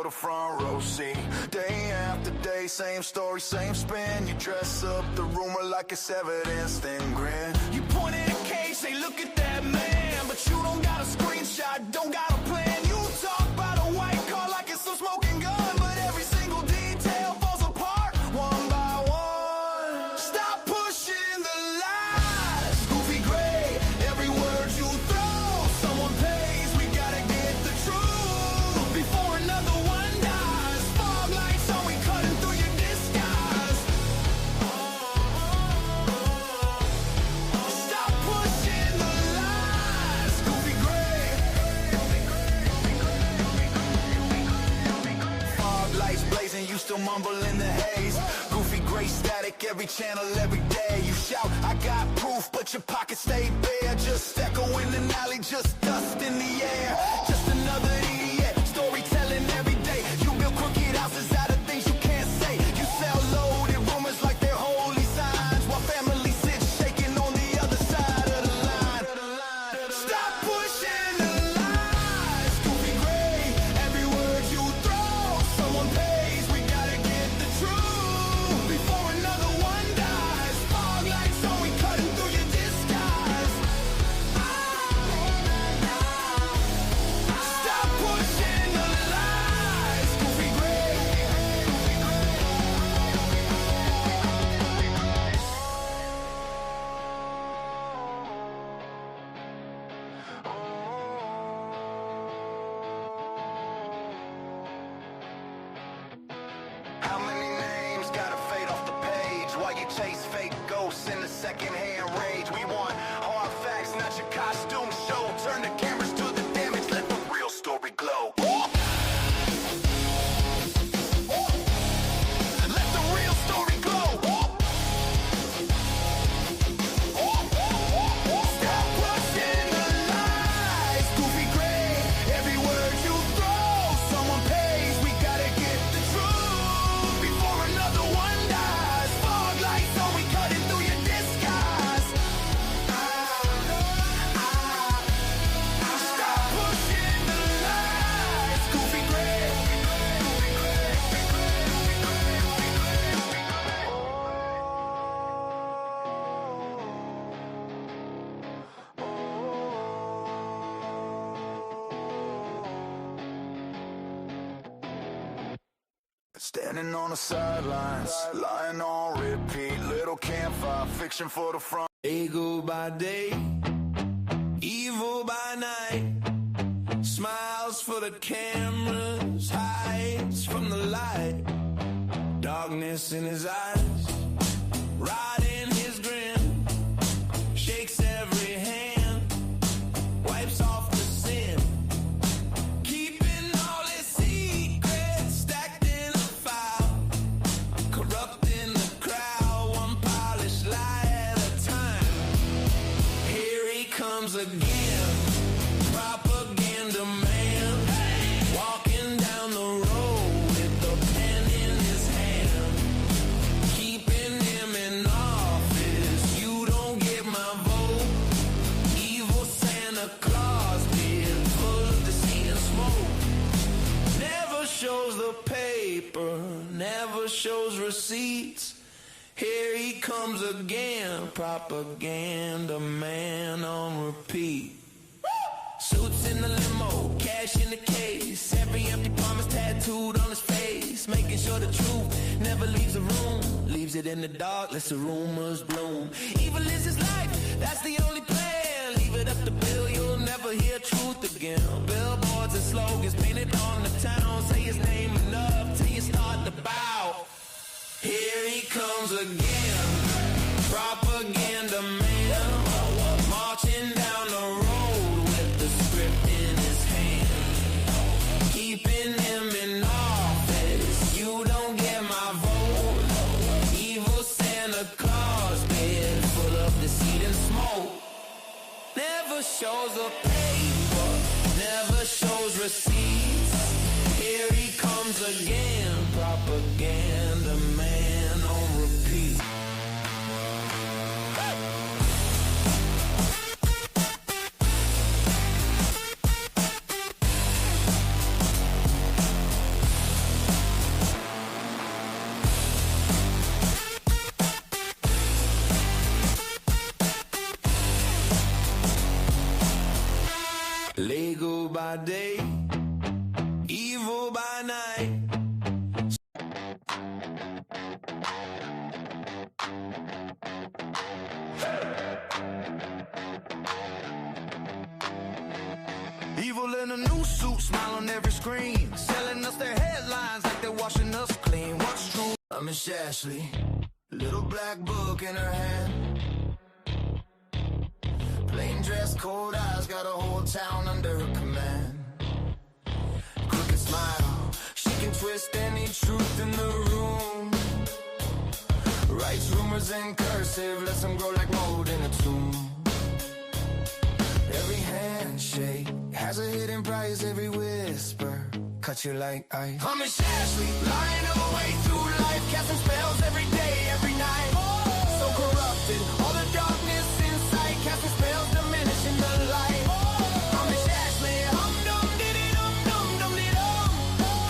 the front row seat. Day after day, same story, same spin. You dress up the rumor like it's evidence, then grin. You point at a case, say look at that man, but you don't got a screenshot, don't got a plan. You talk about a white car like it's some smoking gun, but every single detail falls apart one by one. Stop pushing the lies, goofy gray, every word you throw. Someone pays, we gotta get the truth before another one dies. Fog lights on, we cutting through your disguise. Stop pushing the lies, goofy gray. Fog lights blazing, you still mumble in the haze. Goofy gray static, every channel, every day. You shout, I got proof, but your pockets stay bare. Just echo in the alley, just dust in the air. Just another idiot, storytelling every day. You build crooked houses out of things you can't say. You sell loaded rumors like they're holy signs, while family sits shaking on the other side of the line. Stop pushing the lies, goofy gray, every word you throw. Someone pays, we gotta get the truth before another one dies. Fog lights on, we cutting through your disguise. Stop pushing the lies, goofy gray. How many names gotta fade off the page while you chase fake ghosts in the secondhand rage? We want hard facts, not your costume show. Turn the cameras to the damage, let the real story glow. Let the real story glow. Stop pushing the lies, goofy gray, every word you throw. Someone pays, we gotta get the truth before another one dies. Fog lights on, we cutting through your disguise. Stop pushing the lies, goofy gray. Standing on the sidelines, lying on repeat. Little campfire fiction for the front. Eagle by day, evil by night. Smiles for the cameras, hides from the light. Darkness in his eyes, rot in his grin. Shakes every hand, wipes off the sin. Keeping all his secrets stacked in a file. Corrupting the crowd, one polished lie at a time. Here he comes again, propaganda man. Walking down the road with the pen in his hand. Keeping him in office, you don't get my vote. Evil Santa Claus beard full of deceit and smoke. Never shows the paper, never shows receipts. Here he comes again, propaganda man on repeat. Suits in the limo, cash in the case. Every empty promise tattooed on his face. Making sure the truth never leaves the room. Leaves it in the dark, lets the rumors bloom. Evil is his life, that's the only plan. Leave it up to Bill, you'll never hear truth again. Billboards and slogans painted on the town. Say his name enough till you start to bow. Here he comes again, propaganda man. Marching down the road with the script in his hand. Keeping him in office, you don't get my vote. Evil Santa Claus beard full of deceit and smoke. Never shows a paper, never shows receipts. Here he comes again, propaganda man on repeat. smile on every screen, selling us their headlines like they're washing us clean. What's true? I miss Ashley, little black book in her hand. Plain dress, cold eyes, got a whole town under her command. Crooked smile, she can twist any truth in the room. Writes rumors in cursive, lets them grow like mold in a tomb. Every handshake has a hidden price, every whisper cuts you like ice. I miss Ashley, lying her way through life, casting spells every day, every night. So corrupted, all the darkness inside, casting spells diminishing the light. I miss Ashley, hum-dum-diddy-dum-dum-dum-dee-dum.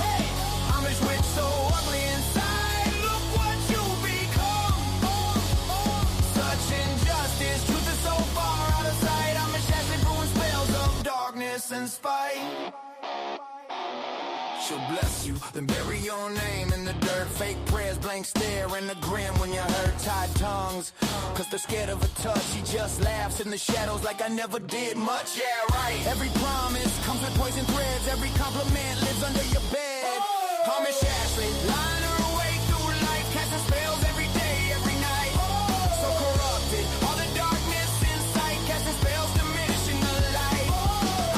Hey, I miss witch so ugly inside, look what you become. Such injustice, truth is so far out of sight. I miss Ashley brewing spells of darkness and spite. She'll bless you, then bury your name in the dirt. Fake prayers, blank stare, and a grin when you hurt. Tied tongues, cause they're scared of a touch. She just laughs in the shadows like I never did much. Yeah, right. Every promise comes with poison threads. Every compliment lives under your bed. I miss Ashley, lying her way through life, casting spells every day, every night. So corrupted, all the darkness inside, casting spells diminishing the light.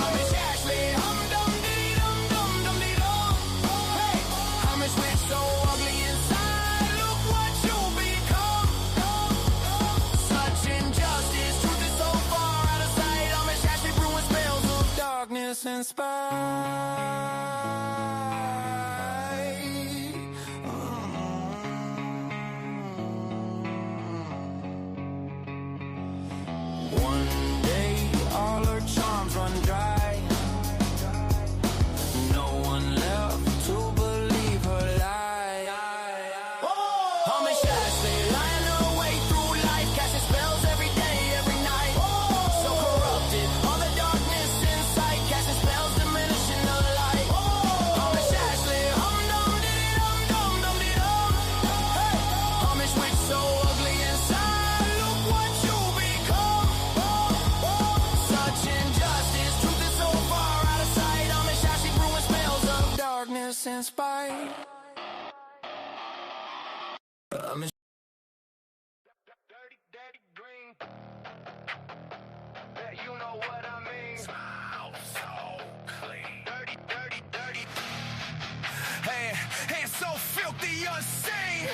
I miss Ashley, hum-dum-diddy-dum-dum-dum-dee-dum. Hey, I miss witch so ugly inside, look what you become. Such injustice, truth is so far out of sight. I miss Ashley brewing spells of darkness and spite. One day, all her charms run dry. No one left to believe her lie. I miss Ashley, lying her way through life, casting spells every day, every night. So corrupted, all the darkness inside, casting spells diminishing the light. I miss Ashley, hum-dum-diddy-dum-dum-dum-dee-dum. Hey, I miss witch so ugly inside, look what you become. Such injustice, truth is so far out of sight. I miss Ashley brewing spells of darkness and spite. I miss dirty, dirty green. Yeah, you know what I mean. Smile so clean. Dirty, dirty, dirty. Hands so filthy, unseen.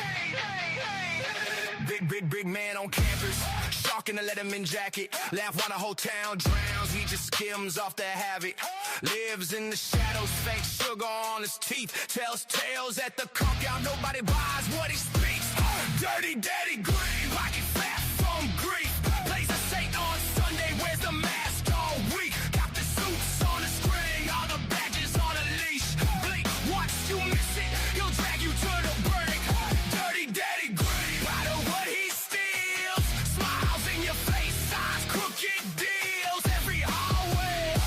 Big man on campus, shark in a Letterman jacket. Laugh while the whole town drowns. He just skims off the havoc. Lives in the shadows, fake sugar on his teeth. Tells tales at the cookout. Nobody buys what he speaks. Dirty, daddy, green, pocket fat from grief. Plays a saint on Sunday, wears the mask all week. Got the suits on a string, all the badges on a leash. Blink, once you miss it, he'll drag you to the brink. Dirty, daddy, green, proud of what he steals. Smiles in your face, signs, crooked deals. Every hallway,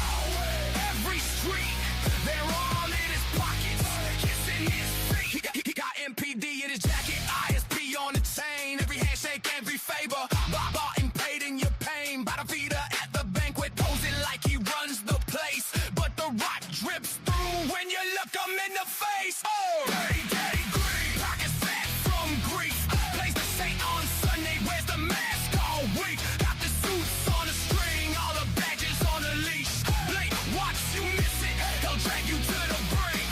every street, they're all in his pockets, kissing his feet. He got MPD in his jacket, ISP on the chain. Every handshake, every favor, bought and paid in your pain. By the feeder at the banquet, posing like he runs the place. But the rock drips through when you look him in the face. Oh, dirty, daddy, green, pockets fat from grief. Plays the saint on Sunday, wears the mask all week. Got the suits on a string, all the badges on a leash. Blink, watch you miss it, he'll drag you to the brink.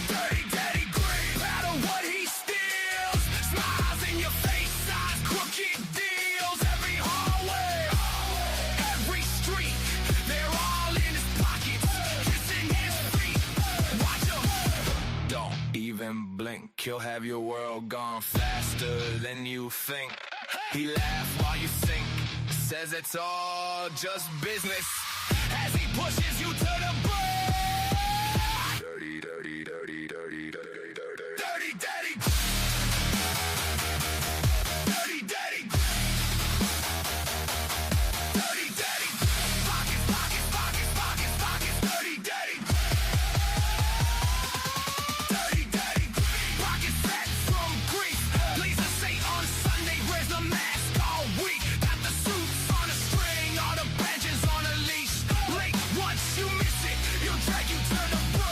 Dirty, daddy, green, proud of what he steals. Smiles in your face, eyes, crooked deals. Every hallway, every street, they're all in his pockets, kissing his feet. Watch him. Don't even blink, he'll have your world gone faster than you think. He laughs while you sink, says it's all just business as he pushes you to the brink. Dirty, dirty, dirty, dirty, dirty, dirty, dirty, daddy. Dirty, daddy. Dirty, daddy. Pockets, pockets, pockets, pockets, pockets. Dirty, daddy. Dirty, daddy. Pockets fat from grief. Plays a saint on Sunday, wears the mask all week. Got the suits on a string, all the badges on a leash. Blink, once you miss it, he'll drag you to the brink.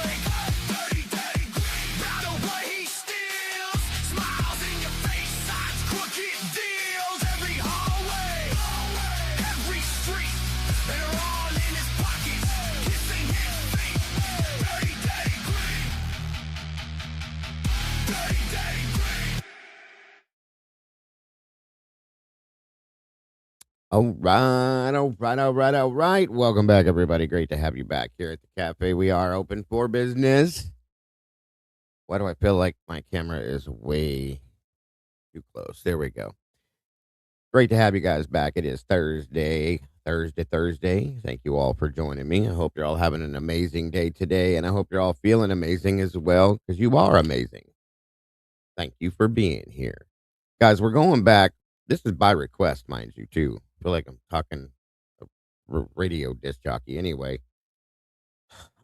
All right. Welcome back, everybody. Great to have you back here at the cafe. We are open for business. Why do I feel like my camera is way too close? There we go. Great to have you guys back. It is Thursday. Thank you all for joining me. I hope you're all having an amazing day today, and I hope you're all feeling amazing as well, because you are amazing. Thank you for being here. Guys, we're going back. This is by request, mind you, too. I feel like I'm talking a radio disc jockey anyway.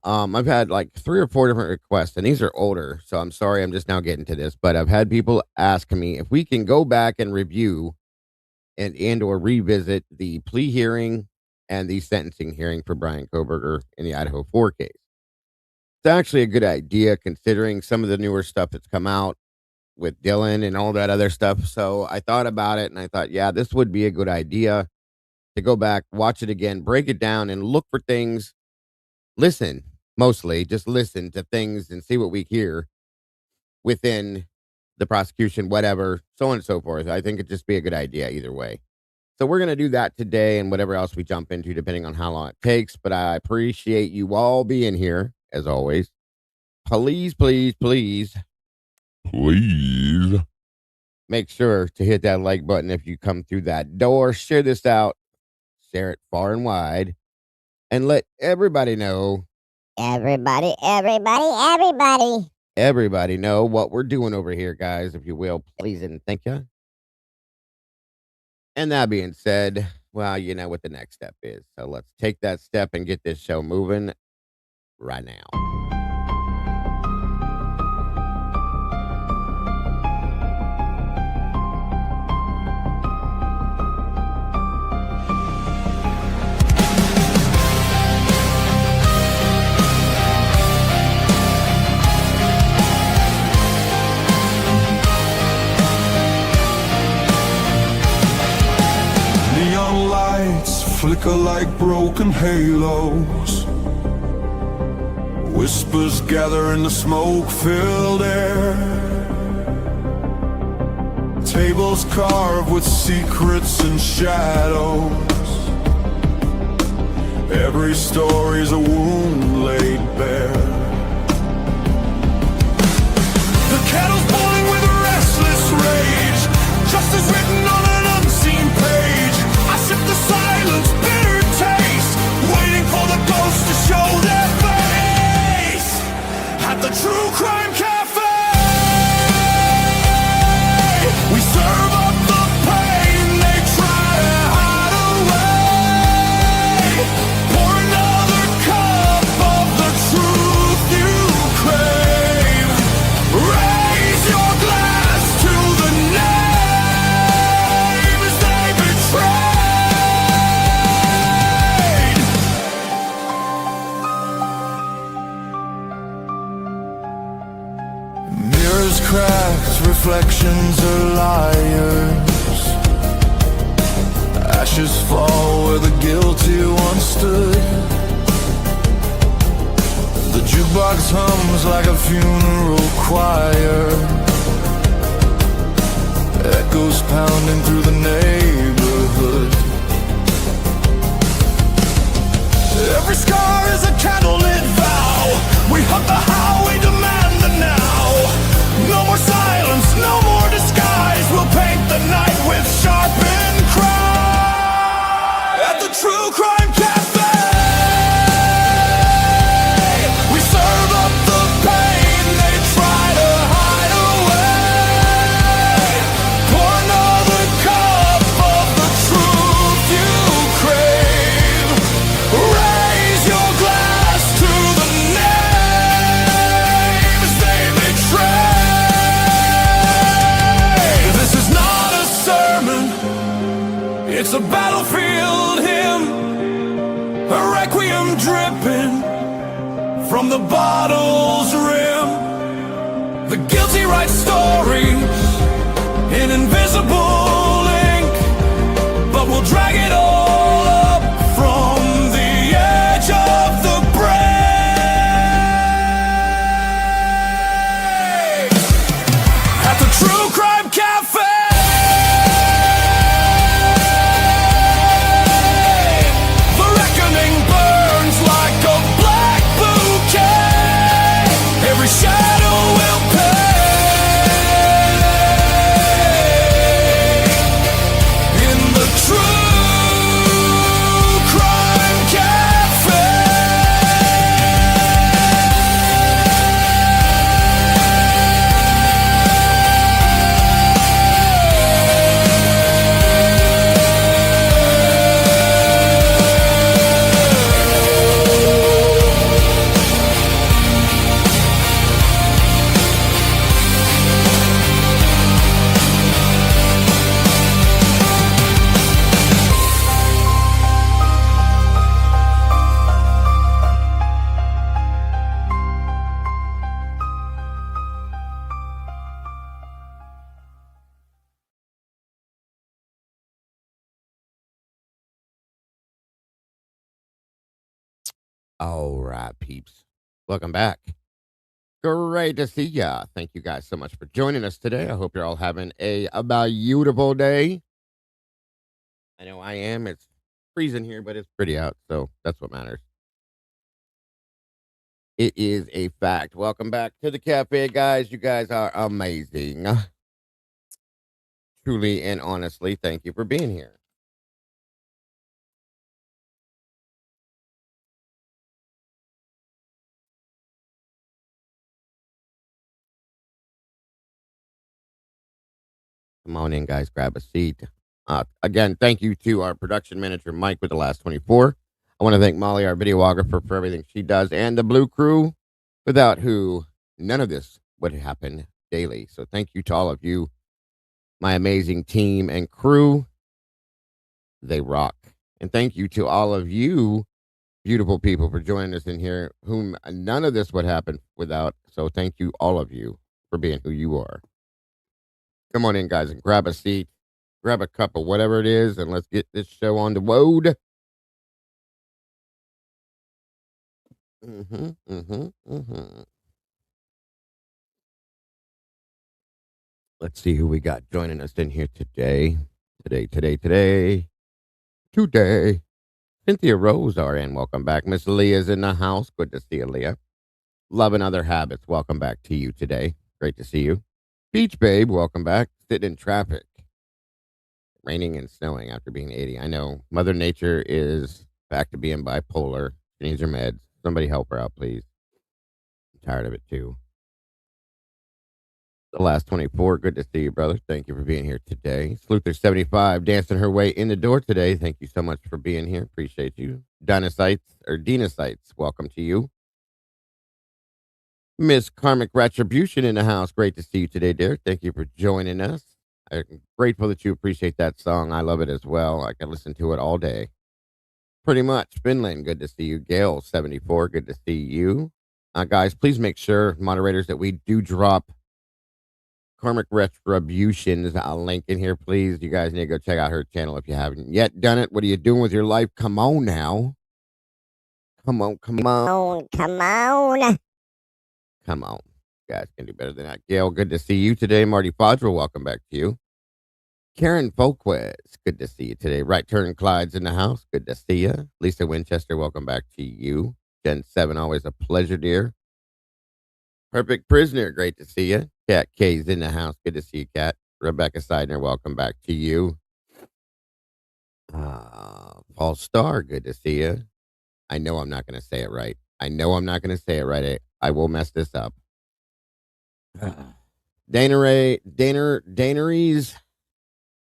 I've had like 3 or 4 different requests, and these are older, so I'm sorry I'm just now getting to this, but I've had people ask me if we can go back and review and or revisit the plea hearing and the sentencing hearing for Bryan Kohberger in the Idaho 4 case. It's actually a good idea considering some of the newer stuff that's come out with Dylan and all that other stuff. So I thought about it and I thought, yeah, this would be a good idea to go back, watch it again, break it down and look for things. Listen, mostly just listen to things and see what we hear within the prosecution, whatever, so on and so forth. I think it'd just be a good idea either way. So we're going to do that today and whatever else we jump into, depending on how long it takes. But I appreciate you all being here, as always. Please make sure to hit that like button if you come through that door. Share this out. Share it far and wide. And let everybody know. Everybody Know what we're doing over here, guys, if you will, please and thank you. And that being said, well, you know what the next step is. So let's take that step and get this show moving right now. Neon lights flicker like broken halos. Whispers gather in the smoke-filled air. Tables carved with secrets and shadows. Every story's a wound laid bare. The kettle's boiling with a restless rage. Justice written on an unseen page. I sip the silence, bitter taste, waiting for the ghosts to show their face. At the True Crime Cafe, we serve up the pain they try to hide away. Pour another cup of the truth you crave. Raise your glass to the names they betrayed. Mirrors cracked, reflections are liars. Ashes fall where the guilty once stood. The jukebox hums like a funeral choir. Echoes pounding through the neighborhood. Every scar is a candlelit vow. We hunt the how, we demand the now. No more silence, no more disguise. We'll paint the night with sharpened cry. At the True Crime Cafe, we serve up the pain they try to hide away. Pour another cup of the truth you crave. Raise your glass to the names they betray. This is not a sermon, it's a battlefield hymn. A requiem dripping from the bottle's rim. The guilty write stories in invisible ink, but we'll drag it all up from the edge of the break. At the True Crime Cafe, All right, peeps. Welcome back. Great to see ya. Thank you guys so much for joining us today. I hope you're all having a beautiful day. I know I am. It's freezing here, but it's pretty out, so that's what matters. It is a fact. Welcome back to the cafe, guys. You guys are amazing. Truly and honestly, thank you for being here. Come on in, guys. Grab a seat. Again, thank you to our production manager, Mike, with the last 24. I want to thank Molly, our videographer, for everything she does, and the Blue Crew, without who none of this would happen daily. So thank you to all of you, my amazing team and crew. They rock. And thank you to all of you, beautiful people, for joining us in here, whom none of this would happen without. So thank you, all of you, for being who you are. Come on in, guys, and grab a seat, grab a cup of whatever it is, and let's get this show on the road. Mm-hmm, mm-hmm, mm-hmm. Let's see who we got joining us in here today. Today. Cynthia Rose, RN, welcome back. Miss Leah's in the house. Good to see you, Leah. Love and Other Habits, welcome back to you today. Great to see you. Beach Babe, welcome back. Sitting in traffic. Raining and snowing after being 80. I know. Mother Nature is back to being bipolar. She needs her meds. Somebody help her out, please. I'm tired of it, too. The last 24. Good to see you, brother. Thank you for being here today. Sleuter75 dancing her way in the door today. Thank you so much for being here. Appreciate you. Dinocytes, welcome to you. Miss Karmic Retribution in the house. Great to see you today, dear. Thank you for joining us. I'm grateful that you appreciate that song. I love it as well. I can listen to it all day. Pretty much. Finland, good to see you. Gail74, good to see you. Guys, please make sure, moderators, that we do drop Karmic Retribution's link in here, please. You guys need to go check out her channel if you haven't yet done it. What are you doing with your life? Come on now. Come on. Come on. You guys can do better than that. Gail, good to see you today. Marty Fodrell, welcome back to you. Karen Folquez, good to see you today. Right Turn Clyde's in the house. Good to see you. Lisa Winchester, welcome back to you. Gen 7, always a pleasure, dear. Perfect Prisoner, great to see you. Kat K's in the house. Good to see you, Kat. Rebecca Seidner, welcome back to you. Paul Starr, good to see you. I know I'm not going to say it right. I will mess this up. Daenerys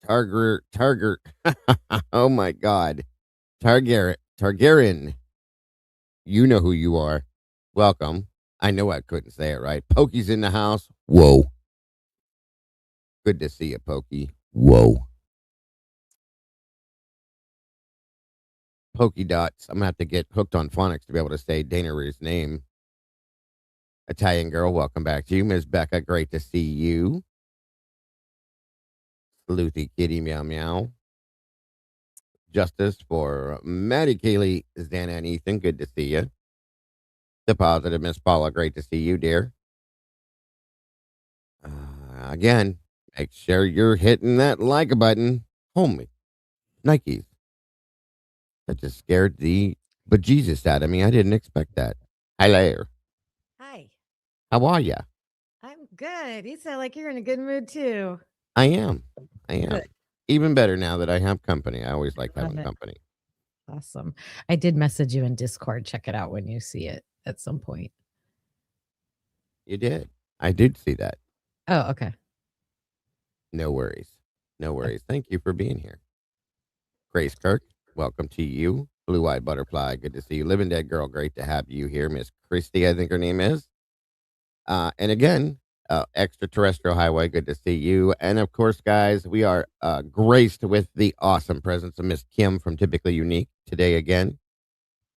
Targer. Oh my God. Targaryen. You know who you are. Welcome. I know I couldn't say it right. Pokey's in the house. Whoa. Good to see you, Pokey. Whoa. Pokey Dots. I'm going to have to get hooked on phonics to be able to say Daenerys' name. Italian Girl, welcome back to you. Ms. Becca, great to see you. Sleuthy Kitty, meow meow. Justice for Maddie, Kaylee, Zana, and Ethan, good to see you. The positive Miss Paula, great to see you, dear. Again, make sure you're hitting that like button. Homie, Nikes. That just scared the bejesus out of me. I didn't expect that. Hi there. Hi. How are ya? I'm good. You sound like you're in a good mood too. I am. Good. Even better now that I have company. I always like Love having it. company. Awesome. I did message you in Discord. Check it out when you see it at some point. You did. I did see that. Oh, okay. No worries. Thank you for being here. Grace Kirk, welcome to you. Blue Eyed Butterfly, good to see you. Living Dead Girl, great to have you here. Miss Christy, I think her name is. And again, Extraterrestrial Highway, good to see you. And of course, guys, we are graced with the awesome presence of Miss Kim from Typically Unique today again.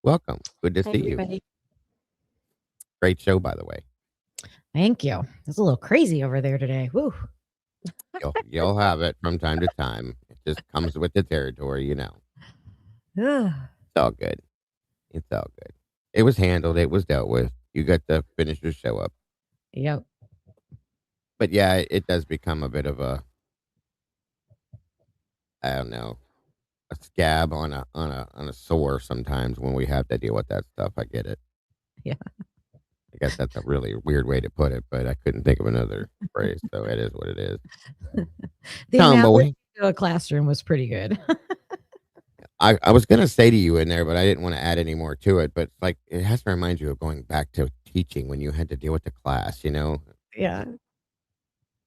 Welcome. Good to see everybody. you. Great show, by the way. Thank you. It's a little crazy over there today. Woo. You'll have it from time to time. It just comes with the territory, you know. Ugh. It's all good. It was handled. It was dealt with. You got the finishers show up. Yep. But yeah, it does become a bit of a, I don't know, a scab on a sore sometimes when we have to deal with that stuff. I get it. Yeah. I guess that's a really weird way to put it, but I couldn't think of another phrase, so it is what it is. The Tomboy. analogy to a classroom was pretty good. I was gonna say to you in there, but I didn't want to add any more to it. But like, it has to remind you of going back to teaching when you had to deal with the class. Yeah.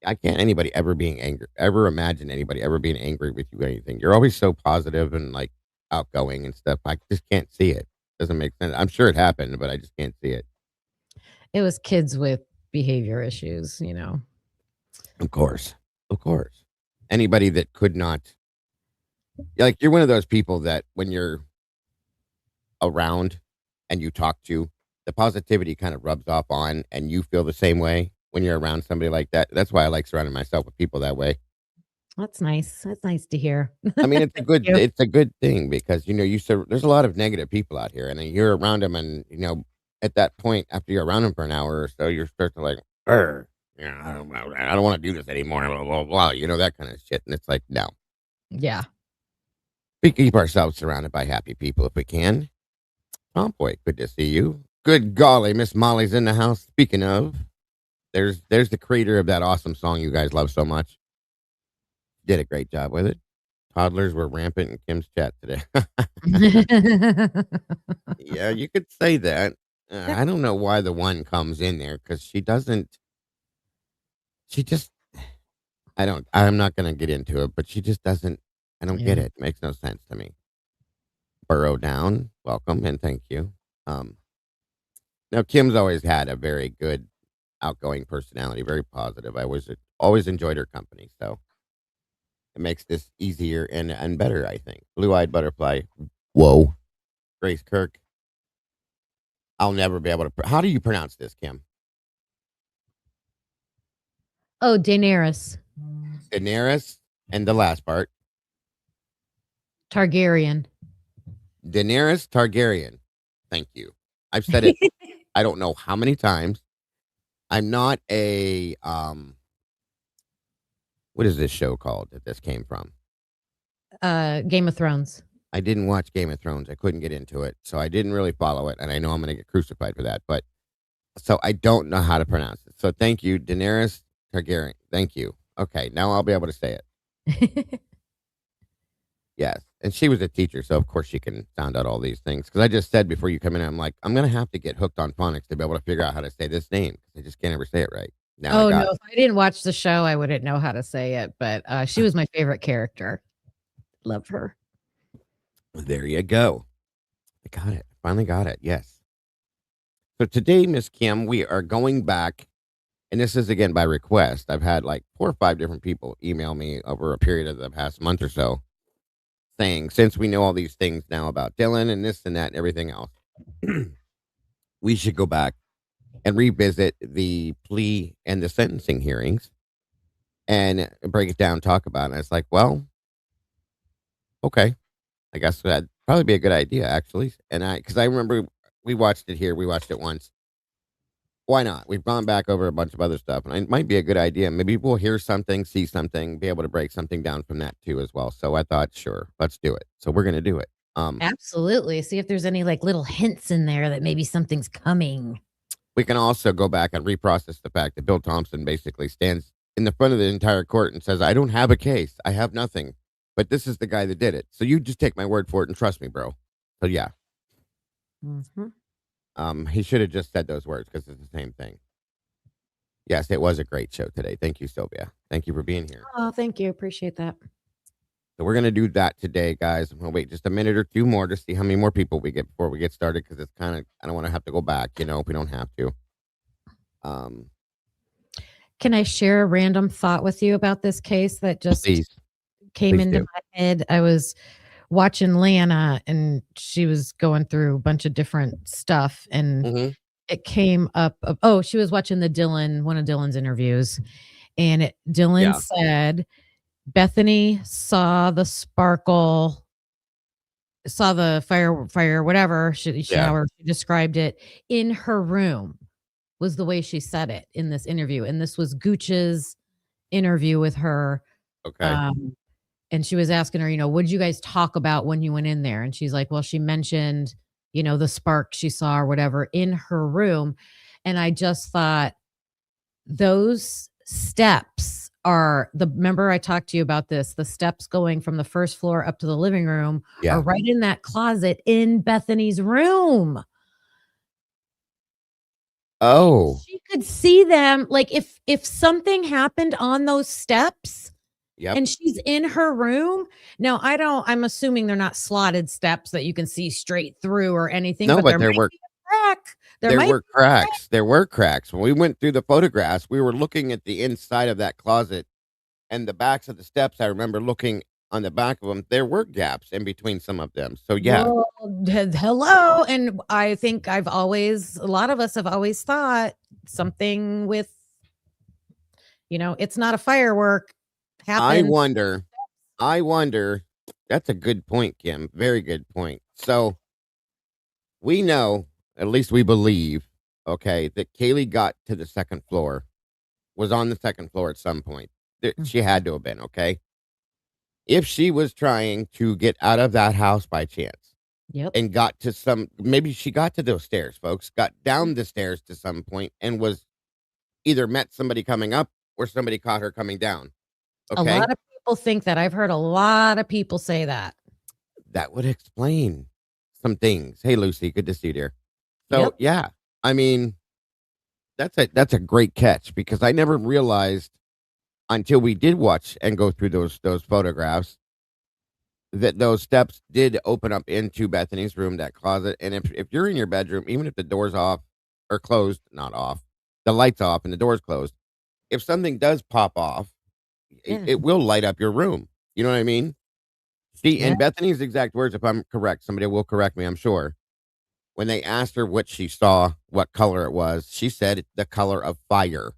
I can't anybody ever being angry, ever imagine anybody ever being angry with you or anything. You're always so positive and like outgoing and stuff. I just can't see it. Doesn't make sense. I'm sure it happened, but I just can't see it. It was kids with behavior issues. Of course, of course. Anybody that could not, like, you're one of those people that when you're around and you talk to, the positivity kind of rubs off on, and you feel the same way when you're around somebody like that. That's why I like surrounding myself with people that way. That's nice. That's nice to hear. I mean, it's a good You. it's a good thing because there's a lot of negative people out here, and then you're around them, and at that point after you're around them for an hour or so, you start to like, I don't want to do this anymore, blah blah blah, that kind of shit, and it's like, no, Yeah. we keep ourselves surrounded by happy people if we can. Tomboy, good to see you. Good golly, Miss Molly's in the house. Speaking of, there's the creator of that awesome song you guys love so much. Did a great job with it. Toddlers were rampant in Kim's chat today. Yeah, you could say that. I don't know why the one comes in there because she doesn't. She just. I don't. I'm not going to get into it, but she just doesn't. I don't get Yeah. it. Makes no sense to me. Burrow down. Welcome and thank you. Um. Now Kim's always had a very good, outgoing personality, very positive. I was always enjoyed her company, so it makes this easier and better, I think. Blue Eyed Butterfly. Whoa. Grace Kirk. I'll never be able to. How do you pronounce this, Kim? Oh, Daenerys Daenerys and the last part. Targaryen. Daenerys Targaryen. Thank you. I've said it I don't know how many times. I'm not a what is this show called that this came from? Game of Thrones. I didn't watch Game of Thrones. I couldn't get into it, so I didn't really follow it, and I know I'm gonna get crucified for that, but so I don't know how to pronounce it. So thank you, Daenerys Targaryen. Thank you. Okay, now I'll be able to say it. Yes, and she was a teacher, so of course she can sound out all these things. Because I just said before you come in, I'm like, I'm gonna have to get hooked on phonics to be able to figure out how to say this name because I just can't ever say it right. Now I Oh got no, if I didn't watch the show, I wouldn't know how to say it. But she was my favorite character. Love her. it. There you go. I got it. Finally got it. Yes. So today, Miss Kim, we are going back, and this is again by request. I've had like 4 or 5 different people email me over a period of the past month or so saying, since we know all these things now about Dylan and this and that and everything else, we should go back and revisit the plea and the sentencing hearings and break it down, talk about it. And it's like, well, okay, I guess that'd probably be a good idea, actually. And because I remember we watched it here, we watched it once. Why not? We've gone back over a bunch of other stuff, and it might be a good idea. Maybe we'll hear something, see something, be able to break something down from that too, as well. So I thought, sure, let's do it. So we're gonna do it. Absolutely. See if there's any like little hints in there that maybe something's coming. We can also go back and reprocess the fact that Bill Thompson basically stands in the front of the entire court and says, "I don't have a case. I have nothing. But this is the guy that did it. So you just take my word for it and trust me, bro." So yeah, Mm-hmm. he should have just said those words because it's the same thing. Yes, it was a great show today. Thank you, Sylvia. Thank you for being here. Oh, thank you. Appreciate that. So we're gonna do that today, guys. I'm gonna wait just a minute or two more to see how many more people we get before we get started because it's kind of I don't want to have to go back, if we don't have to. Can I share a random thought with you about this case that just Please, came please into do. my head? I was watching Lana and she was going through a bunch of different stuff and Hmm. it came up she was watching one of Dylan's interviews and Dylan Yeah. said Bethany saw the sparkle saw the fire, whatever, she Yeah. however she described it, in her room, was the way she said it in this interview, and this was Gooch's interview with her, Okay. um, and she was asking her, "What'd you guys talk about when you went in there?" And she's like, "Well, she mentioned, the spark she saw or whatever in her room," and I just thought, those steps are remember I talked to you about this, the steps going from the first floor up to the living room are Yeah. right in that closet in Bethany's room. Oh. She could see them, like, if something happened on those steps Yep. and she's in her room. Now, I'm assuming they're not slotted steps that you can see straight through or anything, No, but but there might be a crack. There there might were be a crack. cracks. There were cracks. When we went through the photographs, we were looking at the inside of that closet and the backs of the steps. I remember looking on the back of them. There were gaps in between some of them. So yeah, Well, hello, and I think a lot of us have always thought something with, it's not a firework I happened. wonder. I wonder. That's a good point, Kim. Very good point. So we know, at least we believe, okay, that Kaylee got to the second floor, was on the second floor at some point. She had to have been, okay? If she was trying to get out of that house by chance Yep. and got to maybe she got to those stairs, folks, got down the stairs to some point and was either met somebody coming up or somebody caught her coming down, A okay? lot of people think that. I've heard a lot of people say that. That would explain some things. Hey, Lucy, good to see you, dear. So, Yep. yeah, I mean, that's a great catch because I never realized until we did watch and go through those photographs that those steps did open up into Bethany's room, that closet. And if you're in your bedroom, even if the door's off or closed, not off, the light's off and the door's closed, if something does pop off, Yeah. it will light up your room. You know what I mean? She, Yeah. in Bethany's exact words, if I'm correct, somebody will correct me, I'm sure. When they asked her what she saw, what color it was, she said the color of fire,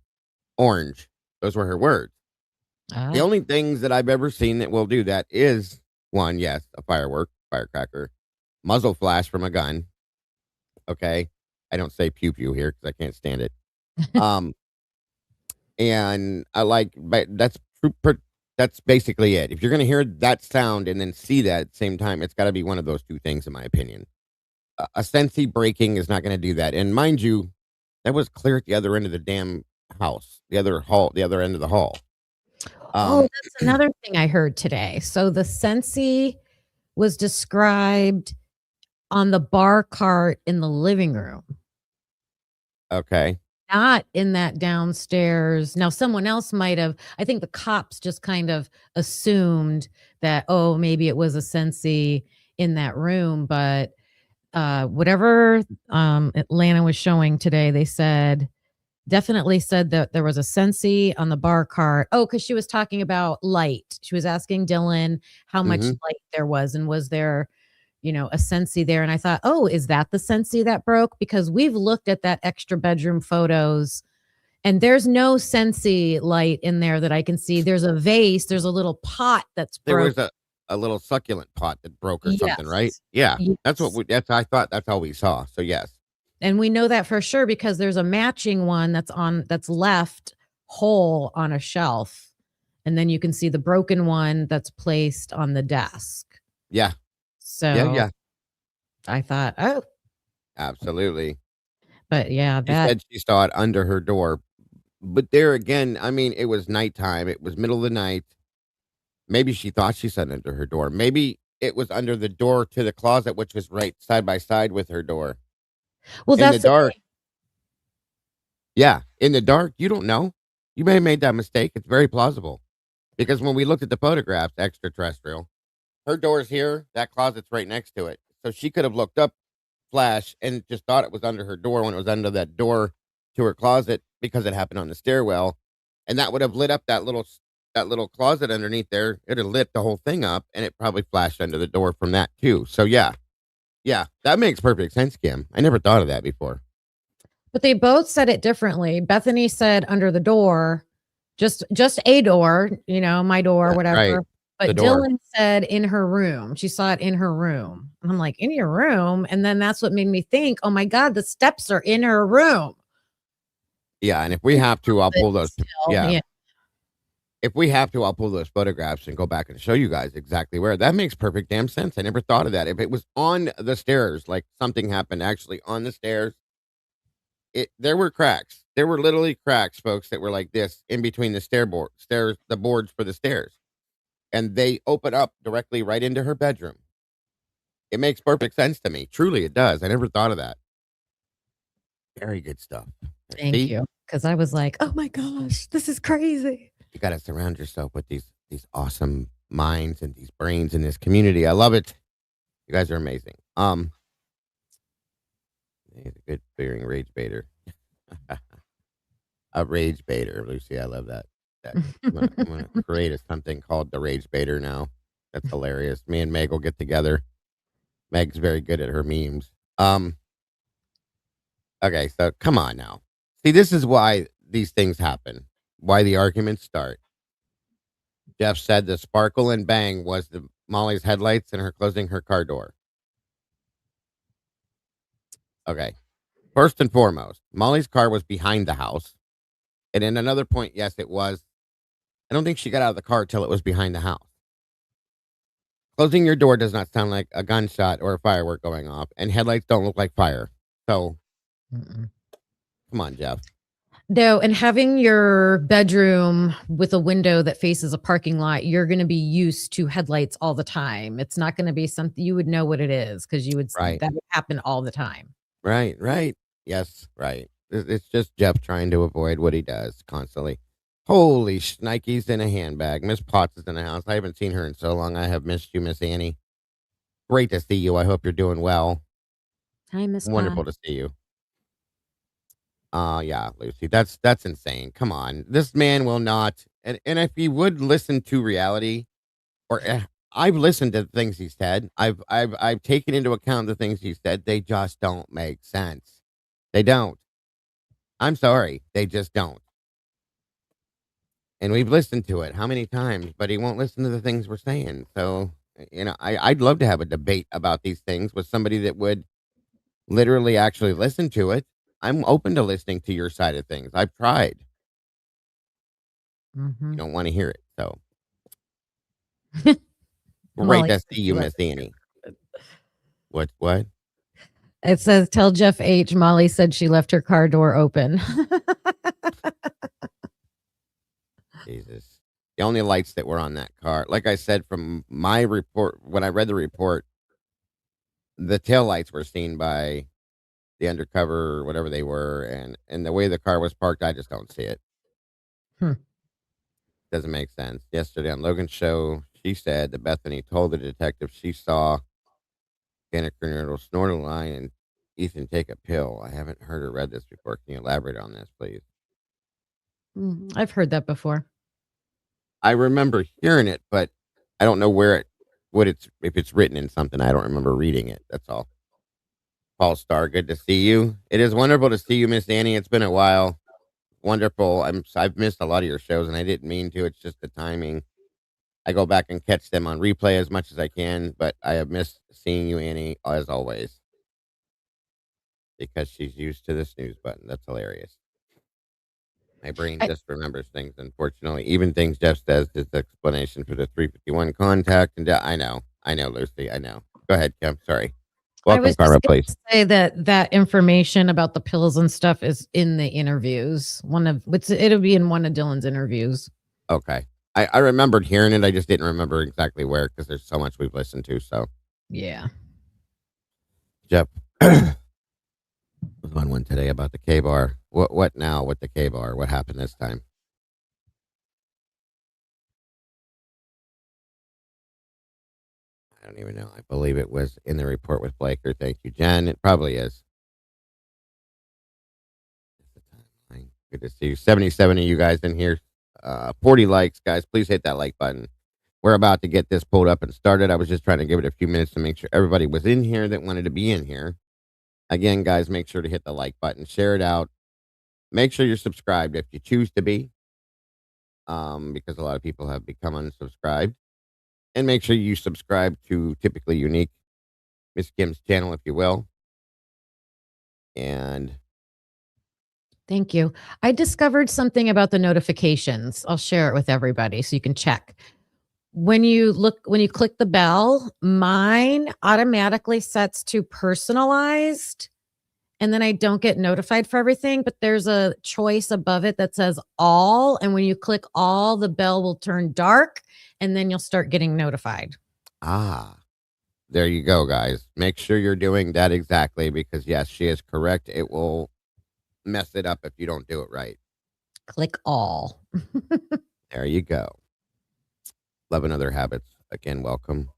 orange. Those were her words. The Ah. only things that I've ever seen that will do that is one, yes, a firecracker, muzzle flash from a gun. Okay. I don't say pew pew here because I can't stand it. Um, and I like, but that's basically it. If you're going to hear that sound and then see that at the same time, it's got to be one of those two things, in my opinion. A Sensi breaking is not going to do that. And mind you, that was clear at the other end of the damn house, the other end of the hall. Oh, Um, that's another thing I heard today. So the Sensi was described on the bar cart in the living room, okay. not in that downstairs. Now, someone else might have, I think the cops just kind of assumed that, oh, maybe it was a Sensi in that room, but whatever Atlanta was showing today, they definitely said that there was a Sensi on the bar cart. Oh, because she was talking about light. She was asking Dylan how much Hmm. light there was, and was there, a Sensi there? And I thought, oh, is that the Sensi that broke? Because we've looked at that extra bedroom photos, and there's no Sensi light in there that I can see. There's a vase, there's a little pot that's There was broke. a little succulent pot that broke or something, right? Yes. Yeah. Yes. I thought that's all we saw. So yes. And we know that for sure because there's a matching one that's left whole on a shelf. And then you can see the broken one that's placed on the desk. Yeah. Yeah. So Yeah. I thought, oh, Absolutely. but yeah, She that said she saw it under her door. But there again, I mean, it was nighttime. It was middle of the night. Maybe she thought she saw it under her door. Maybe it was under the door to the closet, which was right side by side with her door. well, In the that's the dark. thing. Yeah. In the dark, you don't know. You may have made that mistake. It's very plausible. Because when we looked at the photographs, extraterrestrial, her door's here, that closet's right next to it. So she could have looked up, flash, and just thought it was under her door when it was under that door to her closet because it happened on the stairwell. And that would have lit up that little closet underneath there. It'd have lit the whole thing up and it probably flashed under the door from that too. So yeah. Yeah, that makes perfect sense, Kim. I never thought of that before. But they both said it differently. Bethany said under the door, just a door, my door, Right. whatever. But The door. Dylan said in her room. She saw it in her room. And I'm like, in your room? And then that's what made me think, oh my God, the steps are in her room. Yeah, and if we have to, I'll But pull those. still, Yeah, yeah. if we have to, I'll pull those photographs and go back and show you guys exactly where. That makes perfect damn sense. I never thought of that. If it was on the stairs, like something happened actually on the stairs, there were cracks. There were literally cracks, folks, that were like this in between the stairs, the boards for the stairs, and they open up directly right into her bedroom. It makes perfect sense to me. Truly, it does. I never thought of that. Very good stuff. Thank See? you. Because I was like, oh my gosh, this is crazy. You got to surround yourself with these awesome minds and these brains in this community. I love it. You guys are amazing. He's a good fearing rage baiter. A rage baiter, Lucy. I love that. I'm gonna create something called the rage baiter now. That's hilarious. Me and Meg will get together. Meg's very good at her memes. Okay, so come on now. See, this is why these things happen. Why the arguments start. Jeff said the sparkle and bang was the Molly's headlights and her closing her car door. Okay. First and foremost, Molly's car was behind the house. And in another point, yes, it was. I don't think she got out of the car till it was behind the house. Closing your door does not sound like a gunshot or a firework going off, and headlights don't look like fire. So, come on, Jeff. No, and having your bedroom with a window that faces a parking lot, you're going to be used to headlights all the time. It's not going to be something you would know what it is because you would Right. that would happen all the time. Right. Yes, right. It's just Jeff trying to avoid what he does constantly. Holy shnikes in a handbag. Miss Potts is in the house. I haven't seen her in so long. I have missed you, Miss Annie. Great to see you. I hope you're doing well. Hi, Miss Wonderful to see you. Yeah, Lucy, that's insane. Come on. This man will not, and if he would listen to reality, or I've listened to the things he said. I've taken into account the things he said. They just don't make sense. They don't. I'm sorry. They just don't. And we've listened to it how many times, but he won't listen to the things we're saying. So, I'd love to have a debate about these things with somebody that would literally actually listen to it. I'm open to listening to your side of things. I've tried. You don't want to hear it. So, great to see you, Miss Annie. What? It says, tell Jeff H. Molly said she left her car door open. Jesus. The only lights that were on that car, like I said, from my report, when I read the report, the tail lights were seen by the undercover or whatever they were. And the way the car was parked, I just don't see it. Doesn't make sense. Yesterday on Logan's show, she said that Bethany told the detective she saw Anna Kernerdle snort a line and Ethan take a pill. I haven't heard or read this before. Can you elaborate on this, please? I've heard that before. I remember hearing it, but I don't know if it's written in something. I don't remember reading it. That's all. Paul Starr, good to see you. It is wonderful to see you, Miss Annie. It's been a while. Wonderful. I've missed a lot of your shows, and I didn't mean to. It's just the timing. I go back and catch them on replay as much as I can, but I have missed seeing you, Annie, as always, because she's used to the snooze button. That's hilarious. My brain just remembers things, unfortunately. Even things Jeff says is the explanation for the 351 contact. And I know, Lucy. I know. Go ahead, Kim. Sorry. Welcome, Karma, please. Say that information about the pills and stuff is in the interviews. It'll be in one of Dylan's interviews. Okay. I remembered hearing it. I just didn't remember exactly where because there's so much we've listened to. So yeah. Jeff was on one today about the K bar. What now with the K bar? What happened this time? I don't even know. I believe it was in the report with Blaker. Thank you, Jen. It probably is. Good to see you. 77 of you guys in here. 40 likes, guys. Please hit that like button. We're about to get this pulled up and started. I was just trying to give it a few minutes to make sure everybody was in here that wanted to be in here. Again, guys, make sure to hit the like button. Share it out. Make sure you're subscribed if you choose to be. Because a lot of people have become unsubscribed. And make sure you subscribe to Typically Unique, Miss Kim's channel, if you will. And Thank you. I discovered something about the notifications. I'll share it with everybody so you can check. When you click the bell, mine automatically sets to personalized, and then I don't get notified for everything, but there's a choice above it that says all, and when you click all, the bell will turn dark, and then you'll start getting notified. there you go, guys. Make sure you're doing that exactly, because yes, she is correct. It will mess it up if you don't do it right. Click all. There you go. Love and Other Habits. Again, welcome.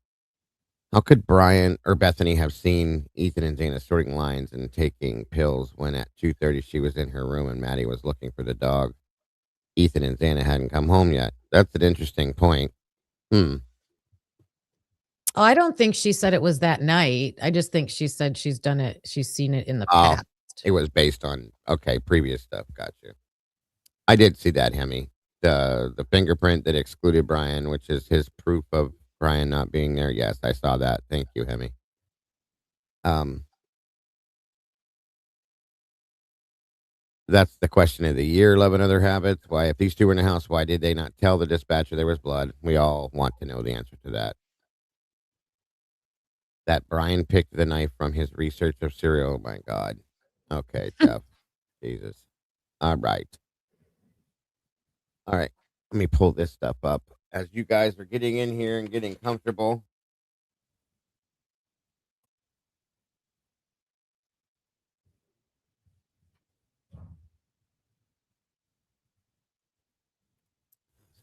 How could Brian or Bethany have seen Ethan and Dana sorting lines and taking pills when at 2:30 she was in her room and Maddie was looking for the dog? Ethan and Dana hadn't come home yet. That's an interesting point. Oh, I don't think she said it was that night. I just think she said she's done it. She's seen it in the Oh, past. it was based on previous stuff. Gotcha. I did see that, Hemi. The fingerprint that excluded Brian, which is his proof of Brian not being there. Yes, I saw that. Thank you, Hemi. That's the question of the year, Love and Other Habits. Why, if these two were in the house, why did they not tell the dispatcher there was blood? We all want to know the answer to that. That Brian picked the knife from his research of cereal. Oh, my God. Okay, Jeff. Jesus. All right. All right. Let me pull this stuff up. As you guys are getting in here and getting comfortable.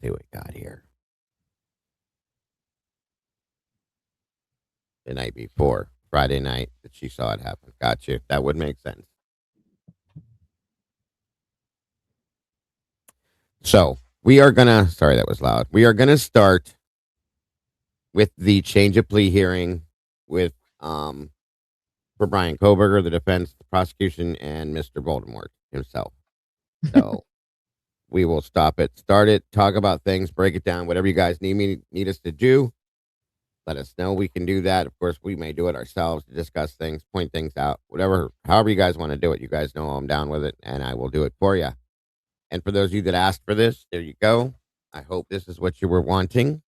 See what we got here. The night before, Friday night, that she saw it happen. Got you. That would make sense. So we are gonna. Sorry, that was loud. We are gonna start with the change of plea hearing with for Bryan Kohberger, the defense, the prosecution, and Mr. Voldemort himself. So we will stop it, start it, talk about things, break it down, whatever you guys need us to do. Let us know. We can do that. Of course, we may do it ourselves to discuss things, point things out, whatever, however you guys want to do it. You guys know I'm down with it, and I will do it for you. And for those of you that asked for this, there you go. I hope this is what you were wanting.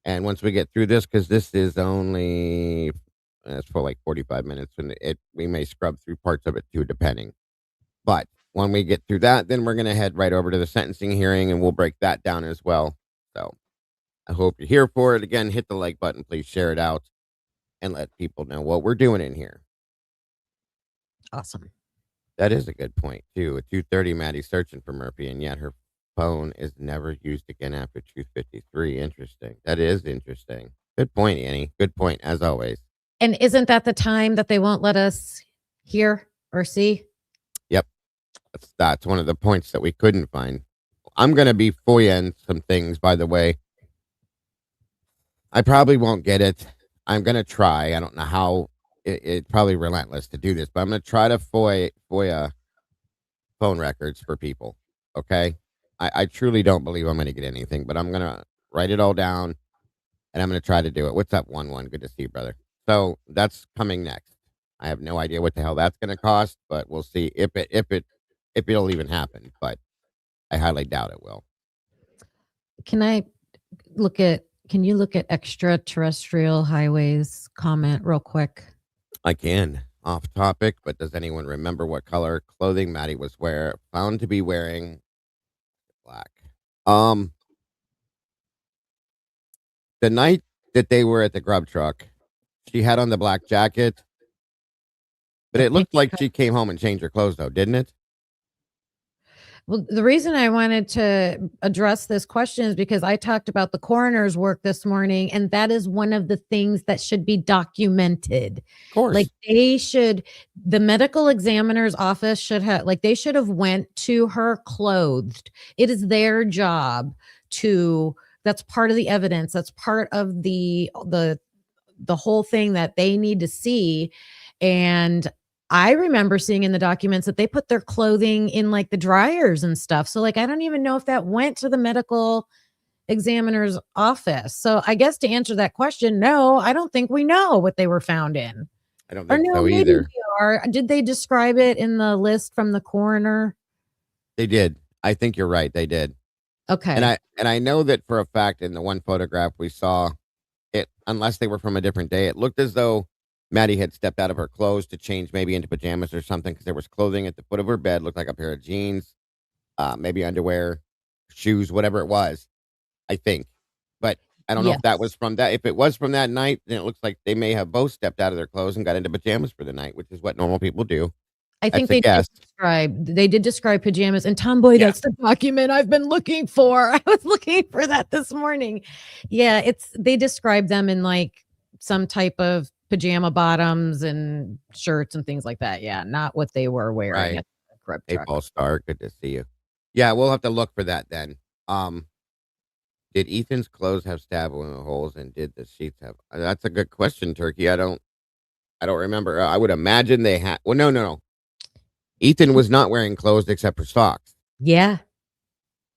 And once we get through this, because this is only, it's for like 45 minutes, and we may scrub through parts of it too, depending. But when we get through that, then we're going to head right over to the sentencing hearing, and we'll break that down as well. So I hope you're here for it. Again, hit the like button, please share it out, and let people know what we're doing in here. Awesome. That is a good point, too. At 2:30, Maddie's searching for Murphy, and yet her phone is never used again after 2:53. Interesting. That is interesting. Good point, Annie. Good point, as always. And isn't that the time that they won't let us hear or see? Yep. That's one of the points that we couldn't find. I'm going to be FOIAing some things, by the way. I probably won't get it. I'm going to try. I don't know how. It's probably relentless to do this, but I'm going to try to FOIA phone records for people. Okay. I truly don't believe I'm going to get anything, but I'm going to write it all down and I'm going to try to do it. What's up, 1-1? Good to see you, brother. So that's coming next. I have no idea what the hell that's going to cost, but we'll see if it'll even happen, but I highly doubt it will. Can you look at extraterrestrial highways comment real quick? I can. Off topic, but does anyone remember what color clothing Maddie was found to be wearing? Black. The night that they were at the grub truck, she had on the black jacket, but it looked like she came home and changed her clothes, though, didn't it? Well, the reason I wanted to address this question is because I talked about the coroner's work this morning, and that is one of the things that should be documented. Of course. Like the medical examiner's office should have, they should have went to her clothed. It is their job that's part of the evidence. That's part of the whole thing that they need to see. And I remember seeing in the documents that they put their clothing in the dryers and stuff. So I don't even know if that went to the medical examiner's office. So I guess to answer that question, no, I don't think we know what they were found in. I don't Or think no, so maybe either. we are. Did they describe it in the list from the coroner? They did. I think you're right. They did. And Okay. I know that for a fact in the one photograph we saw it, unless they were from a different day, it looked as though Maddie had stepped out of her clothes to change maybe into pajamas or something because there was clothing at the foot of her bed, looked like a pair of jeans, maybe underwear, shoes, whatever it was, I think. But I don't know if that was Yes. from that. If it was from that night, then it looks like they may have both stepped out of their clothes and got into pajamas for the night, which is what normal people do. I That's think a guess. they did describe pajamas, and Tomboy, Yeah. that's the document I've been looking for. I was looking for that this morning. Yeah, they described them in like some type of pajama bottoms and shirts and things like that. Yeah, not what they were wearing Right. at the grub Hey, truck. Paul Star, good to see you. Yeah, we'll have to look for that then. Did Ethan's clothes have stab wound holes, and did the sheets have? That's a good question, Turkey. I don't remember. I would imagine they had. Well, no. Ethan was not wearing clothes except for socks. Yeah,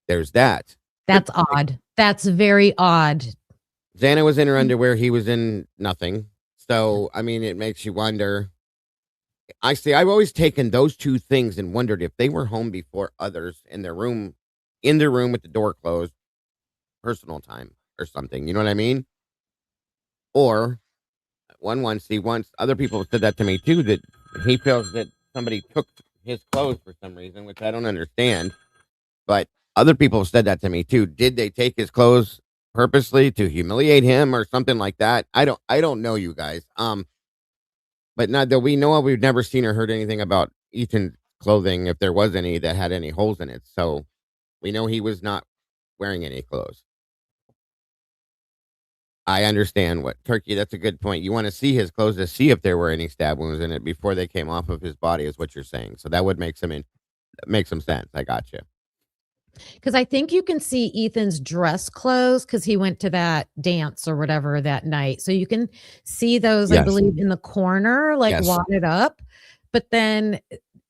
There's that. Good that's point. odd. That's very odd. Xana was in her underwear. He was in nothing. So, I mean, it makes you wonder. I see. I've always taken those two things and wondered if they were home before others in their room with the door closed, personal time or something. You know what I mean? Or once other people have said that to me too, that he feels that somebody took his clothes for some reason, which I don't understand. But other people have said that to me too. Did they take his clothes purposely to humiliate him or something like that? I don't know, you guys. But not that we know of, we've never seen or heard anything about Ethan's clothing, if there was any that had any holes in it. So we know he was not wearing any clothes. I understand what Turkey. That's a good point. You want to see his clothes to see if there were any stab wounds in it before they came off of his body, is what you're saying. So that would make some sense. I got you. Because I think you can see Ethan's dress clothes because he went to that dance or whatever that night. So you can see those, I Yes. believe, in the corner, like Yes. wadded up. But then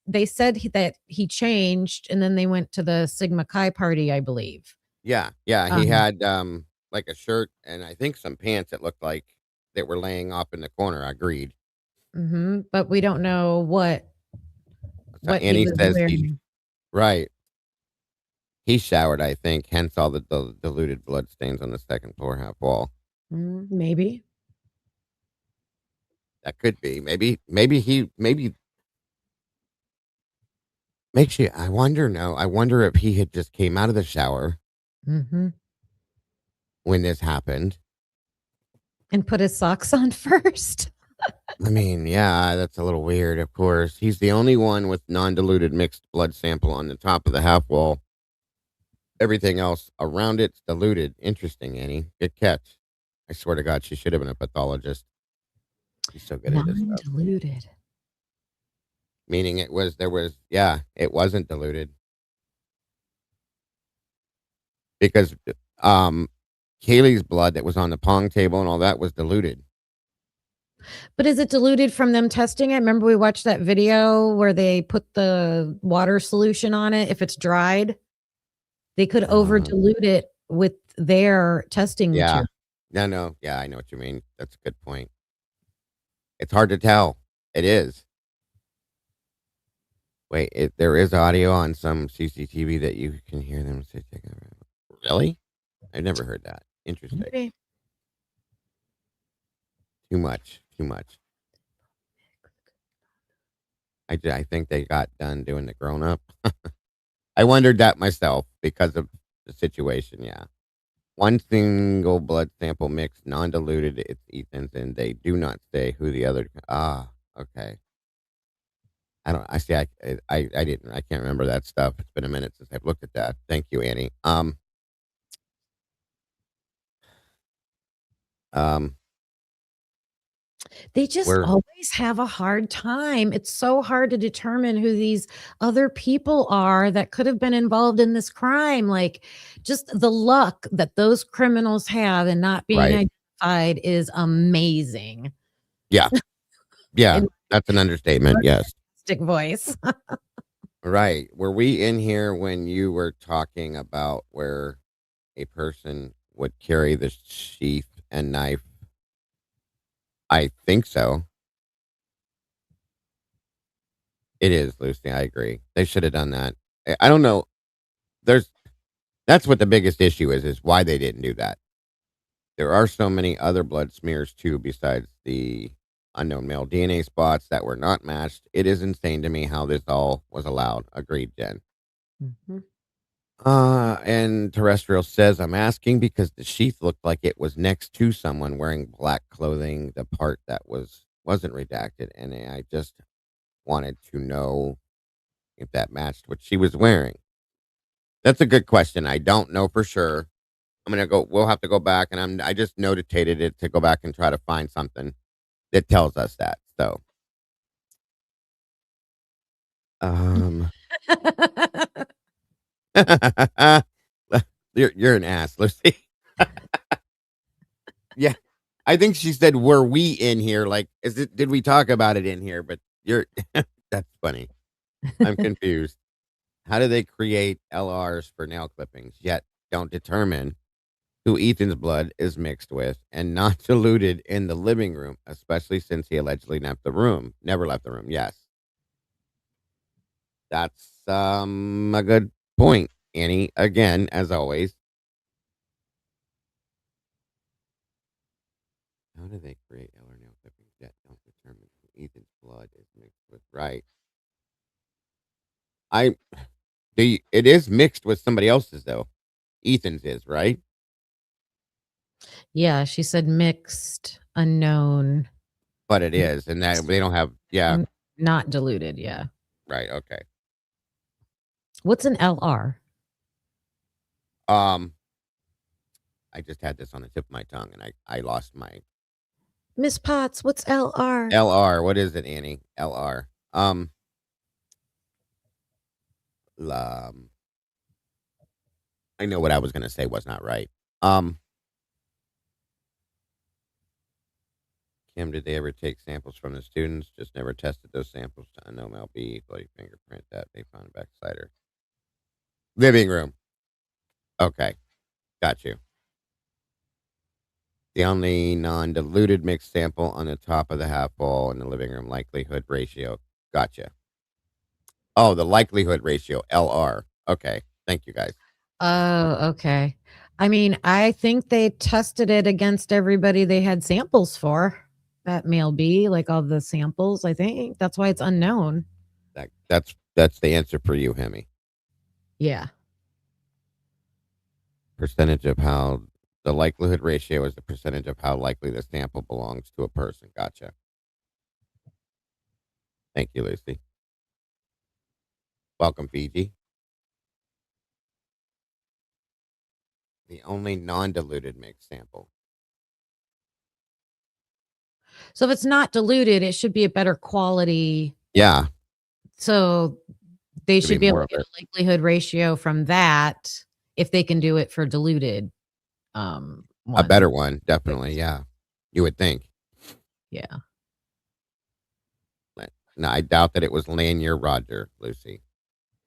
they said that he changed and then they went to the Sigma Chi party, I believe. Yeah. Yeah. He Um, had like a shirt and I think some pants that looked like that were laying off in the corner. Agreed. but we don't know So what he Annie was says wearing. right. He showered, I think, hence all the diluted blood stains on the second floor half wall. Maybe. That could be. Maybe makes you I wonder no. I wonder if he had just came out of the shower hmm when this happened. And put his socks on first. I mean, yeah, that's a little weird, of course. He's the only one with non-diluted mixed blood sample on the top of the half wall. Everything else around it's diluted. Interesting, Annie. Good catch. I swear to God, she should have been a pathologist. She's so good at this stuff. Non-diluted. Meaning it wasn't diluted. Because Kaylee's blood that was on the pong table and all that was diluted. But is it diluted from them testing it? Remember we watched that video where they put the water solution on it if it's dried? They could over Um, dilute it with their testing yeah. material. No. Yeah, I know what you mean. That's a good point. It's hard to tell. It is. Wait, there is audio on some CCTV that you can hear them say, really? I've never heard that. Interesting. Maybe. Too much. I think they got done doing the grown up. I wondered that myself because of the situation. Yeah. One single blood sample mix, non-diluted. It's Ethan's, and they do not say who the other. Okay. I don't. I see. I didn't. I can't remember that stuff. It's been a minute since I've looked at that. Thank you, Annie. Um. They just We're always have a hard time. It's so hard to determine who these other people are that could have been involved in this crime. Like, just the luck that those criminals have in not being right. identified is amazing. Yeah. Yeah. In That's an understatement. Yes. stick voice. Right. Were we in here when you were talking about where a person would carry the sheath and knife. I think so. It is, Lucy. I agree. They should have done that. I don't know. There's That's what the biggest issue is why they didn't do that. There are so many other blood smears too, besides the unknown male DNA spots that were not matched. It is insane to me how this all was allowed. Agreed, Jen. Mm-hmm. And Terrestrial says, I'm asking because the sheath looked like it was next to someone wearing black clothing, the part that wasn't redacted, and I just wanted to know if that matched what she was wearing. That's a good question. I don't know for sure. We'll have to go back, and I just notated it to go back and try to find something that tells us that. So, you're an ass, Lucy. Yeah, I think she said, "Were we in here?" Like, did we talk about it in here? But you're that's funny. I'm confused. How do they create LRs for nail clippings yet don't determine who Ethan's blood is mixed with and not diluted in the living room, especially since he allegedly never left the room? Yes. That's a good point, Annie. Again, as always. How do they create LR nail clippings yet don't determine who Ethan's blood is mixed with? Right. It is mixed with somebody else's though. Ethan's is, right? Yeah, she said mixed, unknown, But it is, and that they don't have not diluted. Yeah. right, okay. What's an LR? I just had this on the tip of my tongue and I lost my Miss Potts, what's LR? LR. What is it, Annie? LR. I know what I was gonna say was not right. Kim, did they ever take samples from the students? Just never tested those samples to unknown LB, bloody fingerprint that they found backside her living room. Okay, got you. The only non-diluted mixed sample on the top of the half wall in the living room likelihood ratio. Gotcha. Oh, the likelihood ratio, LR. Okay, thank you guys. Oh, okay. I mean, I think they tested it against everybody they had samples for. That male B, like all the samples, I think. That's why it's unknown. That's the answer for you, Hemi. Yeah. Percentage of how the likelihood ratio is the percentage of how likely the sample belongs to a person. Gotcha. Thank you, Lucy. Welcome, Fiji. The only non-diluted mixed sample. So if it's not diluted, it should be a better quality. Yeah. So they Should should be be able more to of get a likelihood ratio from that if they can do it for diluted A one. better one, definitely. Yeah. You would think. Yeah. No, I doubt that it was Lanier Roger, Lucy.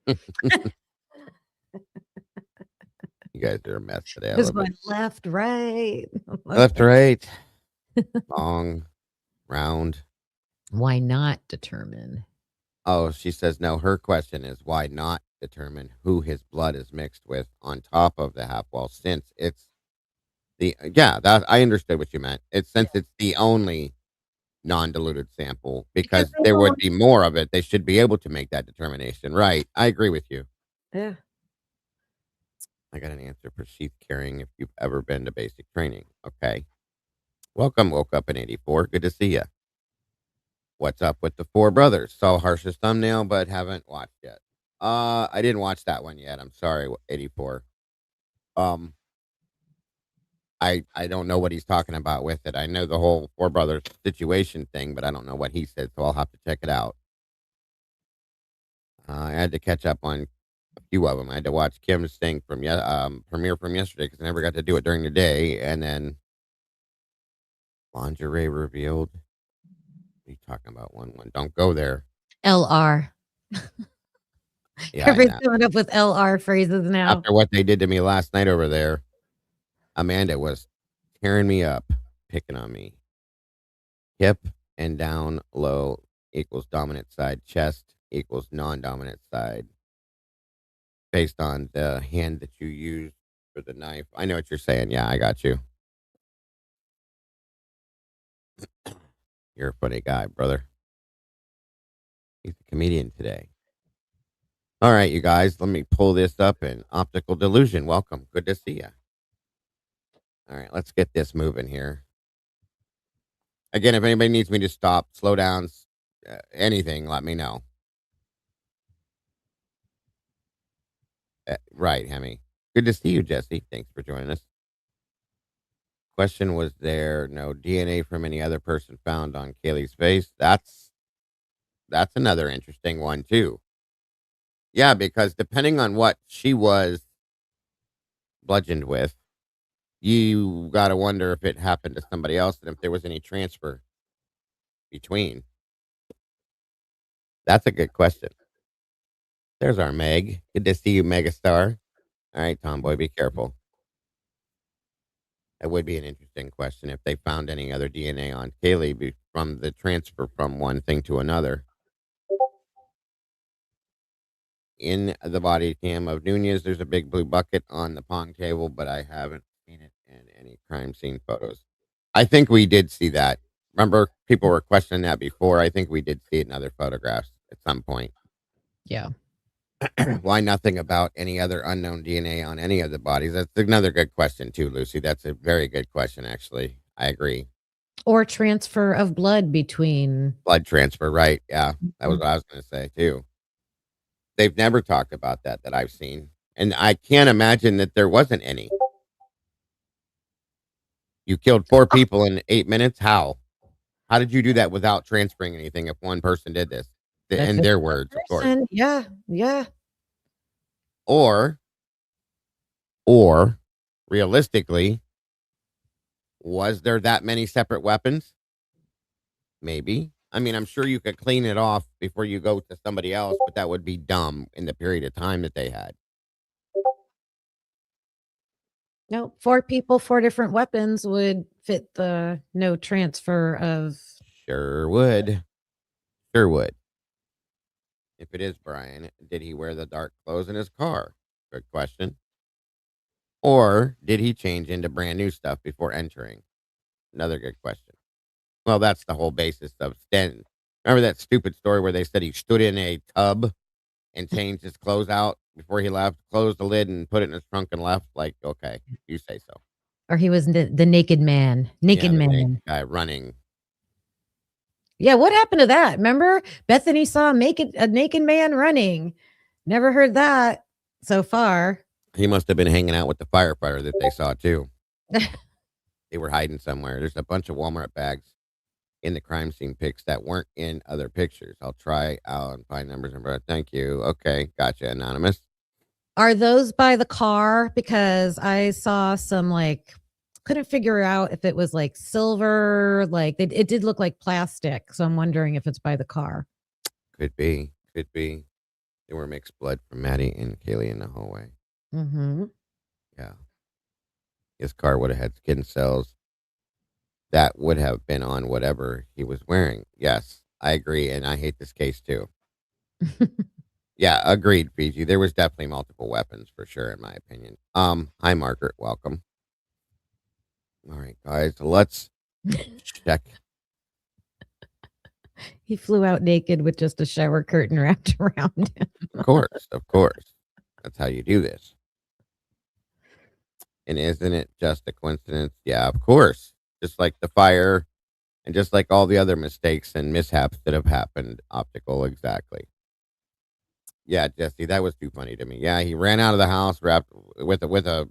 You guys are a mess today. Just going left, right. Left, right, long, round. Why not determine? Oh, she says no. Her question is why not determine who his blood is mixed with on top of the half wall, since it's that I understood what you meant. It's since it's the only non-diluted sample, because there would be more of it. They should be able to make that determination, right? I agree with you. Yeah. I got an answer for sheath carrying if you've ever been to basic training. Okay. Welcome. Woke up in 84. Good to see you. What's up with the four brothers? Saw Harsh's thumbnail, but haven't watched yet. I didn't watch that one yet. I'm sorry, 84. I don't know what he's talking about with it. I know the whole four brothers situation thing, but I don't know what he said, so I'll have to check it out. I had to catch up on a few of them. I had to watch Kim's thing from premiere from yesterday because I never got to do it during the day, and then lingerie revealed. What are you talking about? One. Don't go there. LR. Yeah, Everybody's coming up with LR phrases now. After what they did to me last night over there. Amanda was tearing me up, picking on me. Hip and down low equals dominant side. Chest equals non-dominant side. Based on the hand that you use for the knife. I know what you're saying. Yeah, I got you. You're a funny guy, brother. He's a comedian today. All right, you guys, let me pull this up in optical delusion. Welcome. Good to see you. All right, let's get this moving here. Again, if anybody needs me to stop, slow down, anything, let me know. Right, Hemi. Good to see you, Jesse. Thanks for joining us. Question: was there no DNA from any other person found on Kaylee's face? That's another interesting one too. Yeah, because depending on what she was bludgeoned with, you got to wonder if it happened to somebody else and if there was any transfer between. That's a good question. There's our Meg. Good to see you, Megastar. All right, Tomboy, be careful. That would be an interesting question if they found any other DNA on Kaylee from the transfer from one thing to another. In the body cam of Nunez, there's a big blue bucket on the pong table, but I haven't seen it in any crime scene photos. I think we did see that. Remember, people were questioning that before. I think we did see it in other photographs at some point. Yeah. Why nothing about any other unknown DNA on any of the bodies? That's another good question too, Lucy. That's a very good question, actually. I agree. Or transfer of blood between. Blood transfer, right? Yeah, that was what I was going to say too. They've never talked about that I've seen, and I can't imagine that there wasn't any. You killed 4 people in 8 minutes. How? How did you do that without transferring anything? If one person did this, in their words, of course. Yeah, yeah. Or realistically, was there that many separate weapons? Maybe. I mean, I'm sure you could clean it off before you go to somebody else, but that would be dumb in the period of time that they had. No, 4 people, 4 different weapons would fit the no transfer of. Sure would. Sure would. If it is Bryan, did he wear the dark clothes in his car? Good question. Or did he change into brand new stuff before entering? Another good question. Well, that's the whole basis of Sten. Remember that stupid story where they said he stood in a tub and changed his clothes out before he left, closed the lid and put it in his trunk and left? Like, okay, you say so. Or he was the naked man. Naked man. Naked guy running. Yeah, what happened to that? Remember? Bethany saw a naked man running. Never heard that so far. He must have been hanging out with the firefighter that they saw too. They were hiding somewhere. There's a bunch of Walmart bags in the crime scene pics that weren't in other pictures. I'll try out and find numbers and thank you. Okay, gotcha, Anonymous. Are those by the car? Because I saw some couldn't figure out if it was like silver, it did look like plastic. So I'm wondering if it's by the car. Could be. They were mixed blood from Maddie and Kaylee in the hallway. Mm-hmm. Yeah. His car would have had skin cells that would have been on whatever he was wearing. Yes, I agree. And I hate this case too. Yeah, agreed, Fiji. There was definitely multiple weapons for sure, in my opinion. Hi, Margaret. Welcome. All right, guys, let's check. He flew out naked with just a shower curtain wrapped around him. Of course. That's how you do this. And isn't it just a coincidence? Yeah, of course. Just like the fire and just like all the other mistakes and mishaps that have happened. Optical, exactly. Yeah, Jesse, that was too funny to me. Yeah, he ran out of the house wrapped with a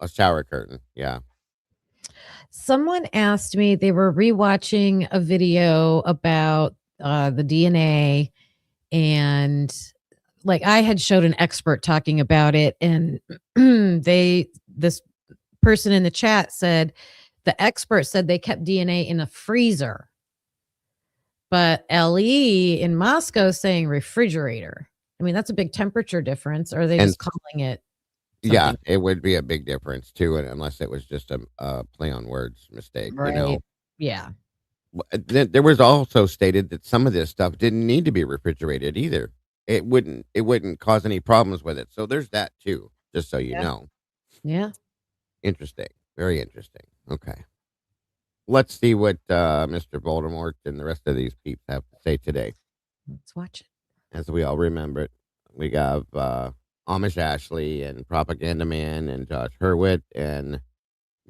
shower curtain. Yeah. Someone asked me, they were rewatching a video about the DNA, and I had showed an expert talking about it, and this person in the chat said the expert said they kept DNA in a freezer, but LE in Moscow saying refrigerator. I mean, that's a big temperature difference. Or are they just calling it? Yeah, something. it would be a big difference too, unless it was just a play on words mistake. You know, Right. Yeah. There was also stated that some of this stuff didn't need to be refrigerated either. It wouldn't cause any problems with it. So there's that too, just so you Yeah. know. Yeah. Interesting. Very interesting. Okay. Let's see what Mr. Voldemort and the rest of these peeps have to say today. Let's watch it. As we all remember it, we got Amish Ashley and Propaganda Man and Josh Hurwitz and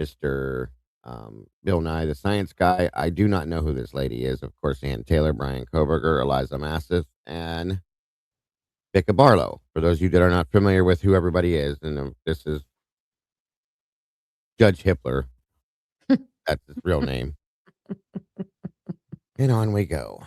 Mr. Bill Nye, the Science Guy. I do not know who this lady is. Of course, Ann Taylor, Bryan Kohberger, Eliza Massif, and Becca Barlow. For those of you that are not familiar with who everybody is, and this is Judge Hippler. That's his real name. And on we go.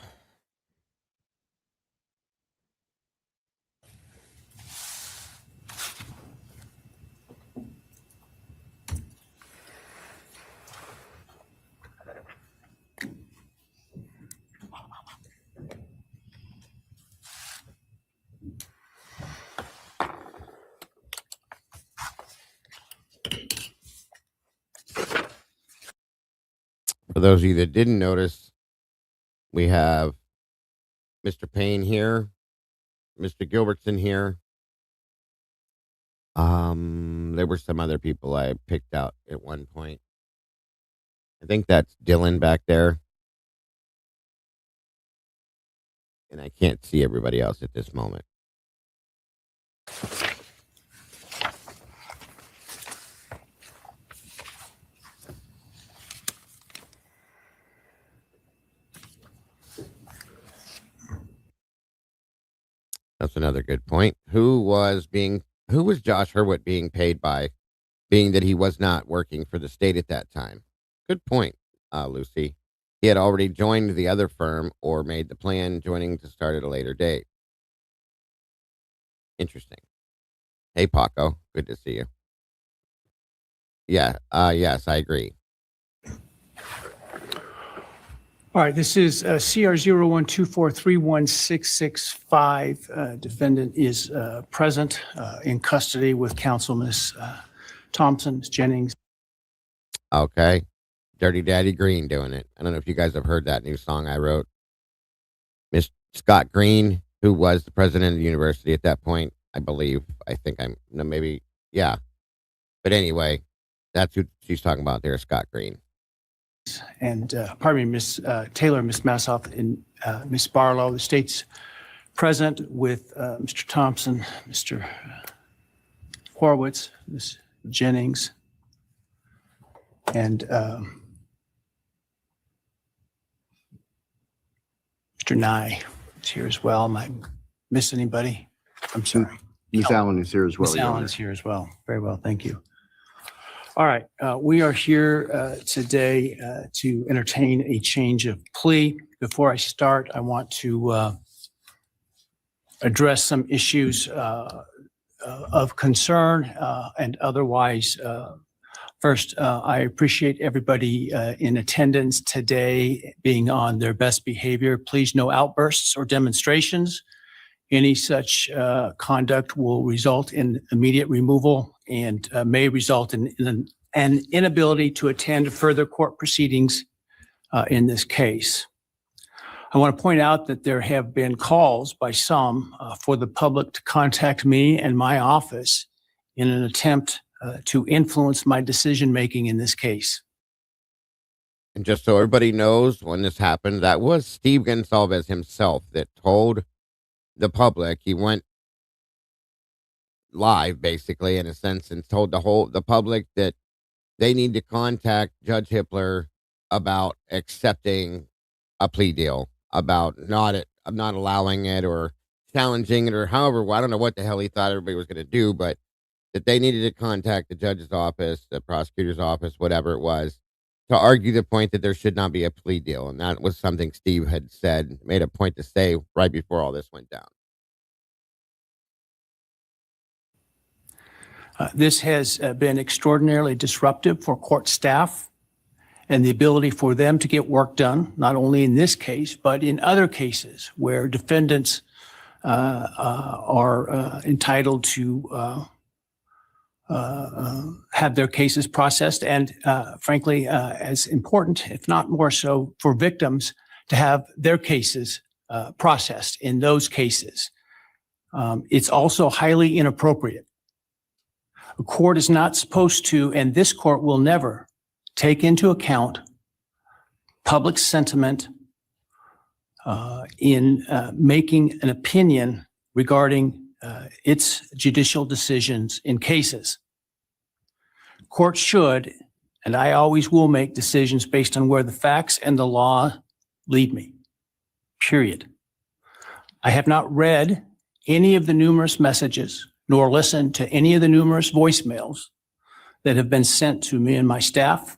For those of you that didn't notice, we have Mr. Payne here, Mr. Gilbertson here. There were some other people I picked out at one point. I think that's Dylan back there. And I can't see everybody else at this moment. That's another good point. Who was Josh Hurwitz being paid by, being that he was not working for the state at that time? Good point, Lucy. He had already joined the other firm or made the plan, joining to start at a later date. Interesting. Hey, Paco. Good to see you. Yeah. Yes, I agree. All right, this is CR 0124316665. Defendant is present in custody with counsel, Ms. Thompson, Ms. Jennings. Okay. Dirty Daddy Green doing it. I don't know if you guys have heard that new song I wrote. Miss Scott Green, who was the president of the university at that point, I believe. Maybe, yeah. But anyway, that's who she's talking about there, Scott Green. And pardon me, Ms. Taylor, Ms. Massoff, and Ms. Barlow. The state's present with Mr. Thompson, Mr. Horowitz, Ms. Jennings, and Mr. Nye is here as well. Am I miss anybody? I'm sorry. Ms. Allen is here as well. Ms. Allen is here as well. Very well, thank you. All right, we are here today to entertain a change of plea. Before I start, I want to address some issues of concern and otherwise. First, I appreciate everybody in attendance today being on their best behavior. Please, no outbursts or demonstrations. Any such conduct will result in immediate removal and may result in an inability to attend further court proceedings in this case. I want to point out that there have been calls by some for the public to contact me and my office in an attempt to influence my decision-making in this case. And just so everybody knows, when this happened, that was Steve Gonsalves himself that told the public. He went live, basically, in a sense, and told the public that they need to contact Judge Hippler about accepting a plea deal, about not allowing it or challenging it, or however. I don't know what the hell he thought everybody was going to do, but that they needed to contact the judge's office, the prosecutor's office, whatever it was, to argue the point that there should not be a plea deal. And that was something Steve had said, made a point to say right before all this went down. This has been extraordinarily disruptive for court staff and the ability for them to get work done, not only in this case, but in other cases where defendants are entitled to have their cases processed, and frankly, as important, if not more so, for victims to have their cases processed in those cases. It's also highly inappropriate. A court is not supposed to, and this court will never take into account public sentiment in making an opinion regarding its judicial decisions in cases. Courts should, and I always will, make decisions based on where the facts and the law lead me, period. I have not read any of the numerous messages nor listened to any of the numerous voicemails that have been sent to me and my staff.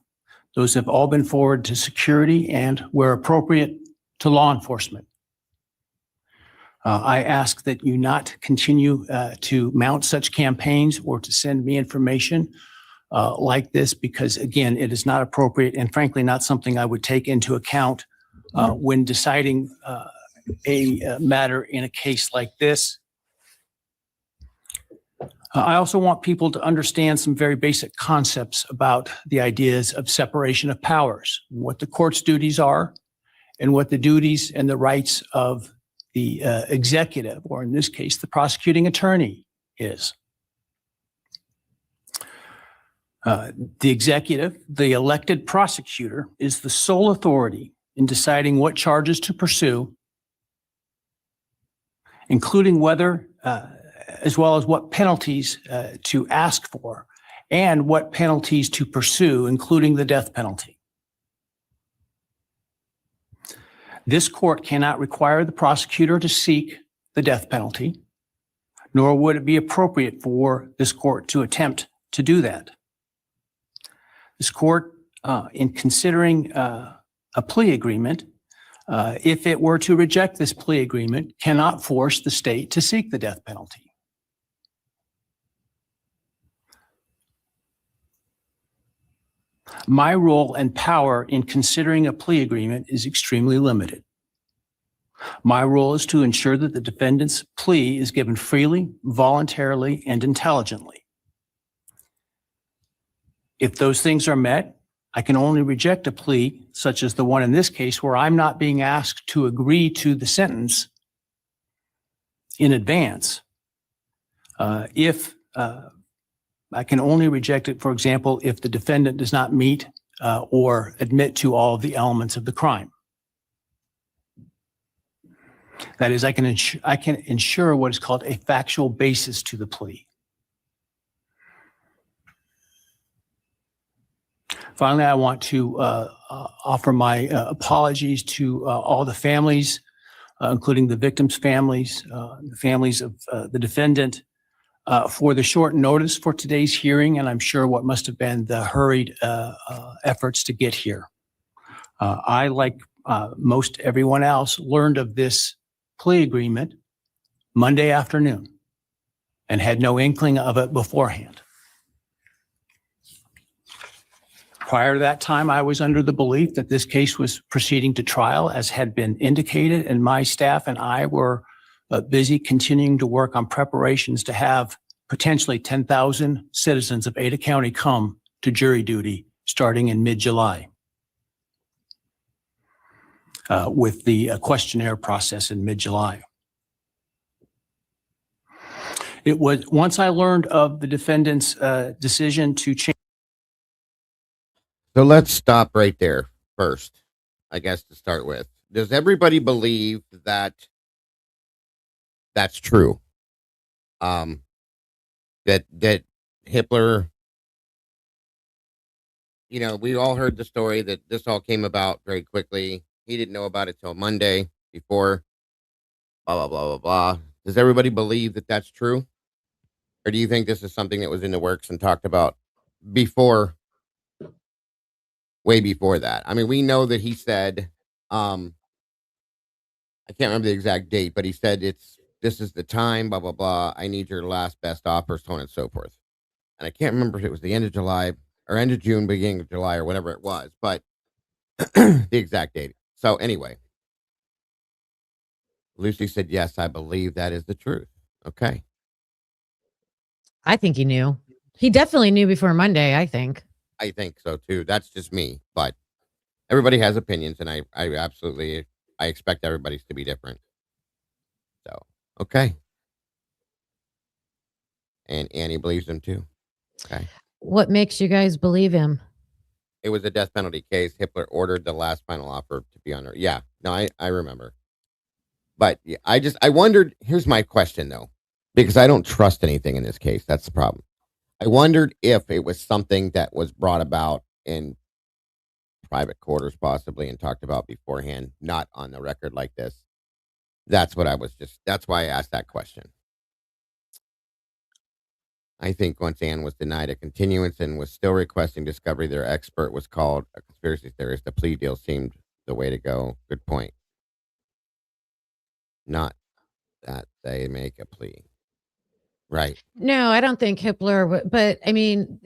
Those have all been forwarded to security and, where appropriate, to law enforcement. I ask that you not continue to mount such campaigns or to send me information like this, because again, it is not appropriate and frankly not something I would take into account when deciding a matter in a case like this. I also want people to understand some very basic concepts about the ideas of separation of powers, what the court's duties are, and what the duties and the rights of the executive, or in this case, the prosecuting attorney, is. The executive, the elected prosecutor, is the sole authority in deciding what charges to pursue, including whether, as well as what penalties to ask for, and what penalties to pursue, including the death penalty. This court cannot require the prosecutor to seek the death penalty, nor would it be appropriate for this court to attempt to do that. This court, in considering a plea agreement, if it were to reject this plea agreement, cannot force the state to seek the death penalty. My role and power in considering a plea agreement is extremely limited. My role is to ensure that the defendant's plea is given freely, voluntarily, and intelligently. If those things are met, I can only reject a plea, such as the one in this case, where I'm not being asked to agree to the sentence in advance. If I can only reject it, for example, if the defendant does not meet or admit to all of the elements of the crime. That is, I can ensure what is called a factual basis to the plea. Finally, I want to offer my apologies to all the families, including the victims' families, the families of the defendant, for the short notice for today's hearing, and I'm sure what must have been the hurried efforts to get here. I, like most everyone else, learned of this plea agreement Monday afternoon and had no inkling of it beforehand. Prior to that time, I was under the belief that this case was proceeding to trial, as had been indicated, and my staff and I were busy continuing to work on preparations to have potentially 10,000 citizens of Ada County come to jury duty starting in mid-July, with the questionnaire process in mid-July. It was once I learned of the defendant's decision to change. So let's stop right there first, I guess, to start with. Does everybody believe that that's true? That Hitler, you know, we all heard the story that this all came about very quickly. He didn't know about it till Monday before, blah, blah, blah, blah, blah. Does everybody believe that that's true? Or do you think this is something that was in the works and talked about before, way before that? I mean, we know that he said, I can't remember the exact date, but he said this is the time, blah, blah, blah. I need your last best offer, so on and so forth. And I can't remember if it was the end of July or end of June, beginning of July, or whatever it was, but the exact date. So anyway, Lucy said, yes, I believe that is the truth. Okay. I think he knew. He definitely knew before Monday, I think. I think so too. That's just me, but everybody has opinions, and I absolutely, I expect everybody's to be different. So, okay. And Annie believes him too. Okay. What makes you guys believe him? It was a death penalty case. Hitler ordered the last final offer to be honored. Yeah. No, I remember. But yeah, I wondered, here's my question though, because I don't trust anything in this case. That's the problem. I wondered if it was something that was brought about in private quarters possibly and talked about beforehand, not on the record like this. That's why I asked that question. I think once Ann was denied a continuance and was still requesting discovery, their expert was called a conspiracy theorist. The plea deal seemed the way to go. Good point. Not that they make a plea. Right. No, I don't think Hitler, but I mean,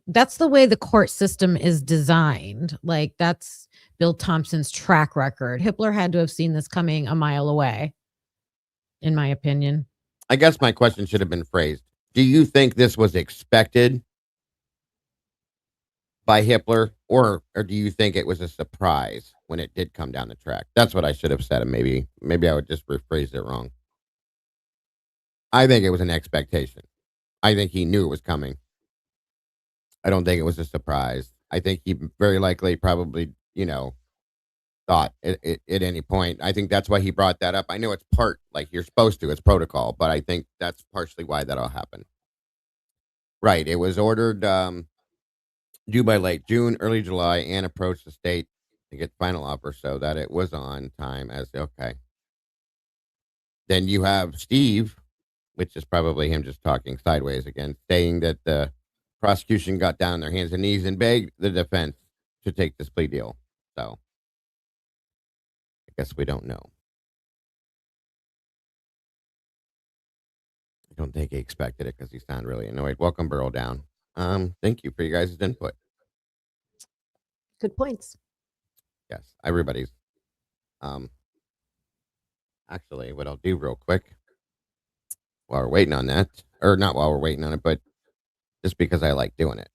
that's the way the court system is designed. Like, that's Bill Thompson's track record. Hitler had to have seen this coming a mile away, in my opinion. I guess my question should have been phrased. Do you think this was expected by Hitler, or do you think it was a surprise when it did come down the track? That's what I should have said, and maybe I would just rephrase it wrong. I think it was an expectation. I think he knew it was coming. I don't think it was a surprise. I think he very likely probably, thought at any point. I think that's why he brought that up. I know it's like you're supposed to, it's protocol, but I think that's partially why that all happened. Right. It was ordered due by late June, early July, and approached the state to get final offer so that it was on time okay. Then you have Steve, which is probably him just talking sideways again, saying that the prosecution got down on their hands and knees and begged the defense to take this plea deal. So I guess we don't know. I don't think he expected it because he sounded really annoyed. Welcome, Burrow Down. Thank you for you guys' input. Good points. Yes, everybody's. Actually, what I'll do real quick while we're waiting on that, or not while we're waiting on it, but just because I like doing it,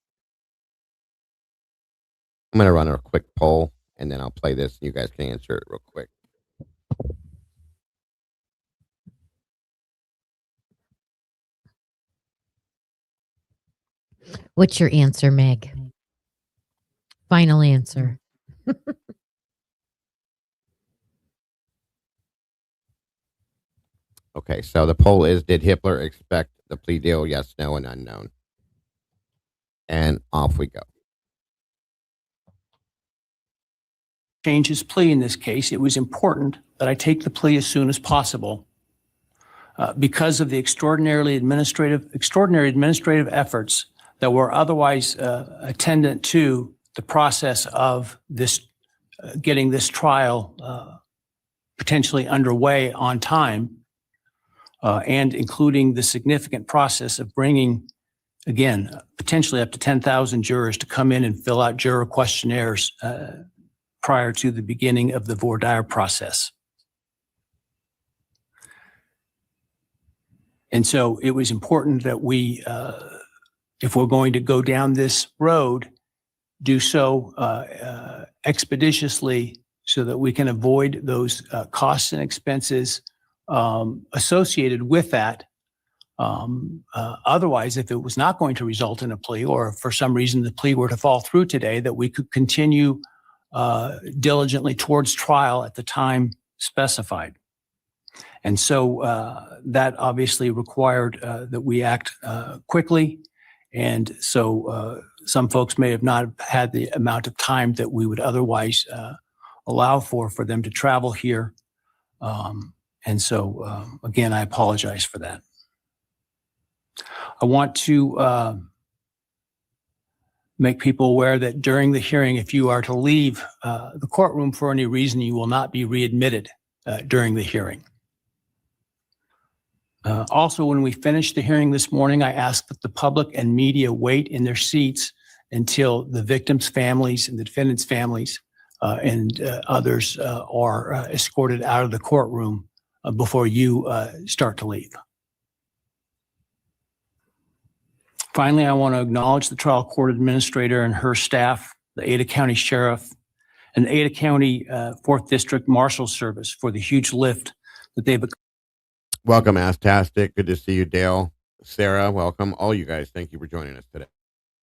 I'm going to run a quick poll, and then I'll play this, and you guys can answer it real quick. What's your answer, Meg? Final answer. Okay, so the poll is, did Hitler expect the plea deal? Yes, no, and unknown. And off we go. Change his plea in this case. It was important that I take the plea as soon as possible because of the extraordinary administrative efforts that were otherwise attendant to the process of this getting this trial potentially underway on time, and including the significant process of bringing, again, potentially up to 10,000 jurors to come in and fill out juror questionnaires prior to the beginning of the voir dire process. And so it was important that we, if we're going to go down this road, do so expeditiously so that we can avoid those costs and expenses associated with that. Otherwise, if it was not going to result in a plea, or if for some reason the plea were to fall through today, that we could continue diligently towards trial at the time specified. And so that obviously required that we act quickly. And so some folks may have not had the amount of time that we would otherwise allow for them to travel here. And so, again, I apologize for that. I want to make people aware that during the hearing, if you are to leave the courtroom for any reason, you will not be readmitted during the hearing. Also, when we finish the hearing this morning, I ask that the public and media wait in their seats until the victims' families and the defendants' families and others are escorted out of the courtroom before you start to leave. Finally, I want to acknowledge the trial court administrator and her staff, the Ada County Sheriff, and the Ada County 4th District Marshal Service for the huge lift that they've Welcome, Astastic. Good to see you, Dale. Sarah, welcome. All you guys, thank you for joining us today.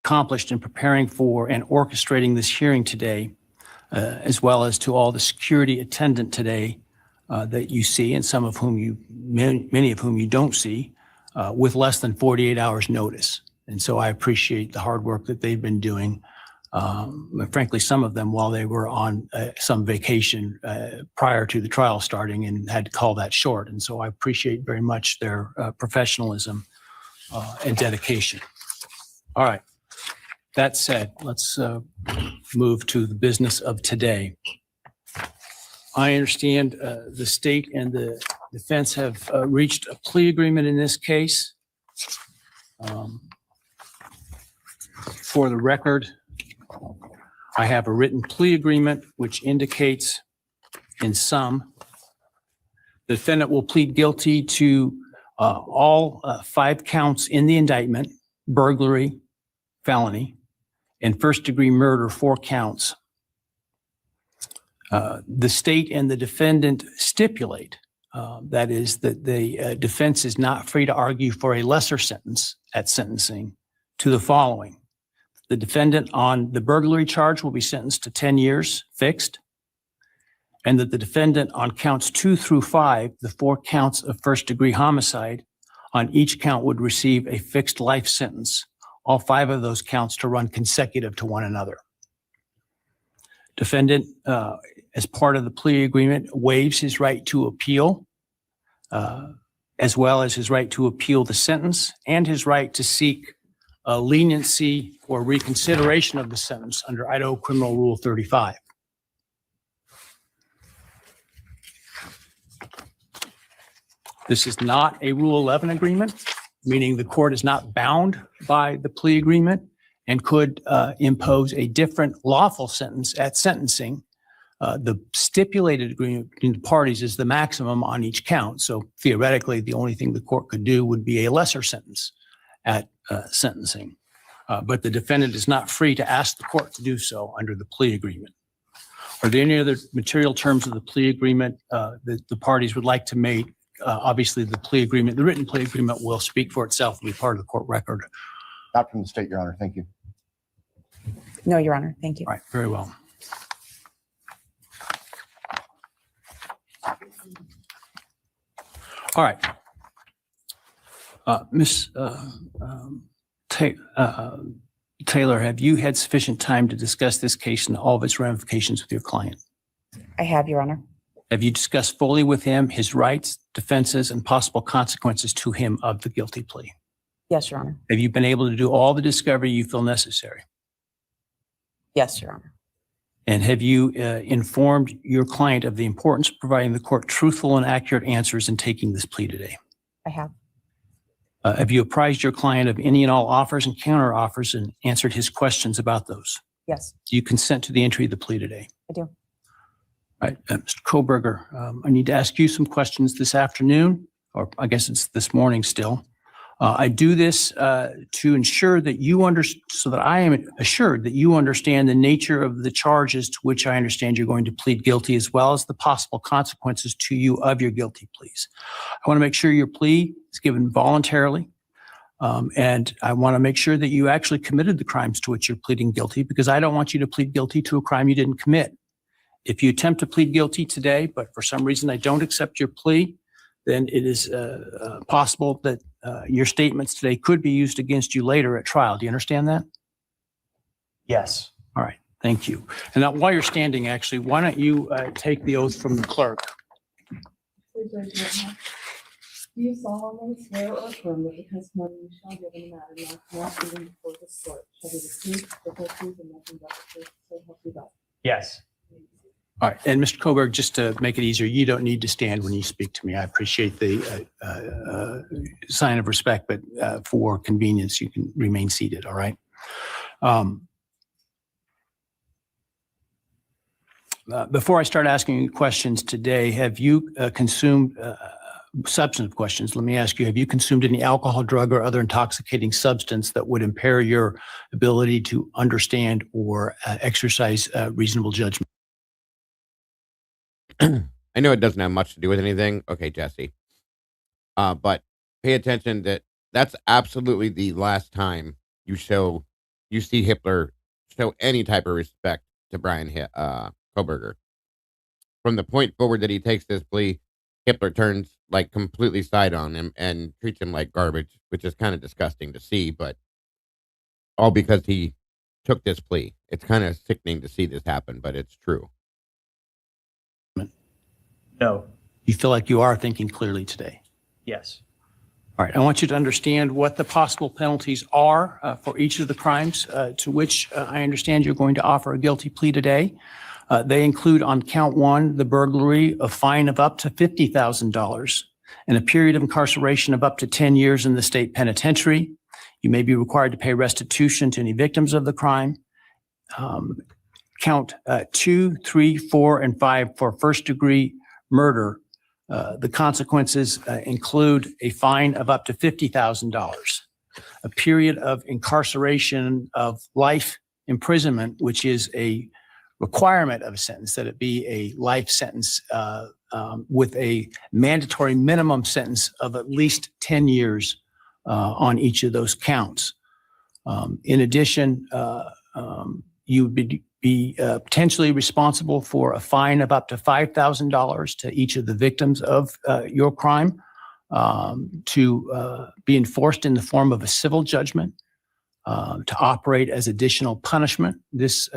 accomplished in preparing for and orchestrating this hearing today, as well as to all the security attendant today that you see, and some of whom many of whom you don't see, with less than 48 hours notice. And so I appreciate the hard work that they've been doing. Frankly, some of them while they were on some vacation prior to the trial starting and had to call that short. And so I appreciate very much their professionalism and dedication. All right. That said, let's move to the business of today. I understand the state and the defense have reached a plea agreement in this case. For the record, I have a written plea agreement which indicates in sum, the defendant will plead guilty to all 5 counts in the indictment, burglary, felony, and first-degree murder, 4 counts. The state and the defendant stipulate, that is, that the defense is not free to argue for a lesser sentence at sentencing to the following. The defendant on the burglary charge will be sentenced to 10 years fixed, and that the defendant on counts 2 through 5, the 4 counts of first-degree homicide, on each count would receive a fixed life sentence, all 5 of those counts to run consecutive to one another. Defendant, as part of the plea agreement, waives his right to appeal, as well as his right to appeal the sentence and his right to seek leniency or reconsideration of the sentence under Idaho Criminal Rule 35. This is not a Rule 11 agreement, meaning the court is not bound by the plea agreement and could impose a different lawful sentence at sentencing. The stipulated agreement between the parties is the maximum on each count. So theoretically, the only thing the court could do would be a lesser sentence at sentencing. But the defendant is not free to ask the court to do so under the plea agreement. Are there any other material terms of the plea agreement that the parties would like to make? Obviously, the plea agreement, the written plea agreement will speak for itself and be part of the court record. Not from the state, Your Honor. Thank you. No, Your Honor. Thank you. All right, very well. All right. Ms. Taylor, have you had sufficient time to discuss this case and all of its ramifications with your client? I have, Your Honor. Have you discussed fully with him his rights, defenses, and possible consequences to him of the guilty plea? Yes, Your Honor. Have you been able to do all the discovery you feel necessary? Yes, Your Honor. And have you informed your client of the importance of providing the court truthful and accurate answers in taking this plea today? I have. Have you apprised your client of any and all offers and counter offers and answered his questions about those? Yes, Do you consent to the entry of the plea today? I do. All right, Mr. Kohberger, I need to ask you some questions this afternoon, or I guess it's this morning still. I do this to ensure that so that I am assured that you understand the nature of the charges to which I understand you're going to plead guilty, as well as the possible consequences to you of your guilty pleas. I want to make sure your plea is given voluntarily, and I want to make sure that you actually committed the crimes to which you're pleading guilty, because I don't want you to plead guilty to a crime you didn't commit. If you attempt to plead guilty today, but for some reason I don't accept your plea, then it is possible that your statements today could be used against you later at trial. Do you understand that? Yes. All right. Thank you. And now while you're standing, actually, why don't you take the oath from the clerk? Do you solemnly swear or affirm that the testimony you shall give in the matter not even before this court shall be the truth, the whole truth, and nothing but the truth, so help you God? Yes. All right. And Mr. Kohberg, just to make it easier, you don't need to stand when you speak to me. I appreciate the sign of respect, but for convenience, you can remain seated. All right. Before I start asking you questions today, have you consumed substantive questions. Let me ask you, have you consumed any alcohol, drug, or other intoxicating substance that would impair your ability to understand or exercise reasonable judgment? I know it doesn't have much to do with anything. Okay, Jesse. But pay attention that that's absolutely the last time you see Hitler show any type of respect to Bryan Kohberger. From the point forward that he takes this plea, Hitler turns like completely side on him and treats him like garbage, which is kind of disgusting to see, but all because he took this plea. It's kind of sickening to see this happen, but it's true. No. You feel like you are thinking clearly today? Yes. All right. I want you to understand what the possible penalties are for each of the crimes to which I understand you're going to offer a guilty plea today. They include on count one, the burglary, a fine of up to $50,000 and a period of incarceration of up to 10 years in the state penitentiary. You may be required to pay restitution to any victims of the crime. Count 2, 3, 4, and 5 for first-degree murder. The consequences include a fine of up to $50,000, a period of incarceration of life imprisonment, which is a requirement of a sentence, that it be a life sentence with a mandatory minimum sentence of at least 10 years on each of those counts. In addition, you would be potentially responsible for a fine of up to $5,000 to each of the victims of your crime to be enforced in the form of a civil judgment to operate as additional punishment. This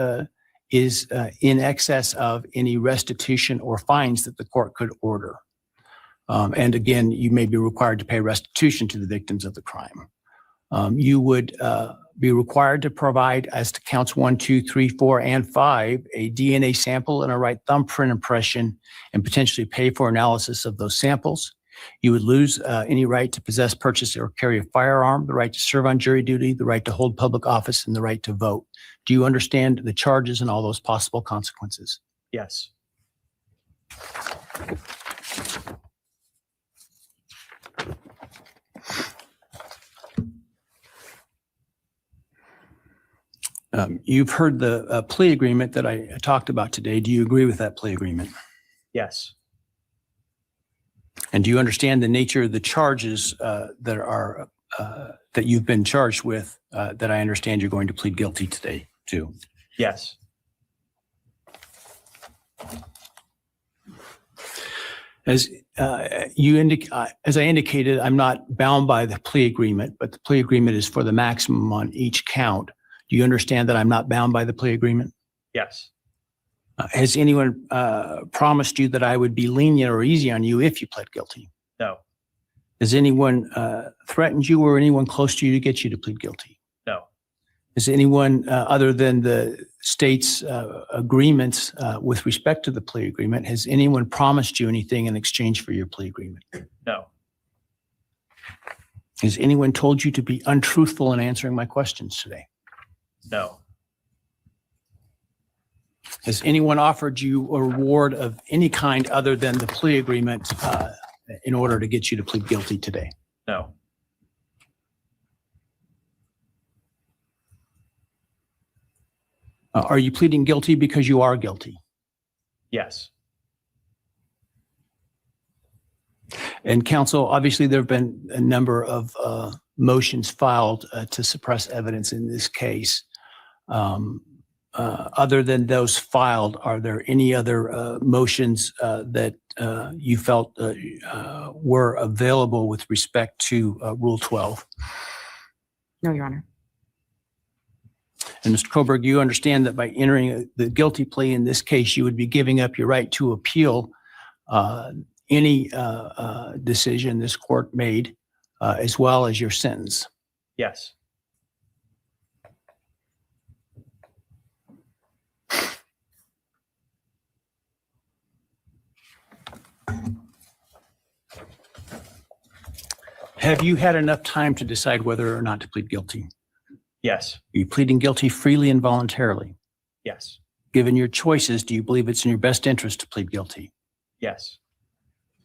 is in excess of any restitution or fines that the court could order. And again, you may be required to pay restitution to the victims of the crime. You would be required to provide, as to counts 1, 2, 3, 4, and 5, a DNA sample and a right thumbprint impression, and potentially pay for analysis of those samples. You would lose any right to possess, purchase, or carry a firearm, the right to serve on jury duty, the right to hold public office, and the right to vote. Do you understand the charges and all those possible consequences? Yes. You've heard the plea agreement that I talked about today. Do you agree with that plea agreement? Yes. And do you understand the nature of the charges that you've been charged with that I understand you're going to plead guilty today to? Yes. As I indicated, I'm not bound by the plea agreement, but the plea agreement is for the maximum on each count. Do you understand that I'm not bound by the plea agreement? Yes. Has anyone promised you that I would be lenient or easy on you if you pled guilty? No. Has anyone threatened you or anyone close to you to get you to plead guilty? No. Has anyone other than the state's agreements with respect to the plea agreement, has anyone promised you anything in exchange for your plea agreement? No. Has anyone told you to be untruthful in answering my questions today? No. Has anyone offered you a reward of any kind other than the plea agreement in order to get you to plead guilty today? No. Are you pleading guilty because you are guilty? Yes. And counsel, obviously there have been a number of motions filed to suppress evidence in this case. Other than those filed, are there any other motions that you felt were available with respect to Rule 12? No, Your Honor. And Mr. Kohberger, you understand that by entering the guilty plea in this case, you would be giving up your right to appeal any decision this court made, as well as your sentence. Yes. Have you had enough time to decide whether or not to plead guilty? Yes. Are you pleading guilty freely and voluntarily? Yes. Given your choices, do you believe it's in your best interest to plead guilty? Yes.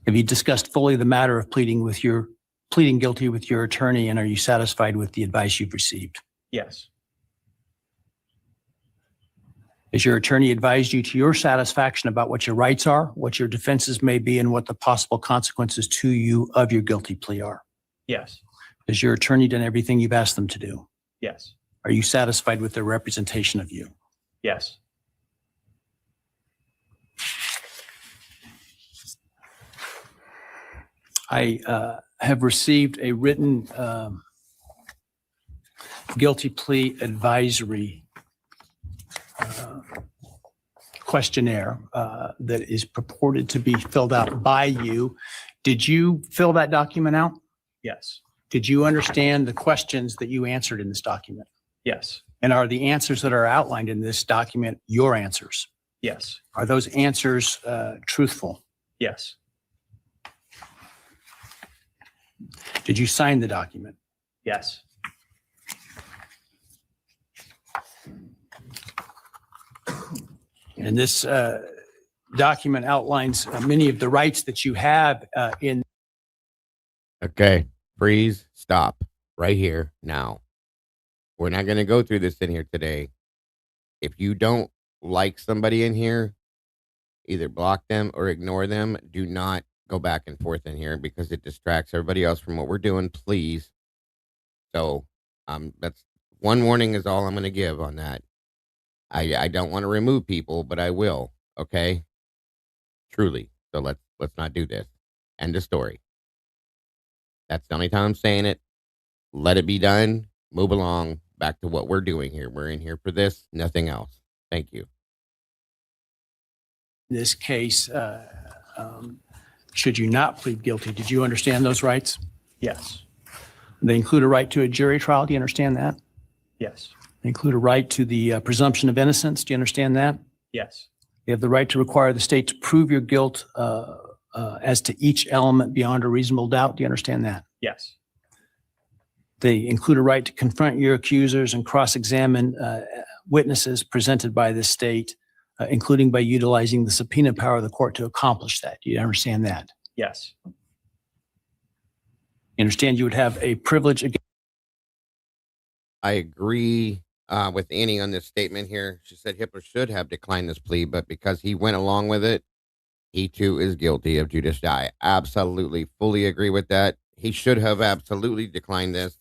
Have you discussed fully the matter of pleading guilty with your attorney, and are you satisfied with the advice you've received? Yes. Has your attorney advised you to your satisfaction about what your rights are, what your defenses may be, and what the possible consequences to you of your guilty plea are? Yes. Has your attorney done everything you've asked them to do? Yes. Are you satisfied with their representation of you? Yes. I have received a written guilty plea advisory questionnaire that is purported to be filled out by you. Did you fill that document out? Yes. Did you understand the questions that you answered in this document? Yes. And are the answers that are outlined in this document your answers? Yes. Are those answers truthful? Yes. Did you sign the document? Yes. And this document outlines many of the rights that you have in. Okay, freeze, stop right here now. We're not going to go through this in here today. If you don't like somebody in here, either block them or ignore them. Do not go back and forth in here because it distracts everybody else from what we're doing, please. So that's one warning is all I'm going to give on that. I don't want to remove people, but I will. Okay, truly. So let's not do this. End of story. That's the only time I'm saying it. Let it be done. Move along. Back to what we're doing here. We're in here for this, nothing else. Thank you. In this case, should you not plead guilty, did you understand those rights? Yes. They include a right to a jury trial. Do you understand that? Yes. They include a right to the presumption of innocence. Do you understand that? Yes. You have the right to require the state to prove your guilt as to each element beyond a reasonable doubt. Do you understand that? Yes. They include a right to confront your accusers and cross-examine witnesses presented by the state, including by utilizing the subpoena power of the court to accomplish that. Do you understand that? Yes. You understand you would have a privilege against. I agree with Annie on this statement here. She said Hitler should have declined this plea, but because he went along with it, he too is guilty of Judas. I absolutely fully agree with that. He should have absolutely declined this.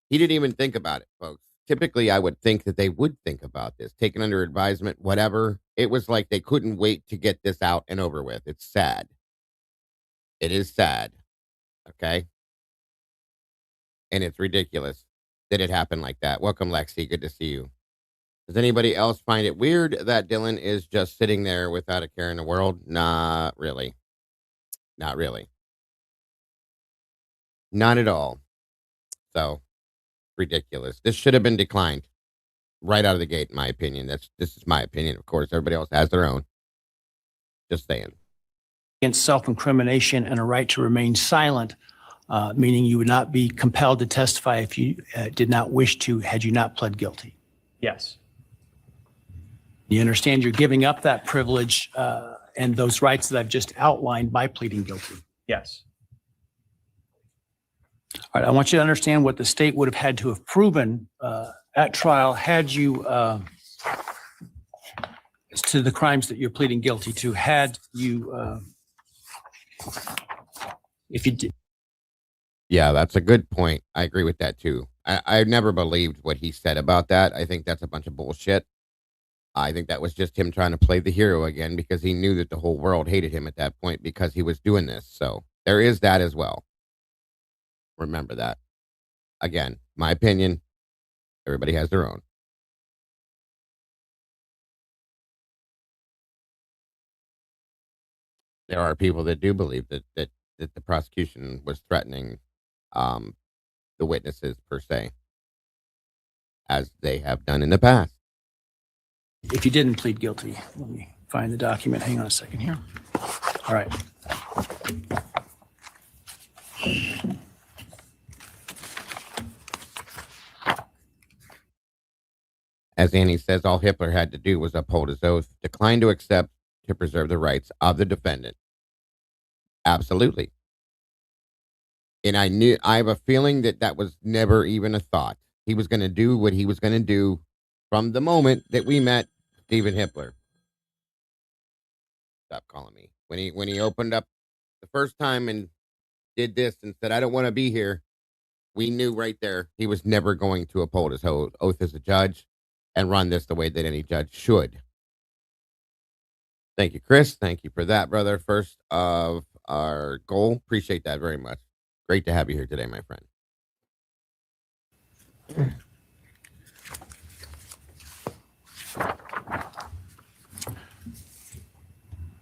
He didn't even think about it, folks. Typically, I would think that they would think about this, taken under advisement, whatever. It was like they couldn't wait to get this out and over with. It's sad. It is sad. Okay? And it's ridiculous that it happened like that. Welcome, Lexi. Good to see you. Does anybody else find it weird that Dylan is just sitting there without a care in the world? Not really. Not really. Not at all. So, ridiculous. This should have been declined right out of the gate, in my opinion. This is my opinion, of course. Everybody else has their own. Just saying. Self-incrimination and a right to remain silent, meaning you would not be compelled to testify if you did not wish to, had you not pled guilty. Yes. You understand you're giving up that privilege and those rights that I've just outlined by pleading guilty. Yes. All right, I want you to understand what the state would have had to have proven at trial had you, as to the crimes that you're pleading guilty to, had you, if you did. Yeah, that's a good point. I agree with that too. I never believed what he said about that. I think that's a bunch of bullshit. I think that was just him trying to play the hero again because he knew that the whole world hated him at that point because he was doing this. So there is that as well. Remember that. Again, my opinion. Everybody has their own. There are people that do believe that the prosecution was threatening the witnesses per se, as they have done in the past. If you didn't plead guilty, let me find the document. Hang on a second here. All right. As Annie says, all Hitler had to do was uphold his oath, decline to accept to preserve the rights of the defendant. Absolutely. And I have a feeling that that was never even a thought. He was going to do what he was going to do from the moment that we met Stephen Hippler. Stop calling me. When he opened up the first time and did this and said, I don't want to be here, we knew right there he was never going to uphold his oath as a judge and run this the way that any judge should. Thank you, Chris. Thank you for that, brother. First of our goal. Appreciate that very much. Great to have you here today, my friend.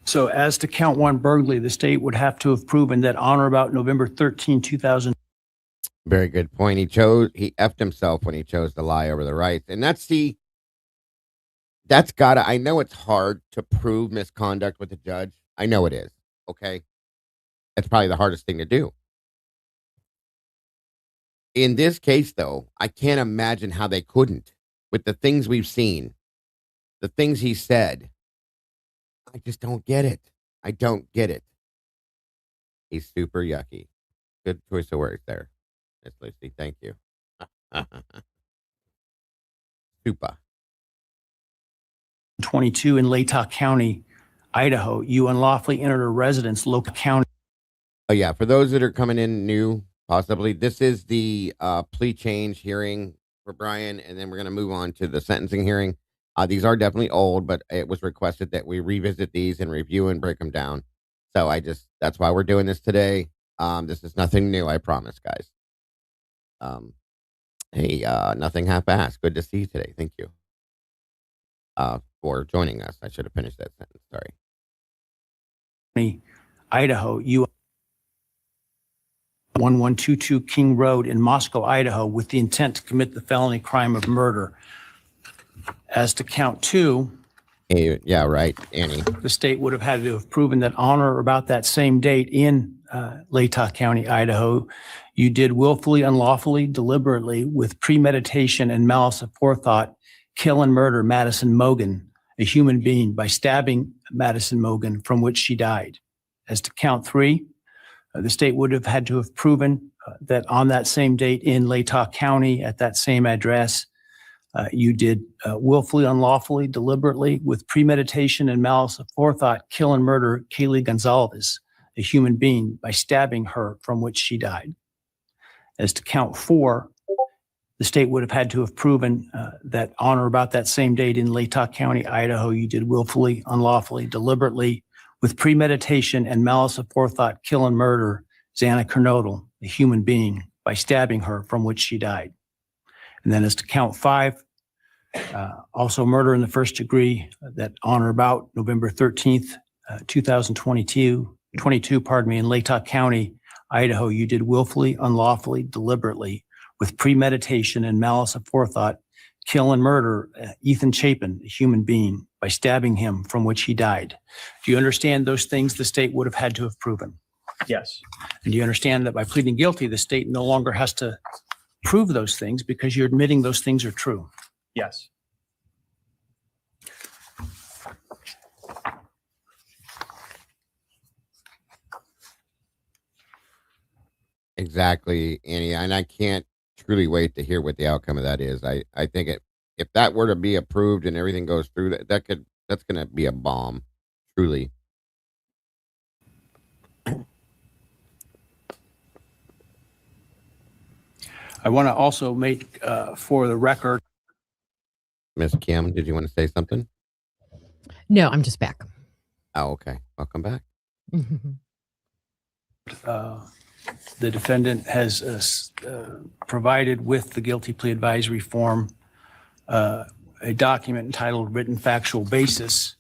So as to count one burglary, the state would have to have proven that on or about November 13, 2000. Very good point. He effed himself when he chose to lie over the rights. And that's I know it's hard to prove misconduct with a judge. I know it is. Okay. That's probably the hardest thing to do. In this case, though, I can't imagine how they couldn't with the things we've seen, the things he said. I just don't get it. I don't get it. He's super yucky. Good choice of words there, Miss Lucy. Thank you. Super. 22 in Latah County, Idaho, you unlawfully entered a residence, local county. Oh, yeah. For those that are coming in new, possibly, this is the plea change hearing for Bryan, and then we're going to move on to the sentencing hearing. These are definitely old, but it was requested that we revisit these and review and break them down. So that's why we're doing this today. This is nothing new, I promise, guys. Hey, nothing half-assed. Good to see you today. Thank you for joining us. I should have finished that sentence. Sorry. Idaho, you 1122 King Road in Moscow, Idaho, with the intent to commit the felony crime of murder. As to count two, Hey, yeah, right, Annie. the state would have had to have proven that on or about that same date in Latah County, Idaho, you did willfully, unlawfully, deliberately, with premeditation and malice aforethought, kill and murder Madison Mogen, a human being, by stabbing Madison Mogen, from which she died. As to count three, the state would have had to have proven that on that same date in Latah County, at that same address, you did willfully, unlawfully, deliberately, with premeditation and malice aforethought, kill and murder Kaylee Gonzalez, a human being, by stabbing her, from which she died. As to count four, the state would have had to have proven that on or about that same date in Latah County, Idaho, you did willfully, unlawfully, deliberately, with premeditation and malice aforethought, kill and murder Xana Kernodle, a human being, by stabbing her, from which she died. And then as to count five, also murder in the first degree, that on or about November 13th, 2022, in Latah County, Idaho, you did willfully, unlawfully, deliberately, with premeditation and malice aforethought, kill and murder Ethan Chapin, a human being, by stabbing him, from which he died. Do you understand those things the state would have had to have proven? Yes. And do you understand that by pleading guilty, the state no longer has to prove those things because you're admitting those things are true? Yes. Exactly, Annie. And I can't truly wait to hear what the outcome of that is. I think if that were to be approved and everything goes through, that's going to be a bomb, truly. I want to also make for the record. Miss Kim, did you want to say something? No, I'm just back. Oh, okay. Welcome back. The defendant has provided with the guilty plea advisory form a document entitled Written Factual Basis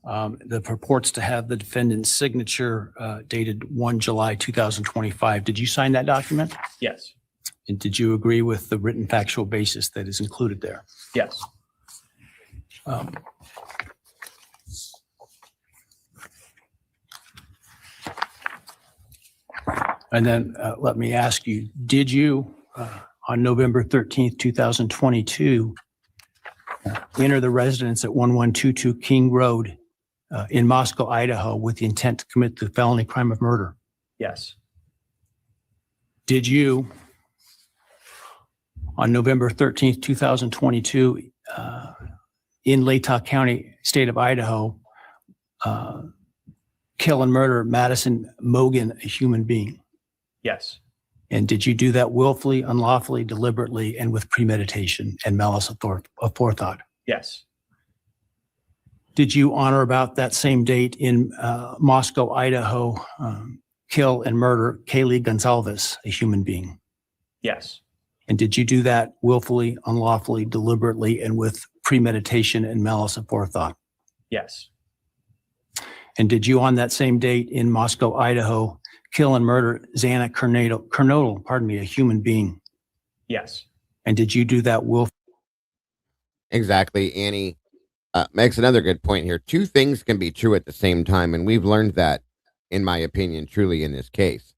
that purports to have the defendant's signature dated 1 July 2025. Did you sign that document? Yes. And did you agree with the written factual basis that is included there? Yes. And then let me ask you, did you, on November 13th, 2022, enter the residence at 1122 King Road in Moscow, Idaho, with the intent to commit the felony crime of murder? Yes. Did you, on November 13th, 2022, in Latah County, state of Idaho, kill and murder Madison Mogan, a human being? Yes. And did you do that willfully, unlawfully, deliberately, and with premeditation and malice of forethought? Yes. Did you, on or about that same date in Moscow, Idaho, kill and murder Kaylee Gonzalez, a human being? Yes. And did you do that willfully, unlawfully, deliberately, and with premeditation and malice of forethought? Yes. And did you, on that same date in Moscow, Idaho, kill and murder Xana Kernodle, a human being? Yes. And did you do that willfully? Exactly. Annie makes another good point here. Two things can be true at the same time, and we've learned that, in my opinion, truly in this case,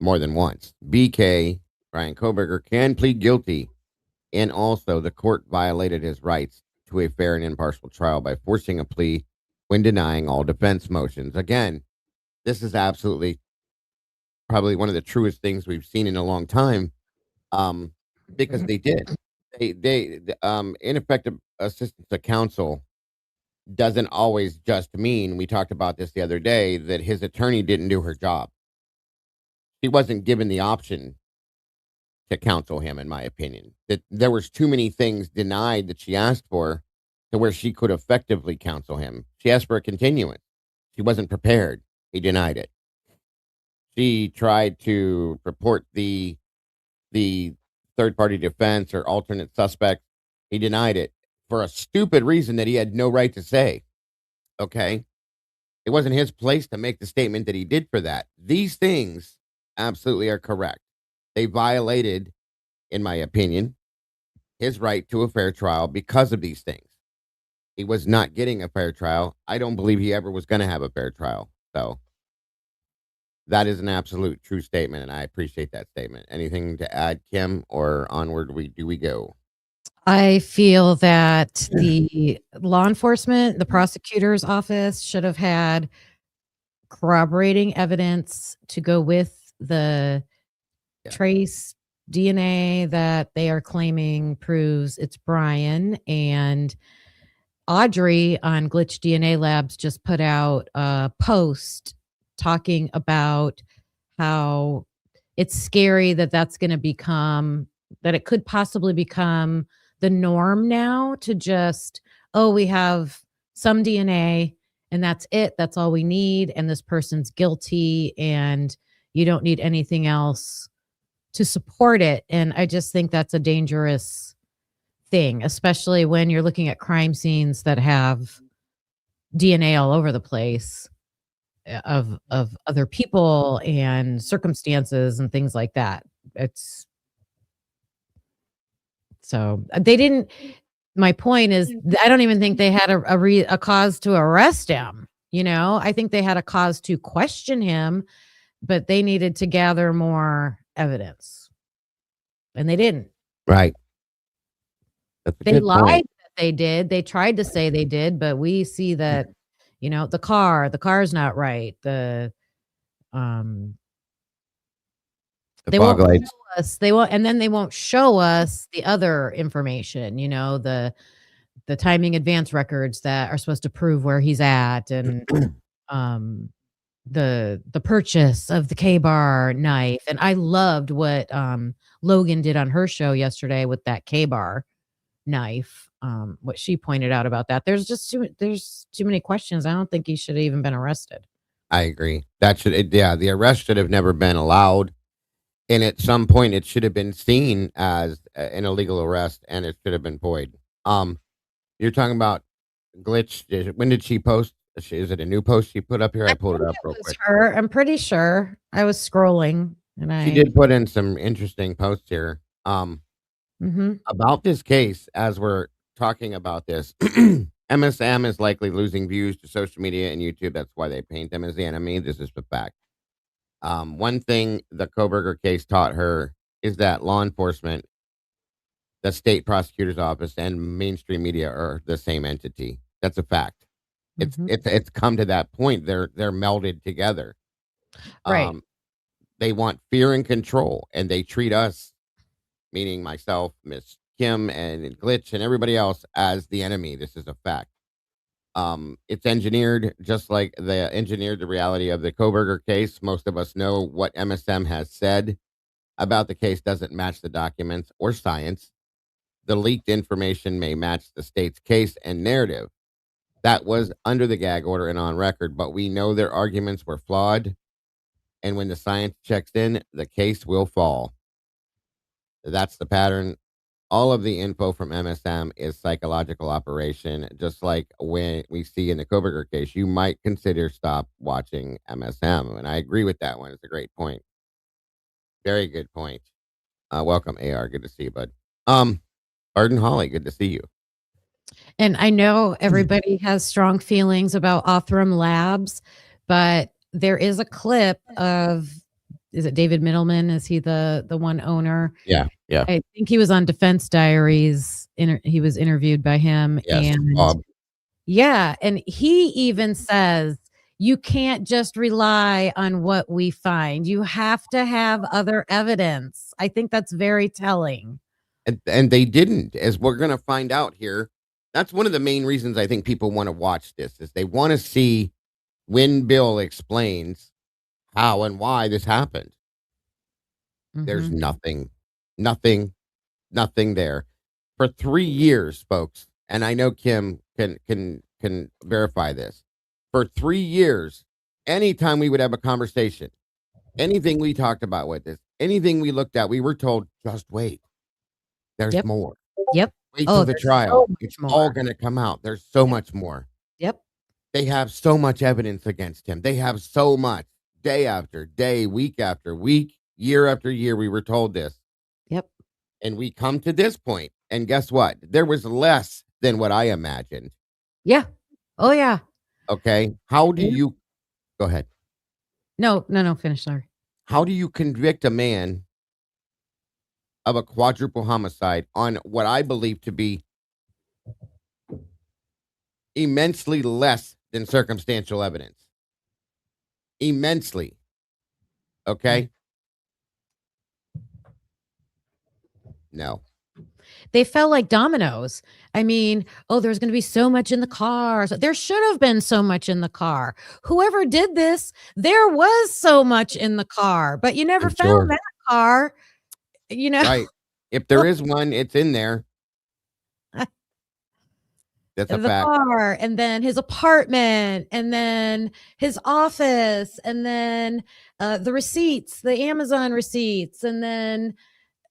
more than once. BK, Bryan Kohberger, can plead guilty, and also the court violated his rights to a fair and impartial trial by forcing a plea when denying all defense motions. Again, this is absolutely probably one of the truest things we've seen in a long time, because they did. Ineffective assistance to counsel doesn't always just mean, we talked about this the other day, that his attorney didn't do her job. He wasn't given the option to counsel him, in my opinion. That there was too many things denied that she asked for to where she could effectively counsel him. She asked for a continuance. She wasn't prepared. He denied it. She tried to report the third party defense or alternate suspect. He denied it for a stupid reason that he had no right to say. Okay. It wasn't his place to make the statement that he did for that. These things absolutely are correct. They violated, in my opinion, his right to a fair trial because of these things. He was not getting a fair trial. I don't believe he ever was going to have a fair trial. So that is an absolute true statement, and I appreciate that statement. Anything to add, Kim, or onward do we go? I feel that the law enforcement, the prosecutor's office should have had corroborating evidence to go with the trace DNA that they are claiming proves it's Bryan. And Audrey on Glitch DNA Labs just put out a post talking about how it's scary that that's going to become, that it could possibly become the norm now, to just, oh, we have some DNA and that's it. That's all we need. And this person's guilty and you don't need anything else to support it. And I just think that's a dangerous thing, especially when you're looking at crime scenes that have DNA all over the place of other people and circumstances and things like that. It's so they didn't. My point is, I don't even think they had a cause to arrest him. You know, I think they had a cause to question him, but they needed to gather more evidence, and they didn't. Right. They lied that they did. They tried to say they did, but we see that, you know, the car's not right. They won't show us. They won't, and then they won't show us the other information. You know, the timing advance records that are supposed to prove where he's at, and the purchase of the K-bar knife. And I loved what Logan did on her show yesterday with that K-bar knife. What she pointed out about that. There's too many questions. I don't think he should have even been arrested. I agree. The arrest should have never been allowed. And at some point, it should have been seen as an illegal arrest, and it should have been void. You're talking about Glitch. When did she post? Is it a new post she put up here? I pulled it up real quick. Her. I'm pretty sure. I was scrolling, and she did put in some interesting posts here. About this case, as we're talking about this. MSM is likely losing views to social media and YouTube. That's why they paint them as the enemy. This is the fact. One thing the Kohberger case taught her is that law enforcement, the state prosecutor's office, and mainstream media are the same entity. That's a fact. Mhm. it's come to that point. They're melded together. Right. They want fear and control, and they treat us, meaning myself, Miss Kim, and Glitch, and everybody else, as the enemy. This is a fact. It's engineered just like they engineered the reality of the Kohberger case. Most of us know what MSM has said about the case doesn't match the documents or science. The leaked information may match the state's case and narrative. That was under the gag order and on record, but we know their arguments were flawed. And when the science checks in, the case will fall. That's the pattern. All of the info from MSM is psychological operation, just like when we see in the Kohberger case. You might consider stop watching MSM, and I agree with that one. It's a great point. Very good point. Welcome, AR. Good to see you, bud. Arden Holly, good to see you. And I know everybody has strong feelings about Othram Labs, but there is a clip of, is it David Middleman? Is he the one owner? Yeah. I think he was on Defense Diaries. He was interviewed by him. Yes, And Bob. yeah, and he even says you can't just rely on what we find. You have to have other evidence. I think that's very telling. And they didn't, as we're going to find out here. That's one of the main reasons I think people want to watch this, is they want to see when Bill explains how and why this happened. There's Mhm. nothing there for 3 years, folks. And I know Kim can verify this. For 3 years, anytime we would have a conversation, anything we talked about with this, anything we looked at, we were told, just wait. There's Yep. more. Yep. Wait Oh, till the there's trial. so much It's more. all going to come out. There's so Yep. much more. Yep. They have so much evidence against him. They have so much, day after day, week after week, year after year. We were told this. Yep. And we come to this point, and guess what? There was less than what I imagined. Yeah. Oh, yeah. Okay. How do Yeah. you go ahead? No, finish. Sorry. How do you convict a man of a quadruple homicide on what I believe to be immensely less than circumstantial evidence? Immensely. Okay. No. They fell like dominoes. I mean, oh, there's going to be so much in the car. So there should have been so much in the car. Whoever did this, there was so much in the car, but you never I'm found sure. that car, you know. Right. If there is one, it's in there. That's a The fact. car, and then his apartment, and then his office, and then the receipts, the Amazon receipts, and then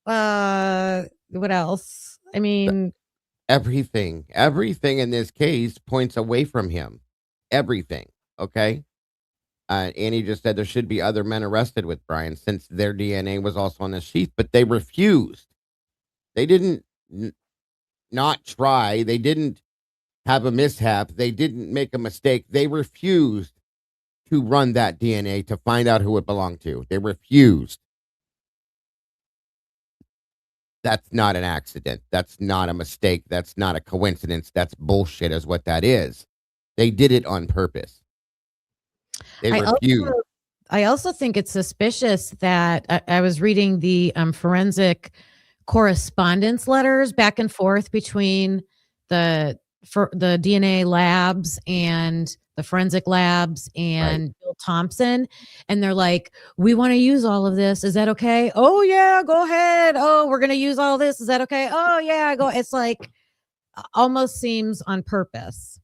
what else? I mean, Everything in this case points away from him. Everything. Okay. Annie just said there should be other men arrested with Bryan since their DNA was also on the sheath, but they refused. They didn't not try. They didn't have a mishap. They didn't make a mistake. They refused to run that DNA to find out who it belonged to. They refused. That's not an accident. That's not a mistake. That's not a coincidence. That's bullshit, is what that is. They did it on purpose. They I refused. also think it's suspicious that I was reading the forensic correspondence letters back and forth between the DNA labs and the forensic labs and Bill Thompson. And they're like, we want to use all of this. Is that okay? Oh, yeah, go ahead. Oh, we're going to use all this. Is that okay? Oh, yeah, go. It's like almost seems on purpose.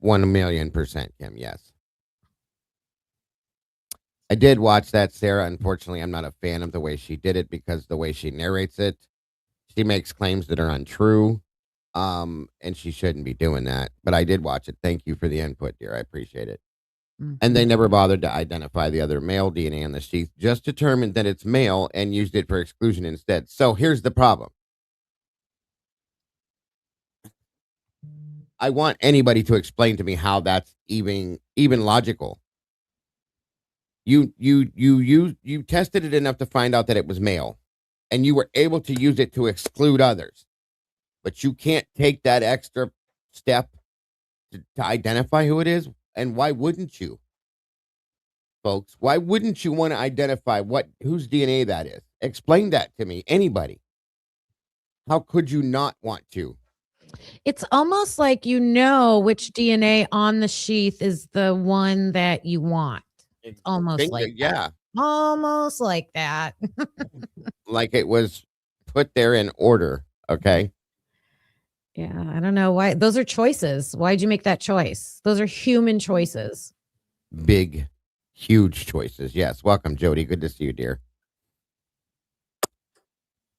1,000,000%, Kim. Yes. I did watch that, Sarah. Unfortunately, I'm not a fan of the way she did it because the way she narrates it, she makes claims that are untrue. And she shouldn't be doing that. But I did watch it. Thank you for the input, dear. I appreciate it. And they never bothered to identify the other male DNA on the sheath, just determined that it's male and used it for exclusion instead. So here's the problem. I want anybody to explain to me how that's even logical. You tested it enough to find out that it was male, and you were able to use it to exclude others. But you can't take that extra step to identify who it is? And why wouldn't you, folks? Why wouldn't you want to identify whose DNA that is? Explain that to me. Anybody. How could you not want to? It's almost like you know which DNA on the sheath is the one that you want. It's almost like that. Yeah, Almost like that. like it was put there in order. Okay. Yeah, I don't know why. Those are choices. Why'd you make that choice? Those are human choices. Big, huge choices. Yes. Welcome, Jody. Good to see you, dear.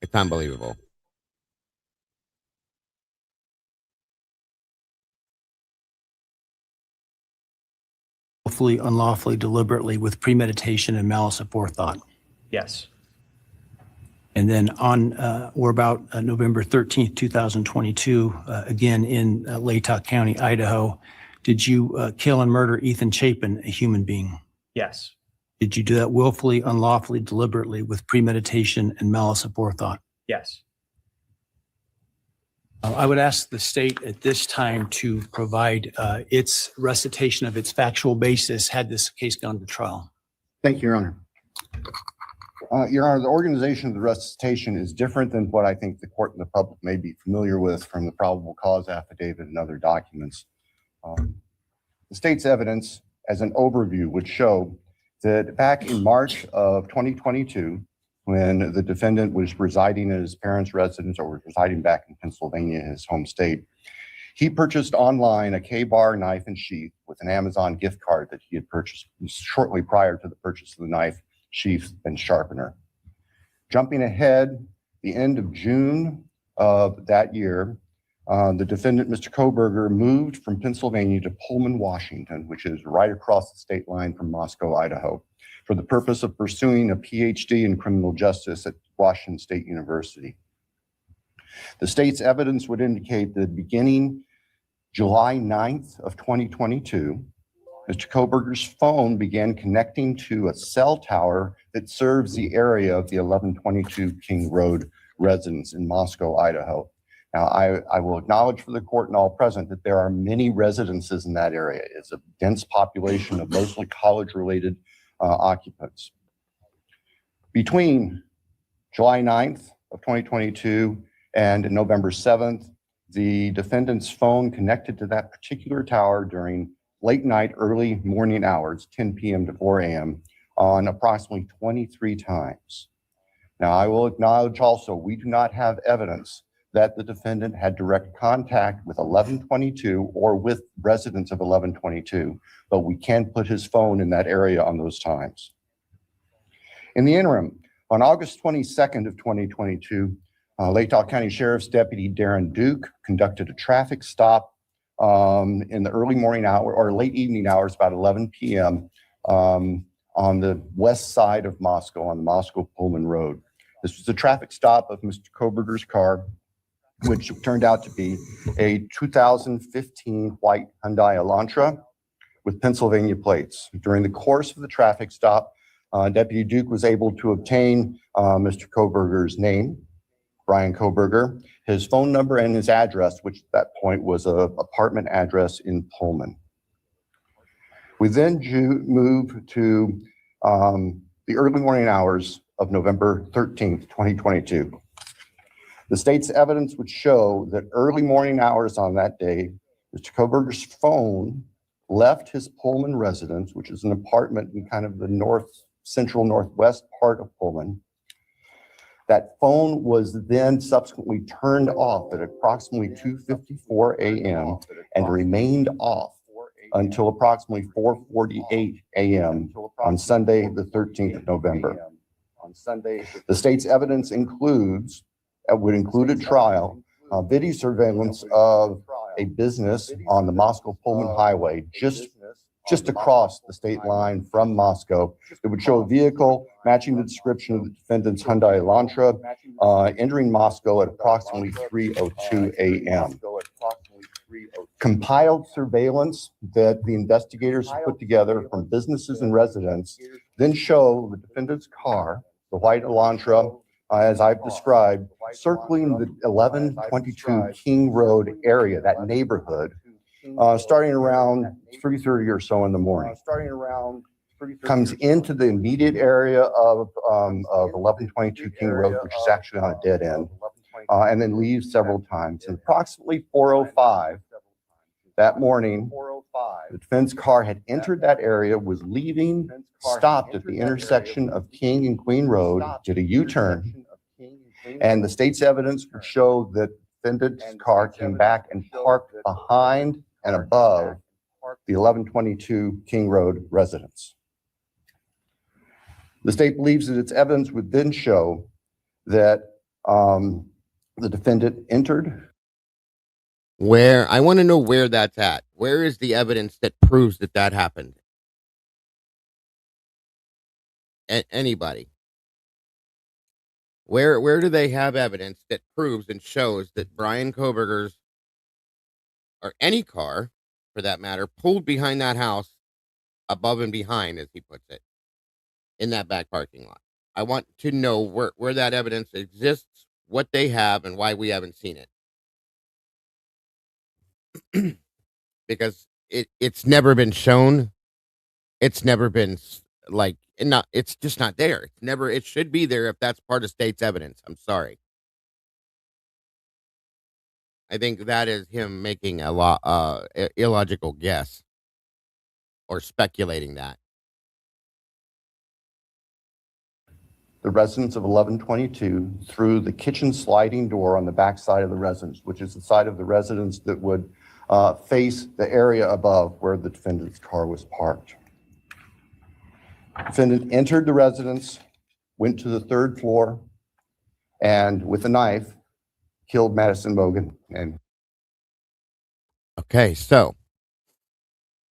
It's unbelievable. Willfully, unlawfully, deliberately, with premeditation and malice aforethought. Yes. And then on or about November 13th, 2022, again in Latah County, Idaho, did you kill and murder Ethan Chapin, a human being? Yes. Did you do that willfully, unlawfully, deliberately, with premeditation and malice aforethought? Yes. I would ask the state at this time to provide its recitation of its factual basis had this case gone to trial. Thank you, Your Honor. Your Honor, the organization of the recitation is different than what I think the court and the public may be familiar with from the probable cause affidavit and other documents. The state's evidence, as an overview, would show that back in March of 2022, when the defendant was residing at his parents' residence or was residing back in Pennsylvania, his home state, he purchased online a K-bar knife and sheath with an Amazon gift card that he had purchased shortly prior to the purchase of the knife, sheath, and sharpener. Jumping ahead, the end of June of that year, the defendant, Mr. Kohberger, moved from Pennsylvania to Pullman, Washington, which is right across the state line from Moscow, Idaho, for the purpose of pursuing a PhD in criminal justice at Washington State University. The state's evidence would indicate that beginning July 9th of 2022, Mr. Kohberger's phone began connecting to a cell tower that serves the area of the 1122 King Road residence in Moscow, Idaho. Now, I will acknowledge for the court and all present that there are many residences in that area. It's a dense population of mostly college-related occupants. Between July 9th of 2022 and November 7th, the defendant's phone connected to that particular tower during late night, early morning hours, 10 p.m. to 4 a.m. on approximately 23 times. Now, I will acknowledge also, we do not have evidence that the defendant had direct contact with 1122 or with residents of 1122, but we can put his phone in that area on those times. In the interim, on August 22nd of 2022, Latah County Sheriff's Deputy Darren Duke conducted a traffic stop in the early morning hour or late evening hours, about 11 p.m. On the west side of Moscow, on the Moscow-Pullman Road. This was a traffic stop of Mr. Kohberger's car, which turned out to be a 2015 white Hyundai Elantra with Pennsylvania plates. During the course of the traffic stop, Deputy Duke was able to obtain Mr. Kohberger's name, Bryan Kohberger, his phone number, and his address, which at that point was an apartment address in Pullman. We then move to the early morning hours of November 13th, 2022. The state's evidence would show that early morning hours on that day, Mr. Kohberger's phone left his Pullman residence, which is an apartment in kind of the central northwest part of Pullman. That phone was then subsequently turned off at approximately 2:54 a.m. and remained off until approximately 4:48 a.m. on Sunday, the 13th of November. The state's evidence would include a trial, video surveillance of a business on the Moscow-Pullman Highway, just across the state line from Moscow. It would show a vehicle matching the description of the defendant's Hyundai Elantra entering Moscow at approximately 3:02 a.m. Compiled surveillance that the investigators put together from businesses and residents then show the defendant's car, the white Elantra, as I've described, circling the 1122 King Road area, that neighborhood, starting around 3:30 or so in the morning. Comes into the immediate area of 1122 King Road, which is actually on a dead end, and then leaves several times. And approximately 4:05 that morning, the defense car had entered that area, was leaving, stopped at the intersection of King and Queen Road, did a U-turn, and the state's evidence would show that the defendant's car came back and parked behind and above the 1122 King Road residence. The state believes that its evidence would then show that the defendant entered. Where I want to know where that's at. Where is the evidence that proves that that happened? Anybody? Where do they have evidence that proves and shows that Bryan Kohberger's, or any car for that matter, pulled behind that house, above and behind, as he puts it, in that back parking lot? I want to know where that evidence exists, what they have, and why we haven't seen it. Because it's never been shown. It's never been it's just not there. It should be there if that's part of state's evidence. I'm sorry. I think that is him making a illogical guess or speculating that. The residence of 1122 through the kitchen sliding door on the back side of the residence, which is the side of the residence that would face the area above where the defendant's car was parked. Defendant entered the residence, went to the third floor, and with a knife, killed Madison Mogan. And okay, so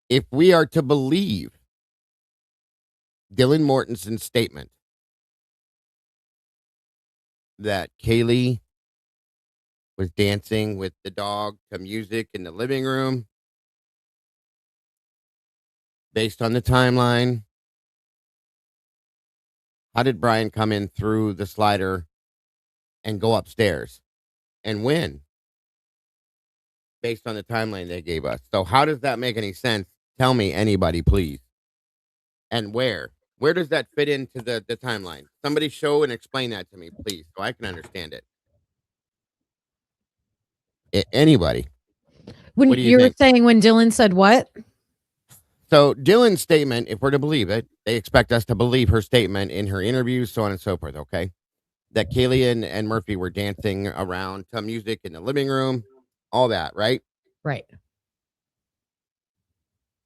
if we are to believe Dylan Mortensen's statement that Kaylee was dancing with the dog to music in the living room, based on the timeline, how did Bryan come in through the slider and go upstairs? And when? Based on the timeline they gave us. So how does that make any sense? Tell me, anybody, please. And where? Where does that fit into the timeline? Somebody show and explain that to me, please, so I can understand it. Anybody. When What do you you were think? saying when Dylan said what? So Dylan's statement, if we're to believe it, they expect us to believe her statement in her interviews, so on and so forth, okay? That Kaylee and Murphy were dancing around to music in the living room, all that, right? Right.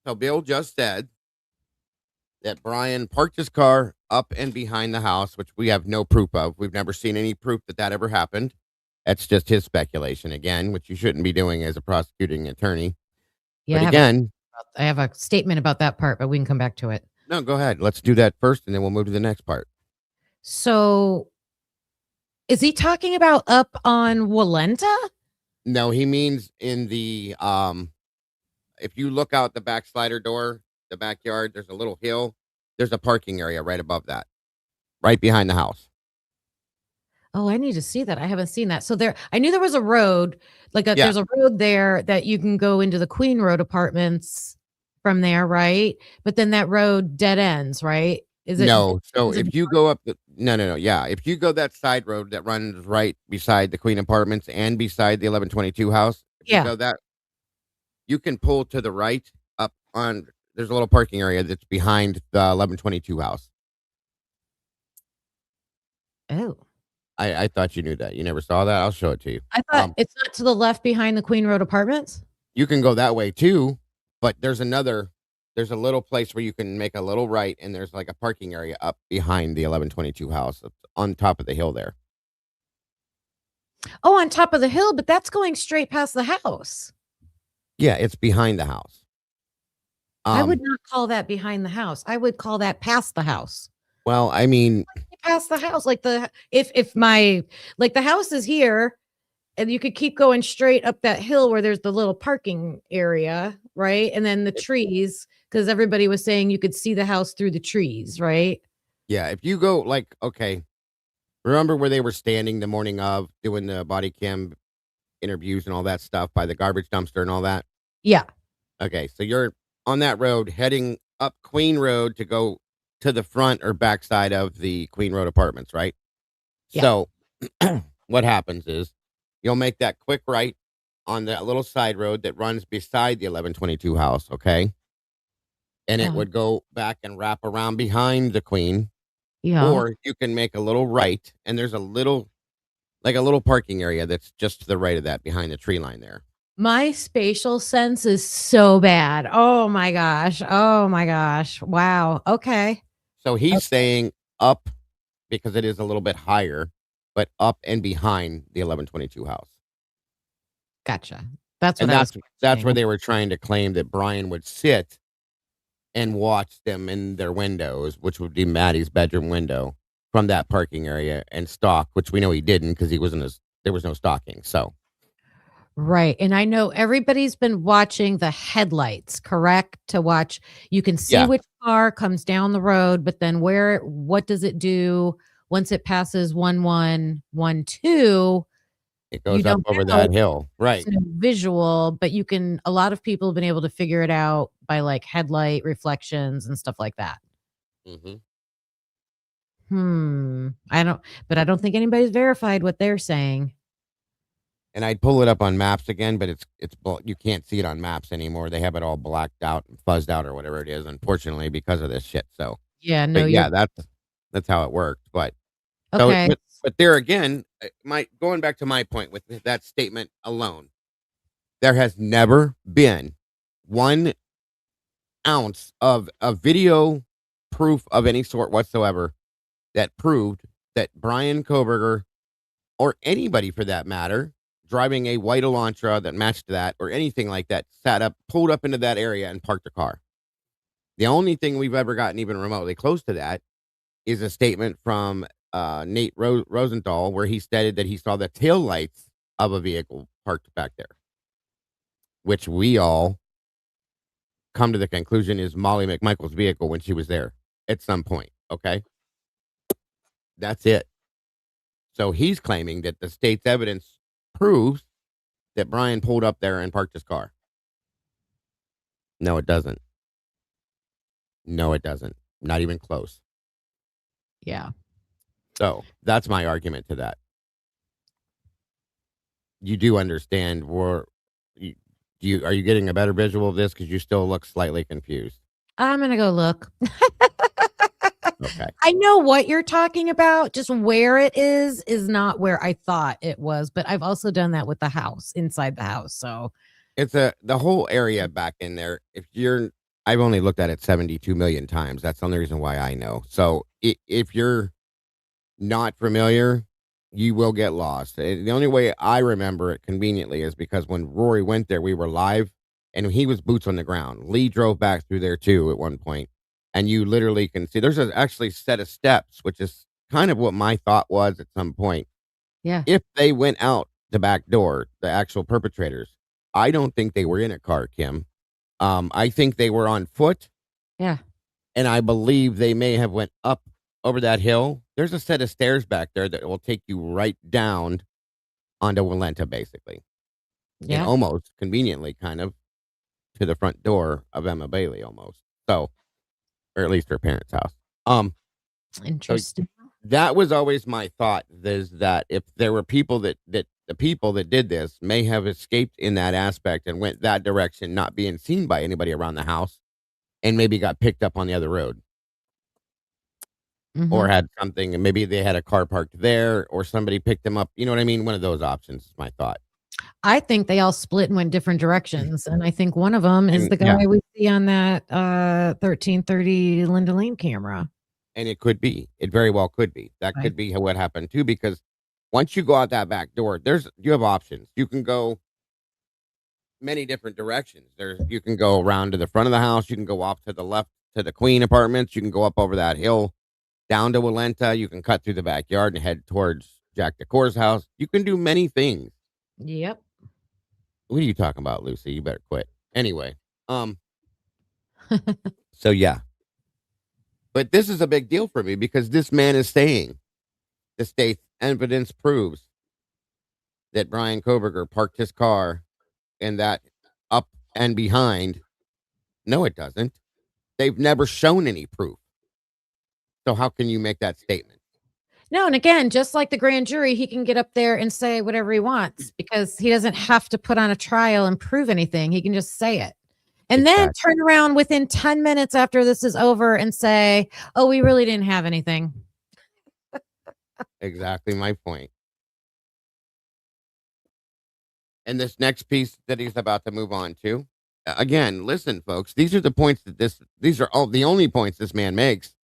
So Bill just said that Bryan parked his car up and behind the house, which we have no proof of. We've never seen any proof that ever happened. That's just his speculation, again, which you shouldn't be doing as a prosecuting attorney. Yeah. But again, I have a statement about that part, but we can come back to it. no, go ahead. Let's do that first, and then we'll move to the next part. So is he talking about up on Walenta? No, he means in the, if you look out the back slider door, the backyard, there's a little hill. There's a parking area right above that, right behind the house. Oh, I need to see that. I haven't seen that. So I knew there was a road, Yeah. there's a road there that you can go into the Queen Road apartments from there, right? But then that road dead ends, right? Is it? No. So is it- if you go up no. Yeah. If you go that side road that runs right beside the Queen Apartments and beside the 1122 house, if Yeah. you go that, you can pull to the right up on, there's a little parking area that's behind the 1122 house. Oh, I thought you knew that. You never saw that? I'll show it to you. I thought it's not to the left behind the Queen Road apartments. You can go that way too, but there's a little place where you can make a little right, and there's like a parking area up behind the 1122 house on top of the hill there. Oh, on top of the hill, but that's going straight past the house. Yeah, it's behind the house. I would not call that behind the house. I would call that past the house. Well, I mean, Past the house, like the house is here, and you could keep going straight up that hill where there's the little parking area, right? And then the trees, because everybody was saying you could see the house through the trees, right? yeah, if you go okay, remember where they were standing the morning of doing the body cam interviews and all that stuff by the garbage dumpster and all that? Yeah. Okay, so you're on that road heading up Queen Road to go to the front or backside of the Queen Road apartments, right? Yeah. So what happens is you'll make that quick right on that little side road that runs beside the 1122 house, okay? And it Uh, would go back and wrap around behind the Queen, yeah. or you can make a little right, and there's a little parking area that's just to the right of that behind the tree line there. My spatial sense is so bad. Oh my gosh. Oh my gosh. Wow. Okay. So he's Okay. saying up because it is a little bit higher, but up and behind the 1122 house. Gotcha. That's what And I was that's where saying. they were trying to claim that Brian would sit and watch them in their windows, which would be Maddie's bedroom window from that parking area and stalk, which we know he didn't because there was no stalking. So Right. And I know everybody's been watching the headlights, correct? To watch, you can see yeah, which car comes down the road, but then what does it do once it passes 1112? it You goes up don't over know. that hill. There's Right. no visual, but a lot of people have been able to figure it out by like headlight reflections and stuff like that. Hmm. I don't think anybody's verified what they're saying. And I'd pull it up on maps again, but you can't see it on maps anymore. They have it all blacked out and fuzzed out or whatever it is, unfortunately, because of this shit. So, Yeah, no, but you're yeah, that's how it worked. But so, okay. but there again, my going back to my point with that statement alone, there has never been 1 ounce of a video proof of any sort whatsoever that proved that Bryan Kohberger or anybody for that matter driving a white Elantra that matched that or anything like that pulled up into that area and parked a car. The only thing we've ever gotten even remotely close to that is a statement from Nate Rosenthal where he stated that he saw the taillights of a vehicle parked back there, which we all come to the conclusion is Molly McMichael's vehicle when she was there at some point. Okay. That's it. So he's claiming that the state's evidence proves that Brian pulled up there and parked his car. No, it doesn't. No, it doesn't. Not even close. Yeah. So that's my argument to that. You do understand where are you getting a better visual of this? Because you still look slightly confused. I'm gonna go look. Okay. I know what you're talking about. Just where it is not where I thought it was. But I've also done that with the house, inside the house. So It's the whole area back in there. I've only looked at it 72 million times. That's the only reason why I know. So if you're not familiar, you will get lost. The only way I remember it conveniently is because when Rory went there, we were live and he was boots on the ground. Lee drove back through there too at one point, and you literally can see there's actually set of steps, which is kind of what my thought was at some point. yeah. If they went out the back door, the actual perpetrators, I don't think they were in a car, Kim. I think they were on foot, Yeah. and I believe they may have went up over that hill. There's a set of stairs back there that will take you right down onto Walenta, basically, and Yeah. almost conveniently, kind of to the front door of Emma Bailey, almost. So, or at least her parents' house. So Interesting. that was always my thought, is that if there were people that the people that did this may have escaped in that aspect and went that direction, not being seen by anybody around the house, and maybe got picked up on the other road or Mhm. had something, and maybe they had a car parked there or somebody picked them up. You know what I mean? One of those options is my thought. I think they all split and went different directions, and I think one of them is And the yeah, guy we see on that 1330 Linda Lane camera. and it could be. It very well could be. That Right. could be what happened too, because once you go out that back door, you have options. You can go many different directions. You can go around to the front of the house, you can go off to the left to the Queen apartments, you can go up over that hill down to Walenta, you can cut through the backyard and head towards Jack DeCore's house. You can do many things. Yep. What are you talking about, Lucy? You better quit. Anyway, so yeah. But this is a big deal for me because this man is saying the state's evidence proves that Bryan Kohberger parked his car in that up and behind No, it doesn't. They've never shown any proof. So how can you make that statement? No, and again, just like the grand jury, he can get up there and say whatever he wants because he doesn't have to put on a trial and prove anything. He can just say it. And then Exactly. turn around within 10 minutes after this is over and say, "Oh, we really didn't have anything." Exactly my point. And this next piece that he's about to move on to, again, listen, folks, these are the points that these are all the only points this man makes,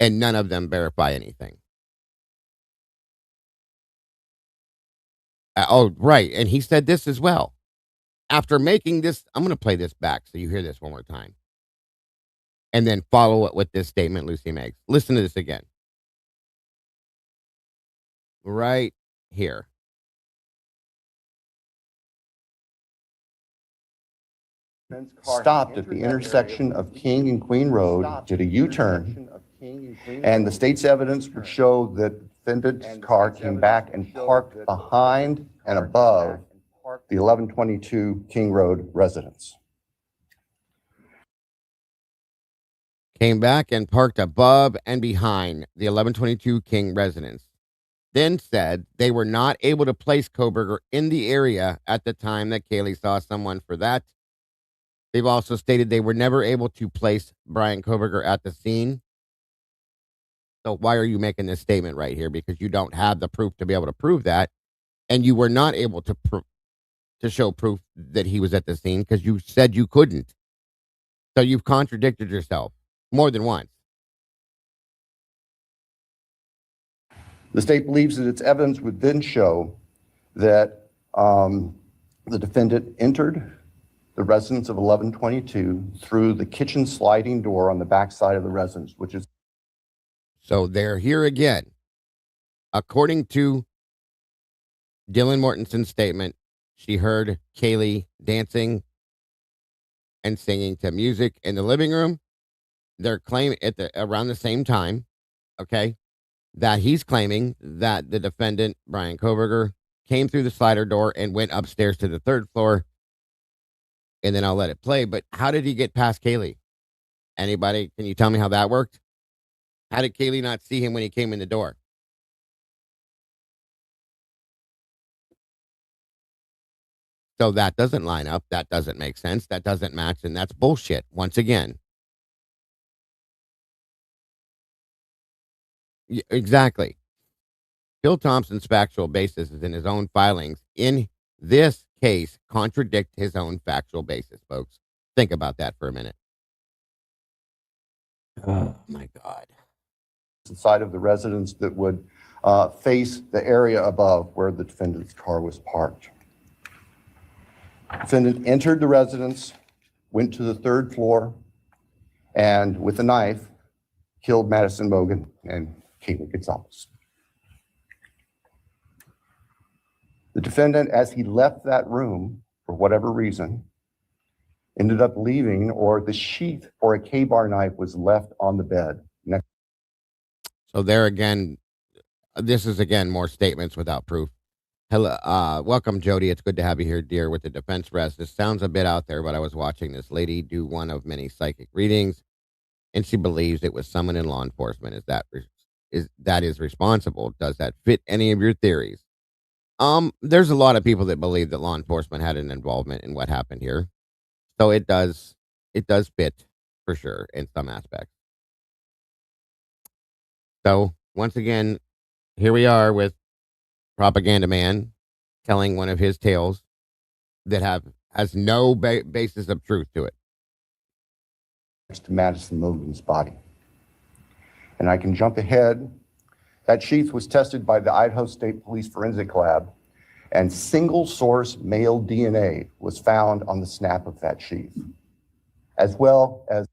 and none of them verify anything. Oh, right. And he said this as well. After making this, I'm going to play this back so you hear this one more time. And then follow it with this statement Lucy makes. Listen to this again. Right here. Stopped at the intersection of King and Queen Road, did a U-turn, and the state's evidence would show that the defendant's car came back and parked behind and above the 1122 King Road residence. Came back and parked above and behind the 1122 King residence. Then said they were not able to place Kohberger in the area at the time that Kaylee saw someone for that. They've also stated they were never able to place Bryan Kohberger at the scene. So why are you making this statement right here? Because you don't have the proof to be able to prove that. And you were not able to show proof that he was at the scene because you said you couldn't. So you've contradicted yourself more than once. The state believes that its evidence would then show that the defendant entered the residence of 1122 through the kitchen sliding door on the backside of the residence, which is. So they're here again. According to Dylan Mortenson's statement, she heard Kaylee dancing and singing to music in the living room. They're claiming around the same time, okay, that he's claiming that the defendant, Bryan Kohberger, came through the slider door and went upstairs to the third floor. And then I'll let it play. But how did he get past Kaylee? Anybody? Can you tell me how that worked? How did Kaylee not see him when he came in the door? So that doesn't line up. That doesn't make sense. That doesn't match. And that's bullshit. Once again. Exactly. Phil Thompson's factual basis is in his own filings in this case contradict his own factual basis, folks. Think about that for a minute. Oh my God. Side of the residence that would face the area above where the defendant's car was parked. Defendant entered the residence, went to the third floor, and with a knife, killed Madison Mogan and Kaylee Gonzalez. The defendant, as he left that room, for whatever reason, ended up leaving, or the sheath for a K-bar knife was left on the bed. So there again, this is again more statements without proof. Hello, welcome, Jody. It's good to have you here, dear, with the defense rest. This sounds a bit out there, but I was watching this lady do one of many psychic readings, and she believes it was someone in law enforcement. Is that responsible? Does that fit any of your theories? There's a lot of people that believe that law enforcement had an involvement in what happened here, so it does fit for sure in some aspects. So once again, here we are with Propaganda Man telling one of his tales that has no basis of truth to it. To Madison Mogan's body. And I can jump ahead. That sheath was tested by the Idaho State Police Forensic Lab, and single source male DNA was found on the snap of that sheath, as well as.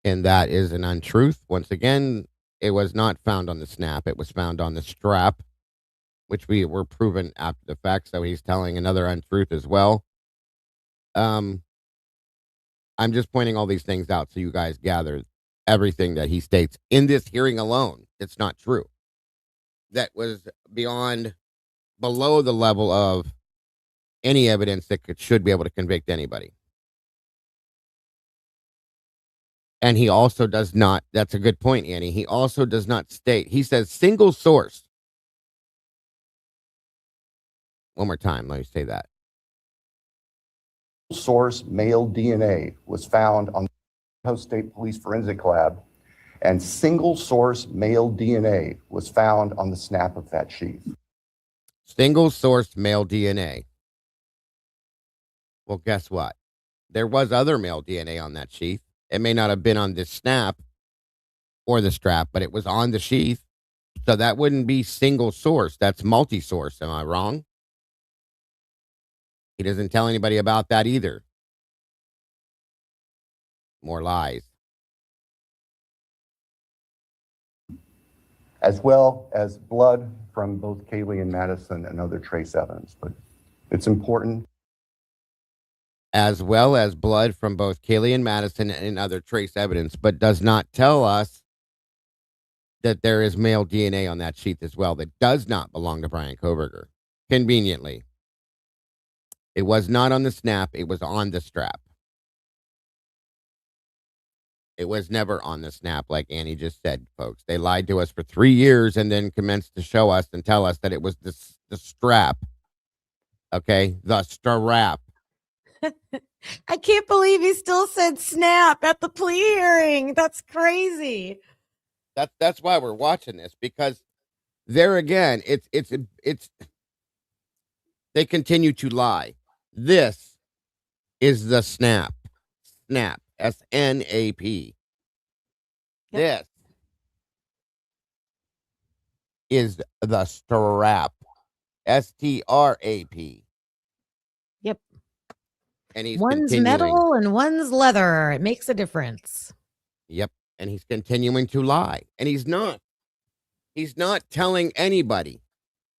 And that is an untruth. Once again, it was not found on the snap. It was found on the strap, which we were proven after the fact. So he's telling another untruth as well. I'm just pointing all these things out so you guys gather everything that he states in this hearing alone. It's not true. That was below the level of any evidence that should be able to convict anybody. And he also does not, that's a good point, Annie. He also does not state, he says single source. One more time, let me say that. Source male DNA was found on the Idaho State Police Forensic Lab, and single source male DNA was found on the snap of that sheath. Single source male DNA. Well, guess what? There was other male DNA on that sheath. It may not have been on this snap or the strap, but it was on the sheath. So that wouldn't be single source. That's multi-source. Am I wrong? He doesn't tell anybody about that either. More lies. As well as blood from both Kaylee and Madison and other trace evidence. But it's important. As well as blood from both Kaylee and Madison and other trace evidence, but does not tell us that there is male DNA on that sheath as well that does not belong to Bryan Kohberger. Conveniently. It was not on the snap. It was on the strap. It was never on the snap, like Annie just said, folks. They lied to us for 3 years and then commenced to show us and tell us that it was the strap. Okay? The strap. I can't believe he still said snap at the plea hearing. That's crazy. That's why we're watching this, because there again, it's they continue to lie. This is the snap. Snap. S-N-A-P. Yep. This is the strap. S-T-R-A-P. Yep. And he's One's continuing. metal and one's leather. It makes a difference. Yep. And he's continuing to lie. And he's not telling anybody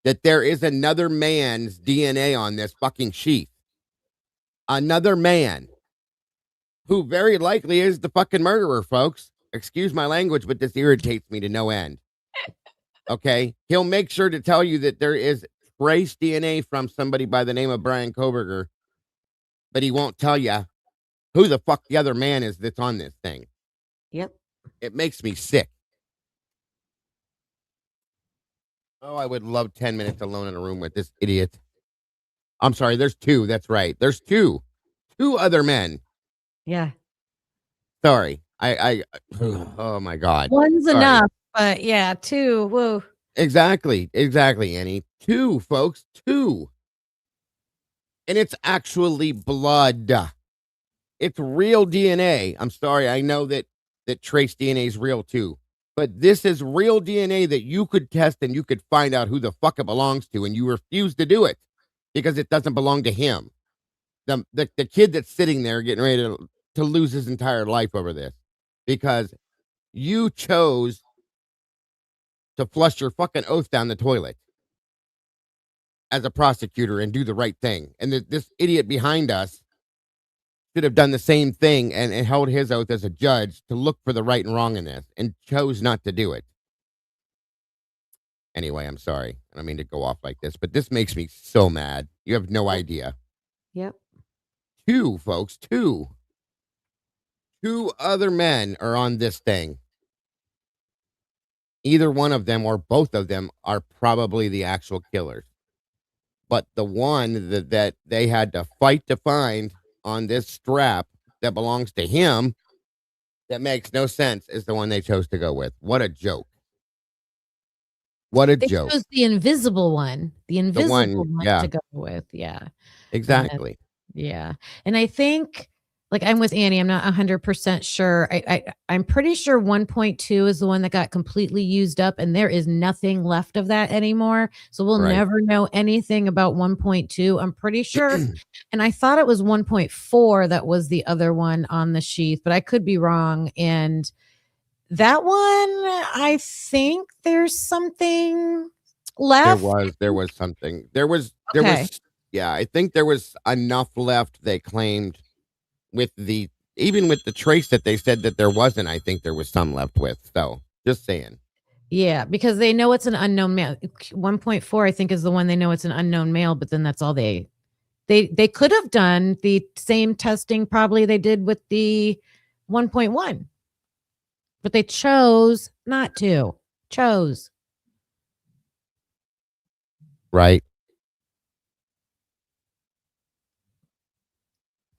that there is another man's DNA on this fucking sheath. Another man who very likely is the fucking murderer, folks. Excuse my language, but this irritates me to no end. Okay? He'll make sure to tell you that there is trace DNA from somebody by the name of Bryan Kohberger, but he won't tell you who the fuck the other man is that's on this thing. Yep. It makes me sick. Oh, I would love 10 minutes alone in a room with this idiot. I'm sorry, there's two. That's right. There's two. Two other men. Yeah. Sorry. Oh my God. One's Sorry. enough, but yeah, two. Whoa. Exactly, Annie. Two, folks, two. And it's actually blood. It's real DNA. I'm sorry, I know that trace DNA is real too. But this is real DNA that you could test and you could find out who the fuck it belongs to, and you refuse to do it because it doesn't belong to him. The kid that's sitting there getting ready to lose his entire life over this because you chose to flush your fucking oath down the toilet as a prosecutor and do the right thing. And this idiot behind us should have done the same thing and held his oath as a judge to look for the right and wrong in this and chose not to do it. Anyway, I'm sorry. I don't mean to go off like this, but this makes me so mad. You have no idea. Yep. Two, folks, two. Two other men are on this thing. Either one of them or both of them are probably the actual killers. But the one that they had to fight to find on this strap that belongs to him, that makes no sense, is the one they chose to go with. What a joke. What a They joke. chose the invisible one. The invisible one yeah. to go with. Yeah. Exactly. Yeah. And I think, like, I'm with Annie. I'm not 100% sure. I'm pretty sure 1.2 is the one that got completely used up, and there is nothing left of that anymore. So we'll Right. never know anything about 1.2. I'm pretty sure. And I thought it was 1.4 that was the other one on the sheath, but I could be wrong. And that one, I think there's something left. There was something. Okay. Yeah, I think there was enough left, they claimed, even with the trace that they said that there wasn't. I think there was some left with. So just saying. Yeah, because they know it's an unknown male. 1.4, I think, is the one they know it's an unknown male, but then that's all they could have done the same testing probably they did with the 1.1. but they chose not to. Chose. Right.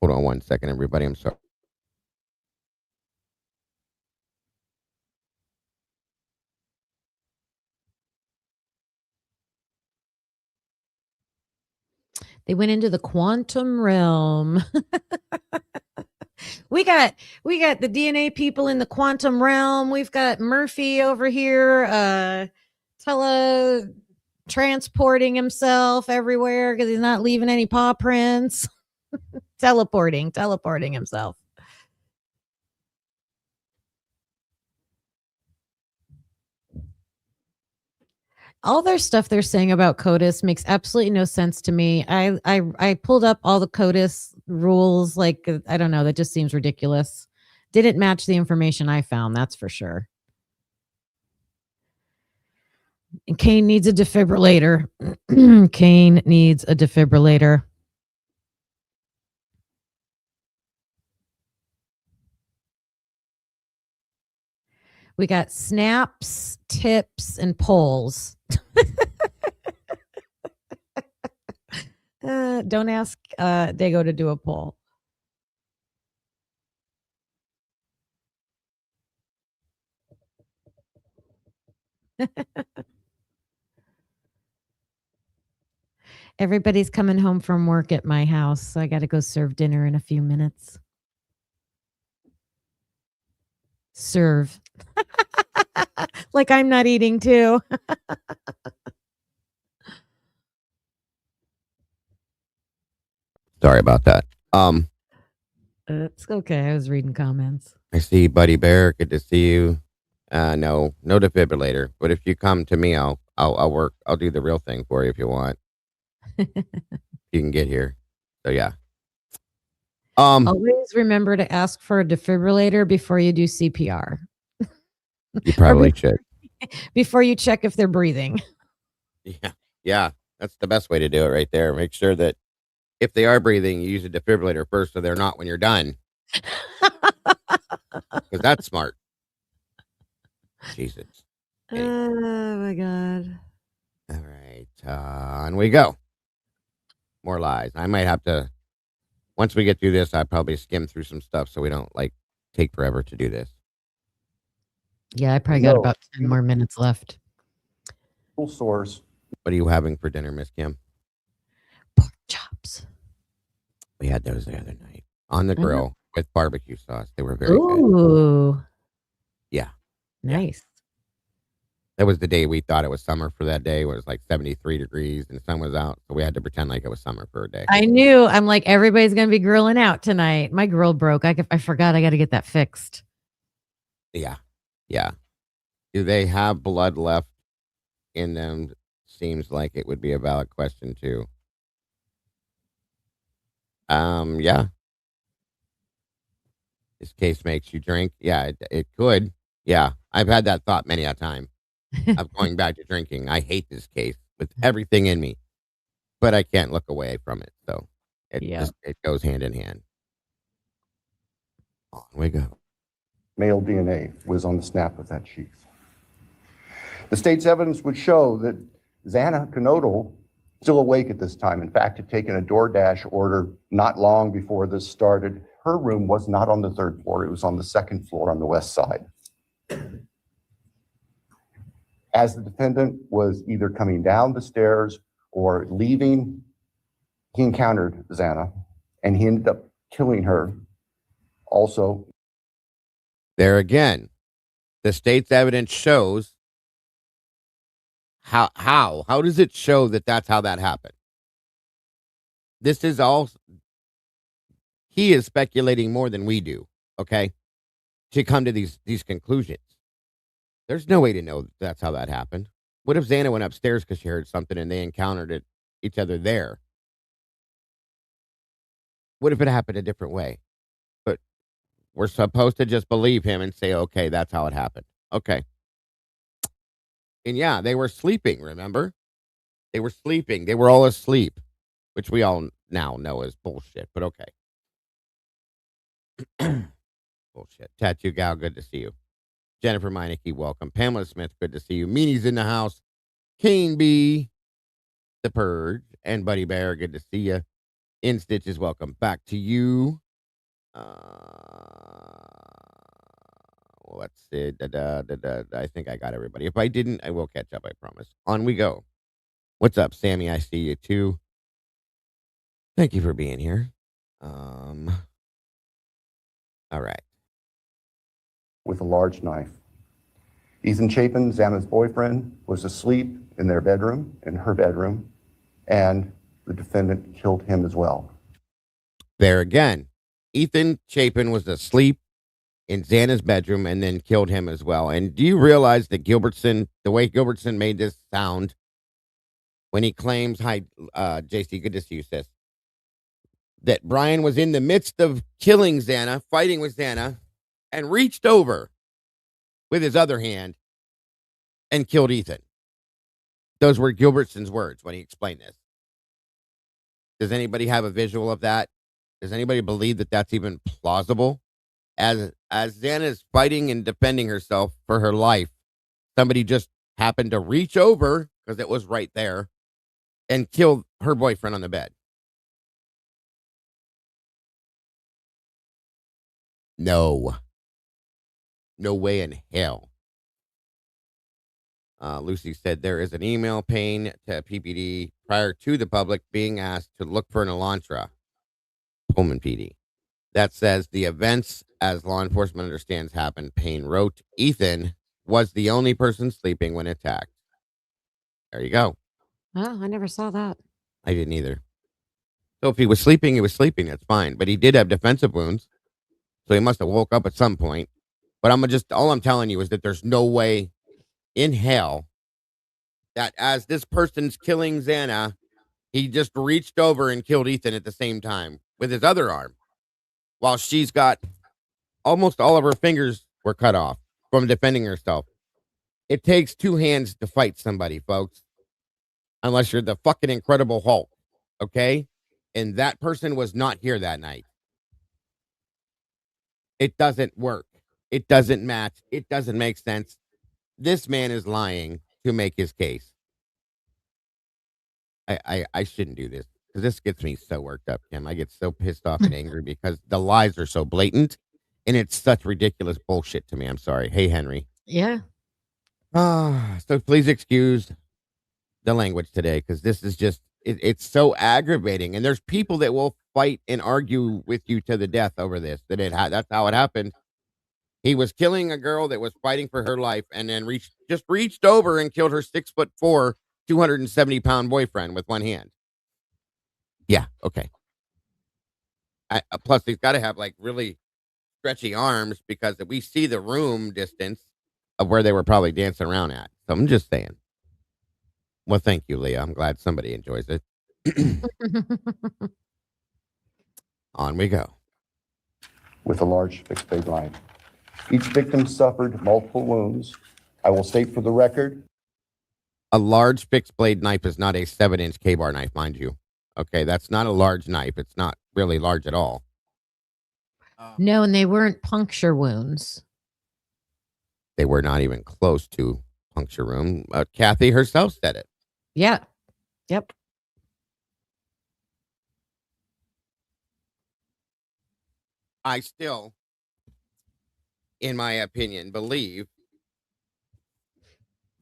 Hold on one second, everybody. I'm sorry. They went into the quantum realm. we got the DNA people in the quantum realm. We've got Murphy over here transporting himself everywhere because he's not leaving any paw prints. teleporting himself. All their stuff they're saying about CODIS makes absolutely no sense to me. I pulled up all the CODIS rules. Like, I don't know. That just seems ridiculous. Didn't match the information I found. That's for sure. And Kane needs a defibrillator. Kane needs a defibrillator. We got snaps, tips, and polls. Don't ask Dago to do a poll. Everybody's coming home from work at my house, so I got to go serve dinner in a few minutes. Serve. Like I'm not eating too. Sorry about that. It's okay. I was reading comments. I see Buddy Bear. Good to see you. No defibrillator. But if you come to me, I'll work. I'll do the real thing for you if you want. You can get here. So yeah. Always remember to ask for a defibrillator before you do CPR. You probably should. Before you check if they're breathing. Yeah. That's the best way to do it right there. Make sure that if they are breathing, you use a defibrillator first so they're not when you're done. Because that's smart. Jesus. Oh my God. All right. On we go. More lies. I might have to, once we get through this, I'll probably skim through some stuff so we don't take forever to do this. Yeah, I probably got about 10 more minutes left. Full source. What are you having for dinner, Miss Kim? Pork chops. We had those the other night on the grill with barbecue sauce. They were very good. Ooh. Yeah. Nice. That was the day we thought it was summer for that day. It was like 73 degrees and the sun was out. So we had to pretend like it was summer for a day. I knew. I'm like, everybody's going to be grilling out tonight. My grill broke. I forgot I got to get that fixed. Yeah. Yeah. Do they have blood left in them? Seems like it would be a valid question too. Yeah. This case makes you drink. Yeah, it could. Yeah. I've had that thought many a time of going back to drinking. I hate this case with everything in me, but I can't look away from it. So it goes hand in hand. On we go. Male DNA was on the snap of that sheath. The state's evidence would show that Xana Knodel, still awake at this time, in fact, had taken a DoorDash order not long before this started. Her room was not on the third floor. It was on the second floor on the west side. As the defendant was either coming down the stairs or leaving, he encountered Xana, and he ended up killing her. Also, there again, the state's evidence shows how does it show that that's how that happened? This is all, he is speculating more than we do, okay, to come to these conclusions. There's no way to know that's how that happened. What if Xana went upstairs because she heard something and they encountered each other there? What if it happened a different way? But we're supposed to just believe him and say, okay, that's how it happened. Okay. And yeah, they were sleeping, remember? They were sleeping. They were all asleep, which we all now know is bullshit, but okay. Bullshit. Tattoo Gal, good to see you. Jennifer Meineke, welcome. Pamela Smith, good to see you. Meanie's in the house. Kane B, The Purge, and Buddy Bear, good to see you. In Stitches, welcome back to you. Let's see. I think I got everybody. If I didn't, I will catch up, I promise. On we go. What's up, Sammy? I see you too. Thank you for being here. All right. with a large knife. Ethan Chapin, Xana's boyfriend, was asleep in their bedroom, in her bedroom, and the defendant killed him as well. There again. Ethan Chapin was asleep in Xana's bedroom and then killed him as well. And do you realize that Gilbertson, the way Gilbertson made this sound when he claims, hi, JC, good to see you, sis, that Bryan was in the midst of killing Xana, fighting with Xana, and reached over with his other hand and killed Ethan. Those were Gilbertson's words when he explained this. Does anybody have a visual of that? Does anybody believe that that's even plausible? As Xana is fighting and defending herself for her life, somebody just happened to reach over, because it was right there, and kill her boyfriend on the bed. No. No way in hell. Lucy said there is an email paying to PPD prior to the public being asked to look for an Elantra. Pullman PD. That says the events as law enforcement understands happened. Payne wrote, Ethan was the only person sleeping when attacked. There you go. Oh, I never saw that. I didn't either. So if he was sleeping, he was sleeping. That's fine. But he did have defensive wounds. So he must have woke up at some point. But all I'm telling you is that there's no way in hell that as this person's killing Xana, he just reached over and killed Ethan at the same time with his other arm, while she's got almost all of her fingers were cut off from defending herself. It takes two hands to fight somebody, folks, unless you're the fucking Incredible Hulk, okay? And that person was not here that night. It doesn't work. It doesn't match. It doesn't make sense. This man is lying to make his case. I shouldn't do this, because this gets me so worked up, Kim. I get so pissed off and angry because the lies are so blatant, and it's such ridiculous bullshit to me. I'm sorry. Hey, Henry. Yeah. So please excuse the language today, because this is just, it's so aggravating. And there's people that will fight and argue with you to the death over this, that's how it happened. He was killing a girl that was fighting for her life, and then reached over and killed her 6'4", 270-pound boyfriend with one hand. Yeah, okay. Plus, he's got to have like really stretchy arms, because we see the room distance of where they were probably dancing around at. So I'm just saying. Well, thank you, Leah. I'm glad somebody enjoys it. On we go. With a large fixed blade knife. Each victim suffered multiple wounds. I will state for the record. A large fixed blade knife is not a 7-inch K-bar knife, mind you. Okay, that's not a large knife. It's not really large at all. No, and they weren't puncture wounds. They were not even close to puncture wound. Kathy herself said it. Yeah. Yep. I still, in my opinion, believe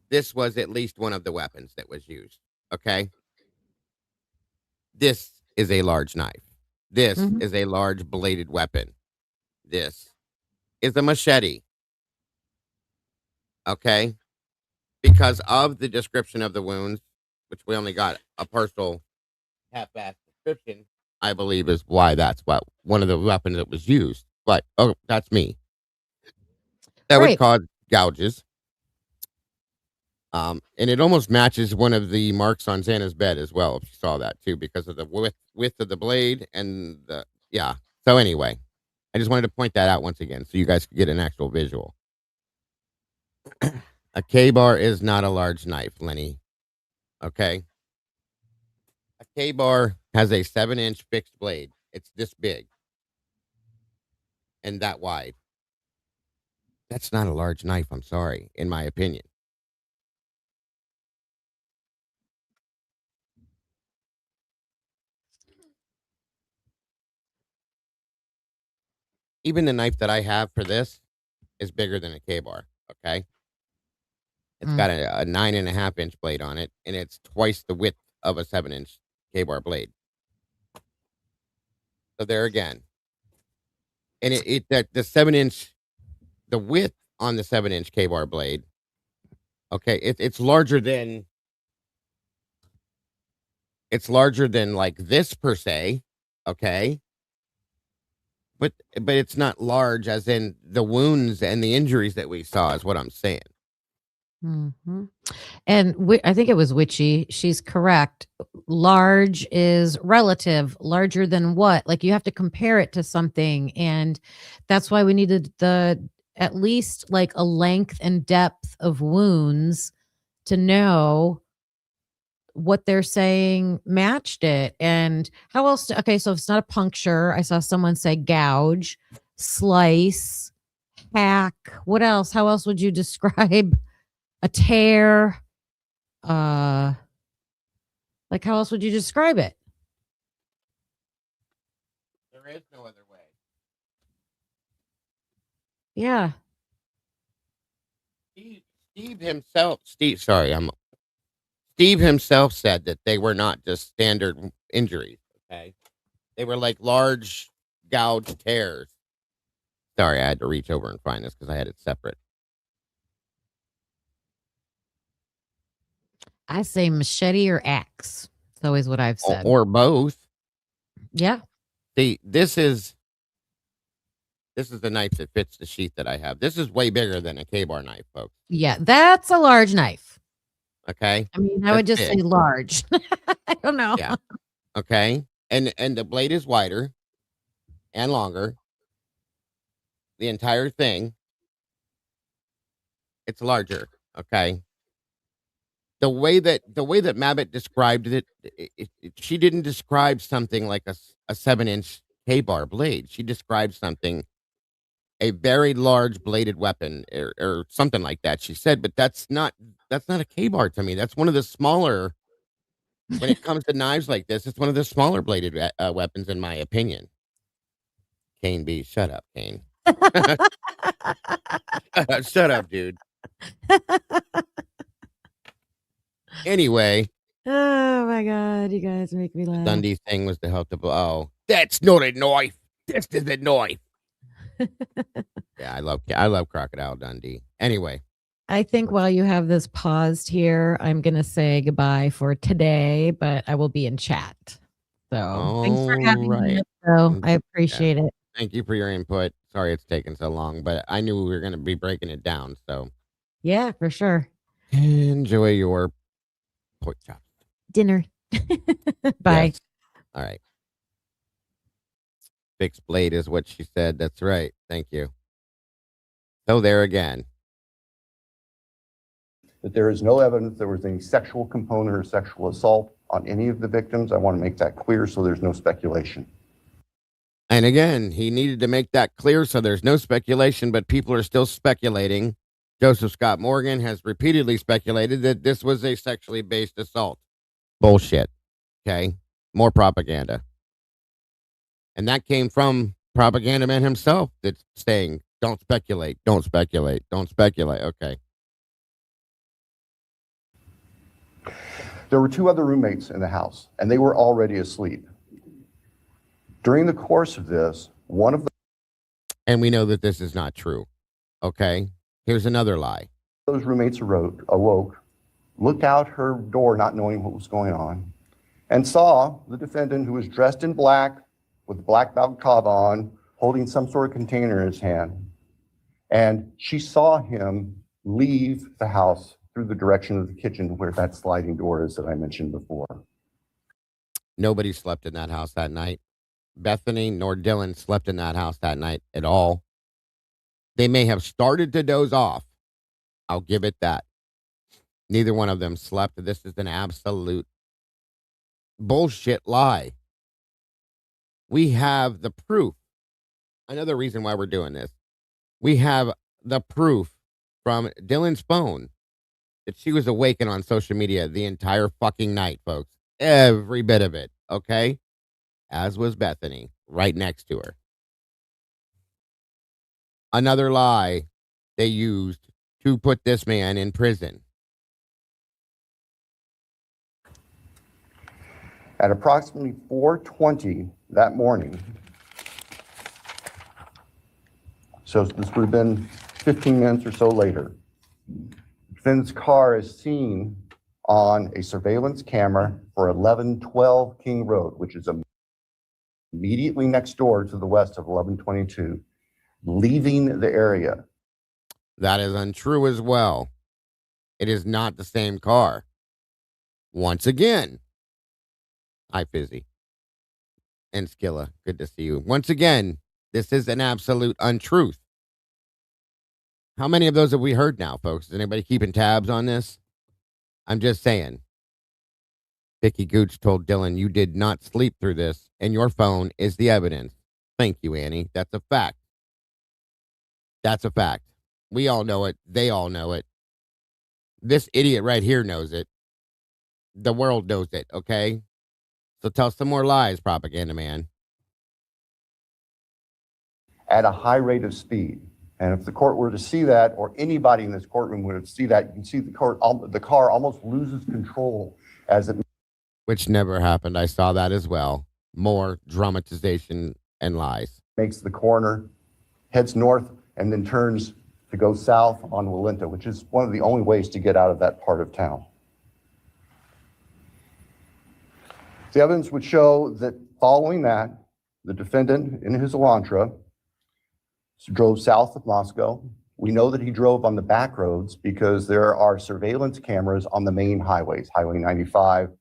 this was at least one of the weapons that was used. Okay? This is a large knife. This is a large bladed weapon. This is a machete. Okay? Because of the description of the wounds, which we only got a partial half-assed description, I believe is why that's one of the weapons that was used. But, that's me. That would cause gouges. And it almost matches one of the marks on Xana's bed as well, if you saw that too, because of the width of the blade and yeah. So anyway, I just wanted to point that out once again so you guys could get an actual visual. A K-bar is not a large knife, Lenny. Okay? A K-bar has a 7-inch fixed blade. It's this big and that wide. That's not a large knife, I'm sorry, in my opinion. Even the knife that I have for this is bigger than a K-bar, okay? It's Mm. got a 9.5-inch blade on it, and it's twice the width of a 7-inch K-bar blade. So there again. And that the 7-inch, the width on the 7-inch K-bar blade, okay, it's larger than like this per se, okay? But it's not large as in the wounds and the injuries that we saw is what I'm saying. Hmm. And I think it was Witchy. She's correct. Large is relative. Larger than what? Like you have to compare it to something, and that's why we needed the at least like a length and depth of wounds to know what they're saying matched it. And how else? Okay, so if it's not a puncture, I saw someone say gouge, slice, hack. What else? How else would you describe a tear? Like how else would you describe it? There is no other way. Yeah. Steve himself, Steve himself said that they were not just standard injuries, okay? They were like large gouge tears. Sorry, I had to reach over and find this because I had it separate. I say machete or axe. It's always what I've said. Or both. Yeah. See, this is the knife that fits the sheath that I have. This is way bigger than a K-bar knife, folks. Yeah. That's a large knife. Okay? I mean, I would That's just big. say large. I don't know. Yeah. Okay? And the blade is wider and longer. The entire thing. It's larger. Okay? The way that Mabbott described it, she didn't describe something like a 7-inch K-bar blade. She described something, a very large bladed weapon or something like that. She said, but that's not a K-bar to me. That's one of the smaller. When it comes to knives like this, it's one of the smaller bladed weapons, in my opinion. Kane B, shut up, Kane. Shut up, dude. Anyway, Oh my God. You guys make me the laugh. Dundee thing was to help the. Oh, that's not a knife. This is a knife. Yeah, I love Crocodile Dundee. Anyway, I think while you have this paused here, I'm going to say goodbye for today, but I will be in chat. So thanks for having me. right. So I appreciate it. Thank you for your input. Sorry it's taken so long, but I knew we were going to be breaking it down. So Yeah, for sure. enjoy your pork chops. Dinner. Bye. Yes. All right. Fixed blade is what she said. That's right. Thank you. So there again. That there is no evidence there was any sexual component or sexual assault on any of the victims. I want to make that clear so there's no speculation. And again, he needed to make that clear so there's no speculation, but people are still speculating. Joseph Scott Morgan has repeatedly speculated that this was a sexually based assault. Bullshit. Okay? More propaganda. And that came from Propaganda Man himself that's saying, don't speculate, don't speculate, don't speculate. Okay. There were two other roommates in the house, and they were already asleep. During the course of this, one of And we know that this is not true. Okay. Here's another lie. those roommates awoke, looked out her door not knowing what was going on, and saw the defendant, who was dressed in black with black balaclava on, holding some sort of container in his hand. And she saw him leave the house through the direction of the kitchen where that sliding door is that I mentioned before. Nobody slept in that house that night. Bethany nor Dylan slept in that house that night at all. They may have started to doze off. I'll give it that. Neither one of them slept. This is an absolute bullshit lie. We have the proof. Another reason why we're doing this. We have the proof from Dylan's phone that she was awake and on social media the entire fucking night, folks. Every bit of it, okay? As was Bethany, right next to her. Another lie they used to put this man in prison. At approximately 4:20 that morning, so this would have been 15 minutes or so later, defendant's car is seen on a surveillance camera for 1112 King Road, which is immediately next door to the west of 1122, leaving the area. That is untrue as well. It is not the same car. Once again. Hi, Fizzy. And Skilla, good to see you. Once again, this is an absolute untruth. How many of those have we heard now, folks? Is anybody keeping tabs on this? I'm just saying. Vicky Gooch told Dylan, you did not sleep through this, and your phone is the evidence. Thank you, Annie. That's a fact. That's a fact. We all know it. They all know it. This idiot right here knows it. The world knows it, okay? So tell some more lies, propaganda man. At a high rate of speed. And if the court were to see that, or anybody in this courtroom would see that, you can see the car almost loses control as it... Which never happened. I saw that as well. More dramatization and lies. Makes the corner, heads north, and then turns to go south on Walinta, which is one of the only ways to get out of that part of town. The evidence would show that following that, the defendant in his Elantra drove south of Moscow. We know that he drove on the back roads because there are surveillance cameras on the main highways, Highway 95,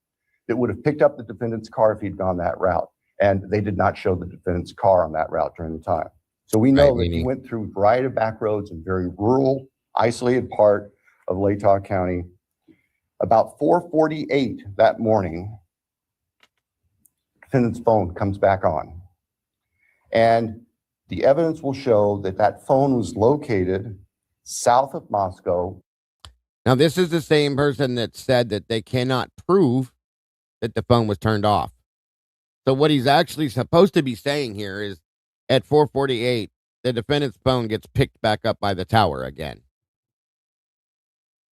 that would have picked up the defendant's car if he'd gone that route. And they did not show the defendant's car on that route during the time. So we know that he went through a variety of back roads in very rural, isolated part of Latah County. About 4:48 that morning, defendant's phone comes back on. And the evidence will show that that phone was located south of Moscow. Now, this is the same person that said that they cannot prove that the phone was turned off. So what he's actually supposed to be saying here is at 4:48, the defendant's phone gets picked back up by the tower again.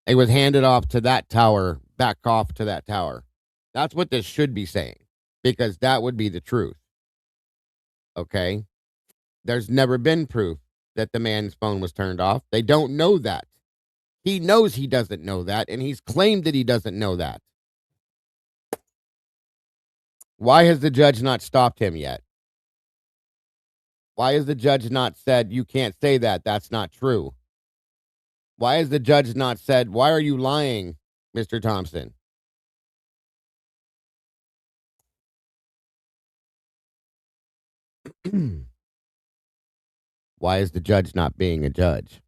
It was handed off to that tower, back off to that tower. That's what this should be saying, because that would be the truth. Okay? There's never been proof that the man's phone was turned off. They don't know that. He knows he doesn't know that, and he's claimed that he doesn't know that. Why has the judge not stopped him yet? Why has the judge not said, you can't say that, that's not true? Why has the judge not said, why are you lying, Mr. Thompson? Why is the judge not being a judge?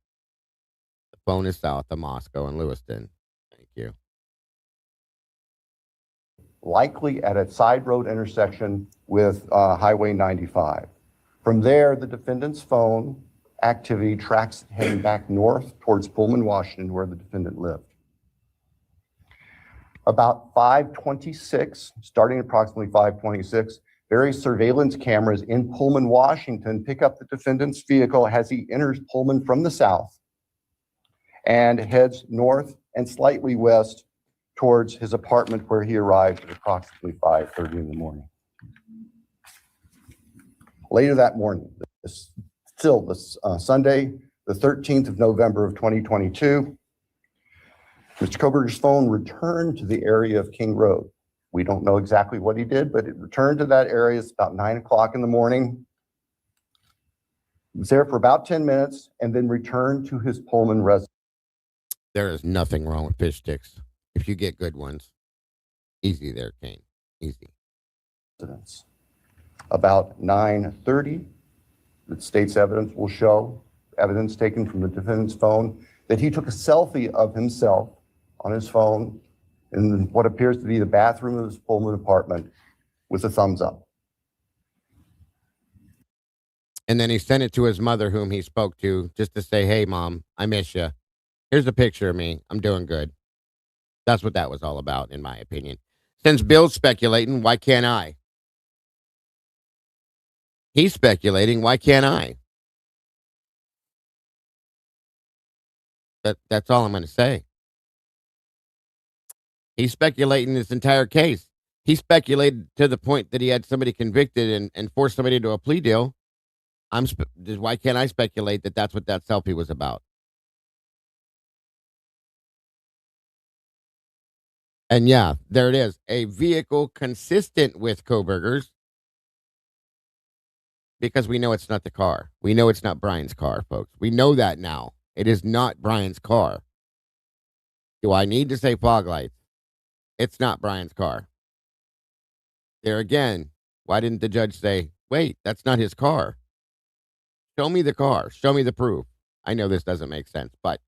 The phone is south of Moscow and Lewiston. Thank you. Likely at a side road intersection with Highway 95. From there, the defendant's phone activity tracks heading back north towards Pullman, Washington, where the defendant lived. About 5:26, starting approximately 5:26, various surveillance cameras in Pullman, Washington pick up the defendant's vehicle as he enters Pullman from the south and heads north and slightly west towards his apartment, where he arrived at approximately 5:30 in the morning. Later that morning, Sunday, the 13th of November of 2022, Mr. Kohberger's phone returned to the area of King Road. We don't know exactly what he did, but it returned to that area. It's about 9 o'clock in the morning. He was there for about 10 minutes and then returned to his Pullman residence. There is nothing wrong with fish sticks if you get good ones. Easy there, Kane. Easy. About 9:30, the state's evidence will show, evidence taken from the defendant's phone, that he took a selfie of himself on his phone in what appears to be the bathroom of his Pullman apartment with a thumbs up. And then he sent it to his mother, whom he spoke to, just to say, hey, Mom, I miss you. Here's a picture of me. I'm doing good. That's what that was all about, in my opinion. Since Bill's speculating, why can't I? He's speculating, why can't I? That's all I'm going to say. He's speculating this entire case. He speculated to the point that he had somebody convicted and forced somebody into a plea deal. Why can't I speculate that that's what that selfie was about? And yeah, there it is. A vehicle consistent with Kohberger's, because we know it's not the car. We know it's not Bryan's car, folks. We know that now. It is not Bryan's car. Do I need to say fog lights? It's not Bryan's car. There again, why didn't the judge say, wait, that's not his car? Show me the car. Show me the proof. I know this doesn't make sense, but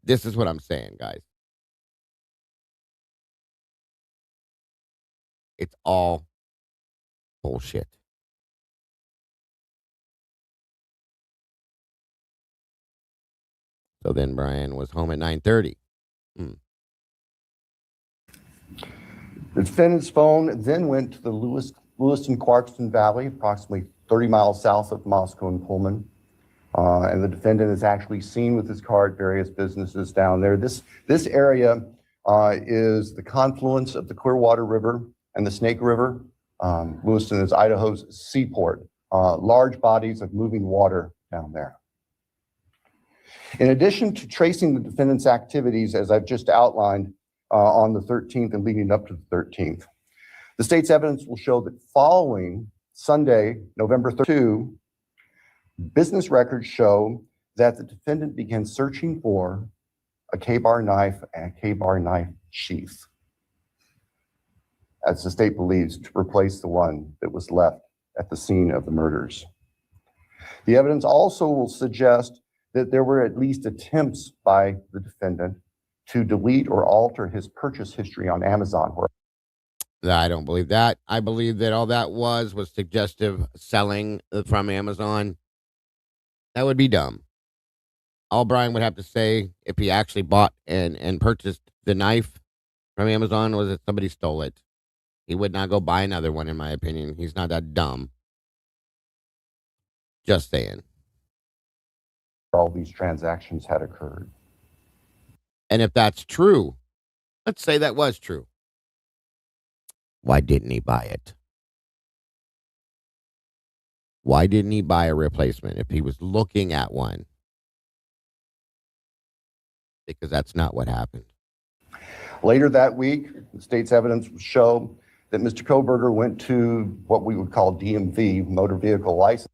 this is what I'm saying, guys. It's all bullshit. So then Bryan was home at 9:30. The defendant's phone then went to the Lewiston-Clarkston Valley, approximately 30 miles south of Moscow and Pullman. And the defendant is actually seen with his car at various businesses down there. This area is the confluence of the Clearwater River and the Snake River. Lewiston is Idaho's seaport. Large bodies of moving water down there. In addition to tracing the defendant's activities, as I've just outlined, on the 13th and leading up to the 13th, the state's evidence will show that following Sunday, November 2, business records show that the defendant began searching for a K-bar knife and a K-bar knife sheath, as the state believes, to replace the one that was left at the scene of the murders. The evidence also will suggest that there were at least attempts by the defendant to delete or alter his purchase history on Amazon. I don't believe that. I believe that all that was suggestive selling from Amazon. That would be dumb. All Bryan would have to say if he actually bought and purchased the knife from Amazon was that somebody stole it. He would not go buy another one, in my opinion. He's not that dumb. Just saying. All these transactions had occurred. And if that's true, let's say that was true. Why didn't he buy it? Why didn't he buy a replacement if he was looking at one? Because that's not what happened. Later that week, the state's evidence will show that Mr. Kohberger went to what we would call DMV, motor vehicle license.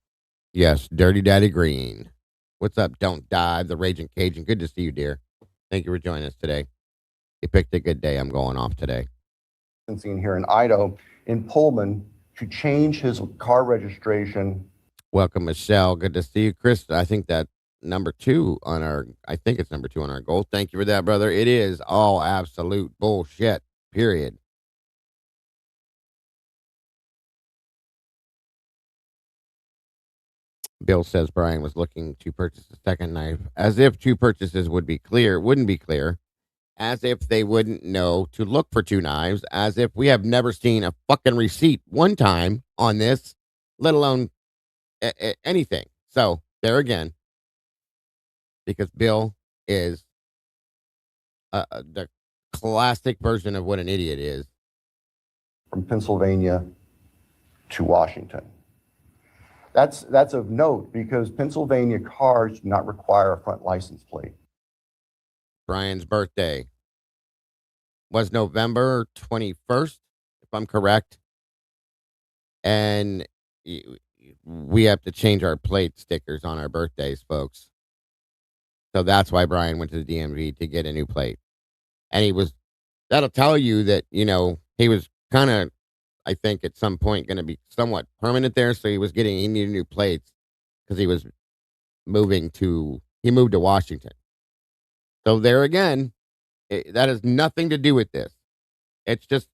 Yes, Dirty Daddy Green. What's up, Don't Dive, the Raging Cajun? Good to see you, dear. Thank you for joining us today. You picked a good day. I'm going off today. Here in Idaho, in Pullman, to change his car registration. Welcome, Michelle. Good to see you, Chris. I think that number two on our goal. Thank you for that, brother. It is all absolute bullshit, period. Bill says Bryan was looking to purchase a second knife, as if two purchases wouldn't be clear, as if they wouldn't know to look for two knives, as if we have never seen a fucking receipt one time on this, let alone anything. So there again, because Bill is the classic version of what an idiot is. From Pennsylvania to Washington. That's of note because Pennsylvania cars do not require a front license plate. Bryan's birthday was November 21st, if I'm correct. And we have to change our plate stickers on our birthdays, folks. So that's why Bryan went to the DMV to get a new plate. And that'll tell you that, he was kind of, I think at some point going to be somewhat permanent there. So he needed new plates because he moved to Washington. So there again, that has nothing to do with this. It's just,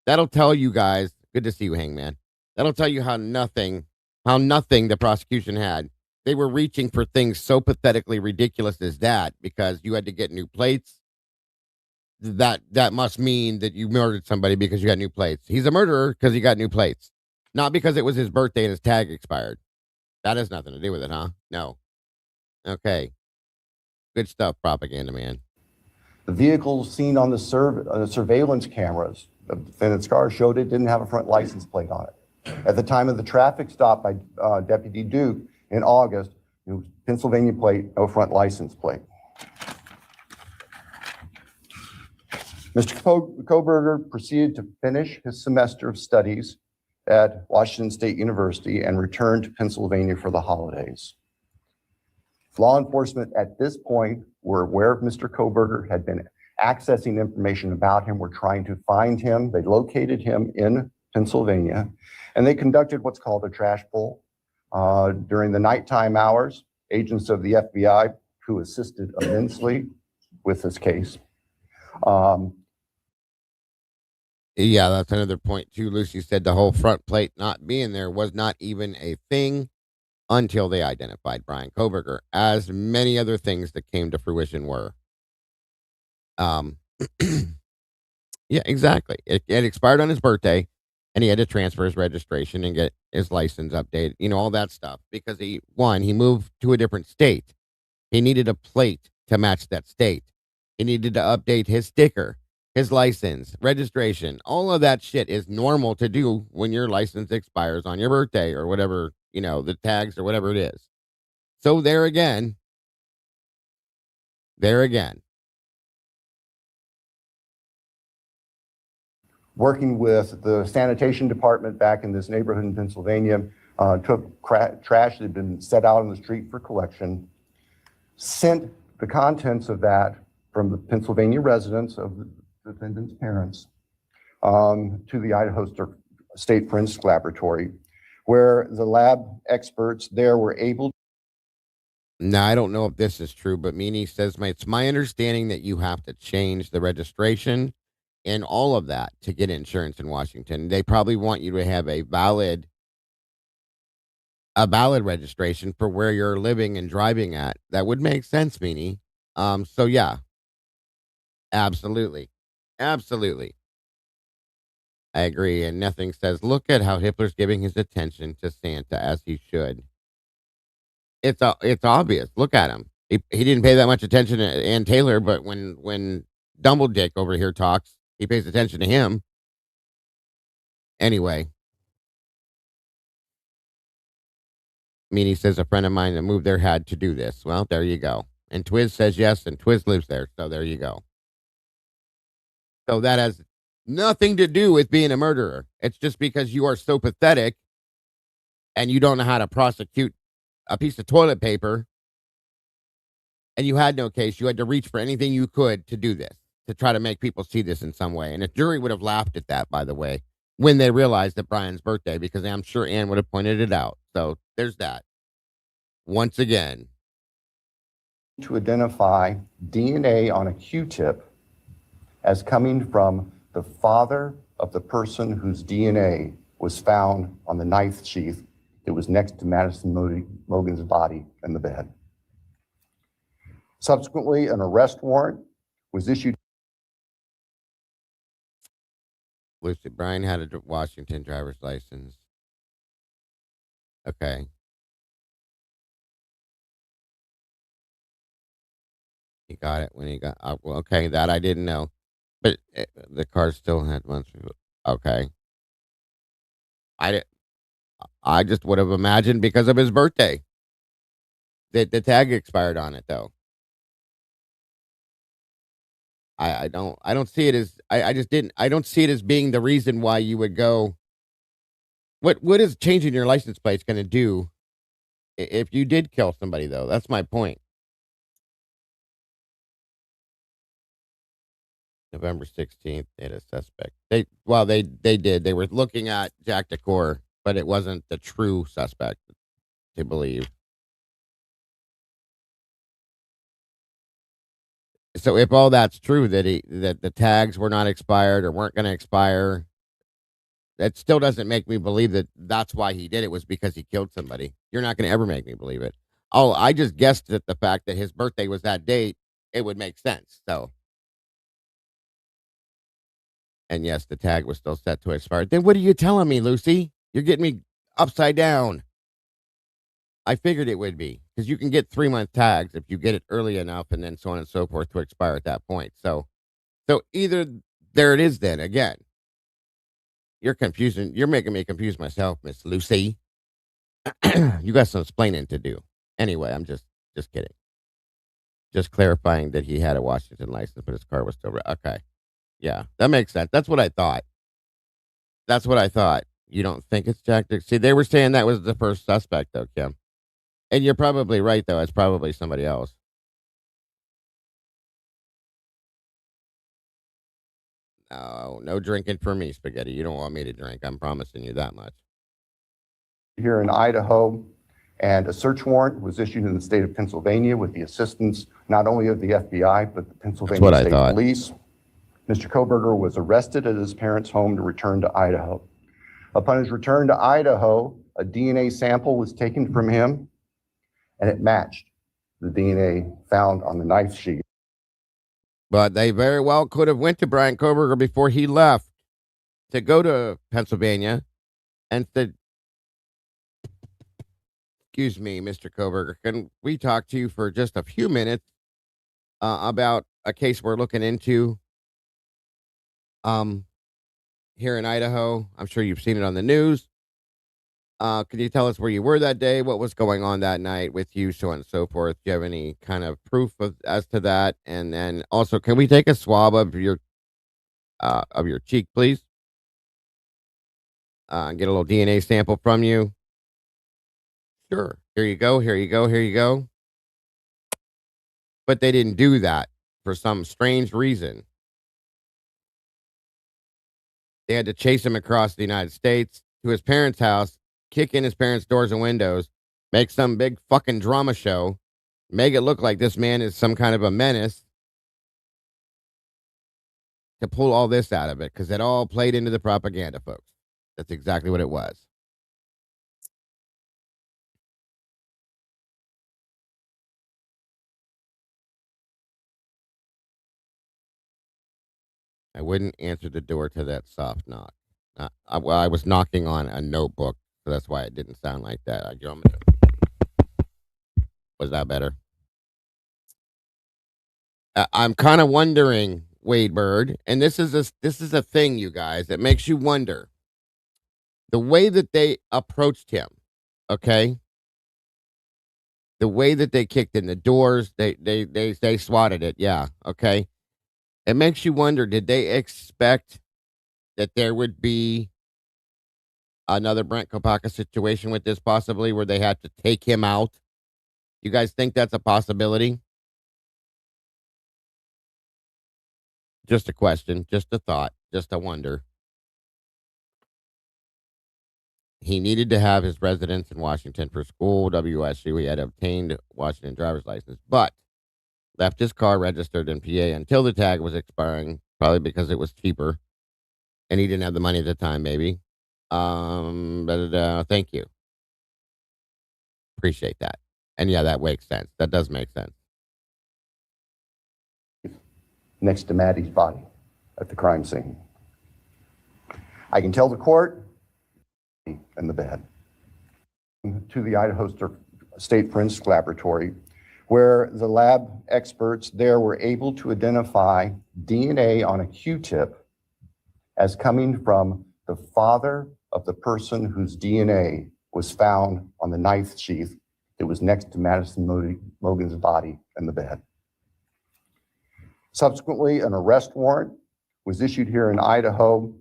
that'll tell you guys, good to see you, Hangman. That'll tell you how nothing how nothing the prosecution had. They were reaching for things so pathetically ridiculous as that because you had to get new plates. That must mean that you murdered somebody because you got new plates. He's a murderer because he got new plates, not because it was his birthday and his tag expired. That has nothing to do with it, huh? No. Okay. Good stuff, propaganda man. The vehicles seen on the surveillance cameras of the defendant's car showed it didn't have a front license plate on it. At the time of the traffic stop by Deputy Duke in August, it was Pennsylvania plate, no front license plate. Mr. Kohberger proceeded to finish his semester of studies at Washington State University and returned to Pennsylvania for the holidays. Law enforcement at this point were aware of Mr. Kohberger, had been accessing information about him, were trying to find him. They located him in Pennsylvania, and they conducted what's called a trash pull. During the nighttime hours, agents of the FBI, who assisted immensely with this case. Yeah, that's another point too. Lucy said the whole front plate not being there was not even a thing until they identified Bryan Kohberger, as many other things that came to fruition were. Yeah, exactly. It expired on his birthday, and he had to transfer his registration and get his license updated, all that stuff, because he moved to a different state. He needed a plate to match that state. He needed to update his sticker, his license, registration. All of that shit is normal to do when your license expires on your birthday or whatever, the tags or whatever it is. So there again, working with the sanitation department back in this neighborhood in Pennsylvania, took trash that had been set out on the street for collection, sent the contents of that from the Pennsylvania residents of the defendant's parents to the Idaho State Forensic Laboratory, where the lab experts there were able. Now, I don't know if this is true, but Meany says, it's my understanding that you have to change the registration and all of that to get insurance in Washington. They probably want you to have a valid registration for where you're living and driving at. That would make sense, Meany. So yeah, absolutely. I agree. And nothing says, look at how Hitler's giving his attention to Santa as he should. It's obvious. Look at him. He didn't pay that much attention to Ann Taylor, but when Dumbledore over here talks, he pays attention to him. Anyway. Meany says a friend of mine that moved there had to do this. Well, there you go. And Twiz says yes, and Twiz lives there. So there you go. So that has nothing to do with being a murderer. It's just because you are so pathetic and you don't know how to prosecute a piece of toilet paper and you had no case. You had to reach for anything you could to do this, to try to make people see this in some way. And a jury would have laughed at that, by the way, when they realized that Brian's birthday, because I'm sure Ann would have pointed it out. So there's that. Once again. To identify DNA on a Q-tip as coming from the father of the person whose DNA was found on the knife sheath that was next to Madison Logan's body in the bed. Subsequently, an arrest warrant was issued. Lucy, Brian had a Washington driver's license. Okay. He got it when he got. Well, okay, that I didn't know, but the car still had months. Okay. I just would have imagined because of his birthday that the tag expired on it, though. I don't see it as. I don't see it as being the reason why you would go. What is changing your license plates going to do if you did kill somebody, though? That's my point. November 16th, they had a suspect. They did. They were looking at Jack Decor, but it wasn't the true suspect, to believe. So if all that's true, that the tags were not expired or weren't going to expire, that still doesn't make me believe that that's why he did it was because he killed somebody. You're not going to ever make me believe it. Oh, I just guessed that the fact that his birthday was that date, it would make sense. So, and yes, the tag was still set to expire. Then what are you telling me, Lucy? You're getting me upside down. I figured it would be because you can get 3-month tags if you get it early enough and then so on and so forth to expire at that point. So either there it is then again. You're confusing. You're making me confuse myself, Miss Lucy. You got some explaining to do. Anyway, I'm just kidding. Just clarifying that he had a Washington license, but his car was still okay. Yeah, that makes sense. That's what I thought. You don't think it's Jack Dick? See, they were saying that was the first suspect, though, Kim. And you're probably right, though. It's probably somebody else. No drinking for me, Spaghetti. You don't want me to drink. I'm promising you that much. Here in Idaho, and a search warrant was issued in the state of Pennsylvania with the assistance not only of the FBI, but the Pennsylvania State Police. Mr. Kohberger was arrested at his parents' home to return to Idaho. Upon his return to Idaho, a DNA sample was taken from him, and it matched the DNA found on the knife sheath. But they very well could have went to Bryan Kohberger before he left to go to Pennsylvania and said, excuse me, Mr. Kohberger, can we talk to you for just a few minutes about a case we're looking into here in Idaho? I'm sure you've seen it on the news. Can you tell us where you were that day? What was going on that night with you, so on and so forth? Do you have any kind of proof as to that? And then also, can we take a swab of your cheek, please? Get a little DNA sample from you. Sure. Here you go. But they didn't do that for some strange reason. They had to chase him across the United States to his parents' house, kick in his parents' doors and windows, make some big fucking drama show, make it look like this man is some kind of a menace to pull all this out of it, because it all played into the propaganda, folks. That's exactly what it was. I wouldn't answer the door to that soft knock. I was knocking on a notebook, so that's why it didn't sound like that. Was that better? I'm kind of wondering, Wade Bird, and this is a thing, you guys, that makes you wonder the way that they approached him. Okay, the way that they kicked in the doors, they swatted it. Yeah, okay. It makes you wonder, did they expect that there would be another Brent Kopaka situation with this, possibly, where they had to take him out? You guys think that's a possibility? Just a question, just a thought, just a wonder. He needed to have his residence in Washington for school, WSU. He had obtained Washington driver's license, but left his car registered in PA until the tag was expiring, probably because it was cheaper, and he didn't have the money at the time, maybe. Thank you. Appreciate that. And yeah, that makes sense. That does make sense. Next to Maddie's body at the crime scene. I can tell the court in the bed to the Idaho State Forensic Laboratory, where the lab experts there were able to identify DNA on a Q-tip as coming from the father of the person whose DNA was found on the knife sheath that was next to Madison Logan's body in the bed. Subsequently, an arrest warrant was issued here in Idaho,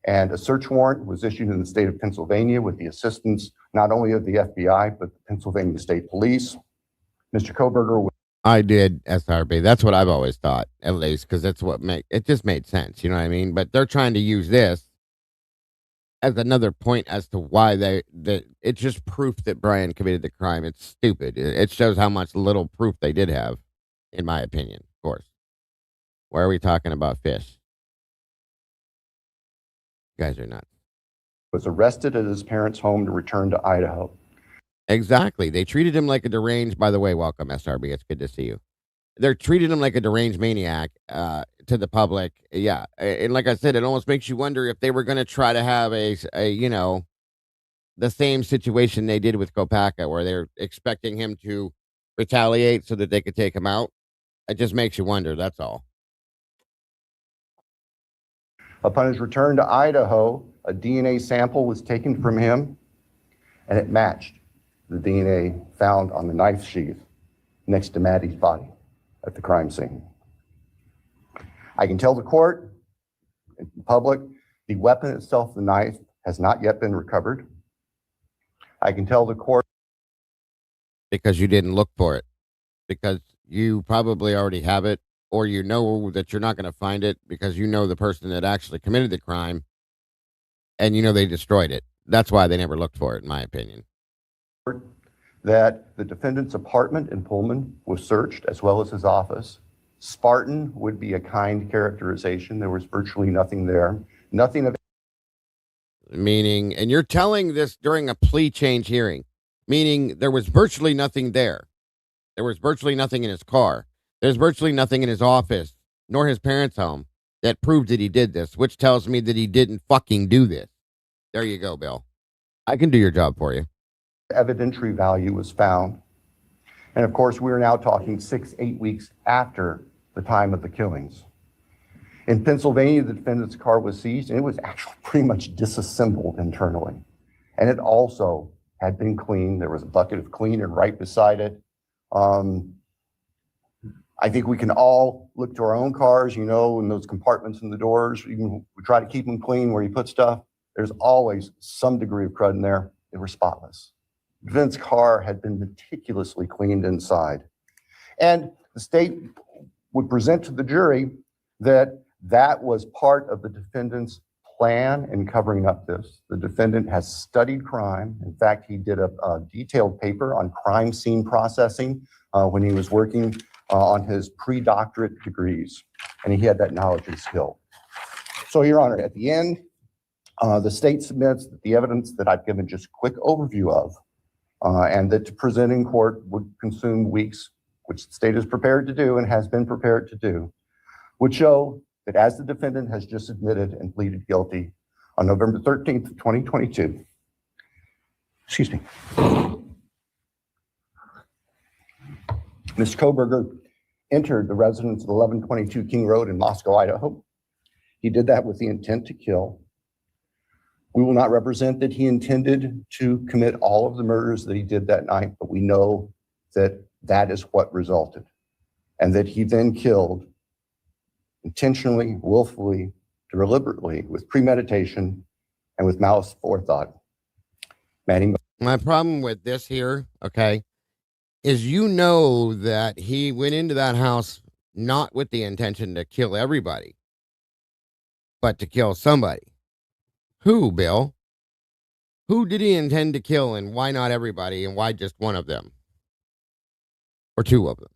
and a search warrant was issued in the state of Pennsylvania with the assistance not only of the FBI, but the Pennsylvania State Police. Mr. Kohberger. I did SRB. That's what I've always thought, at least, because that's what it just made sense. You know what I mean? But they're trying to use this as another point as to why it's just proof that Bryan committed the crime. It's stupid. It shows how much little proof they did have, in my opinion, of course. Why are we talking about fish? You guys are nuts. was arrested at his parents' home to return to Idaho. Exactly. They treated him like a deranged, by the way, welcome, SRB. It's good to see you. They're treating him like a deranged maniac to the public. Yeah. And like I said, it almost makes you wonder if they were going to try to have the same situation they did with Kopaka, where they're expecting him to retaliate so that they could take him out. It just makes you wonder. That's all. Upon his return to Idaho, a DNA sample was taken from him, and it matched the DNA found on the knife sheath next to Maddie's body at the crime scene. I can tell the court and the public the weapon itself, the knife, has not yet been recovered. I can tell the court Because you didn't look for it. Because you probably already have it, or you know that you're not going to find it because you know the person that actually committed the crime and you know they destroyed it. That's why they never looked for it, in my opinion. that the defendant's apartment in Pullman was searched, as well as his office. Spartan would be a kind characterization. There was virtually nothing there. Nothing of Meaning, and you're telling this during a plea change hearing, meaning there was virtually nothing there. There was virtually nothing in his car. There's virtually nothing in his office, nor his parents' home, that proved that he did this, which tells me that he didn't fucking do this. There you go, Bill. I can do your job for you. evidentiary value was found. And of course, we're now talking 6-8 weeks after the time of the killings. In Pennsylvania, the defendant's car was seized, and it was actually pretty much disassembled internally. And it also had been cleaned. There was a bucket of cleaner right beside it. I think we can all look to our own cars, in those compartments in the doors. We try to keep them clean where you put stuff. There's always some degree of crud in there. They were spotless. The defendant's car had been meticulously cleaned inside. And the state would present to the jury that that was part of the defendant's plan in covering up this. The defendant has studied crime. In fact, he did a detailed paper on crime scene processing when he was working on his pre-doctorate degrees, and he had that knowledge and skill. So, Your Honor, at the end, the state submits that the evidence that I've given just a quick overview of, and that to present in court would consume weeks, which the state is prepared to do and has been prepared to do, would show that as the defendant has just admitted and pleaded guilty on November 13th, 2022, Mr. Kohberger entered the residence of 1122 King Road in Moscow, Idaho. He did that with the intent to kill. We will not represent that he intended to commit all of the murders that he did that night, but we know that that is what resulted, and that he then killed intentionally, willfully, deliberately, with premeditation, and with malice forethought. Maddie. My problem with this here, okay, is that he went into that house not with the intention to kill everybody, but to kill somebody. Who, Bill? Who did he intend to kill, and why not everybody, and why just one of them? Or two of them?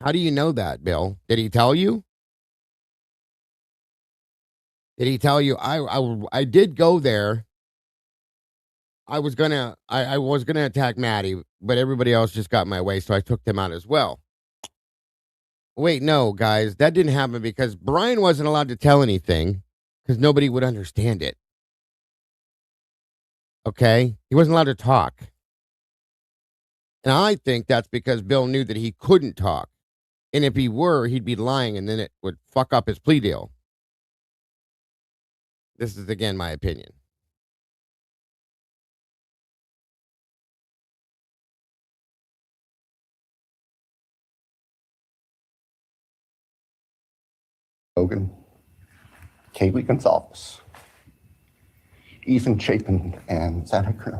How do you know that, Bill? Did he tell you? Did he tell you, I did go there. I was gonna attack Maddie, but everybody else just got my way, so I took them out as well. Wait, no, guys, that didn't happen because Bryan wasn't allowed to tell anything because nobody would understand it. Okay? He wasn't allowed to talk. And I think that's because Bill knew that he couldn't talk. And if he were, he'd be lying, and then it would fuck up his plea deal. This is, again, my opinion. Hogan, Kaylee Gonzalez, Ethan Chapin, and Santa Cruz.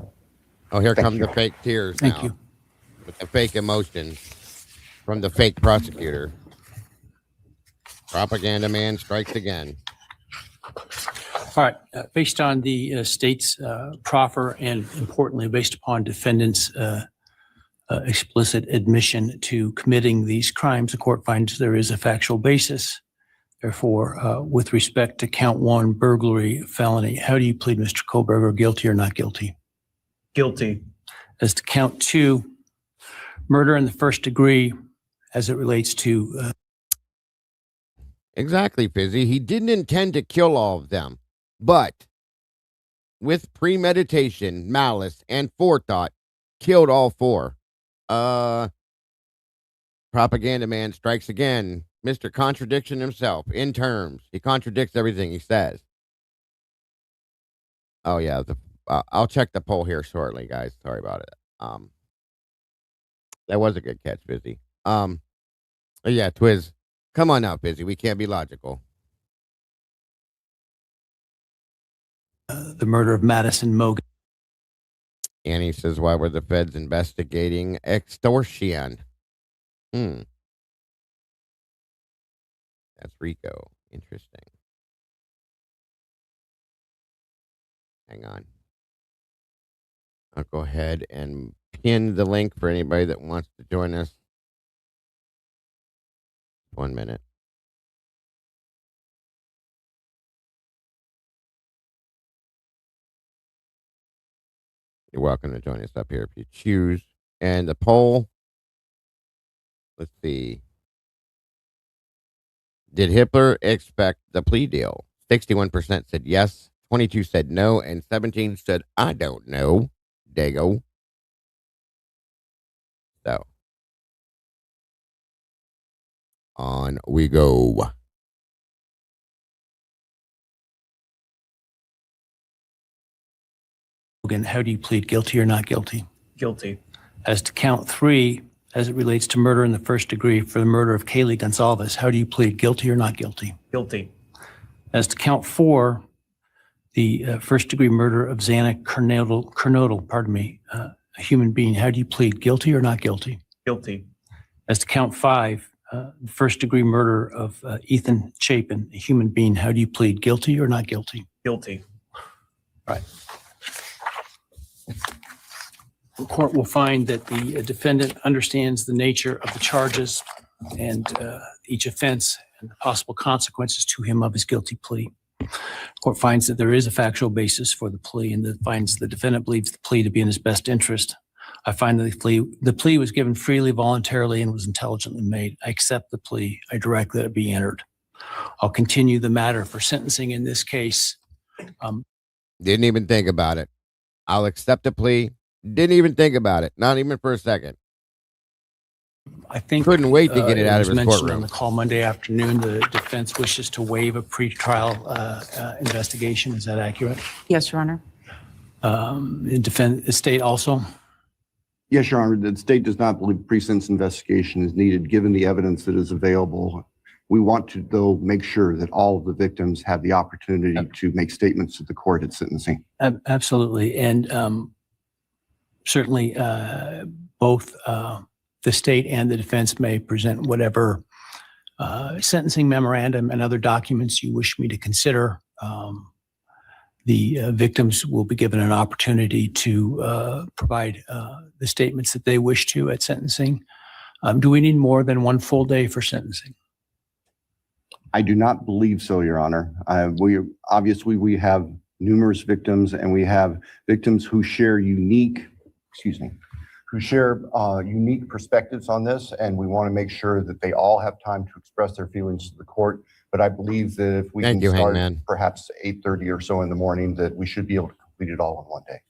Oh, here Thank come you. the fake tears Thank now. you. With the fake emotion from the fake prosecutor. Propaganda man strikes again. All right. Based on the state's proffer, and importantly, based upon defendant's explicit admission to committing these crimes, the court finds there is a factual basis Therefore, with respect to count 1, burglary, felony, how do you plead, Mr. Kohberger, guilty or not guilty? Guilty. As to count 2, murder in the first degree, as it relates to Exactly, Fizzy. He didn't intend to kill all of them, but with premeditation, malice, and forethought, killed all 4. Propaganda man strikes again. Mr. Contradiction himself, in terms. He contradicts everything he says. Oh, yeah. I'll check the poll here shortly, guys. Sorry about it. That was a good catch, Fizzy. Yeah, Twiz. Come on now, Fizzy. We can't be logical. the murder of Madison Mogan. Annie says, why were the feds investigating extortion? That's Rico. Interesting. Hang on. I'll go ahead and pin the link for anybody that wants to join us. 1 minute. You're welcome to join us up here if you choose. And the poll, let's see. Did Hitler expect the plea deal? 61% said yes, 22 said no, and 17 said, I don't know. Dago. So, on we go. Mogan, how do you plead, guilty or not guilty? Guilty. As to count 3, as it relates to murder in the first degree for the murder of Kaylee Gonzalez, how do you plead, guilty or not guilty? Guilty. As to count 4, the first degree murder of Xana Kernodle, a human being, how do you plead, guilty or not guilty? Guilty. As to count 5, the first degree murder of Ethan Chapin, a human being, how do you plead, guilty or not guilty? Guilty. Right. The court will find that the defendant understands the nature of the charges and each offense and the possible consequences to him of his guilty plea. Court finds that there is a factual basis for the plea and that finds the defendant believes the plea to be in his best interest. I find that the plea was given freely, voluntarily, and was intelligently made. I accept the plea. I direct that it be entered. I'll continue the matter for sentencing in this case. Didn't even think about it. I'll accept the plea. Didn't even think about it. Not even for a second. I think couldn't wait to get it out of was his mentioned courtroom. on the call Monday afternoon, the defense wishes to waive a pretrial investigation. Is that accurate? Yes, Your Honor. The state also? Yes, Your Honor, the state does not believe pre-sentence investigation is needed, given the evidence that is available. We want to, though, make sure that all of the victims have the opportunity to make statements to the court at sentencing. Absolutely. And certainly both the state and the defense may present whatever sentencing memorandum and other documents you wish me to consider. The victims will be given an opportunity to provide the statements that they wish to at sentencing. Do we need more than one full day for sentencing? I do not believe so, Your Honor. We have numerous victims, and we have victims who share unique perspectives on this, and we want to make sure that they all have time to express their feelings to the court. But I believe that if we Thank can you, start Hangman. perhaps 8:30 or so in the morning, that we should be able to complete it all in one day.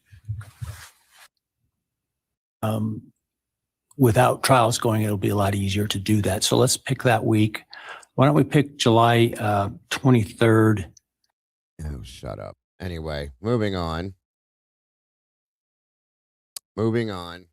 Without trials going, it'll be a lot easier to do that. So let's pick that week. Why don't we pick July 23rd? Oh, shut up. Anyway, moving on. Moving on.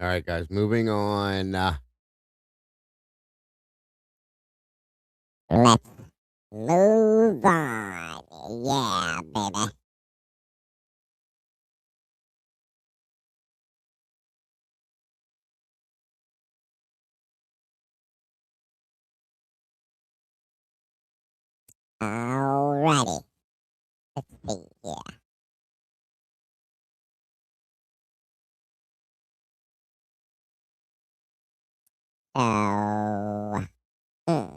All right, guys, moving on. Let's move on. Yeah, baby. Alrighty. Let's see here. So, hmm.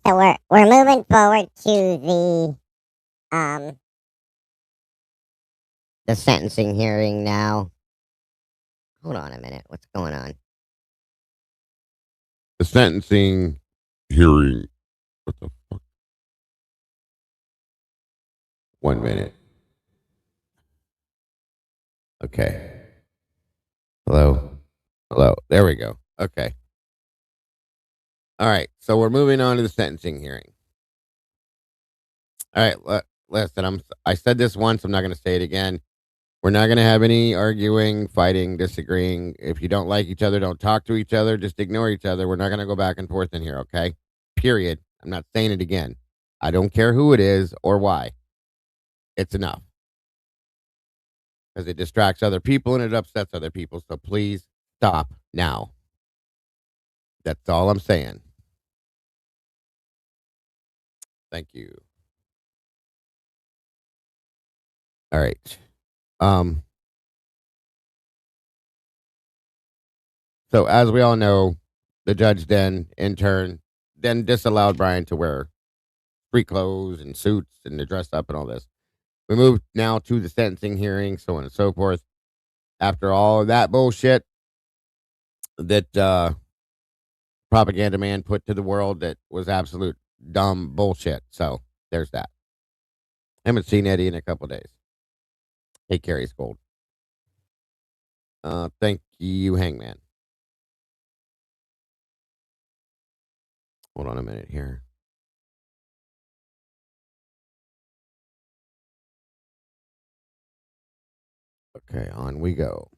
Alright. So we're moving forward to The sentencing hearing now. Hold on a minute. What's going on? The sentencing hearing. What the fuck? 1 minute. Okay. Hello. Hello. There we go. Okay. All right. So we're moving on to the sentencing hearing. All right. Listen, I said this once. I'm not going to say it again. We're not going to have any arguing, fighting, disagreeing. If you don't like each other, don't talk to each other. Just ignore each other. We're not going to go back and forth in here, okay? Period. I'm not saying it again. I don't care who it is or why. It's enough. Because it distracts other people and it upsets other people. So please stop now. That's all I'm saying. Thank you. All right. So as we all know, the judge then, in turn, then disallowed Bryan to wear street clothes and suits and to dress up and all this. We move now to the sentencing hearing, so on and so forth. After all of that bullshit that propaganda man put to the world that was absolute dumb bullshit. So there's that. I haven't seen Eddie in a couple days. He carries gold. Thank you, Hangman. Hold on a minute here. Okay, on we go.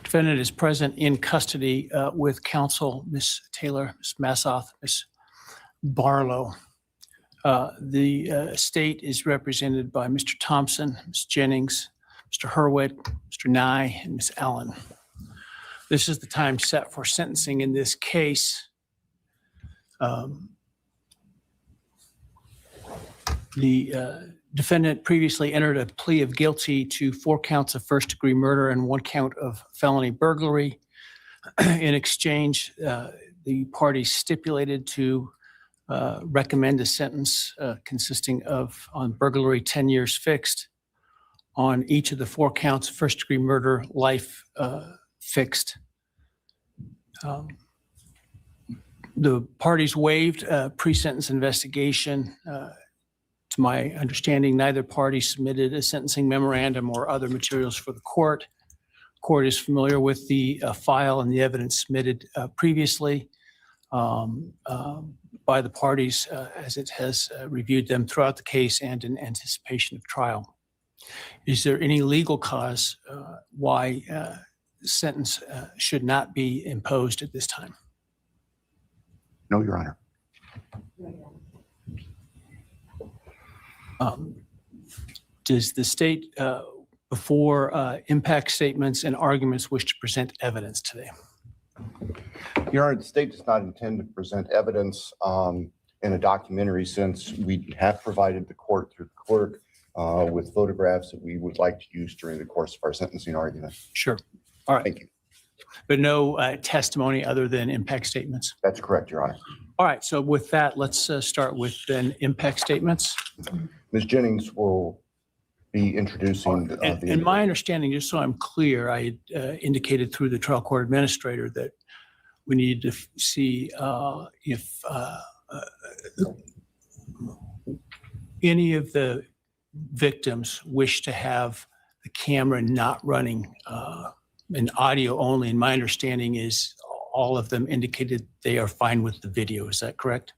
Defendant is present in custody with counsel, Ms. Taylor, Ms. Massoth, Ms. Barlow. The state is represented by Mr. Thompson, Ms. Jennings, Mr. Hurwitz, Mr. Nye, and Ms. Allen. This is the time set for sentencing in this case. The defendant previously entered a plea of guilty to 4 counts of first-degree murder and 1 count of felony burglary. In exchange, the parties stipulated to recommend a sentence consisting of, on burglary, 10 years fixed, on each of the 4 counts of first-degree murder, life fixed. The parties waived pre-sentence investigation. To my understanding, neither party submitted a sentencing memorandum or other materials for the court. Court is familiar with the file and the evidence submitted previously by the parties as it has reviewed them throughout the case and in anticipation of trial. Is there any legal cause why the sentence should not be imposed at this time? No, Your Honor. Does the state, before impact statements and arguments, wish to present evidence today? Your Honor, the state does not intend to present evidence in a documentary sense. We have provided the court through the clerk with photographs that we would like to use during the course of our sentencing argument. Sure. All right. Thank you. But no testimony other than impact statements? That's correct, Your Honor. All right. So with that, let's start with then impact statements. Ms. Jennings will be introducing And my understanding, just so I'm clear, I indicated through the trial court administrator that we need to see if any of the victims wish to have the camera not running and audio only. And my understanding is all of them indicated they are fine with the video. Is that correct?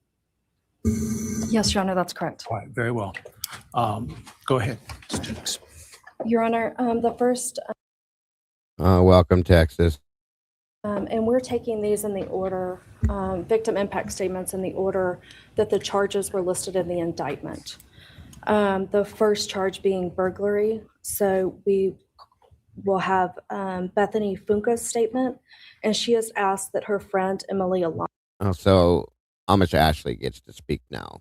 Yes, Your Honor, that's correct. All right, very well. Go ahead, Ms. Jennings. Your Honor, the first, Welcome, Texas. and we're taking these in the order, victim impact statements in the order that the charges were listed in the indictment. The first charge being burglary. So we will have Bethany Funka's statement, and she has asked that her friend Emily Alon Oh, so Amish Ashley gets to speak now.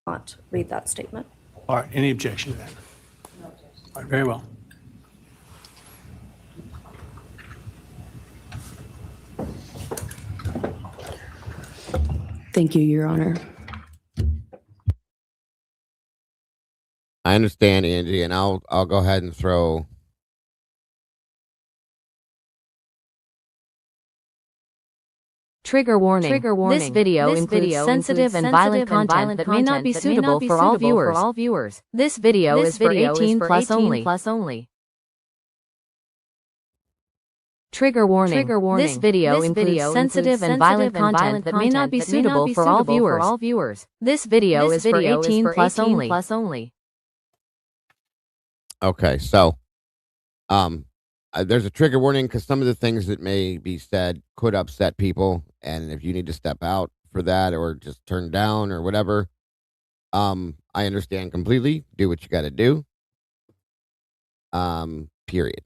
not read that statement. All right, any objection to that? All right, very well. Thank you, Your Honor. I understand, Angie, and I'll go ahead and throw. Trigger warning. This video includes sensitive and violent content that may not be suitable for all viewers. This video is for 18 plus only. Trigger warning. This video includes sensitive and violent content that may not be suitable for all viewers. This video is for 18 plus only. Okay, so there's a trigger warning because some of the things that may be said could upset people, and if you need to step out for that or just turn down or whatever, I understand completely. Do what you got to do. Period.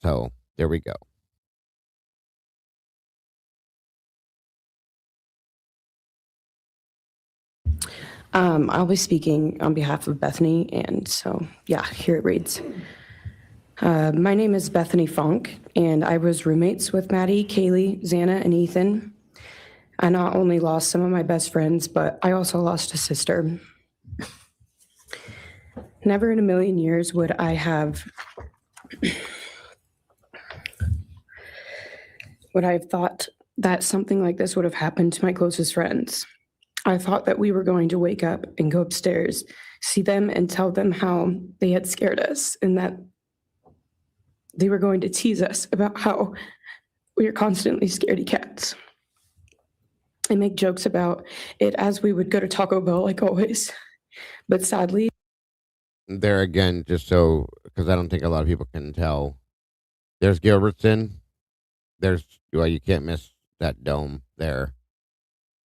So there we go. I'll be speaking on behalf of Bethany, and so, yeah, here it reads. My name is Bethany Funk, and I was roommates with Maddie, Kaylee, Xana, and Ethan. I not only lost some of my best friends, but I also lost a sister. Never in a million years would I have thought that something like this would have happened to my closest friends. I thought that we were going to wake up and go upstairs, see them and tell them how they had scared us and that they were going to tease us about how we are constantly scaredy cats and make jokes about it as we would go to Taco Bell like always. But sadly, There again, just so, because I don't think a lot of people can tell, there's Gilbertson. Well, you can't miss that dome there.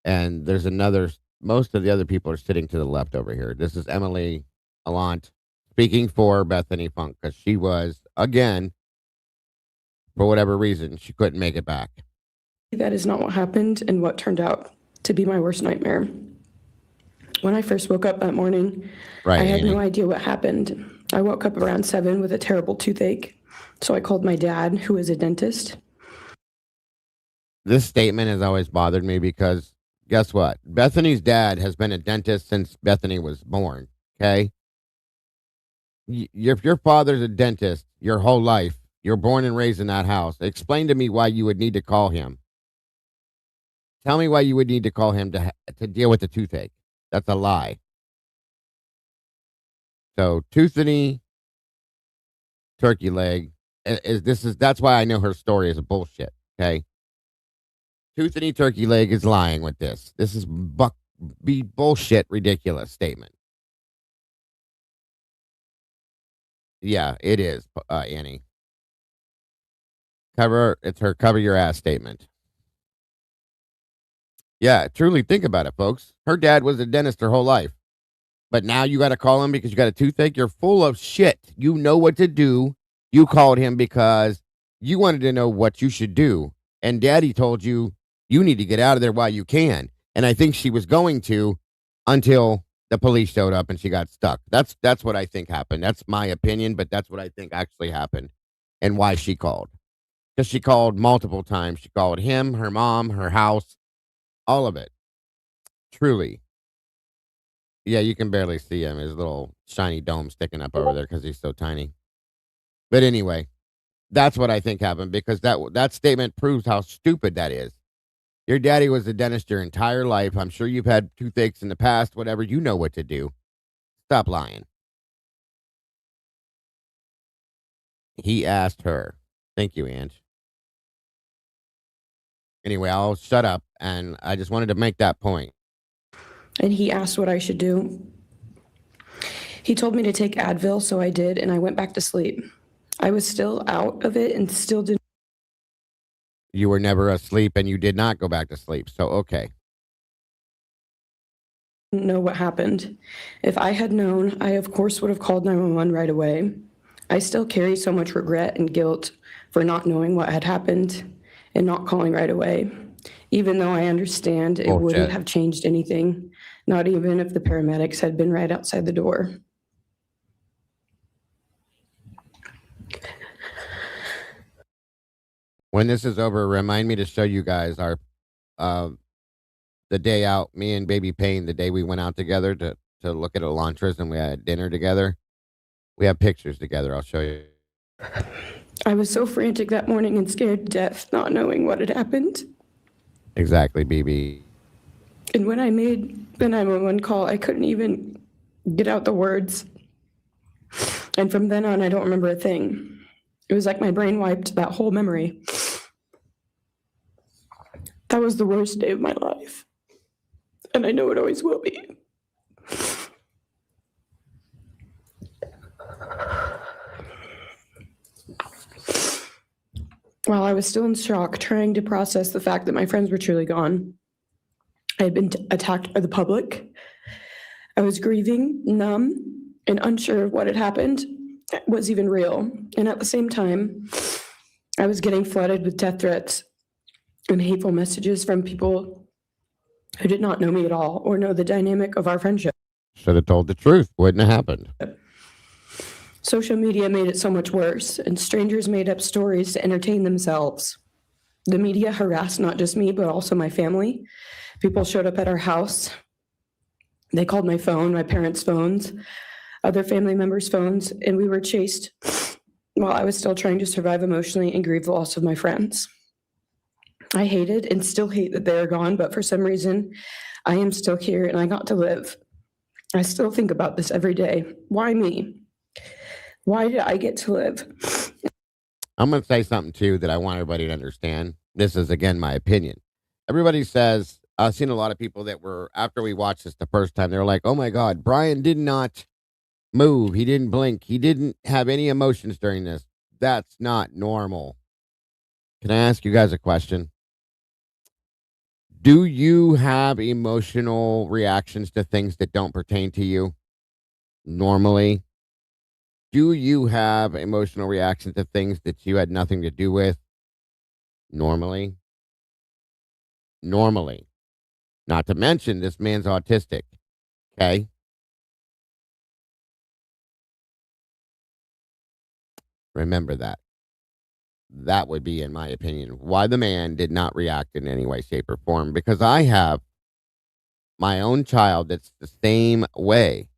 And there's another, most of the other people are sitting to the left over here. This is Emily Allant speaking for Bethany Funk because she was, again, for whatever reason, she couldn't make it back. that is not what happened and what turned out to be my worst nightmare. When I first woke up that morning, Right, I had Annie. no idea what happened. I woke up around 7 with a terrible toothache. So I called my dad, who is a dentist. This statement has always bothered me because guess what? Bethany's dad has been a dentist since Bethany was born. Okay. If your father's a dentist your whole life, you're born and raised in that house. Explain to me why you would need to call him. Tell me why you would need to call him to deal with the toothache. That's a lie. So Toothany Turkey Leg that's why I know her story is bullshit. Okay. Toothany Turkey Leg is lying with this. This is bullshit, ridiculous statement. Yeah, it is, Annie. It's her cover your ass statement. Yeah, truly think about it, folks. Her dad was a dentist her whole life. But now you got to call him because you got a toothache? You're full of shit. You know what to do. You called him because you wanted to know what you should do. And daddy told you need to get out of there while you can. And I think she was going to until the police showed up and she got stuck. That's what I think happened. That's my opinion, but that's what I think actually happened and why she called. Because she called multiple times. She called him, her mom, her house, all of it. Truly. Yeah, you can barely see him. His little shiny dome sticking up over there because he's so tiny. But anyway, that's what I think happened because that statement proves how stupid that is. Your daddy was a dentist your entire life. I'm sure you've had toothaches in the past, whatever. You know what to do. Stop lying. He asked her. Thank you, Ange. Anyway, I'll shut up, and I just wanted to make that point. And he asked what I should do. He told me to take Advil, so I did, and I went back to sleep. I was still out of it and still didn't You were never asleep, and you did not go back to sleep, so okay. know what happened. If I had known, I of course would have called 911 right away. I still carry so much regret and guilt for not knowing what had happened and not calling right away, even though I understand it Bullshit. wouldn't have changed anything, not even if the paramedics had been right outside the door. When this is over, remind me to show you guys our the day out, me and Baby Payne, the day we went out together to look at Elantris and we had dinner together. We have pictures together. I'll show you. I was so frantic that morning and scared to death, not knowing what had happened. Exactly, BB. And when I made the 911 call, I couldn't even get out the words. And from then on, I don't remember a thing. It was like my brain wiped that whole memory. That was the worst day of my life. And I know it always will be. While I was still in shock, trying to process the fact that my friends were truly gone, I had been attacked by the public. I was grieving, numb, and unsure of what had happened was even real. And at the same time, I was getting flooded with death threats and hateful messages from people who did not know me at all or know the dynamic of our friendship. Should have told the truth. Wouldn't have happened. Social media made it so much worse, and strangers made up stories to entertain themselves. The media harassed not just me, but also my family. People showed up at our house. They called my phone, my parents' phones, other family members' phones, and we were chased while I was still trying to survive emotionally and grieve the loss of my friends. I hated and still hate that they are gone, but for some reason, I am still here and I got to live. I still think about this every day. Why me? Why did I get to live? I'm going to say something, too, that I want everybody to understand. This is, again, my opinion. Everybody says, I've seen a lot of people that were, after we watched this the first time, they were like, oh, my God, Bryan did not move. He didn't blink. He didn't have any emotions during this. That's not normal. Can I ask you guys a question? Do you have emotional reactions to things that don't pertain to you normally? Do you have emotional reactions to things that you had nothing to do with normally? Normally. Not to mention, this man's autistic. Okay? Remember that. That would be, in my opinion, why the man did not react in any way, shape, or form. Because I have my own child that's the same way.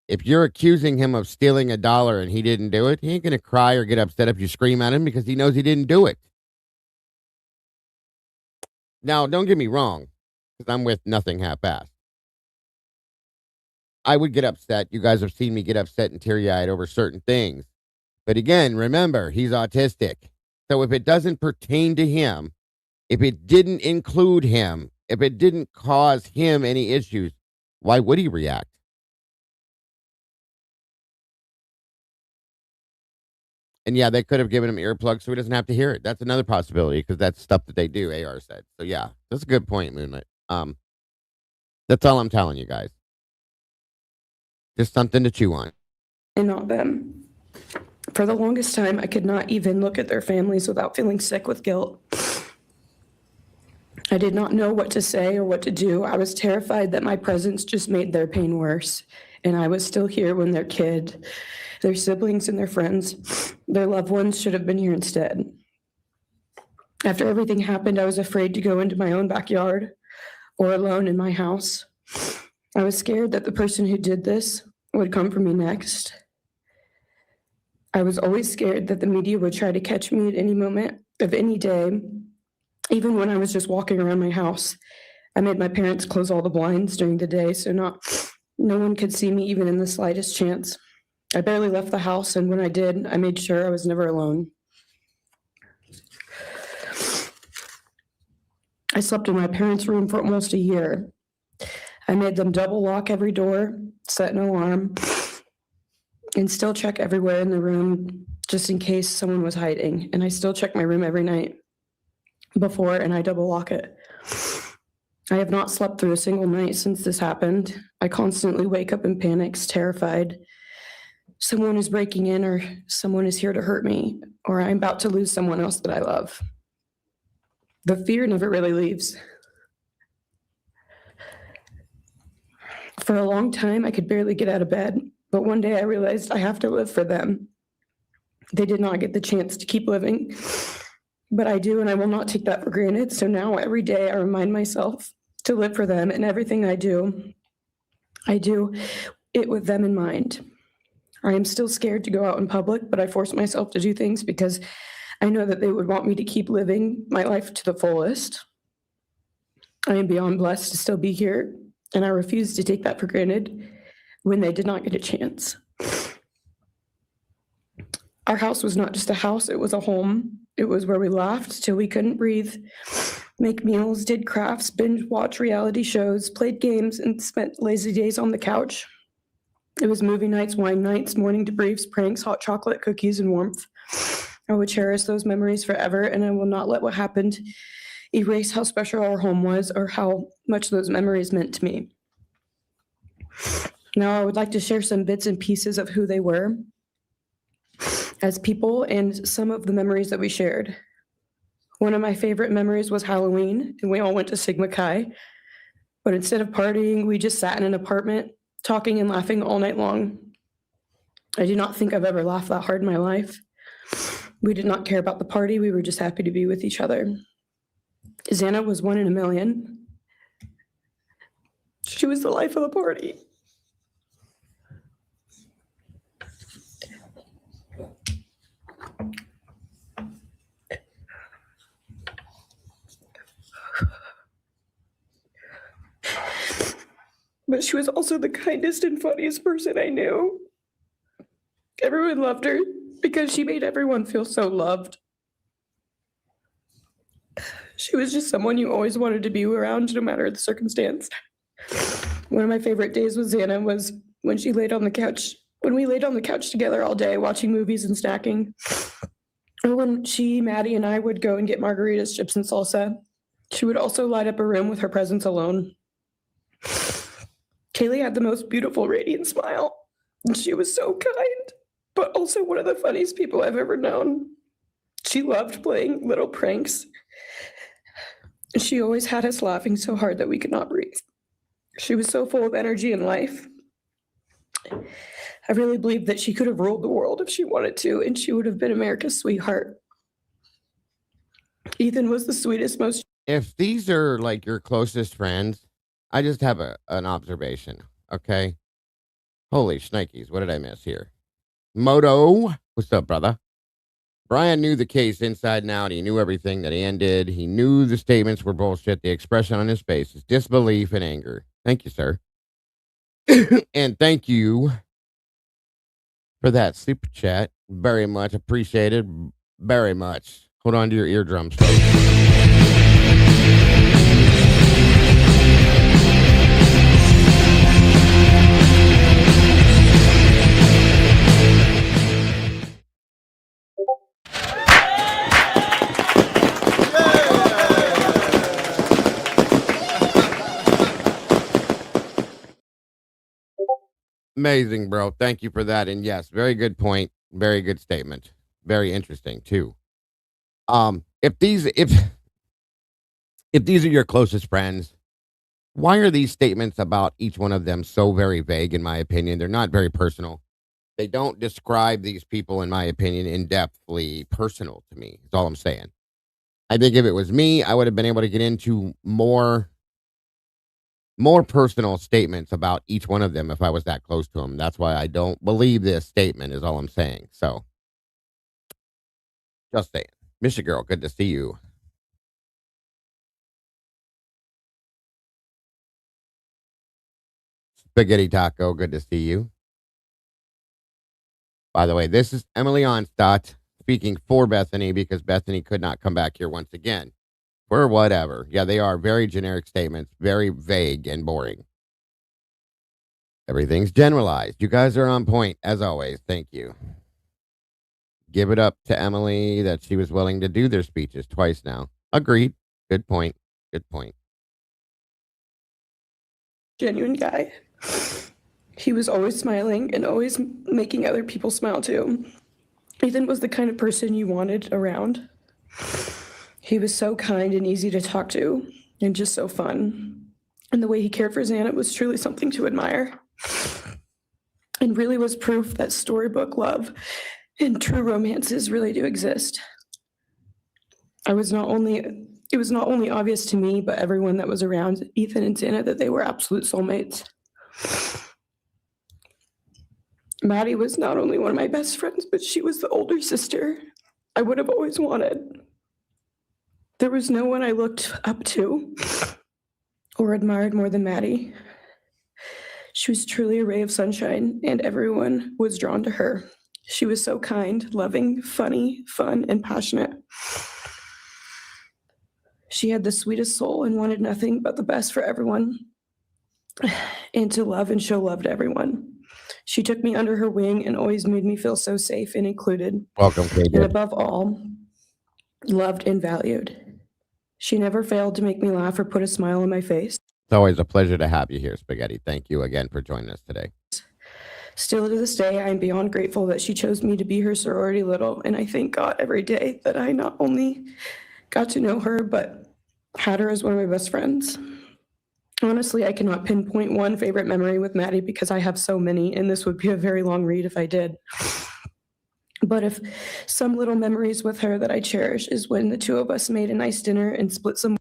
If you're accusing him of stealing $1 and he didn't do it, he ain't going to cry or get upset if you scream at him because he knows he didn't do it. Now, don't get me wrong, because I'm with nothing half-assed. I would get upset. You guys have seen me get upset and teary-eyed over certain things. But again, remember, he's autistic. So if it doesn't pertain to him, if it didn't include him, if it didn't cause him any issues, why would he react? And yeah, they could have given him earplugs so he doesn't have to hear it. That's another possibility because that's stuff that they do, AR said. So yeah, that's a good point, Moonlight. That's all I'm telling you guys. Just something to chew on. And not them. For the longest time, I could not even look at their families without feeling sick with guilt. I did not know what to say or what to do. I was terrified that my presence just made their pain worse. And I was still here when their kid, their siblings and their friends, their loved ones should have been here instead. After everything happened, I was afraid to go into my own backyard or alone in my house. I was scared that the person who did this would come for me next. I was always scared that the media would try to catch me at any moment of any day, even when I was just walking around my house. I made my parents close all the blinds during the day so no one could see me even in the slightest chance. I barely left the house, and when I did, I made sure I was never alone. I slept in my parents' room for almost a year. I made them double lock every door, set an alarm, and still check everywhere in the room just in case someone was hiding. And I still check my room every night before, and I double lock it. I have not slept through a single night since this happened. I constantly wake up in panics, terrified. Someone is breaking in, or someone is here to hurt me, or I'm about to lose someone else that I love. The fear never really leaves. For a long time, I could barely get out of bed, but one day I realized I have to live for them. They did not get the chance to keep living, but I do, and I will not take that for granted. So now every day I remind myself to live for them, and everything I do it with them in mind. I am still scared to go out in public, but I force myself to do things because I know that they would want me to keep living my life to the fullest. I am beyond blessed to still be here, and I refuse to take that for granted when they did not get a chance. Our house was not just a house, it was a home. It was where we laughed till we couldn't breathe, make meals, did crafts, binge watch reality shows, played games, and spent lazy days on the couch. It was movie nights, wine nights, morning debriefs, pranks, hot chocolate, cookies, and warmth. I would cherish those memories forever, and I will not let what happened erase how special our home was or how much those memories meant to me. Now, I would like to share some bits and pieces of who they were as people and some of the memories that we shared. One of my favorite memories was Halloween, and we all went to Sigma Chi. But instead of partying, we just sat in an apartment, talking and laughing all night long. I do not think I've ever laughed that hard in my life. We did not care about the party. We were just happy to be with each other. Xana was 1 in a million. She was the life of the party. But she was also the kindest and funniest person I knew. Everyone loved her because she made everyone feel so loved. She was just someone you always wanted to be around, no matter the circumstance. One of my favorite days with Xana was when she laid on the couch, when we laid on the couch together all day watching movies and snacking. Or when she, Maddie, and I would go and get margaritas, chips, and salsa. She would also light up a room with her presence alone. Kaylee had the most beautiful, radiant smile, and she was so kind, but also one of the funniest people I've ever known. She loved playing little pranks. She always had us laughing so hard that we could not breathe. She was so full of energy and life. I really believe that she could have ruled the world if she wanted to, and she would have been America's sweetheart. Ethan was the sweetest, most... If these are like your closest friends, I just have an observation, okay? Holy shnikes, what did I miss here? Moto, what's up, brother? Bryan knew the case inside and out. He knew everything that Ann did. He knew the statements were bullshit. The expression on his face is disbelief and anger. Thank you, sir. And thank you for that super chat. Very much appreciated. Very much. Hold on to your eardrums, folks. Amazing, bro. Thank you for that. And yes, very good point. Very good statement. Very interesting too. If these are your closest friends, why are these statements about each one of them so very vague, in my opinion? They're not very personal. They don't describe these people, in my opinion, in-depthly personal to me. That's all I'm saying. I think if it was me, I would have been able to get into more personal statements about each one of them if I was that close to them. That's why I don't believe this statement is all I'm saying. So, just saying. Michigan girl, good to see you. Spaghetti Taco, good to see you. By the way, this is Emily Onstadt speaking for Bethany because Bethany could not come back here once again. for whatever. Yeah, they are very generic statements, very vague and boring. Everything's generalized. You guys are on point, as always. Thank you. Give it up to Emily that she was willing to do their speeches twice now. Agreed. Good point. Good point. Genuine guy. He was always smiling and always making other people smile too. Ethan was the kind of person you wanted around. He was so kind and easy to talk to and just so fun. And the way he cared for Xana was truly something to admire. And really was proof that storybook love and true romances really do exist. It was not only obvious to me, but everyone that was around Ethan and Xana that they were absolute soulmates. Maddie was not only one of my best friends, but she was the older sister I would have always wanted. There was no one I looked up to or admired more than Maddie. She was truly a ray of sunshine, and everyone was drawn to her. She was so kind, loving, funny, fun, and passionate. She had the sweetest soul and wanted nothing but the best for everyone and to love and show love to everyone. She took me under her wing and always made me feel so safe and included. Welcome, KJ. And above all, loved and valued. She never failed to make me laugh or put a smile on my face. It's always a pleasure to have you here, Spaghetti. Thank you again for joining us today. Still to this day, I am beyond grateful that she chose me to be her sorority little, and I thank God every day that I not only got to know her, but had her as one of my best friends. Honestly, I cannot pinpoint one favorite memory with Maddie because I have so many, and this would be a very long read if I did. But if some little memories with her that I cherish is when the two of us made a nice dinner and split some.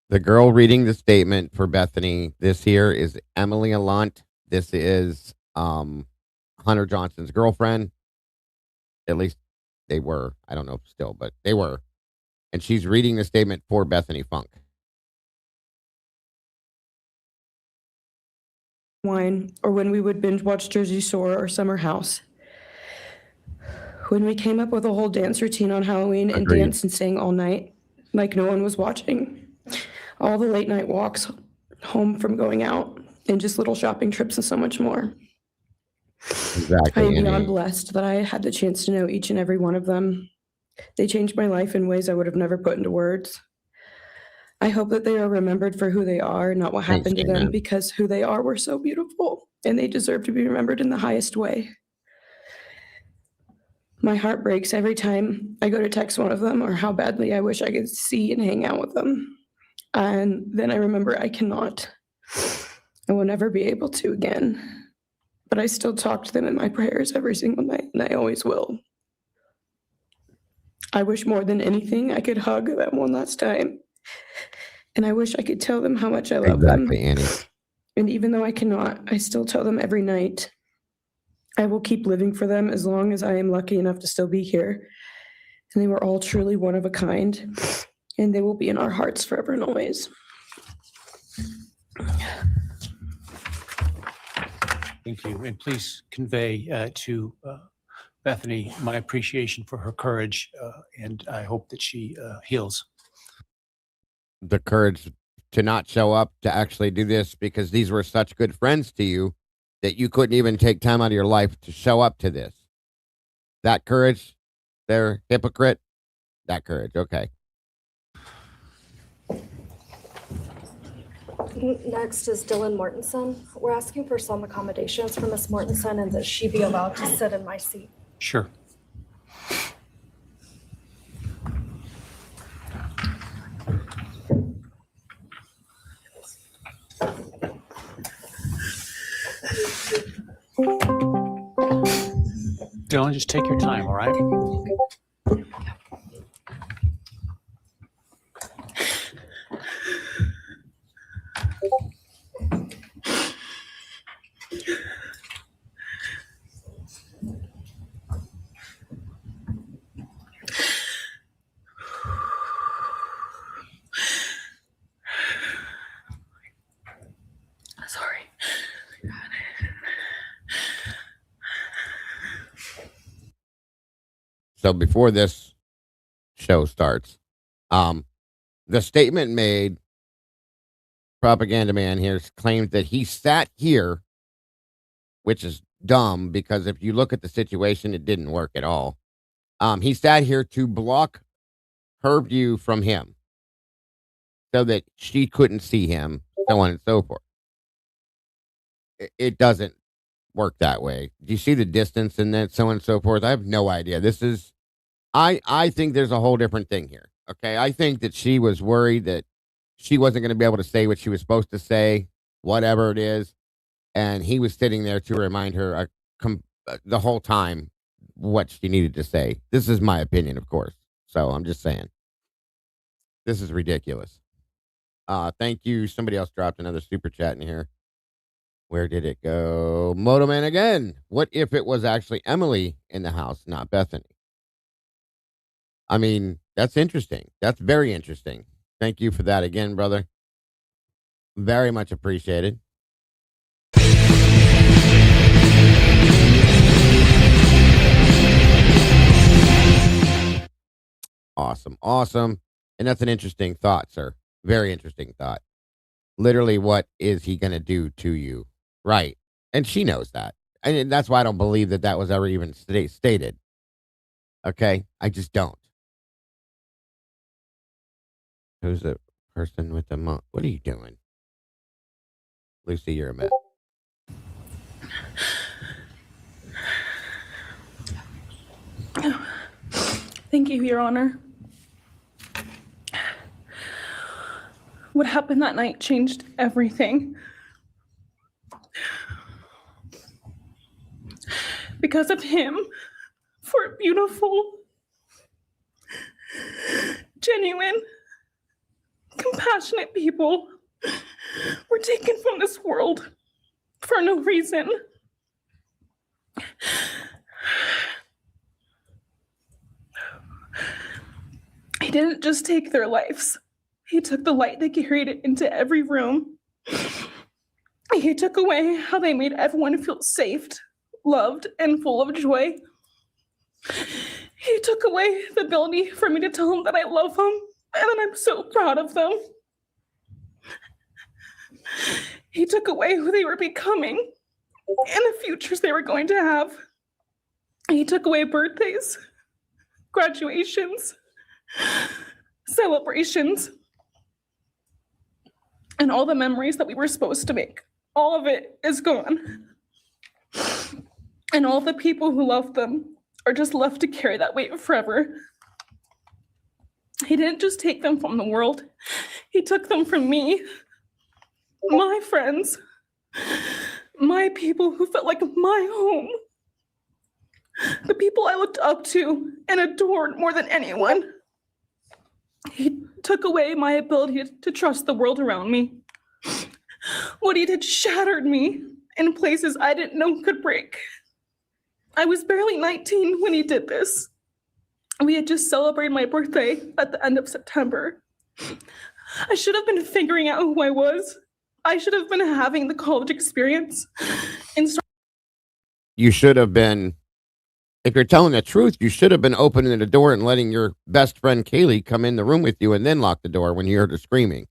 The girl reading the statement for Bethany this here is Emily Alant. This is Hunter Johnson's girlfriend. At least they were. I don't know if still, but they were. And she's reading the statement for Bethany Funk. Wine, or when we would binge watch Jersey Shore or Summer House. When we came up with a whole dance routine on Halloween and Agreed. danced and sang all night like no one was watching. All the late night walks home from going out and just little shopping trips and so much more. Exactly. I am Annie. beyond blessed that I had the chance to know each and every one of them. They changed my life in ways I would have never put into words. I hope that they are remembered for who they are, not what Thanks, happened to them, Amen. because who they are were so beautiful, and they deserve to be remembered in the highest way. My heart breaks every time I go to text one of them or how badly I wish I could see and hang out with them. And then I remember I cannot. I will never be able to again. But I still talk to them in my prayers every single night, and I always will. I wish more than anything I could hug them one last time. And I wish I could tell them how much I love them. Exactly, Annie. And even though I cannot, I still tell them every night. I will keep living for them as long as I am lucky enough to still be here. And they were all truly one of a kind, and they will be in our hearts forever and always. Thank you. And please convey to Bethany my appreciation for her courage, and I hope that she heals. The courage to not show up to actually do this because these were such good friends to you that you couldn't even take time out of your life to show up to this. That courage, they're hypocrite. That courage, okay. Next is Dylan Mortensen. We're asking for some accommodations for Ms. Mortensen and that she be allowed to sit in my seat. Sure. Dylan, just take your time, all right? Sorry. So before this show starts, the statement made, propaganda man here claims that he sat here, which is dumb because if you look at the situation, it didn't work at all. He sat here to block her view from him so that she couldn't see him, so on and so forth. It doesn't work that way. Do you see the distance and then so on and so forth? I have no idea. This is, I think there's a whole different thing here. Okay. I think that she was worried that she wasn't going to be able to say what she was supposed to say, whatever it is. And he was sitting there to remind her the whole time what she needed to say. This is my opinion, of course. So I'm just saying. This is ridiculous. Thank you. Somebody else dropped another super chat in here. Where did it go? Motoman again. What if it was actually Emily in the house, not Bethany? I mean, that's interesting. That's very interesting. Thank you for that again, brother. Very much appreciated. Awesome. Awesome. And that's an interesting thought, sir. Very interesting thought. Literally, what is he going to do to you? Right. And she knows that. And that's why I don't believe that that was ever even stated. Okay? I just don't. Who's the person with the What are you doing? Lucy, you're a mess. Thank you, Your Honor. What happened that night changed everything. Because of him, four beautiful, genuine, compassionate people were taken from this world for no reason. He didn't just take their lives. He took the light they carried it into every room. He took away how they made everyone feel safe, loved, and full of joy. He took away the ability for me to tell them that I love them and that I'm so proud of them. He took away who they were becoming and the futures they were going to have. He took away birthdays, graduations, celebrations, and all the memories that we were supposed to make. All of it is gone. And all the people who loved them are just left to carry that weight forever. He didn't just take them from the world. He took them from me, my friends, my people who felt like my home, the people I looked up to and adored more than anyone. He took away my ability to trust the world around me. What he did shattered me in places I didn't know could break. I was barely 19 when he did this. We had just celebrated my birthday at the end of September. I should have been figuring out who I was. I should have been having the college experience. You should have been, if you're telling the truth, you should have been opening the door and letting your best friend Kaylee come in the room with you and then lock the door when you heard her screaming.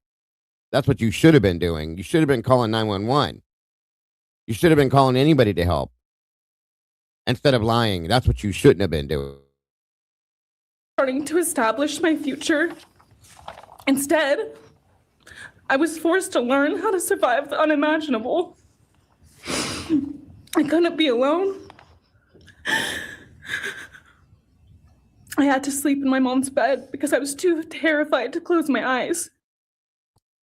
That's what you should have been doing. You should have been calling 911. You should have been calling anybody to help. Instead of lying, that's what you shouldn't have been doing. Starting to establish my future. Instead, I was forced to learn how to survive the unimaginable. I couldn't be alone. I had to sleep in my mom's bed because I was too terrified to close my eyes.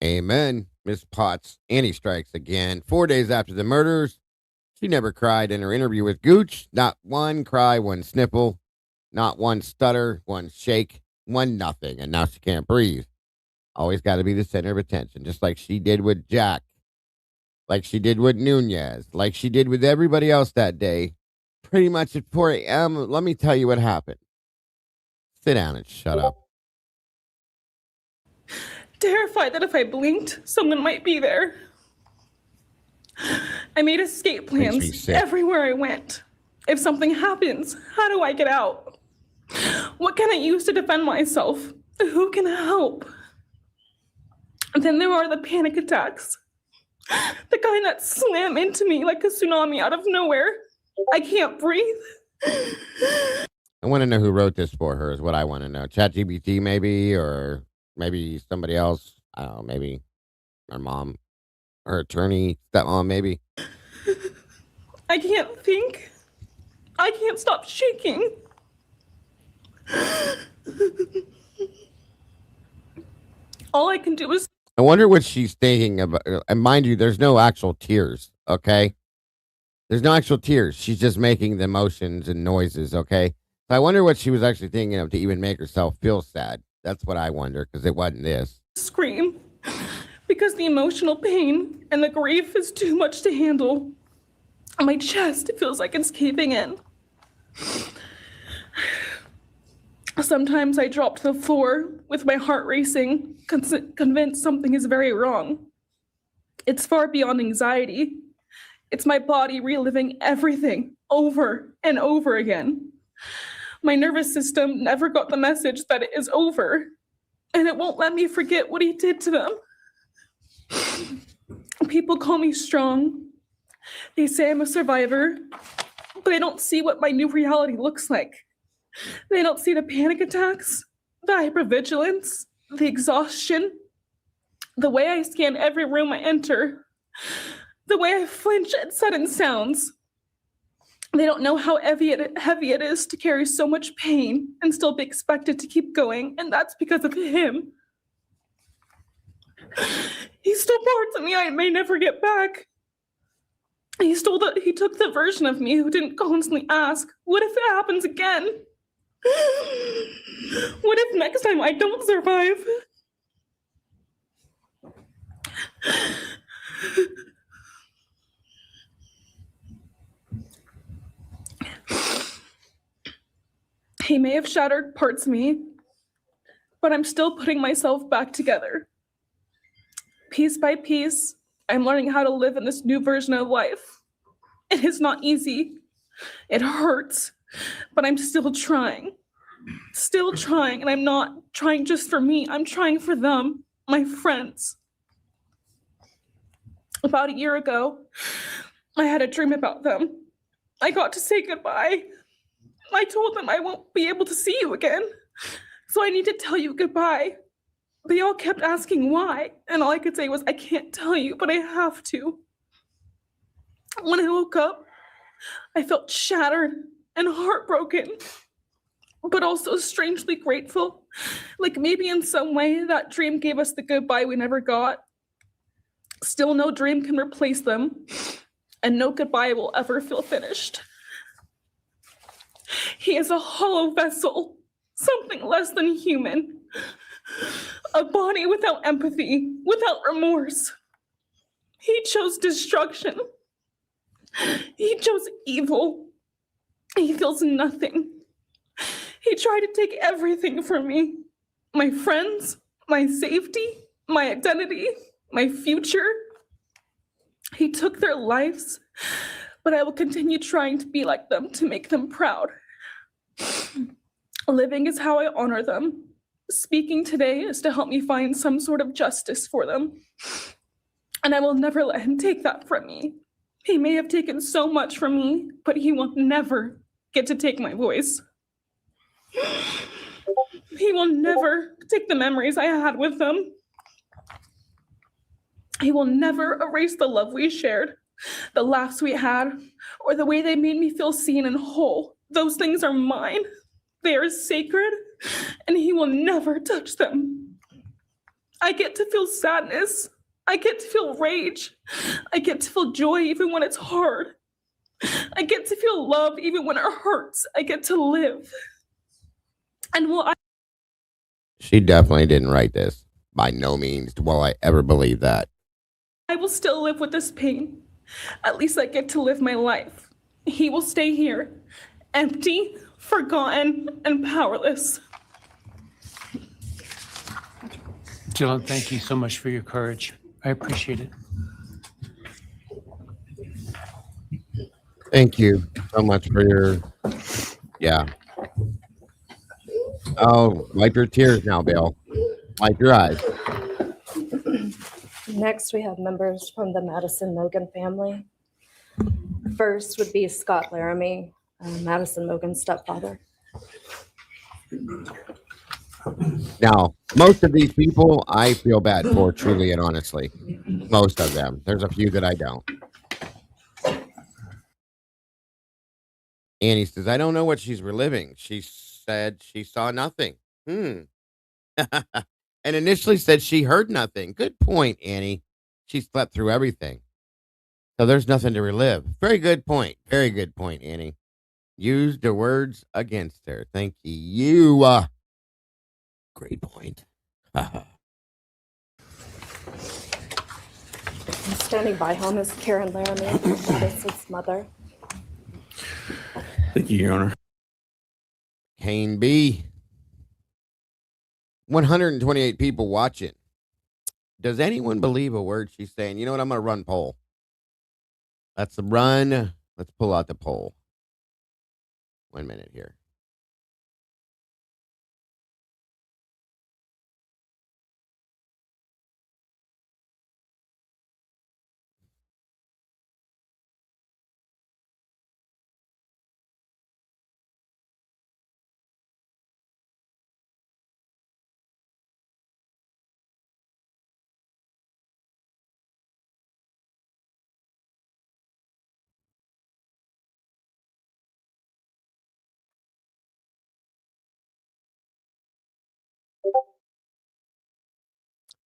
Amen. Miss Potts, Annie strikes again. 4 days after the murders, she never cried in her interview with Gooch. Not one cry, one sniffle, not one stutter, one shake, one nothing. And now she can't breathe. Always got to be the center of attention, just like she did with Jack, like she did with Nunez, like she did with everybody else that day. Pretty much at 4 a.m., let me tell you what happened. Sit down and shut up. Terrified that if I blinked, someone might be there. I made escape plans everywhere I went. If something happens, how do I get out? What can I use to defend myself? Who can help? And then there are the panic attacks. The kind that slam into me like a tsunami out of nowhere. I can't breathe. I want to know who wrote this for her is what I want to know. ChatGPT maybe, or maybe somebody else. I don't know, maybe her mom, her attorney, stepmom maybe. I can't think. I can't stop shaking. All I can do is... I wonder what she's thinking about. And mind you, there's no actual tears, okay? There's no actual tears. She's just making the motions and noises, okay? So I wonder what she was actually thinking of to even make herself feel sad. That's what I wonder, because it wasn't this. Scream because the emotional pain and the grief is too much to handle. My chest feels like it's caving in. Sometimes I drop to the floor with my heart racing, convinced something is very wrong. It's far beyond anxiety. It's my body reliving everything over and over again. My nervous system never got the message that it is over, and it won't let me forget what he did to them. People call me strong. They say I'm a survivor, but they don't see what my new reality looks like. They don't see the panic attacks, the hypervigilance, the exhaustion, the way I scan every room I enter, the way I flinch at sudden sounds. They don't know how heavy it is to carry so much pain and still be expected to keep going, and that's because of him. He stole parts of me I may never get back. He took the version of me who didn't constantly ask, what if it happens again? What if next time I don't survive? He may have shattered parts of me, but I'm still putting myself back together. Piece by piece, I'm learning how to live in this new version of life. It is not easy. It hurts, but I'm still trying. And I'm not trying just for me. I'm trying for them, my friends. About a year ago, I had a dream about them. I got to say goodbye. I told them I won't be able to see you again, so I need to tell you goodbye. They all kept asking why, and all I could say was, I can't tell you, but I have to. When I woke up, I felt shattered and heartbroken, but also strangely grateful. Like maybe in some way that dream gave us the goodbye we never got. Still, no dream can replace them, and no goodbye will ever feel finished. He is a hollow vessel, something less than human. A body without empathy, without remorse. He chose destruction. He chose evil. He feels nothing. He tried to take everything from me. My friends, my safety, my identity, my future. He took their lives, but I will continue trying to be like them, to make them proud. Living is how I honor them. Speaking today is to help me find some sort of justice for them. And I will never let him take that from me. He may have taken so much from me, but he will never get to take my voice. He will never take the memories I had with them. He will never erase the love we shared, the laughs we had, or the way they made me feel seen and whole. Those things are mine. They are sacred, and he will never touch them. I get to feel sadness. I get to feel rage. I get to feel joy even when it's hard. I get to feel love even when it hurts. I get to live. And She definitely didn't write this. By no means will I ever believe that. I will still live with this pain. At least I get to live my life. He will stay here, empty, forgotten, and powerless. Jill, thank you so much for your courage. I appreciate it. Thank you so much for your, yeah. Oh, wipe your tears now, Bill. Wipe your eyes. Next, we have members from the Madison Mogan family. First would be Scott Laramie, Madison Mogan's stepfather. Now, most of these people I feel bad for, truly and honestly. Most of them. There's a few that I don't. Annie says, I don't know what she's reliving. She said she saw nothing. And initially said she heard nothing. Good point, Annie. She slept through everything. So there's nothing to relive. Very good point. Very good point, Annie. Used the words against her. Thank you. Great point. Standing by home is Karen Laramie, Madison's mother. Thank you, Your Honor. Kane B. 128 people watching. Does anyone believe a word she's saying? You know what? I'm going to run poll. Let's run. Let's pull out the poll. 1 minute here.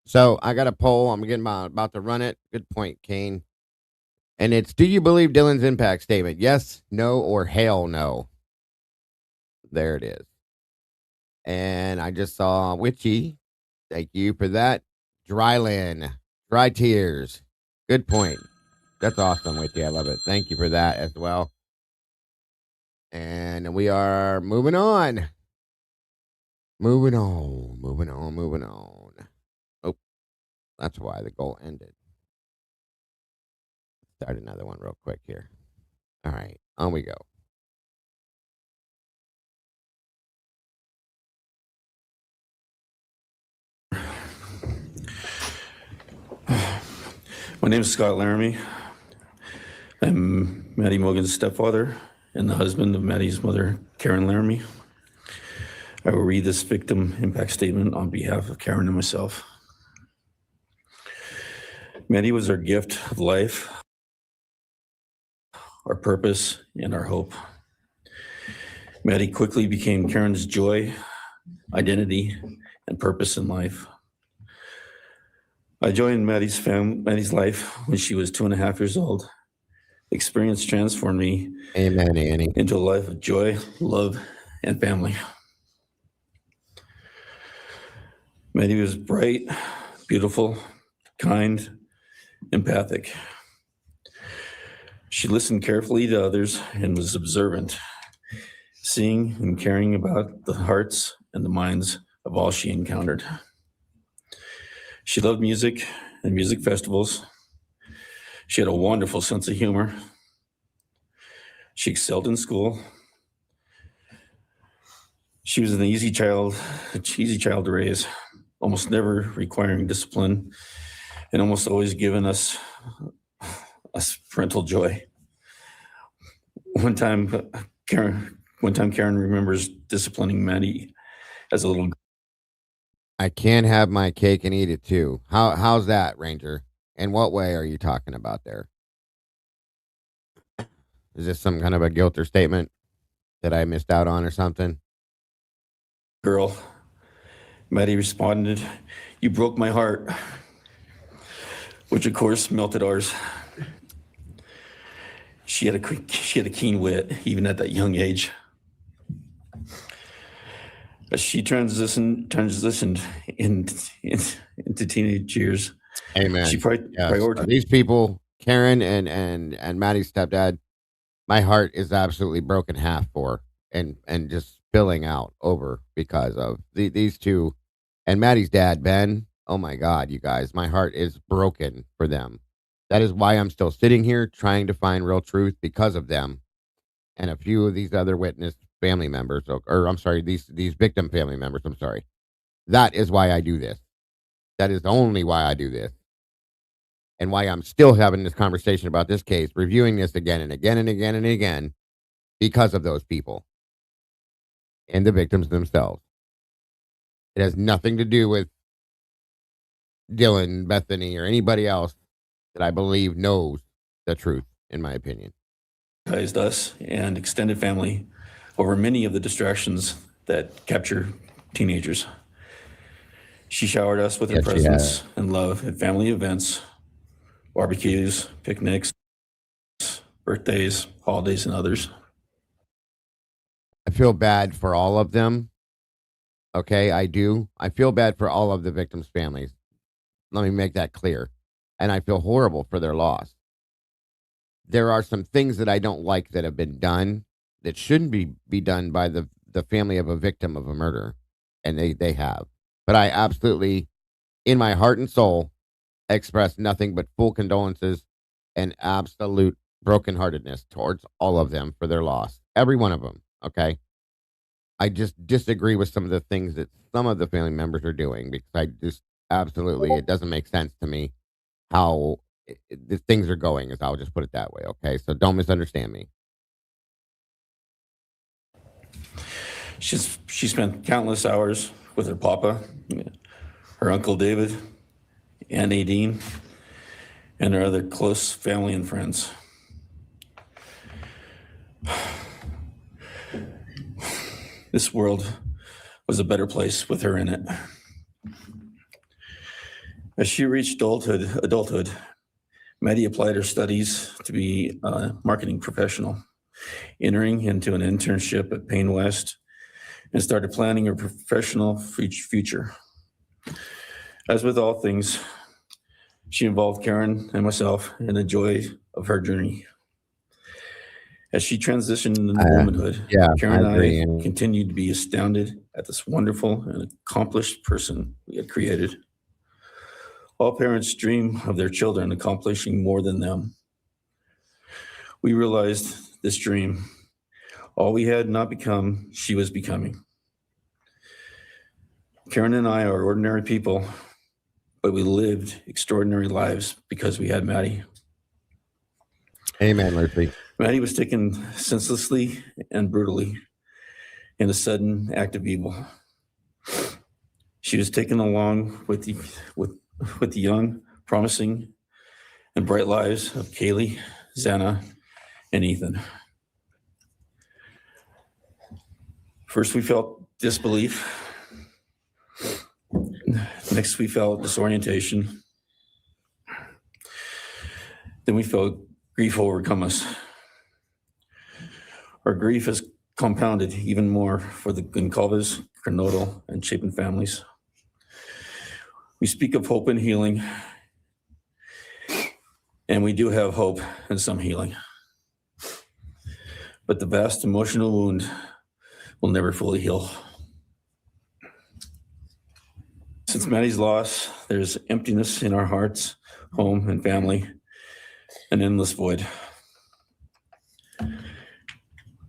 So I got a poll. I'm getting about to run it. Good point, Kane. And it's, do you believe Dylan's impact statement? Yes, no, or hell no. There it is. And I just saw Witchy. Thank you for that. Dryland. Dry tears. Good point. That's awesome, Witchy. I love it. Thank you for that as well. And we are moving on. Moving on. Oh, that's why the goal ended. Start another one real quick here. All right, on we go. My name is Scott Laramie. I'm Maddie Mogan's stepfather and the husband of Maddie's mother, Karen Laramie. I will read this victim impact statement on behalf of Karen and myself. Maddie was our gift of life, our purpose, and our hope. Maddie quickly became Karen's joy, identity, and purpose in life. I joined Maddie's life when she was 2.5 years old. The experience transformed me Amen, Annie. into a life of joy, love, and family. Maddie was bright, beautiful, kind, empathic. She listened carefully to others and was observant, seeing and caring about the hearts and the minds of all she encountered. She loved music and music festivals. She had a wonderful sense of humor. She excelled in school. She was an easy child to raise, almost never requiring discipline, and almost always giving us parental joy. One time Karen remembers disciplining Maddie as a little girl. I can't have my cake and eat it too. How's that, Ranger? In what way are you talking about there? Is this some kind of a guilt or statement that I missed out on or something? Girl. Maddie responded, "You broke my heart," which of course melted ours. She had a keen wit, even at that young age. As she transitioned into teenage years, Amen. she prioritized these people, Karen and Maddie's stepdad. My heart is absolutely broken half for, and just spilling out over because of these two, and Maddie's dad, Ben. Oh my God, you guys, my heart is broken for them. That is why I'm still sitting here trying to find real truth, because of them and a few of these other witness family members, or I'm sorry, these victim family members. I'm sorry. That is why I do this. That is only why I do this. and why I'm still having this conversation about this case, reviewing this again and again and again and again, because of those people and the victims themselves. It has nothing to do with Dylan, Bethany, or anybody else that I believe knows the truth, in my opinion. Us and extended family over many of the distractions that capture teenagers. She showered us with her presence and love at family events, barbecues, picnics, birthdays, holidays, and others. I feel bad for all of them. Okay, I do. I feel bad for all of the victims' families. Let me make that clear. And I feel horrible for their loss. There are some things that I don't like that have been done that shouldn't be done by the family of a victim of a murder. And they have. But I absolutely, in my heart and soul, express nothing but full condolences and absolute brokenheartedness towards all of them for their loss. Every one of them, okay? I just disagree with some of the things that some of the family members are doing, because I just absolutely, it doesn't make sense to me how the things are going, I'll just put it that way, okay? So don't misunderstand me. She spent countless hours with her papa, her uncle David, Aunt Nadine, and her other close family and friends. This world was a better place with her in it. As she reached adulthood, Maddie applied her studies to be a marketing professional, entering into an internship at Payne West, and started planning her professional future. As with all things, she involved Karen and myself in the joy of her journey. As she transitioned into womanhood, Karen and I continued to be astounded at this wonderful and accomplished person we had created. All parents dream of their children accomplishing more than them. We realized this dream, all we had not become, she was becoming. Karen and I are ordinary people, but we lived extraordinary lives because we had Maddie. Amen, Murphy. Maddie was taken senselessly and brutally in a sudden act of evil. She was taken along with the young, promising, and bright lives of Kaylee, Xana, and Ethan. First, we felt disbelief. Next, we felt disorientation. Then we felt grief overcome us. Our grief is compounded even more for the Goncalves, Kernodle, and Chapin families. We speak of hope and healing, and we do have hope and some healing. But the vast emotional wound will never fully heal. Since Maddie's loss, there's emptiness in our hearts, home, and family, an endless void.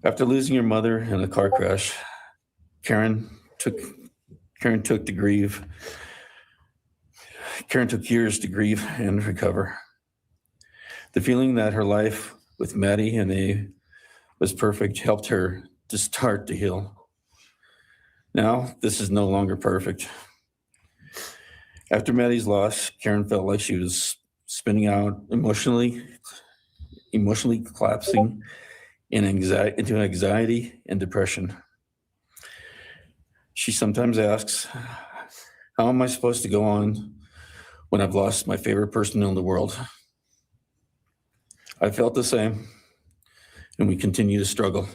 After losing her mother in a car crash, Karen took years to grieve and recover. The feeling that her life with Maddie and A was perfect helped her to start to heal. Now, this is no longer perfect. After Maddie's loss, Karen felt like she was spinning out, emotionally collapsing into anxiety and depression. She sometimes asks, how am I supposed to go on when I've lost my favorite person in the world? I felt the same, and we continue to struggle.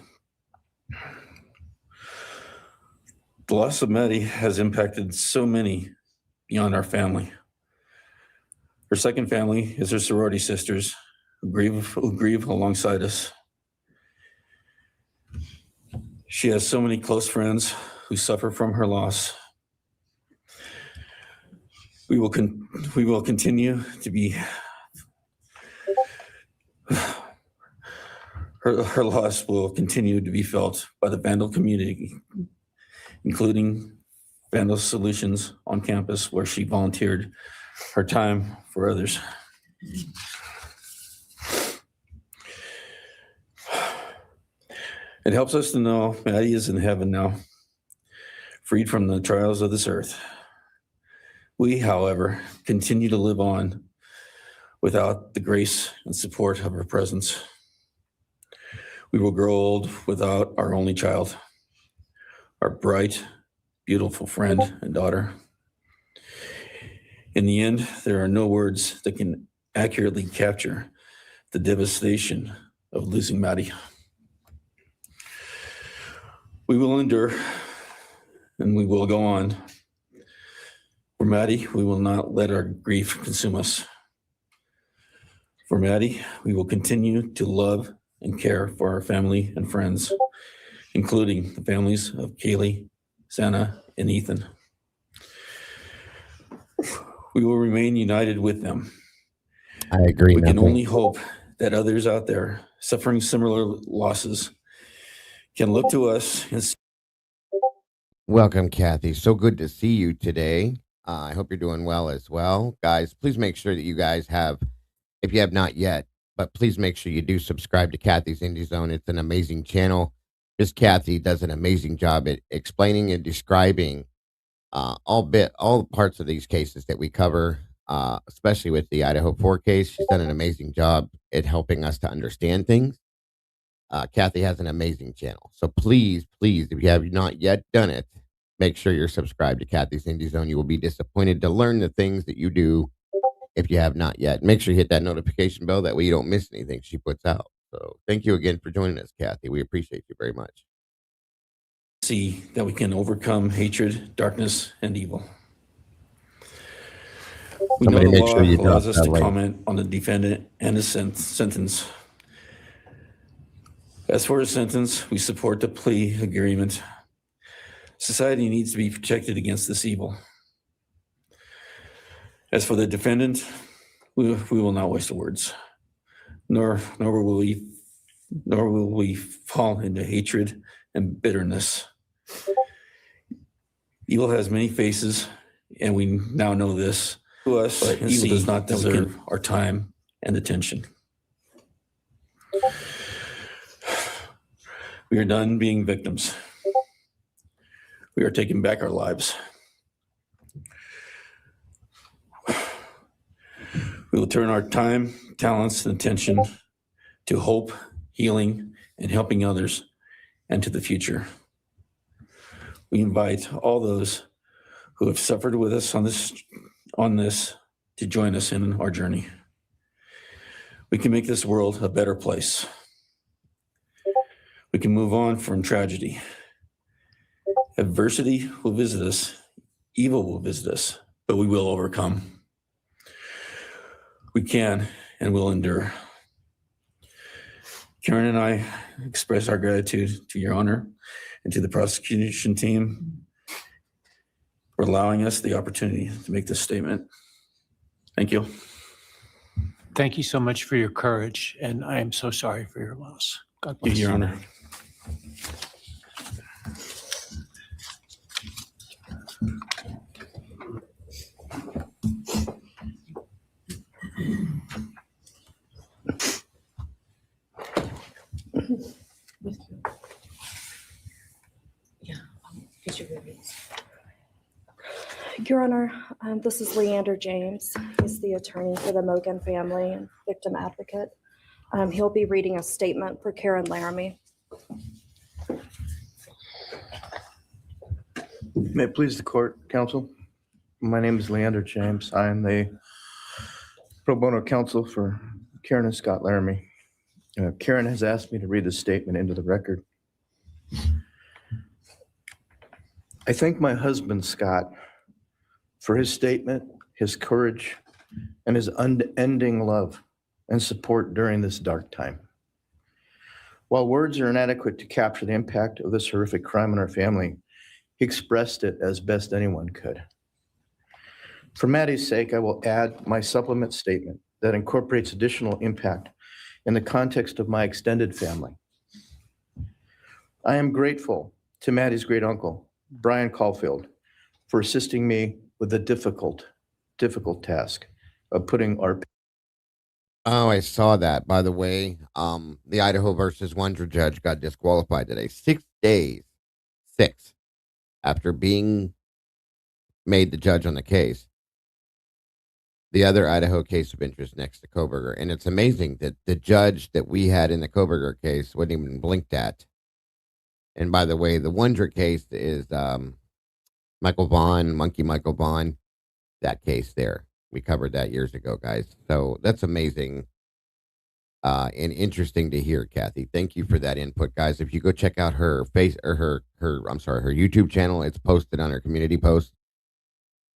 The loss of Maddie has impacted so many beyond our family. Her second family is her sorority sisters who grieve alongside us. She has so many close friends who suffer from her loss. We will continue to be her loss will continue to be felt by the Vandal community, including Vandal Solutions on campus, where she volunteered her time for others. It helps us to know Maddie is in heaven now, freed from the trials of this earth. We, however, continue to live on without the grace and support of her presence. We will grow old without our only child, our bright, beautiful friend and daughter. In the end, there are no words that can accurately capture the devastation of losing Maddie. We will endure and we will go on. For Maddie, we will not let our grief consume us. For Maddie, we will continue to love and care for our family and friends, including the families of Kaylee, Santa, and Ethan. We will remain united with them. I agree. We can nothing. only hope that others out there suffering similar losses can look to us and see. Welcome, Kathy. So good to see you today. I hope you're doing well as well. Guys, please make sure that you guys have, if you have not yet, but please make sure you do subscribe to Kathy's Indie Zone. It's an amazing channel. Miss Kathy does an amazing job at explaining and describing all parts of these cases that we cover, especially with the Idaho 4 case. She's done an amazing job at helping us to understand things. Kathy has an amazing channel. So please, if you have not yet done it, make sure you're subscribed to Kathy's Indie Zone. You will be disappointed to learn the things that you do if you have not yet. Make sure you hit that notification bell. That way you don't miss anything she puts out. So thank you again for joining us, Kathy. We appreciate you very much. See that we can overcome hatred, darkness, and evil. We know Somebody the make law sure you allows drop us that to link. comment on the defendant and his sentence. As for his sentence, we support the plea agreement. Society needs to be protected against this evil. As for the defendant, we will not waste the words, nor will we fall into hatred and bitterness. Evil has many faces, and we now know this. To us, but evil does not deserve our time and attention. We are done being victims. We are taking back our lives. We will turn our time, talents, and attention to hope, healing, and helping others, and to the future. We invite all those who have suffered with us on this to join us in our journey. We can make this world a better place. We can move on from tragedy. Adversity will visit us, evil will visit us, but we will overcome. We can and will endure. Karen and I express our gratitude to Your Honor and to the prosecution team for allowing us the opportunity to make this statement. Thank you. Thank you so much for your courage, and I am so sorry for your loss. God bless Your Honor. Your Honor, this is Leander James. He's the attorney for the Mogan family and victim advocate. He'll be reading a statement for Karen Laramie. May it please the court, counsel. My name is Leander James. I am the pro bono counsel for Karen and Scott Laramie. Karen has asked me to read this statement into the record. I thank my husband, Scott, for his statement, his courage, and his unending love and support during this dark time. While words are inadequate to capture the impact of this horrific crime on our family, he expressed it as best anyone could. For Maddie's sake, I will add my supplement statement that incorporates additional impact in the context of my extended family. I am grateful to Maddie's great uncle, Bryan Kohberger, for assisting me with the difficult task of putting our Oh, I saw that. By the way, the Idaho versus Wonder judge got disqualified today. 6 days, 6, after being made the judge on the case. The other Idaho case of interest next to Kohberger. And it's amazing that the judge that we had in the Kohberger case wasn't even blinked at. And by the way, the Wonder case is Michael Vaughn, Monkey Michael Vaughn, that case there. We covered that years ago, guys. So that's amazing and interesting to hear, Kathy. Thank you for that input, guys. If you go check out her her YouTube channel, it's posted on her community post.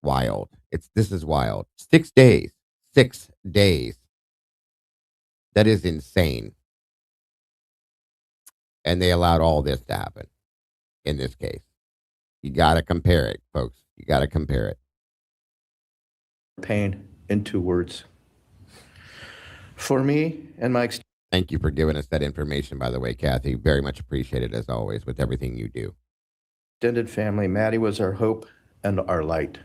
Wild. This is wild. 6 days. 6 days. That is insane. And they allowed all this to happen in this case. You got to compare it, folks. You got to compare it. Pain into words. For me and my Thank you for giving us that information, by the way, Kathy. Very much appreciated, as always, with everything you do. extended family, Maddie was our hope and our light.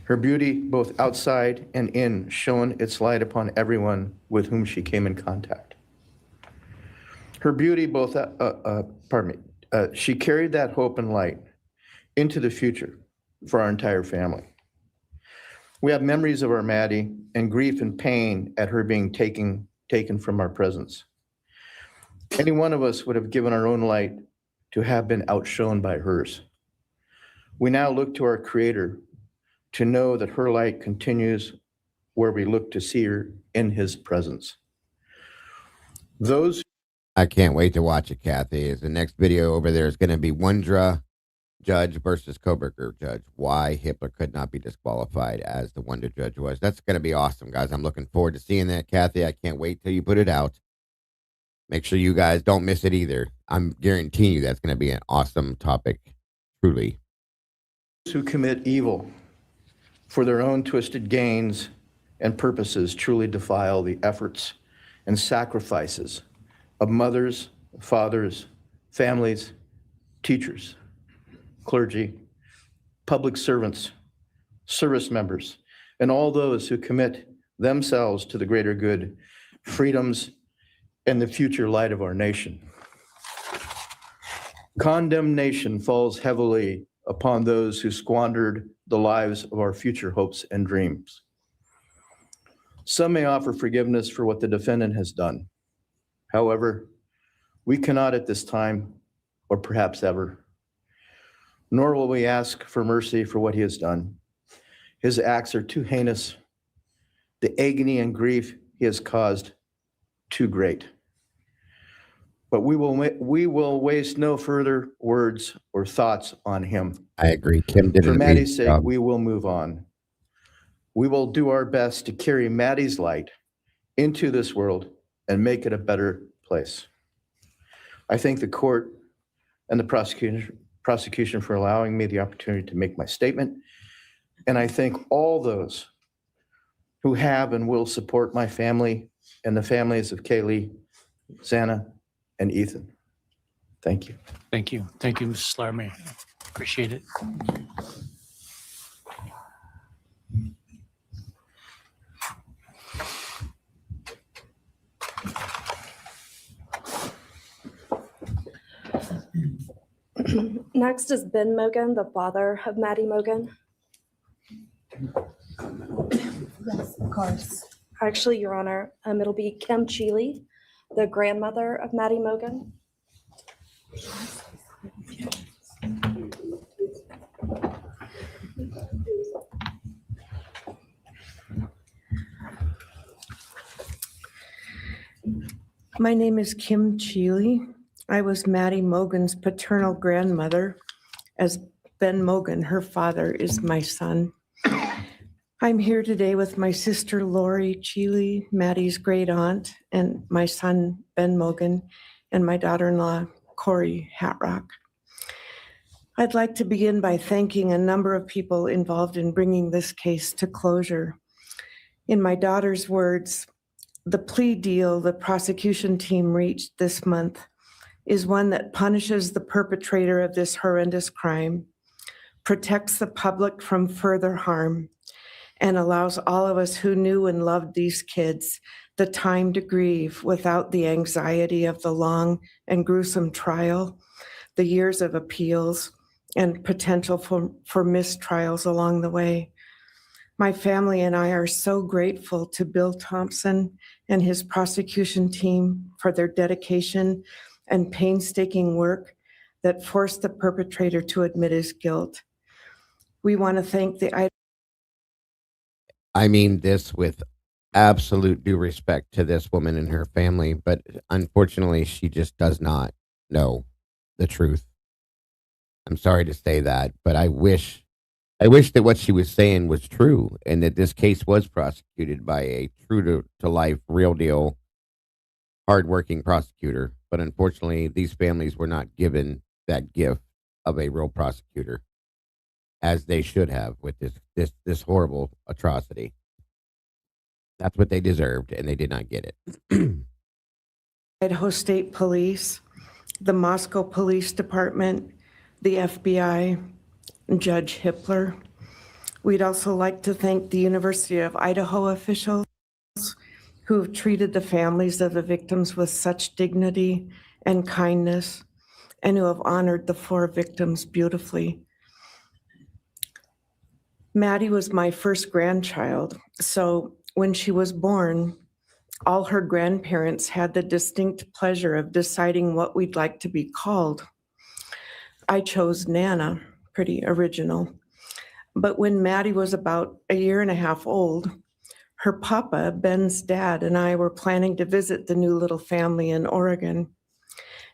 Her beauty, both outside and in, shone its light upon everyone with whom she came in contact. Her beauty, both, she carried that hope and light into the future for our entire family. We have memories of our Maddie and grief and pain at her being taken from our presence. Any one of us would have given our own light to have been outshone by hers. We now look to our Creator to know that her light continues where we look to see her in his presence. I can't wait to watch it, Kathy. The next video over there is going to be Wondra judge versus Kohberger judge. Why Hitler could not be disqualified as the Wonder judge was. That's going to be awesome, guys. I'm looking forward to seeing that, Kathy. I can't wait till you put it out. Make sure you guys don't miss it either. I'm guaranteeing you that's going to be an awesome topic, truly. Who commit evil for their own twisted gains and purposes truly defile the efforts and sacrifices of mothers, fathers, families, teachers, clergy, public servants, service members, and all those who commit themselves to the greater good, freedoms, and the future light of our nation. Condemnation falls heavily upon those who squandered the lives of our future hopes and dreams. Some may offer forgiveness for what the defendant has done. However, we cannot at this time, or perhaps ever, nor will we ask for mercy for what he has done. His acts are too heinous. The agony and grief he has caused, too great. But we will waste no further words or thoughts on him. I agree. Kim did For an Maddie's amazing sake, job. we will move on. We will do our best to carry Maddie's light into this world and make it a better place. I thank the court and the prosecution for allowing me the opportunity to make my statement. And I thank all those who have and will support my family and the families of Kaylee, Xana, and Ethan. Thank you. Thank you. Thank you, Mrs. Larmy. Appreciate it. Next is Ben Mogan, the father of Maddie Mogan. Yes, of course. Actually, Your Honor, it'll be Kim Cheeley, the grandmother of Maddie Mogan. My name is Kim Cheeley. I was Maddie Mogan's paternal grandmother, as Ben Mogan, her father, is my son. I'm here today with my sister Lori Cheeley, Maddie's great aunt, and my son Ben Mogan, and my daughter-in-law Corey Hatrock. I'd like to begin by thanking a number of people involved in bringing this case to closure. In my daughter's words, the plea deal the prosecution team reached this month is one that punishes the perpetrator of this horrendous crime, protects the public from further harm, and allows all of us who knew and loved these kids the time to grieve without the anxiety of the long and gruesome trial, the years of appeals, and potential for mistrials along the way. My family and I are so grateful to Bill Thompson and his prosecution team for their dedication and painstaking work that forced the perpetrator to admit his guilt. We want to thank the I mean this with absolute due respect to this woman and her family, but unfortunately, she just does not know the truth. I'm sorry to say that, but I wish that what she was saying was true and that this case was prosecuted by a true to life, real deal, hardworking prosecutor. But unfortunately, these families were not given that gift of a real prosecutor, as they should have with this horrible atrocity. That's what they deserved, and they did not get it. Idaho State Police, the Moscow Police Department, the FBI, and Judge Hippler. We'd also like to thank the University of Idaho officials who have treated the families of the victims with such dignity and kindness, and who have honored the 4 victims beautifully. Maddie was my first grandchild, so when she was born, all her grandparents had the distinct pleasure of deciding what we'd like to be called. I chose Nana, pretty original. But when Maddie was about a year and a half old, her papa, Ben's dad, and I were planning to visit the new little family in Oregon.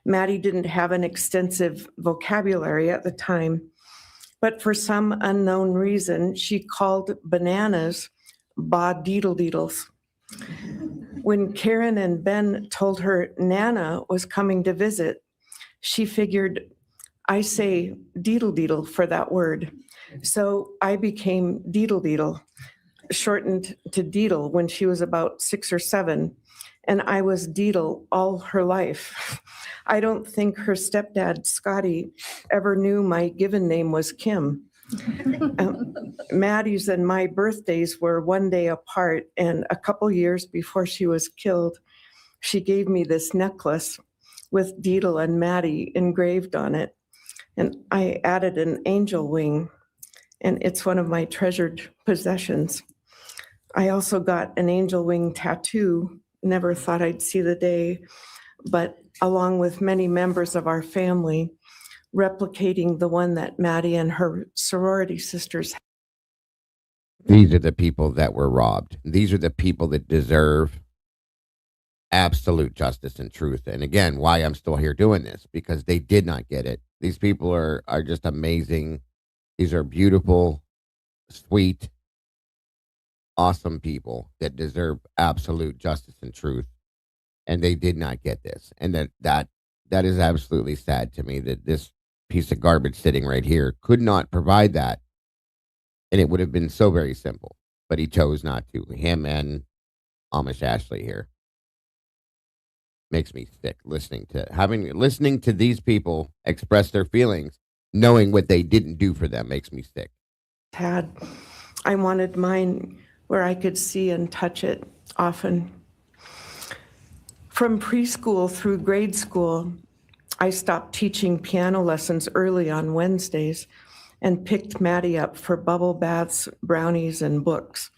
Maddie didn't have an extensive vocabulary at the time, but for some unknown reason, she called bananas ba-deedle-deedles. When Karen and Ben told her Nana was coming to visit, she figured, I say deedle-deedle for that word. So I became Deedle-Deedle, shortened to Deedle when she was about 6 or 7, and I was Deedle all her life. I don't think her stepdad, Scotty, ever knew my given name was Kim. Maddie's and my birthdays were one day apart, and a couple years before she was killed, she gave me this necklace with Deedle and Maddie engraved on it, and I added an angel wing, and it's one of my treasured possessions. I also got an angel wing tattoo, never thought I'd see the day, but along with many members of our family, replicating the one that Maddie and her sorority sisters had. These are the people that were robbed. These are the people that deserve absolute justice and truth. And again, why I'm still here doing this, because they did not get it. These people are just amazing. These are beautiful, sweet, awesome people that deserve absolute justice and truth. And they did not get this. And that is absolutely sad to me, that this piece of garbage sitting right here could not provide that. And it would have been so very simple, but he chose not to. Him and Amish Ashley here. Makes me sick listening to these people express their feelings, knowing what they didn't do for them makes me sick. I wanted mine where I could see and touch it often. From preschool through grade school, I stopped teaching piano lessons early on Wednesdays and picked Maddie up for bubble baths, brownies, and books.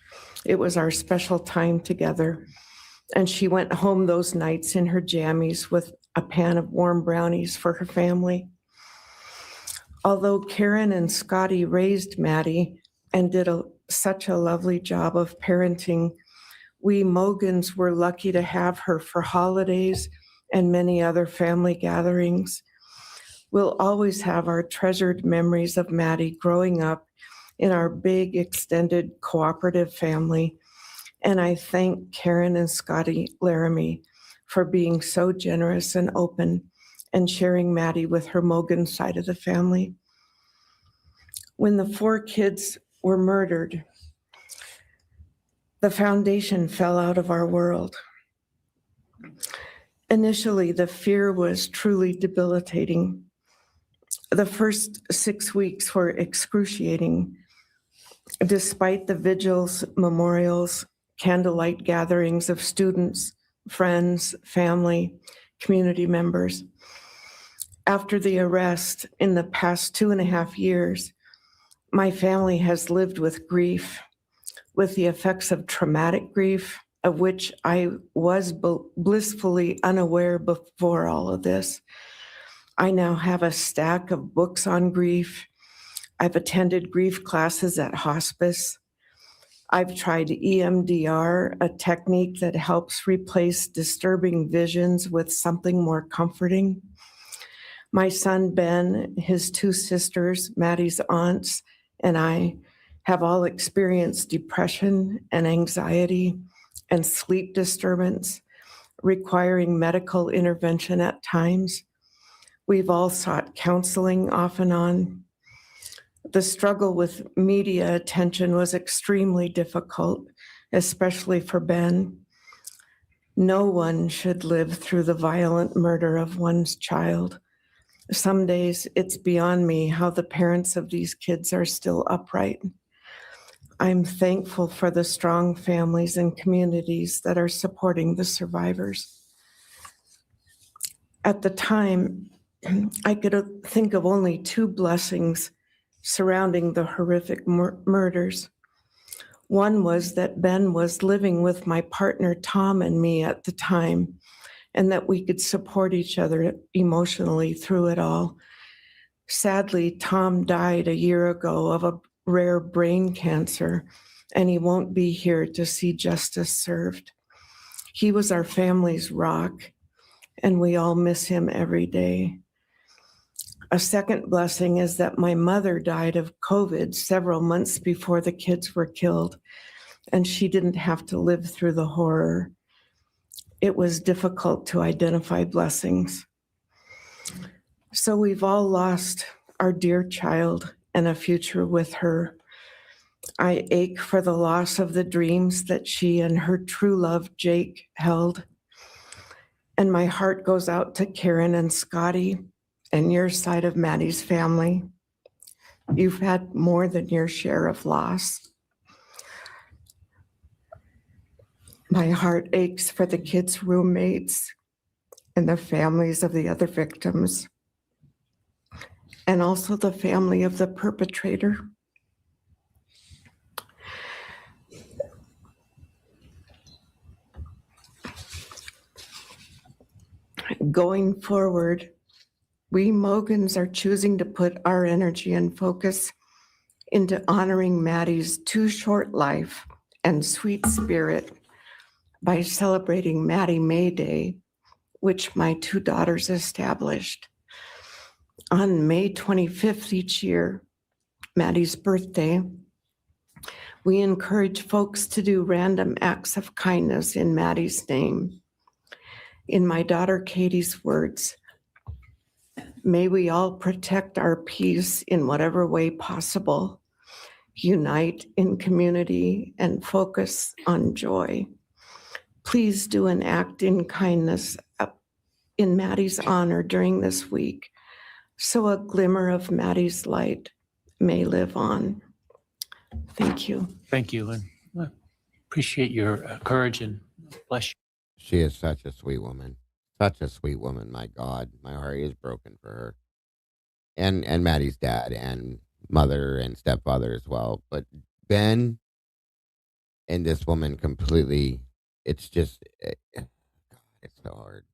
It was our special time together, and she went home those nights in her jammies with a pan of warm brownies for her family. Although Karen and Scotty raised Maddie and did such a lovely job of parenting, we Mogans were lucky to have her for holidays and many other family gatherings. We'll always have our treasured memories of Maddie growing up in our big, extended, cooperative family. And I thank Karen and Scotty Laramie for being so generous and open and sharing Maddie with her Mogan side of the family. When the 4 kids were murdered, the foundation fell out of our world. Initially, the fear was truly debilitating. The first 6 weeks were excruciating. Despite the vigils, memorials, candlelight gatherings of students, friends, family, community members. After the arrest in the past 2.5 years, my family has lived with grief, with the effects of traumatic grief, of which I was blissfully unaware before all of this. I now have a stack of books on grief. I've attended grief classes at hospice. I've tried EMDR, a technique that helps replace disturbing visions with something more comforting. My son, Ben, his 2 sisters, Maddie's aunts, and I have all experienced depression and anxiety and sleep disturbance, requiring medical intervention at times. We've all sought counseling off and on. The struggle with media attention was extremely difficult, especially for Ben. No one should live through the violent murder of one's child. Some days it's beyond me how the parents of these kids are still upright. I'm thankful for the strong families and communities that are supporting the survivors. At the time, I could think of only 2 blessings surrounding the horrific murders. One was that Ben was living with my partner Tom and me at the time, and that we could support each other emotionally through it all. Sadly, Tom died a year ago of a rare brain cancer, and he won't be here to see justice served. He was our family's rock, and we all miss him every day. A second blessing is that my mother died of COVID several months before the kids were killed, and she didn't have to live through the horror. It was difficult to identify blessings. So we've all lost our dear child and a future with her. I ache for the loss of the dreams that she and her true love, Jake, held. And my heart goes out to Karen and Scotty and your side of Maddie's family. You've had more than your share of loss. My heart aches for the kids' roommates and the families of the other victims, and also the family of the perpetrator. Going forward, we Mogans are choosing to put our energy and focus into honoring Maddie's too short life and sweet spirit by celebrating Maddie May Day, which my 2 daughters established. On May 25th each year, Maddie's birthday, we encourage folks to do random acts of kindness in Maddie's name. In my daughter Katie's words, may we all protect our peace in whatever way possible, unite in community, and focus on joy. Please do an act in kindness in Maddie's honor during this week, so a glimmer of Maddie's light may live on. Thank you. Thank you, and I appreciate your courage, and bless you. She is such a sweet woman. Such a sweet woman. My God, my heart is broken for her. And Maddie's dad and mother and stepfather as well. But Ben and this woman completely, it's just, God, it's so hard.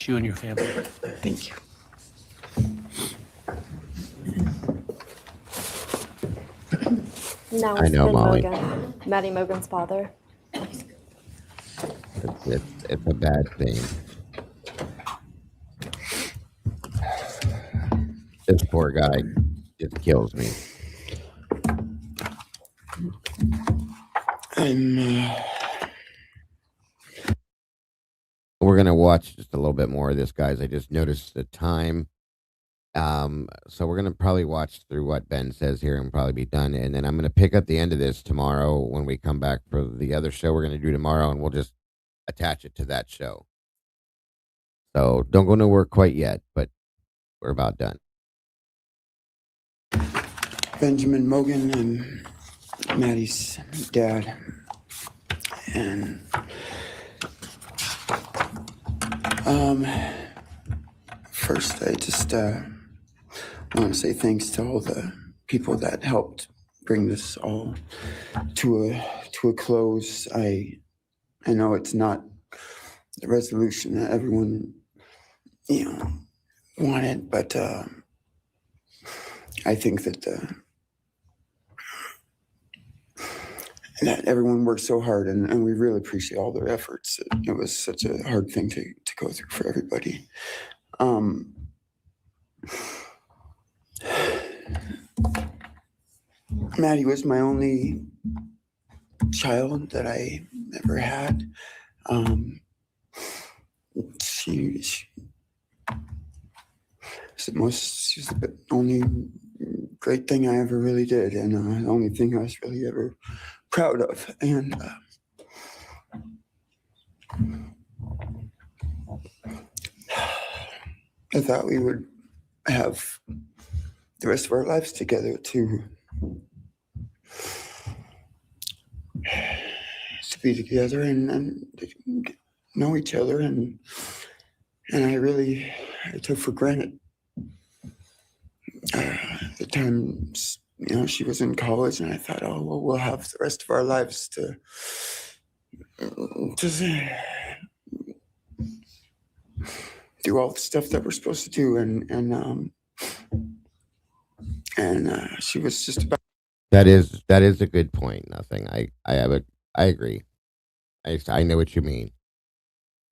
You and your family. Thank you. Now I it's know, Ben Molly. Mogan, Maddie Mogan's father. It's a bad thing. This poor guy just kills me. We're going to watch just a little bit more of this, guys. I just noticed the time. So we're going to probably watch through what Ben says here and probably be done. And then I'm going to pick up the end of this tomorrow when we come back for the other show we're going to do tomorrow, and we'll just attach it to that show. So don't go nowhere quite yet, but we're about done. Benjamin Mogan and Maddie's dad. And first, I just want to say thanks to all the people that helped bring this all to a close. I know it's not the resolution that everyone, wanted, but I think that that everyone worked so hard, and we really appreciate all their efforts. It was such a hard thing to go through for everybody. Maddie was my only child that I ever had. She's the only great thing I ever really did, and the only thing I was really ever proud of. And I thought we would have the rest of our lives together to be together and know each other, and I took for granted the times, she was in college, and I thought, oh, well, we'll have the rest of our lives to do all the stuff that we're supposed to do, and she was just about. That is a good point. Nothing. I agree. I know what you mean.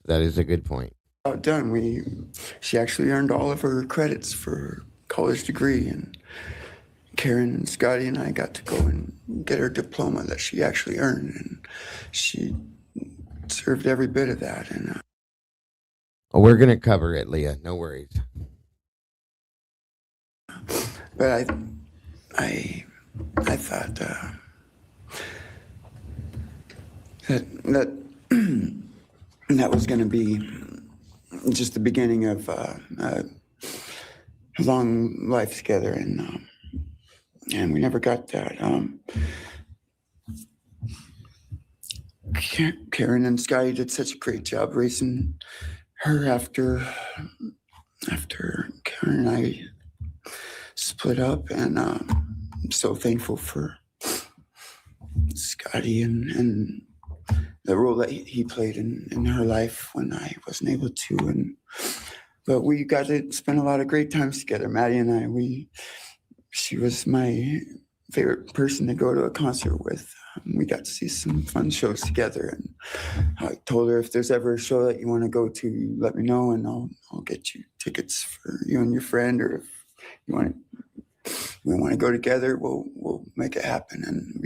That is a good point. Done. She actually earned all of her credits for her college degree, and Karen and Scotty and I got to go and get her diploma that she actually earned, and she deserved every bit of that. And we're gonna cover it, Leah. No worries. But I thought that was going to be just the beginning of a long life together, and we never got that. Karen and Scotty did such a great job raising her after Karen and I split up, and I'm so thankful for Scotty and the role that he played in her life when I wasn't able to. But we got to spend a lot of great times together, Maddie and I. She was my favorite person to go to a concert with. We got to see some fun shows together, and I told her, if there's ever a show that you want to go to, let me know, and I'll get you tickets for you and your friend, or if we want to go together, we'll make it happen. And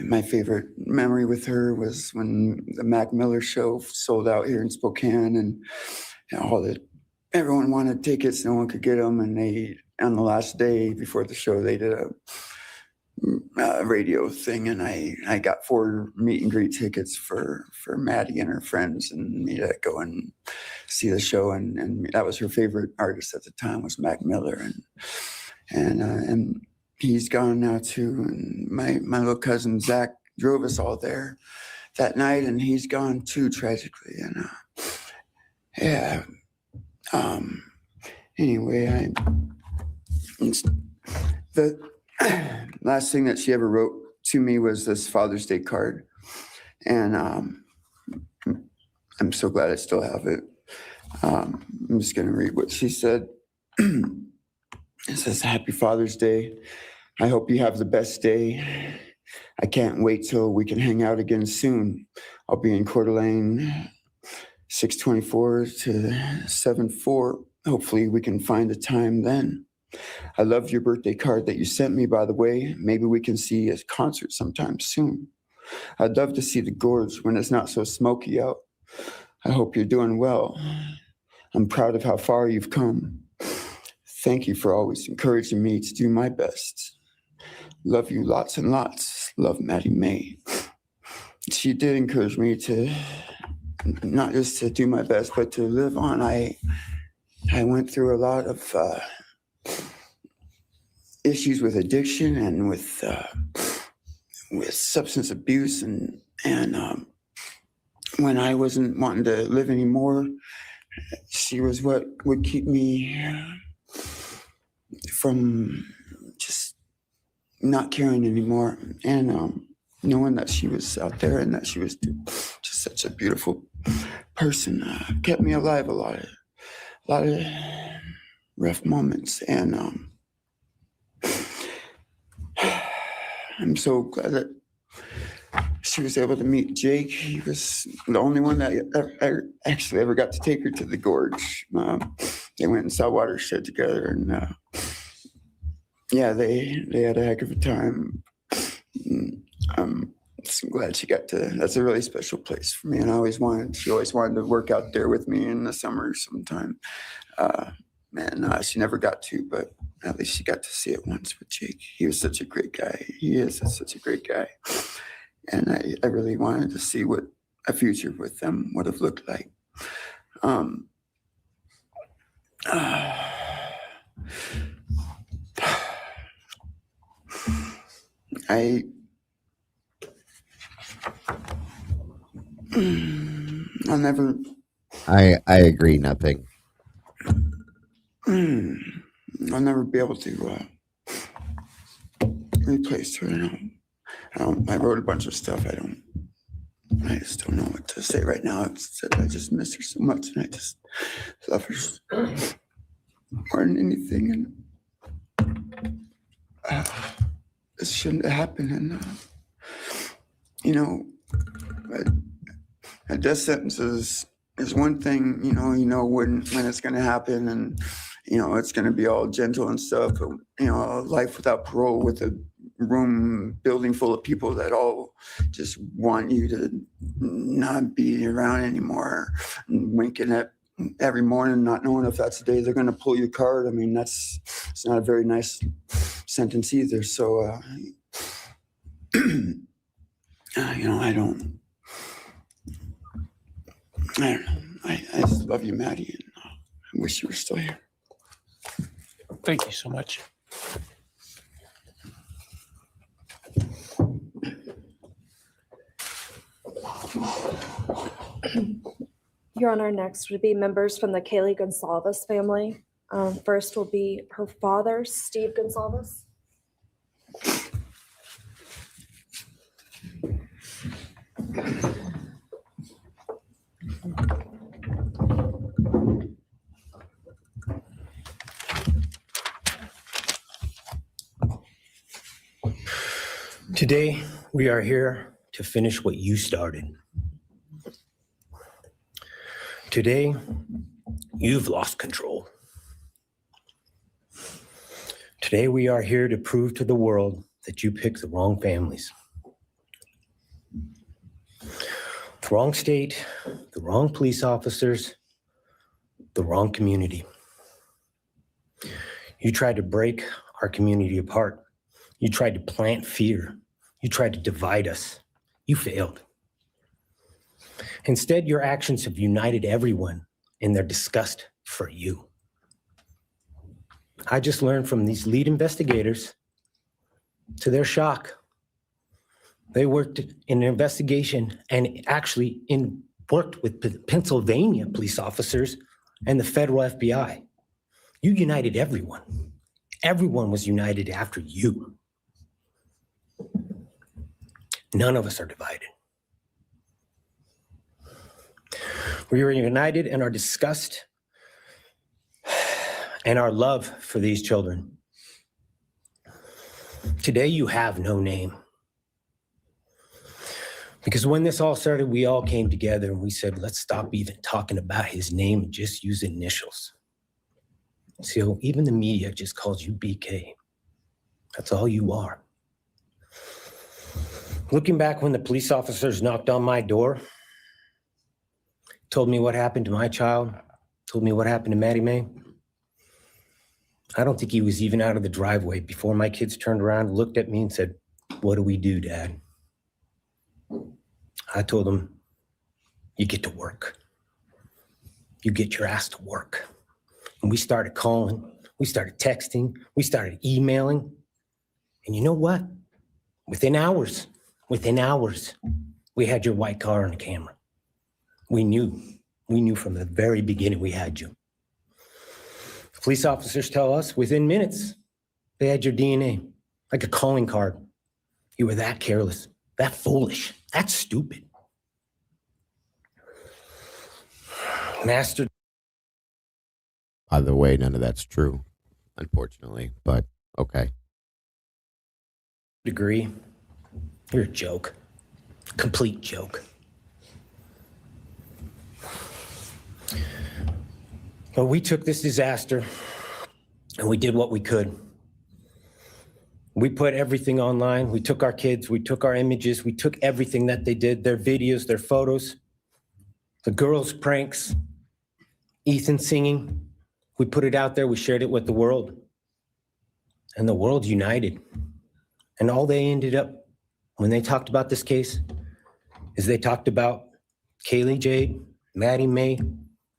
my favorite memory with her was when the Mac Miller show sold out here in Spokane, and everyone wanted tickets, no one could get them, and they, on the last day before the show, they did a radio thing, and I got 4 meet and greet tickets for Maddie and her friends and me to go and see the show, and that was her favorite artist at the time, was Mac Miller, and he's gone now too, and my little cousin Zach drove us all there that night, and he's gone too, tragically, and anyway, the last thing that she ever wrote to me was this Father's Day card, and I'm so glad I still have it. I'm just going to read what she said. It says, "Happy Father's Day. I hope you have the best day. I can't wait till we can hang out again soon. I'll be in Coeur d'Alene, 624 to 74. Hopefully we can find a time then. I love your birthday card that you sent me, by the way. Maybe we can see a concert sometime soon. I'd love to see the gorge when it's not so smoky out. I hope you're doing well. I'm proud of how far you've come. Thank you for always encouraging me to do my best. Love you lots and lots. Love, Maddie May." She did encourage me to not just to do my best, but to live on. I went through a lot of issues with addiction and with with substance abuse, and when I wasn't wanting to live anymore, she was what would keep me from just not caring anymore. And knowing that she was out there and that she was just such a beautiful person kept me alive a lot of rough moments. And I'm so glad that she was able to meet Jake. He was the only one that I actually ever got to take her to the gorge. They went and saw Watershed together, and yeah, they had a heck of a time. I'm so glad she got to. That's a really special place for me, and she always wanted to work out there with me in the summer sometime. She never got to, but at least she got to see it once with Jake. He was such a great guy. He is such a great guy. And I really wanted to see what a future with them would have looked like. I'll never. I agree. Nothing. I'll never be able to replace her. I wrote a bunch of stuff. I just don't know what to say right now. I just miss her so much, and I just love her more than anything. And this shouldn't have happened. And a death sentence is one thing. You know when it's going to happen, and it's going to be all gentle and stuff. But a life without parole, with a building full of people that all just want you to not be around anymore, and winking at every morning, not knowing if that's the day they're going to pull your card. I mean, it's not a very nice sentence either. So, I don't know. I just love you, Maddie, and I wish you were still here. Thank you so much. Your Honor, next would be members from the Kaylee Gonsalves family. First will be her father, Steve Gonsalves. Today, we are here to finish what you started. Today, you've lost control. Today, we are here to prove to the world that you picked the wrong families. The wrong state, the wrong police officers, the wrong community. You tried to break our community apart. You tried to plant fear. You tried to divide us. You failed. Instead, your actions have united everyone in their disgust for you. I just learned from these lead investigators, to their shock, they worked in an investigation and actually worked with Pennsylvania police officers and the federal FBI. You united everyone. Everyone was united after you. None of us are divided. We are united in our disgust and our love for these children. Today, you have no name. Because when this all started, we all came together and we said, let's stop even talking about his name and just use initials. So even the media just calls you BK. That's all you are. Looking back when the police officers knocked on my door, told me what happened to my child, told me what happened to Maddie Mae, I don't think he was even out of the driveway before my kids turned around, looked at me and said, what do we do, Dad? I told him, you get to work. You get your ass to work. And we started calling, we started texting, we started emailing. And you know what? Within hours, Within hours, we had your white car on camera. We knew from the very beginning we had you. Police officers tell us within minutes, they had your DNA, like a calling card. You were that careless, that foolish, that stupid. Master. By the way, none of that's true, unfortunately, but okay. Degree, you're a joke, complete joke. But we took this disaster and we did what we could. We put everything online. We took our kids, we took our images, we took everything that they did, their videos, their photos, the girls' pranks, Ethan singing. We put it out there, we shared it with the world. And the world united. And all they ended up, when they talked about this case, is they talked about Kaylee Jade, Maddie Mae,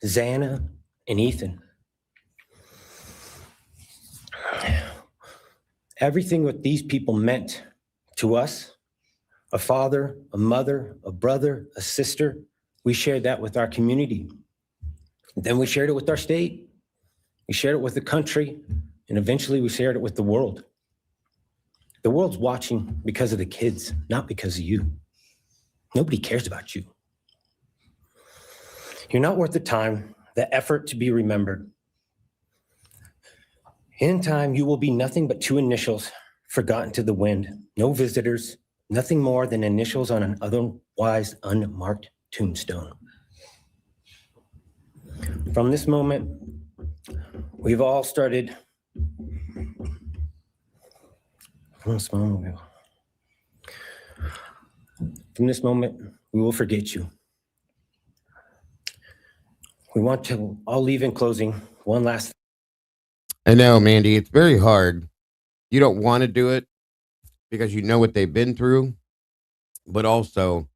Xana, and Ethan. Everything what these people meant to us, a father, a mother, a brother, a sister, we shared that with our community. Then we shared it with our state. We shared it with the country, and eventually we shared it with the world. The world's watching because of the kids, not because of you. Nobody cares about you. You're not worth the time, the effort to be remembered. In time, you will be nothing but two initials forgotten to the wind. No visitors, nothing more than initials on an otherwise unmarked tombstone. From this moment, we've all started. From this moment, we will forget you. We want to, I'll leave in closing one last. I know, Mandy, it's very hard. You don't want to do it because you know what they've been through, but also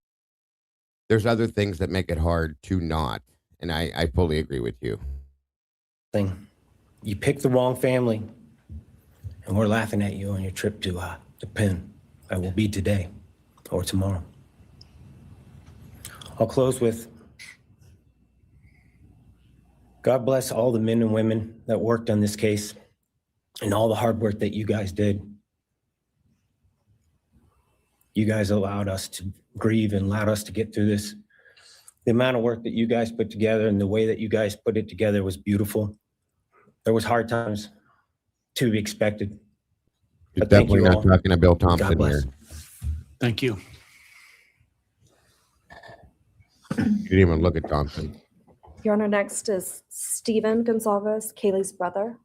there's other things that make it hard to not. And I fully agree with you. You picked the wrong family, and we're laughing at you on your trip to the pen. That will be today or tomorrow. I'll close with, God bless all the men and women that worked on this case and all the hard work that you guys did. You guys allowed us to grieve and allowed us to get through this. The amount of work that you guys put together and the way that you guys put it together was beautiful. There was hard times to be expected. You're definitely not talking to Bill Thompson here. Thank you. You didn't even look at Thompson. Your Honor, next is Stephen Gonzalez, Kaylee's brother.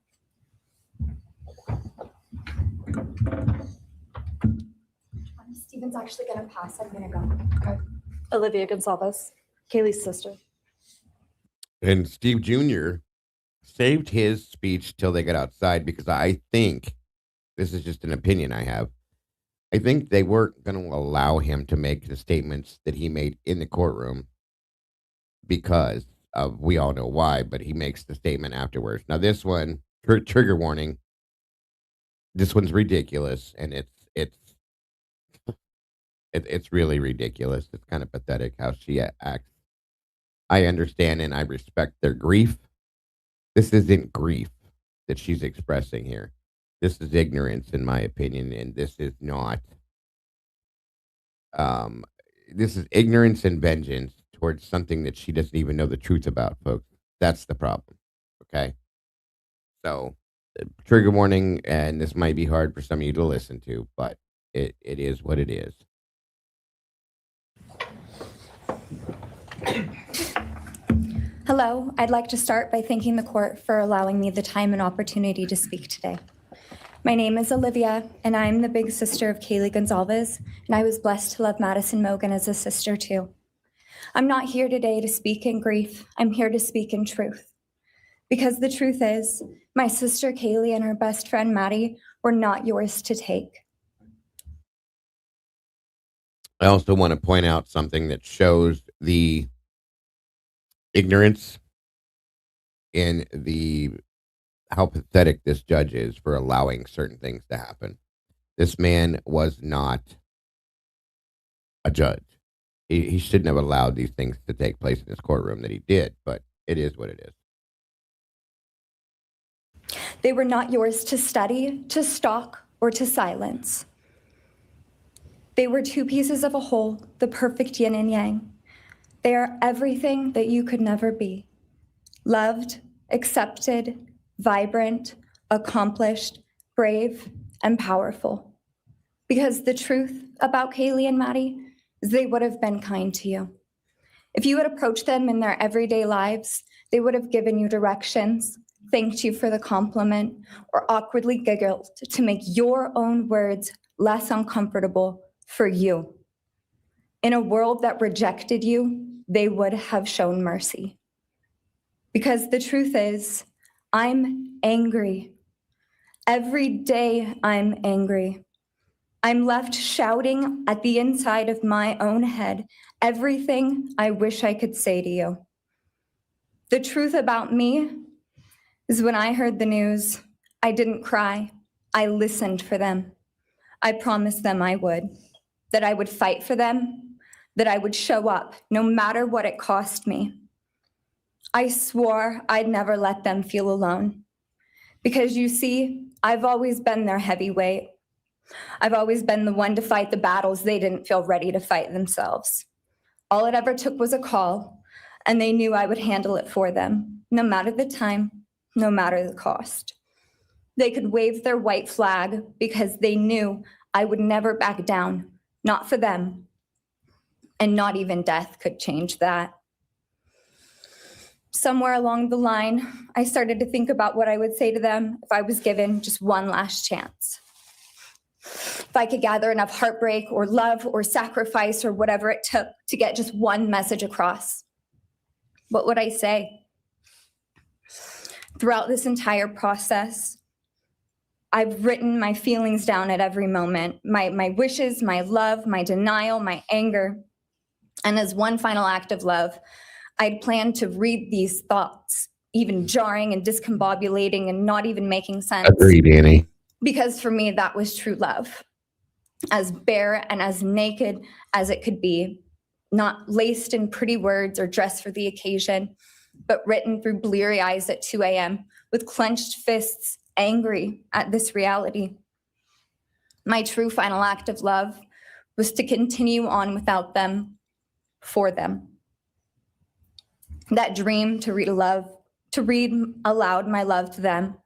Stephen's actually gonna pass. I'm gonna go. Okay. Olivia Gonzalez, Kaylee's sister. And Steve Jr. saved his speech till they got outside because I think, this is just an opinion I have, I think they weren't going to allow him to make the statements that he made in the courtroom because of, we all know why, but he makes the statement afterwards. Now this one, trigger warning, this one's ridiculous, and it's really ridiculous. It's kind of pathetic how she acts. I understand and I respect their grief. This isn't grief that she's expressing here. This is ignorance, in my opinion, and this is not. This is ignorance and vengeance towards something that she doesn't even know the truth about, folks. That's the problem. Okay. So, trigger warning, and this might be hard for some of you to listen to, but it is what it is. Hello, I'd like to start by thanking the court for allowing me the time and opportunity to speak today. My name is Olivia, and I'm the big sister of Kaylee Gonzalez, and I was blessed to love Madison Mogan as a sister too. I'm not here today to speak in grief. I'm here to speak in truth. Because the truth is, my sister Kaylee and her best friend Maddie were not yours to take. I also want to point out something that shows the ignorance in how pathetic this judge is for allowing certain things to happen. This man was not a judge. He shouldn't have allowed these things to take place in his courtroom that he did, but it is what it is. They were not yours to study, to stalk, or to silence. They were two pieces of a whole, the perfect yin and yang. They are everything that you could never be. Loved, accepted, vibrant, accomplished, brave, and powerful. Because the truth about Kaylee and Maddie is they would have been kind to you. If you had approached them in their everyday lives, they would have given you directions, thanked you for the compliment, or awkwardly giggled to make your own words less uncomfortable for you. In a world that rejected you, they would have shown mercy. Because the truth is, I'm angry. Every day I'm angry. I'm left shouting at the inside of my own head everything I wish I could say to you. The truth about me is when I heard the news, I didn't cry. I listened for them. I promised them I would, that I would fight for them, that I would show up no matter what it cost me. I swore I'd never let them feel alone. Because you see, I've always been their heavyweight. I've always been the one to fight the battles they didn't feel ready to fight themselves. All it ever took was a call, and they knew I would handle it for them, no matter the time, no matter the cost. They could wave their white flag because they knew I would never back down, not for them, and not even death could change that. Somewhere along the line, I started to think about what I would say to them if I was given just one last chance. If I could gather enough heartbreak or love or sacrifice or whatever it took to get just one message across, what would I say? Throughout this entire process, I've written my feelings down at every moment, my wishes, my love, my denial, my anger. And as one final act of love, I'd planned to read these thoughts, even jarring and discombobulating and not even making sense. Agreed, Annie. Because for me, that was true love. As bare and as naked as it could be, not laced in pretty words or dressed for the occasion, but written through bleary eyes at 2 a.m. with clenched fists, angry at this reality. My true final act of love was to continue on without them, for them. That dream to read aloud my love to them,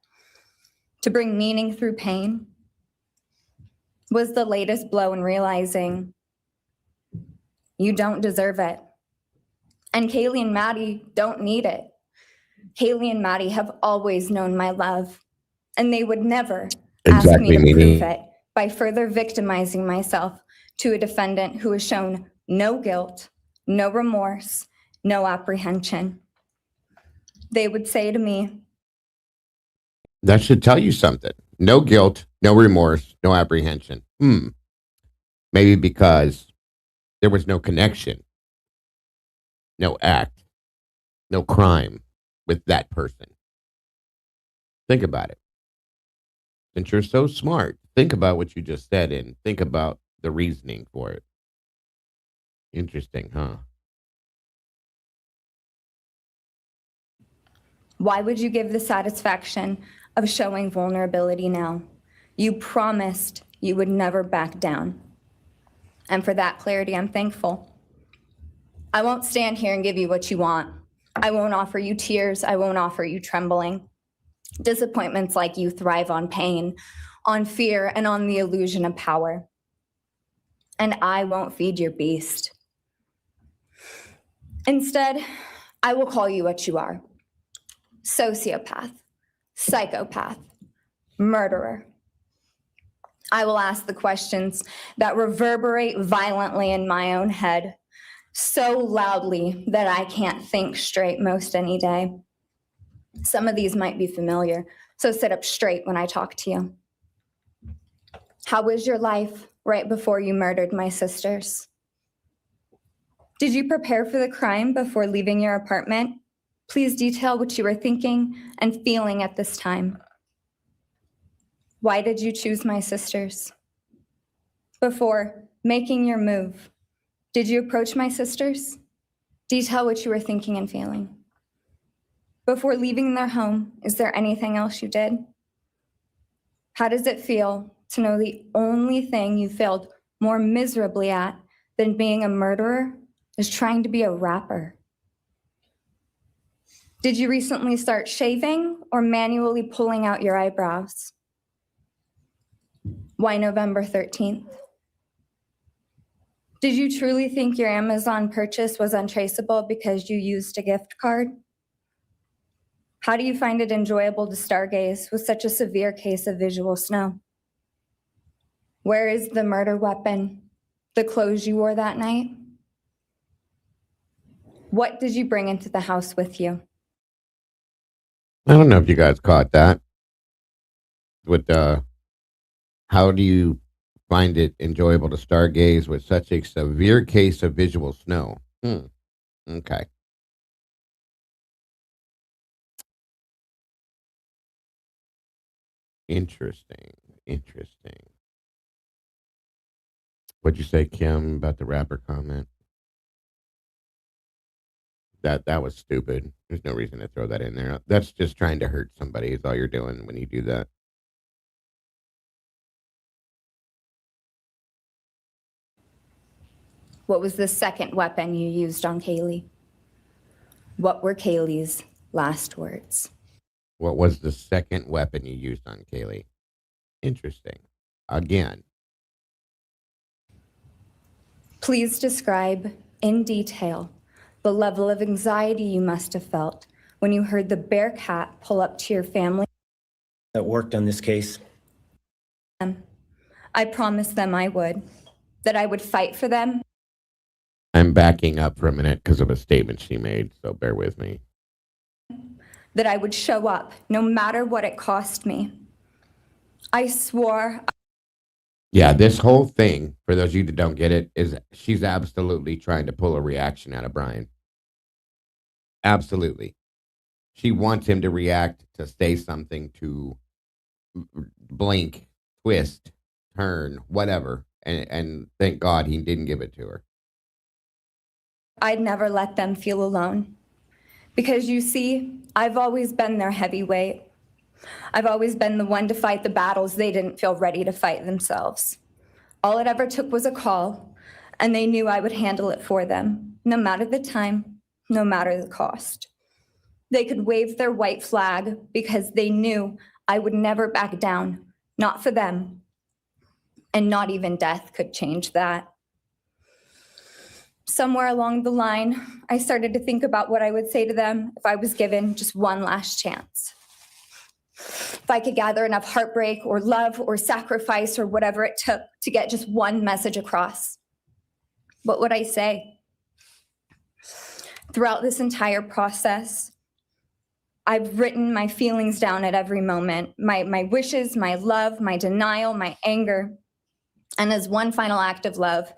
to bring meaning through pain, was the latest blow in realizing you don't deserve it. And Kaylee and Maddie don't need it. Kaylee and Maddie have always known my love, and they would never ask me to prove it by further victimizing myself to a defendant who has shown no guilt, no remorse, no apprehension. They would say to me, that should tell you something. No guilt, no remorse, no apprehension. Maybe because there was no connection, no act, no crime with that person. Think about it. Since you're so smart, think about what you just said and think about the reasoning for it. Interesting, huh? why would you give the satisfaction of showing vulnerability now? You promised you would never back down. And for that clarity, I'm thankful. I won't stand here and give you what you want. I won't offer you tears. I won't offer you trembling. Disappointments like you thrive on pain, on fear, and on the illusion of power. And I won't feed your beast. Instead, I will call you what you are. Sociopath, psychopath, murderer. I will ask the questions that reverberate violently in my own head, so loudly that I can't think straight most any day. Some of these might be familiar, so sit up straight when I talk to you. How was your life right before you murdered my sisters? Did you prepare for the crime before leaving your apartment? Please detail what you were thinking and feeling at this time. Why did you choose my sisters? Before making your move, Did you approach my sisters? Do you tell what you were thinking and feeling? Before leaving their home, is there anything else you did? How does it feel to know the only thing you failed more miserably at than being a murderer is trying to be a rapper? Did you recently start shaving or manually pulling out your eyebrows? Why November 13th? Did you truly think your Amazon purchase was untraceable because you used a gift card? How do you find it enjoyable to stargaze with such a severe case of visual snow? Where is the murder weapon? The clothes you wore that night? What did you bring into the house with you? I don't know if you guys caught that. With how do you find it enjoyable to stargaze with such a severe case of visual snow? Okay. Interesting. What'd you say, Kim, about the rapper comment? That was stupid. There's no reason to throw that in there. That's just trying to hurt somebody is all you're doing when you do that. What was the second weapon you used on Kaylee? What were Kaylee's last words? What was the second weapon you used on Kaylee? Interesting. Again. Please describe in detail the level of anxiety you must have felt when you heard the Bearcat pull up to your family. That worked on this case. I promised them I would, that I would fight for them. I'm backing up for a minute because of a statement she made, so bear with me. That I would show up no matter what it cost me. I swore. Yeah, this whole thing, for those of you that don't get it, is she's absolutely trying to pull a reaction out of Bryan. Absolutely. She wants him to react, to say something, to blink, twist, turn, whatever. And thank God he didn't give it to her. I'd never let them feel alone. Because you see, I've always been their heavyweight. I've always been the one to fight the battles they didn't feel ready to fight themselves. All it ever took was a call, and they knew I would handle it for them, no matter the time, no matter the cost. They could wave their white flag because they knew I would never back down, not for them. And not even death could change that. Somewhere along the line, I started to think about what I would say to them if I was given just one last chance. If I could gather enough heartbreak or love or sacrifice or whatever it took to get just one message across, what would I say? Throughout this entire process, I've written my feelings down at every moment, my wishes, my love, my denial, my anger. And as one final act of love,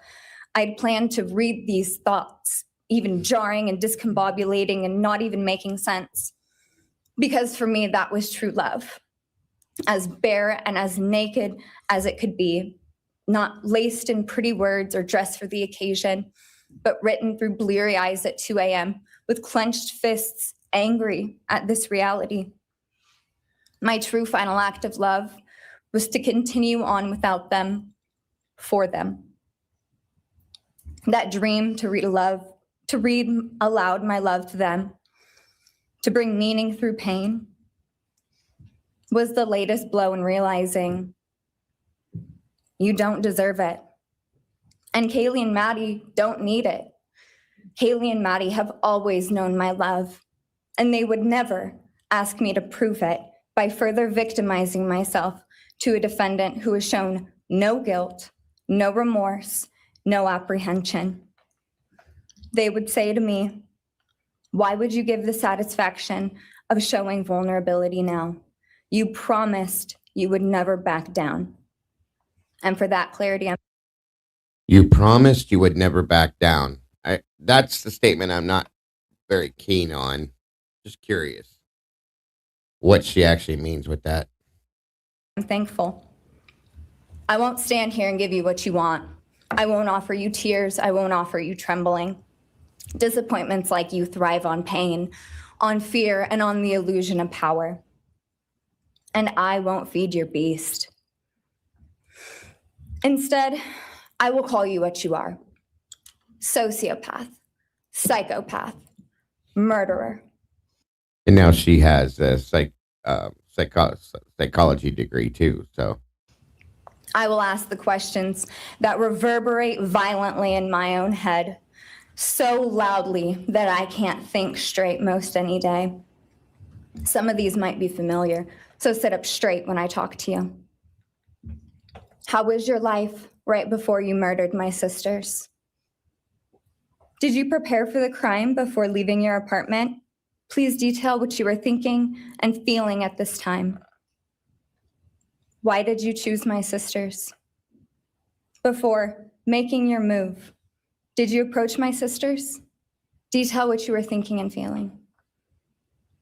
I'd planned to read these thoughts, even jarring and discombobulating and not even making sense. Because for me, that was true love. As bare and as naked as it could be, not laced in pretty words or dressed for the occasion, but written through bleary eyes at 2 a.m. with clenched fists, angry at this reality. My true final act of love was to continue on without them, for them. That dream to read aloud my love to them, to bring meaning through pain, was the latest blow in realizing you don't deserve it. And Kaylee and Maddie don't need it. Kaylee and Maddie have always known my love, and they would never ask me to prove it by further victimizing myself to a defendant who has shown no guilt, no remorse, no apprehension. They would say to me, why would you give the satisfaction of showing vulnerability now? You promised you would never back down. And for that clarity, You promised you would never back down. That's the statement I'm not very keen on. Just curious what she actually means with that. I'm thankful. I won't stand here and give you what you want. I won't offer you tears. I won't offer you trembling. Disappointments like you thrive on pain, on fear, and on the illusion of power. And I won't feed your beast. Instead, I will call you what you are: sociopath, psychopath, murderer. And now she has a psychology degree too. So I will ask the questions that reverberate violently in my own head, so loudly that I can't think straight most any day. Some of these might be familiar, so sit up straight when I talk to you. How was your life right before you murdered my sisters? Did you prepare for the crime before leaving your apartment? Please detail what you were thinking and feeling at this time. Why did you choose my sisters? Before making your move, did you approach my sisters? Detail what you were thinking and feeling.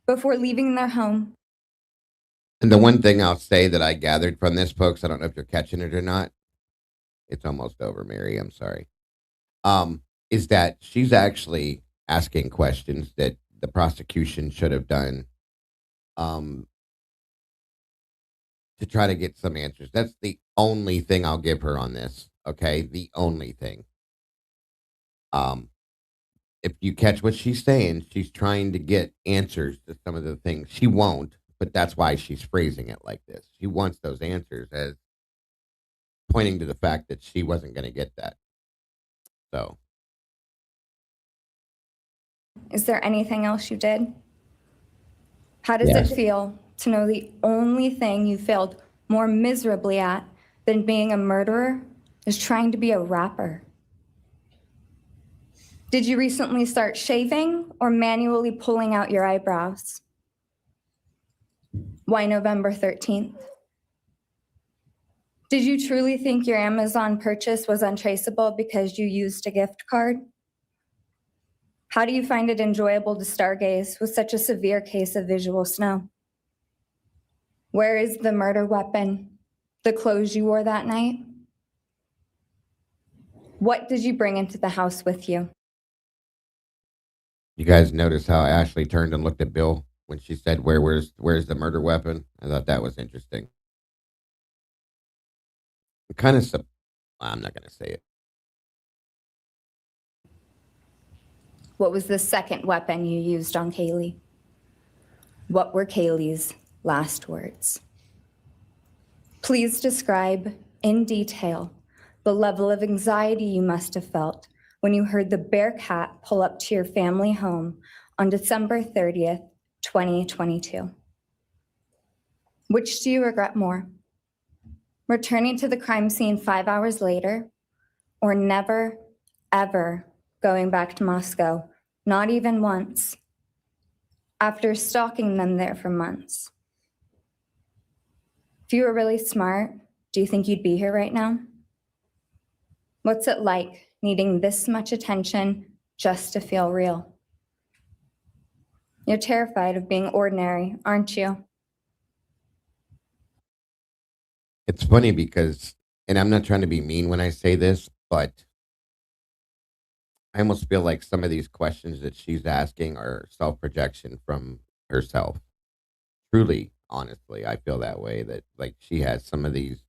Before leaving their home. and the one thing I'll say that I gathered from this, folks, I don't know if you're catching it or not. It's almost over, Mary. I'm sorry. Is that she's actually asking questions that the prosecution should have done to try to get some answers. That's the only thing I'll give her on this. Okay, the only thing. If you catch what she's saying, she's trying to get answers to some of the things. She won't, but that's why she's phrasing it like this. She wants those answers as pointing to the fact that she wasn't going to get that. So, Is there anything else you did? How does Yes. it feel to know the only thing you failed more miserably at than being a murderer is trying to be a rapper? Did you recently start shaving or manually pulling out your eyebrows? Why November 13th? Did you truly think your Amazon purchase was untraceable because you used a gift card? How do you find it enjoyable to stargaze with such a severe case of visual snow? Where is the murder weapon? The clothes you wore that night? What did you bring into the house with you? you guys notice how Ashley turned and looked at Bill when she said, where's the murder weapon? I thought that was interesting. It kind of, I'm not going to say it. What was the second weapon you used on Kaylee? What were Kaylee's last words? Please describe in detail the level of anxiety you must have felt when you heard the Bearcat pull up to your family home on December 30th, 2022. Which do you regret more? Returning to the crime scene 5 hours later, or never, ever going back to Moscow, not even once, after stalking them there for months? If you were really smart, do you think you'd be here right now? What's it like needing this much attention just to feel real? You're terrified of being ordinary, aren't you? It's funny because, and I'm not trying to be mean when I say this, but I almost feel like some of these questions that she's asking are self-projection from herself. Truly, honestly, I feel that way, that like she has some of these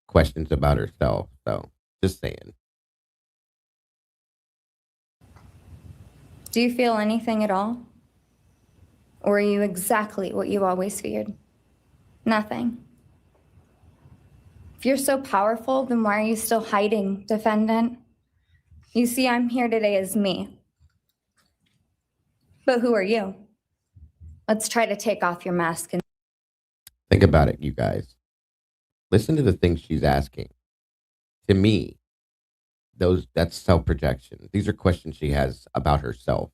questions about herself. So just saying. Do you feel anything at all? Or are you exactly what you always feared? Nothing. If you're so powerful, then why are you still hiding, defendant? You see, I'm here today as me. But who are you? Let's try to take off your mask and Think about it, you guys. Listen to the things she's asking. To me, that's self-projection. These are questions she has about herself.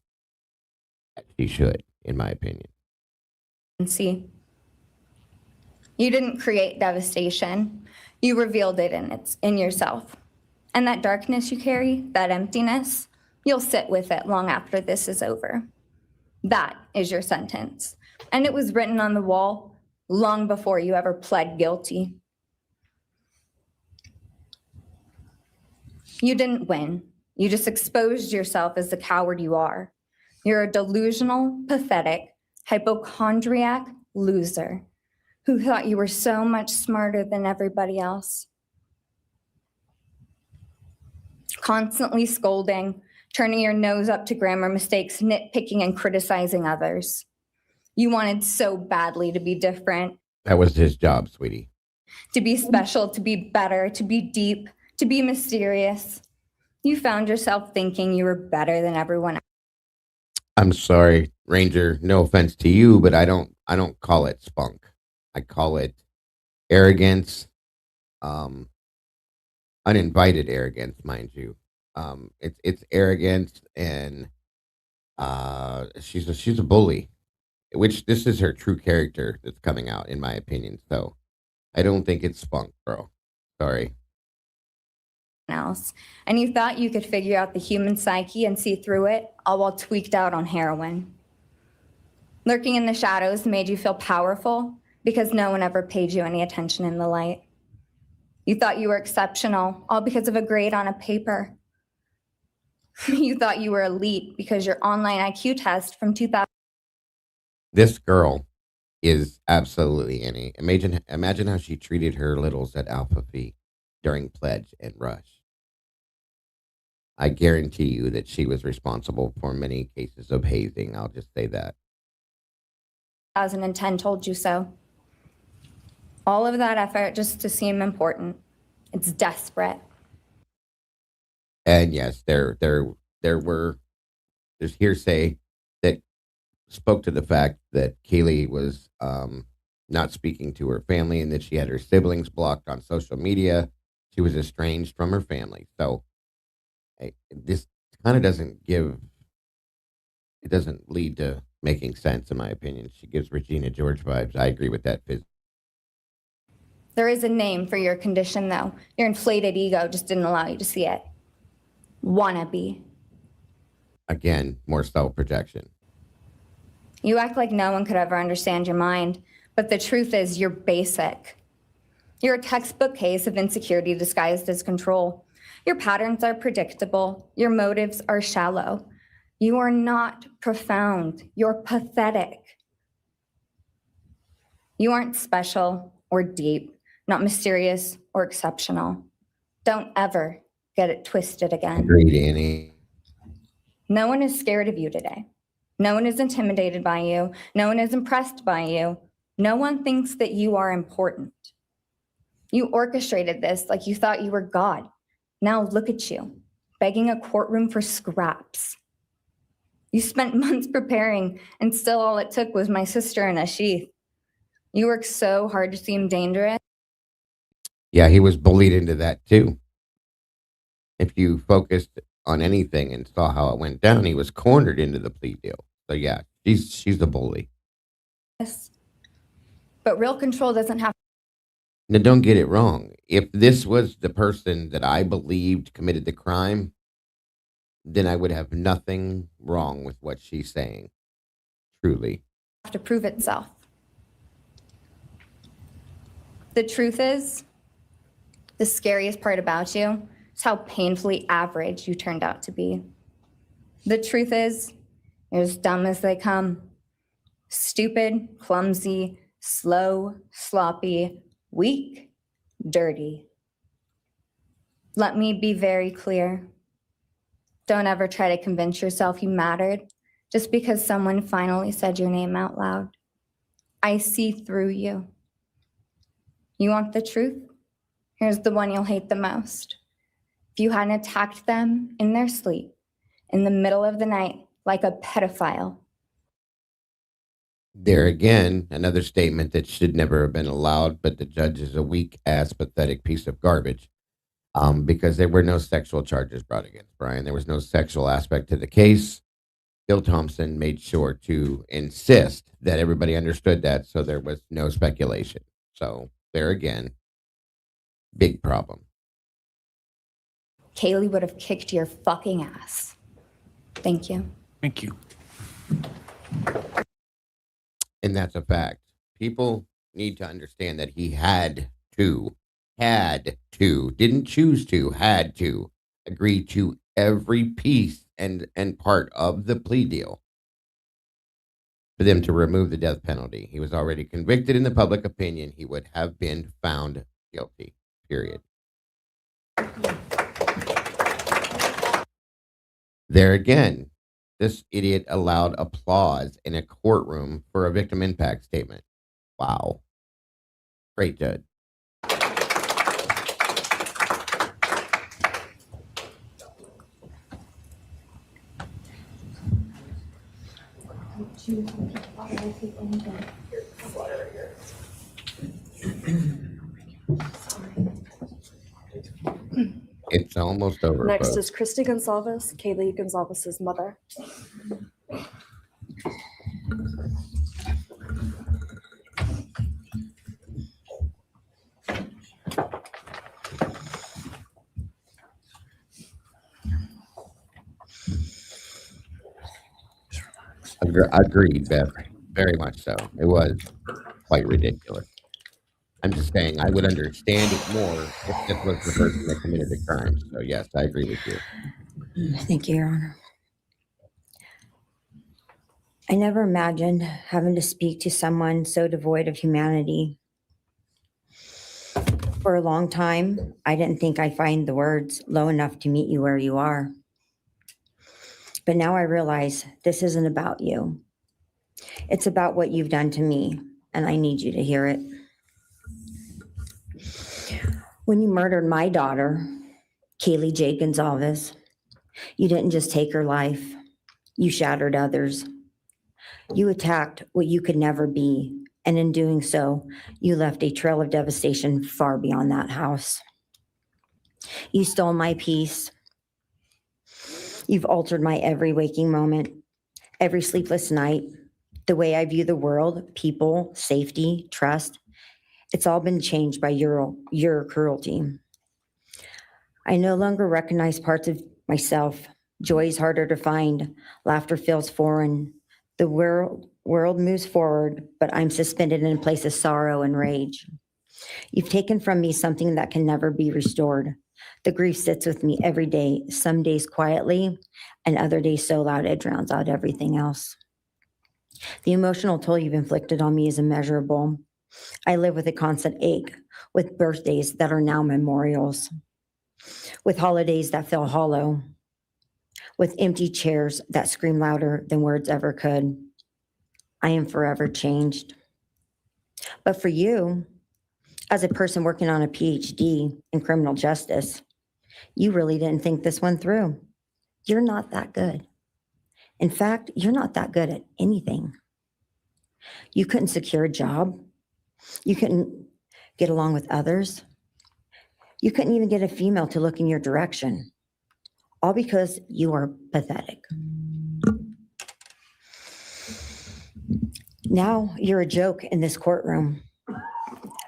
She should, in my opinion. see. You didn't create devastation. You revealed it in yourself. And that darkness you carry, that emptiness, you'll sit with it long after this is over. That is your sentence. And it was written on the wall long before you ever pled guilty. You didn't win. You just exposed yourself as the coward you are. You're a delusional, pathetic, hypochondriac loser who thought you were so much smarter than everybody else. Constantly scolding, turning your nose up to grammar mistakes, nitpicking and criticizing others. You wanted so badly to be different, That was his job, sweetie. to be special, to be better, to be deep, to be mysterious. You found yourself thinking you were better than everyone else. I'm sorry, Ranger. No offense to you, but I don't call it spunk. I call it arrogance, uninvited arrogance, mind you. It's arrogance, and she's a bully, which this is her true character that's coming out, in my opinion. So I don't think it's spunk, bro. Sorry. Else. And you thought you could figure out the human psyche and see through it, all while tweaked out on heroin. Lurking in the shadows made you feel powerful because no one ever paid you any attention in the light. You thought you were exceptional, all because of a grade on a paper. You thought you were elite because your online IQ test from 2000. This girl is absolutely any. Imagine how she treated her littles at Alpha Phi during Pledge and Rush. I guarantee you that she was responsible for many cases of hazing. I'll just say that. 2010 told you so. All of that effort just to seem important. It's desperate. And yes, there's hearsay that spoke to the fact that Kaylee was not speaking to her family and that she had her siblings blocked on social media. She was estranged from her family. So this kind of doesn't lead to making sense, in my opinion. She gives Regina George vibes. I agree with that. There is a name for your condition, though. Your inflated ego just didn't allow you to see it. Wannabe. Again, more self-projection. You act like no one could ever understand your mind, but the truth is you're basic. You're a textbook case of insecurity disguised as control. Your patterns are predictable. Your motives are shallow. You are not profound. You're pathetic. You aren't special or deep, not mysterious or exceptional. Don't ever get it twisted again. Agreed, Annie. No one is scared of you today. No one is intimidated by you. No one is impressed by you. No one thinks that you are important. You orchestrated this like you thought you were God. Now look at you, begging a courtroom for scraps. You spent months preparing, and still all it took was my sister in a sheath. You worked so hard to seem dangerous. Yeah, he was bullied into that too. If you focused on anything and saw how it went down, he was cornered into the plea deal. So yeah, she's a bully. But real control doesn't have. Now, don't get it wrong. If this was the person that I believed committed the crime, then I would have nothing wrong with what she's saying. Truly. To prove itself. The truth is, the scariest part about you is how painfully average you turned out to be. The truth is, you're as dumb as they come. Stupid, clumsy, slow, sloppy, weak, dirty. Let me be very clear. Don't ever try to convince yourself you mattered just because someone finally said your name out loud. I see through you. You want the truth? Here's the one you'll hate the most. If you hadn't attacked them in their sleep, in the middle of the night, like a pedophile. There again, another statement that should never have been allowed, but the judge is a weak-ass, pathetic piece of garbage. Because there were no sexual charges brought against Bryan. There was no sexual aspect to the case. Bill Thompson made sure to insist that everybody understood that, so there was no speculation. So there again, big problem. Kaylee would have kicked your fucking ass. Thank you. Thank you. And that's a fact. People need to understand that he had to, didn't choose to, had to agreed to every piece and part of the plea deal for them to remove the death penalty. He was already convicted in the public opinion. He would have been found guilty, period. There again, this idiot allowed applause in a courtroom for a victim impact statement. Wow. Great judge. It's almost over. Next folks. is Christy Gonzalez, Kaylee Gonzalez's mother. Agreed, Beth. Very much so. It was quite ridiculous. I'm just saying I would understand it more if this was the person that committed the crime. So yes, I agree with you. Thank you, Your Honor. I never imagined having to speak to someone so devoid of humanity. For a long time, I didn't think I'd find the words low enough to meet you where you are. But now I realize this isn't about you. It's about what you've done to me, and I need you to hear it. When you murdered my daughter, Kaylee J. Gonzalez, you didn't just take her life, you shattered others. You attacked what you could never be, and in doing so, you left a trail of devastation far beyond that house. You stole my peace. You've altered my every waking moment, every sleepless night, the way I view the world, people, safety, trust. It's all been changed by your cruelty. I no longer recognize parts of myself. Joy is harder to find. Laughter feels foreign. The world moves forward, but I'm suspended in a place of sorrow and rage. You've taken from me something that can never be restored. The grief sits with me every day, some days quietly, and other days so loud it drowns out everything else. The emotional toll you've inflicted on me is immeasurable. I live with a constant ache, with birthdays that are now memorials, with holidays that feel hollow, with empty chairs that scream louder than words ever could. I am forever changed. But for you, as a person working on a PhD in criminal justice, you really didn't think this one through. You're not that good. In fact, you're not that good at anything. You couldn't secure a job. You couldn't get along with others. You couldn't even get a female to look in your direction, all because you are pathetic. Now you're a joke in this courtroom.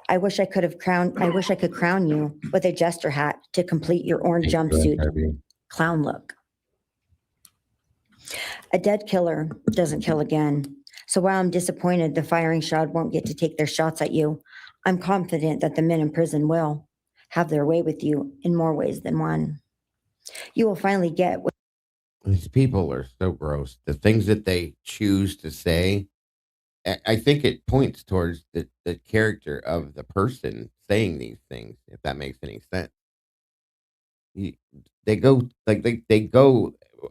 I wish I could crown you with a jester hat to complete your orange jumpsuit clown look. A dead killer doesn't kill again. So while I'm disappointed the firing squad won't get to take their shots at you, I'm confident that the men in prison will have their way with you in more ways than one. You will finally get what These people are so gross. The things that they choose to say, I think it points towards the character of the person saying these things, if that makes any sense. They go,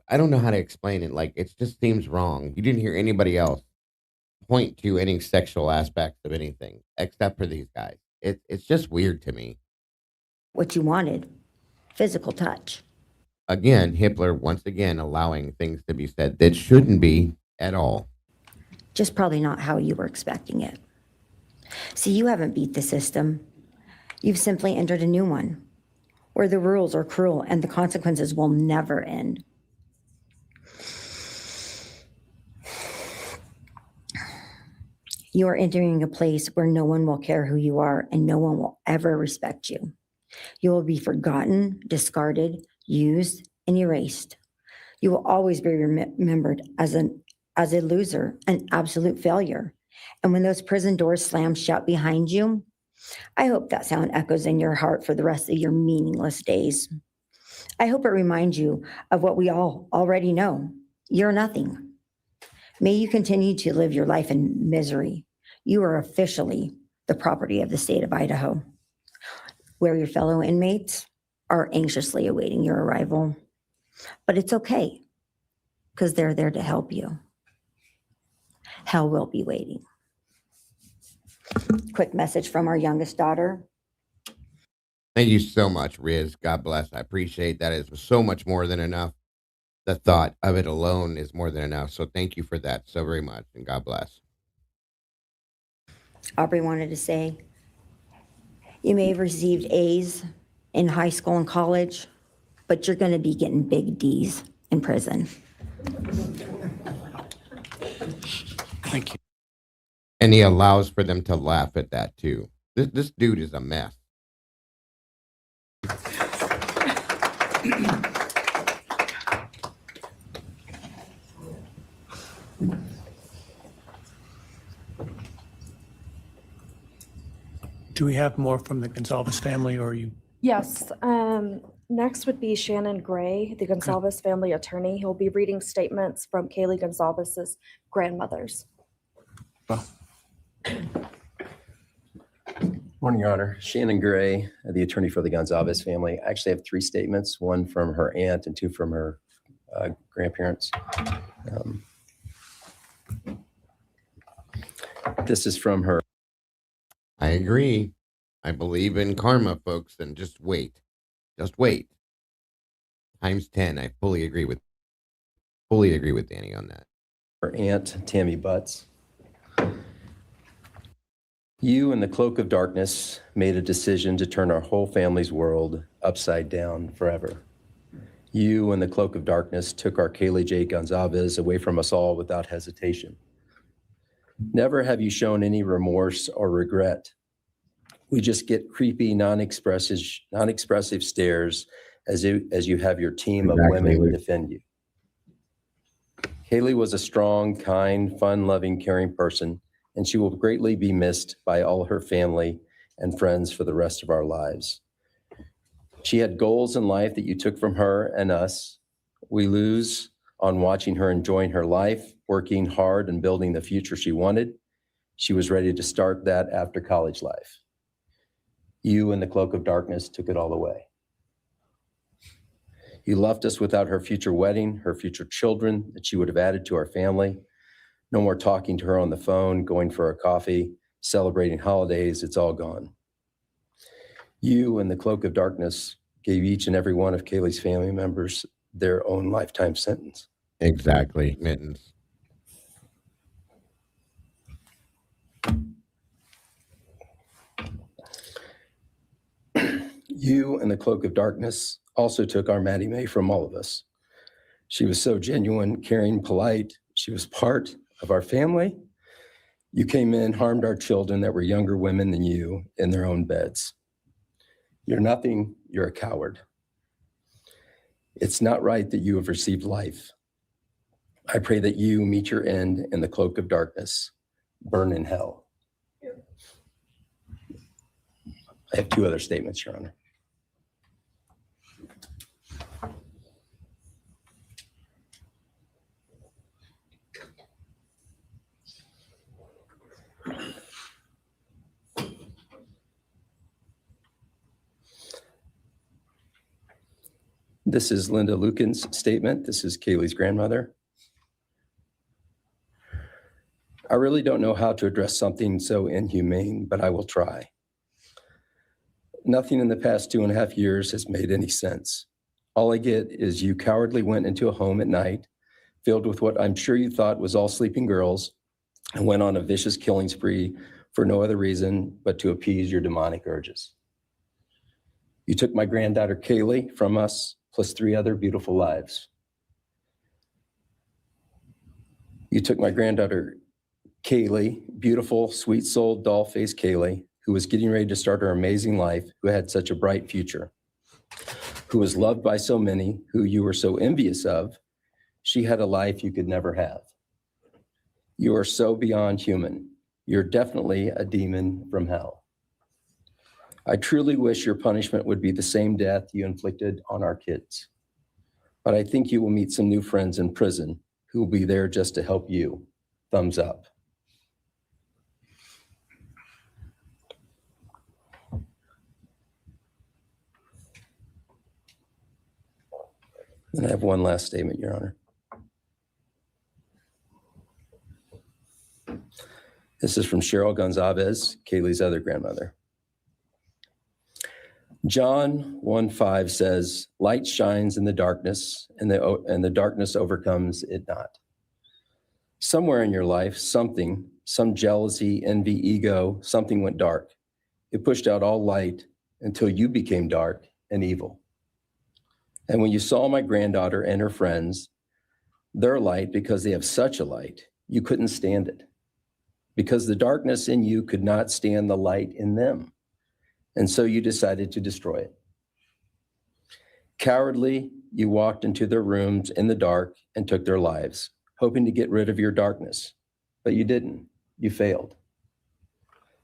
I don't know how to explain it. Like, it just seems wrong. You didn't hear anybody else point to any sexual aspects of anything except for these guys. It's just weird to me. what you wanted, physical touch. Again, Hitler once again allowing things to be said that shouldn't be at all. Just probably not how you were expecting it. See, you haven't beat the system. You've simply entered a new one, where the rules are cruel and the consequences will never end. You are entering a place where no one will care who you are and no one will ever respect you. You will be forgotten, discarded, used, and erased. You will always be remembered as a loser, an absolute failure. And when those prison doors slam shut behind you, I hope that sound echoes in your heart for the rest of your meaningless days. I hope it reminds you of what we all already know. You're nothing. May you continue to live your life in misery. You are officially the property of the state of Idaho, where your fellow inmates are anxiously awaiting your arrival. But it's okay, because they're there to help you. Hell will be waiting. Quick message from our youngest daughter. Thank you so much, Riz. God bless. I appreciate that. It's so much more than enough. The thought of it alone is more than enough. So thank you for that so very much, and God bless. Aubrey wanted to say, you may have received A's in high school and college, but you're going to be getting big D's in prison. Thank you. And he allows for them to laugh at that too. This dude is a mess. Do we have more from the Gonzalez family, or are you? Yes. Next would be Shannon Gray, the Gonzalez family attorney. He'll be reading statements from Kaylee Gonzalez's grandmothers. Morning, Your Honor. Shannon Gray, the attorney for the Gonzalez family. I actually have 3 statements, one from her aunt and 2 from her grandparents. This is from her. I agree. I believe in karma, folks, and just wait. Just wait. Times 10. I fully agree with Danny on that. Her aunt, Tammy Butts. You in the cloak of darkness made a decision to turn our whole family's world upside down forever. You in the cloak of darkness took our Kaylee J. Gonzalez away from us all without hesitation. Never have you shown any remorse or regret. We just get creepy, non-expressive stares as you have your team of women defend you. Kaylee was a strong, kind, fun-loving, caring person, and she will greatly be missed by all her family and friends for the rest of our lives. She had goals in life that you took from her and us. We lose on watching her enjoying her life, working hard and building the future she wanted. She was ready to start that after college life. You in the cloak of darkness took it all away. You left us without her future wedding, her future children that she would have added to our family. No more talking to her on the phone, going for a coffee, celebrating holidays. It's all gone. You in the cloak of darkness gave each and every one of Kaylee's family members their own lifetime sentence. Exactly, Mittens. You in the cloak of darkness also took our Maddie Mae from all of us. She was so genuine, caring, polite. She was part of our family. You came in, harmed our children that were younger women than you in their own beds. You're nothing, you're a coward. It's not right that you have received life. I pray that you meet your end in the cloak of darkness, burn in hell. I have 2 other statements, Your Honor. This is Linda Lucan's statement. This is Kaylee's grandmother. I really don't know how to address something so inhumane, but I will try. Nothing in the past 2.5 years has made any sense. All I get is you cowardly went into a home at night, filled with what I'm sure you thought was all sleeping girls, and went on a vicious killing spree for no other reason but to appease your demonic urges. You took my granddaughter Kaylee from us, plus 3 other beautiful lives. You took my granddaughter Kaylee, beautiful, sweet-souled, doll-faced Kaylee, who was getting ready to start her amazing life, who had such a bright future, who was loved by so many, who you were so envious of. She had a life you could never have. You are so beyond human. You're definitely a demon from hell. I truly wish your punishment would be the same death you inflicted on our kids. But I think you will meet some new friends in prison who will be there just to help you. Thumbs up. And I have one last statement, Your Honor. This is from Cheryl Gonzalez, Kaylee's other grandmother. John 1:5 says, light shines in the darkness, and the darkness overcomes it not. Somewhere in your life, some jealousy, envy, ego, something went dark. It pushed out all light until you became dark and evil. And when you saw my granddaughter and her friends, their light, because they have such a light, you couldn't stand it. Because the darkness in you could not stand the light in them. And so you decided to destroy it. Cowardly, you walked into their rooms in the dark and took their lives, hoping to get rid of your darkness. But you didn't. You failed.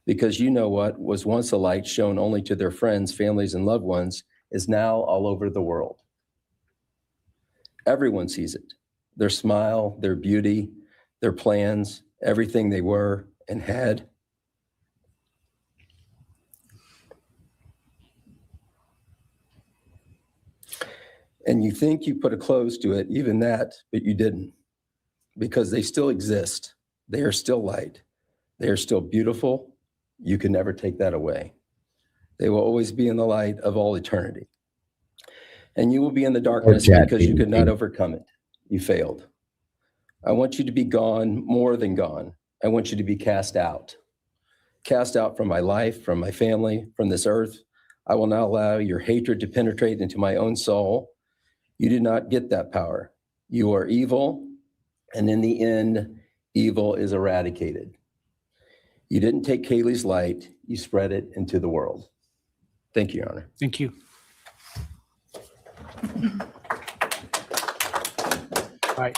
Because you know what was once a light shown only to their friends, families, and loved ones is now all over the world. Everyone sees it. Their smile, their beauty, their plans, everything they were and had. And you think you put a close to it, even that, but you didn't. Because they still exist. They are still light. They are still beautiful. You can never take that away. They will always be in the light of all eternity. And you will be in the darkness because you could not overcome it. You failed. I want you to be gone, more than gone. I want you to be cast out. Cast out from my life, from my family, from this earth. I will not allow your hatred to penetrate into my own soul. You did not get that power. You are evil, and in the end, evil is eradicated. You didn't take Kaylee's light, you spread it into the world. Thank you, Your Honor. Thank you. All right.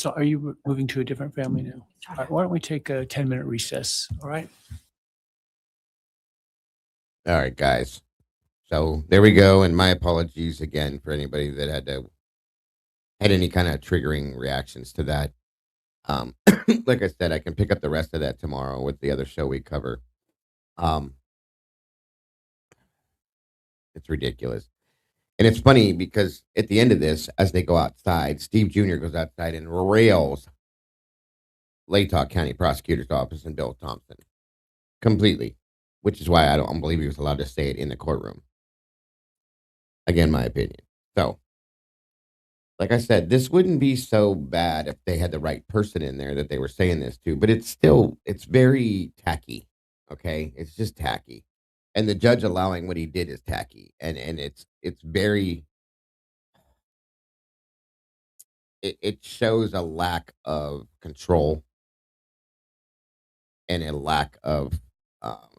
Are you moving to a different family now? All right, why don't we take a 10-minute recess? All right. All right, guys. So there we go. And my apologies again for anybody that had any kind of triggering reactions to that. Like I said, I can pick up the rest of that tomorrow with the other show we cover. It's ridiculous. And it's funny because at the end of this, as they go outside, Steve Jr. goes outside and rails Latah County Prosecutor's Office and Bill Thompson completely, which is why I don't believe he was allowed to say it in the courtroom. Again, my opinion. So, like I said, this wouldn't be so bad if they had the right person in there that they were saying this to, but it's very tacky. Okay. It's just tacky. And the judge allowing what he did is tacky. And it's very, it shows a lack of control and a lack of,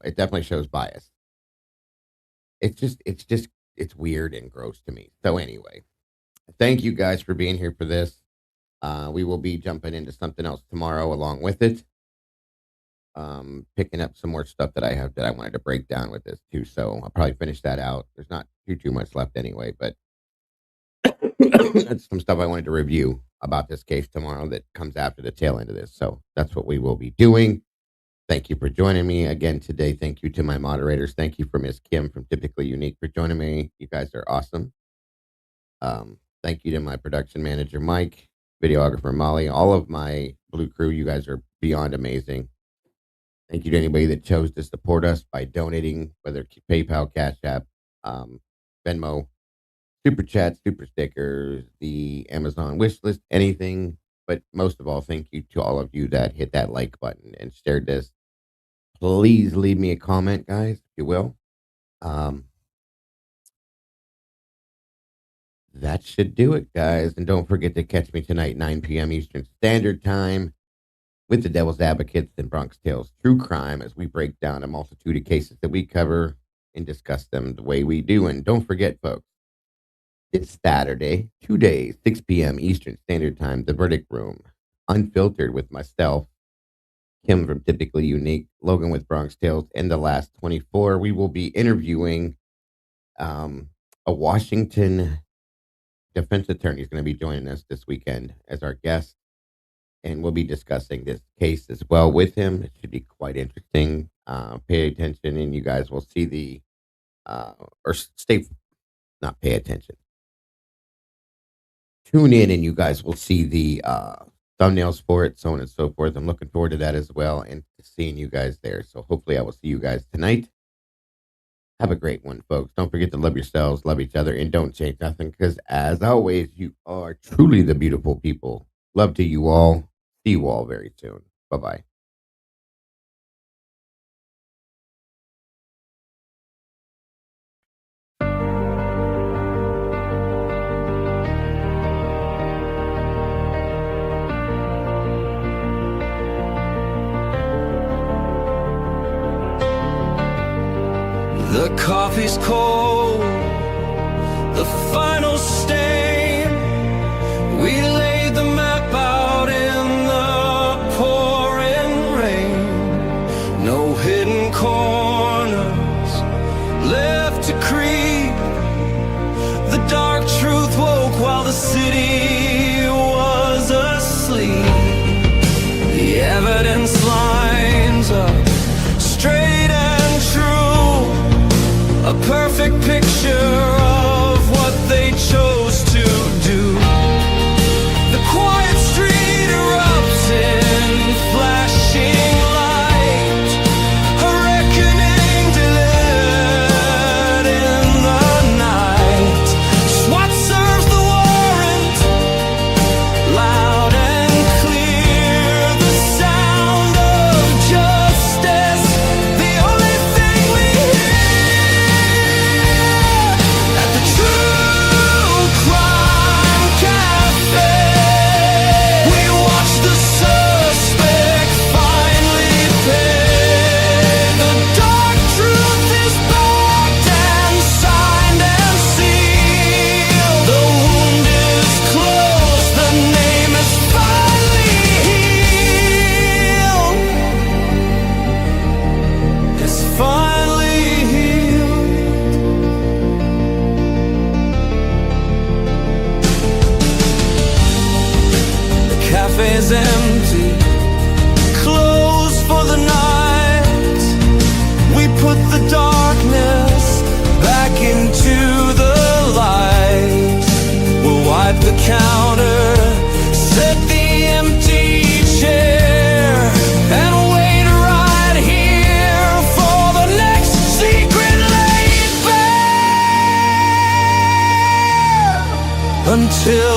it definitely shows bias. It's weird and gross to me. So anyway, thank you guys for being here for this. We will be jumping into something else tomorrow along with it. Picking up some more stuff that I have that I wanted to break down with this too. So I'll probably finish that out. There's not too much left anyway, but that's some stuff I wanted to review about this case tomorrow that comes after the tail end of this. So that's what we will be doing. Thank you for joining me again today. Thank you to my moderators. Thank you for Miss Kim from Typically Unique for joining me. You guys are awesome. Thank you to my production manager, Mike, videographer, Molly, all of my Blue Crew. You guys are beyond amazing. Thank you to anybody that chose to support us by donating, whether it's PayPal, Cash App, Venmo, Super Chat, Super Stickers, the Amazon wish list, anything. But most of all, thank you to all of you that hit that like button and shared this. Please leave me a comment, guys, if you will. That should do it, guys. And don't forget to catch me tonight, 9 p.m. Eastern Standard Time, with the Devil's Advocates and Bronx Tales True Crime, as we break down a multitude of cases that we cover and discuss them the way we do. And don't forget, folks, it's Saturday, 2 days, 6 p.m. Eastern Standard Time, the Verdict Room, unfiltered with myself, Kim from Typically Unique, Logan with Bronx Tales, and The Last 24. We will be interviewing a Washington defense attorney is going to be joining us this weekend as our guest, and we'll be discussing this case as well with him. It should be quite interesting. Pay attention, and you guys will see the not pay attention. Tune in, and you guys will see the thumbnails for it, so on and so forth. I'm looking forward to that as well, and to seeing you guys there. So hopefully I will see you guys tonight. Have a great one, folks. Don't forget to love yourselves, love each other, and don't change nothing, because as always, you are truly the beautiful people. Love to you all. See you all very soon. Bye-bye. The coffee's cold, the final stain. We laid the map out in the pouring rain. No hidden corners left to creep. The dark truth woke while the city was asleep. The evidence lines up straight and true. A perfect picture of what they chose to do. The quiet street erupts in flashing light. A reckoning delivered in the night. SWAT serves the warrant, loud and clear. The sound of justice, the only thing we hear. True Crime Cafe. We watch the suspect finally pay. The dark truth is backed and signed and sealed. The wound is closed, the name is finally healed. It's finally healed. Cafe's empty, closed for the night. We put the darkness back into the light. We'll wipe the counter, set the empty chair, and wait right here for the next secret laid bare. Until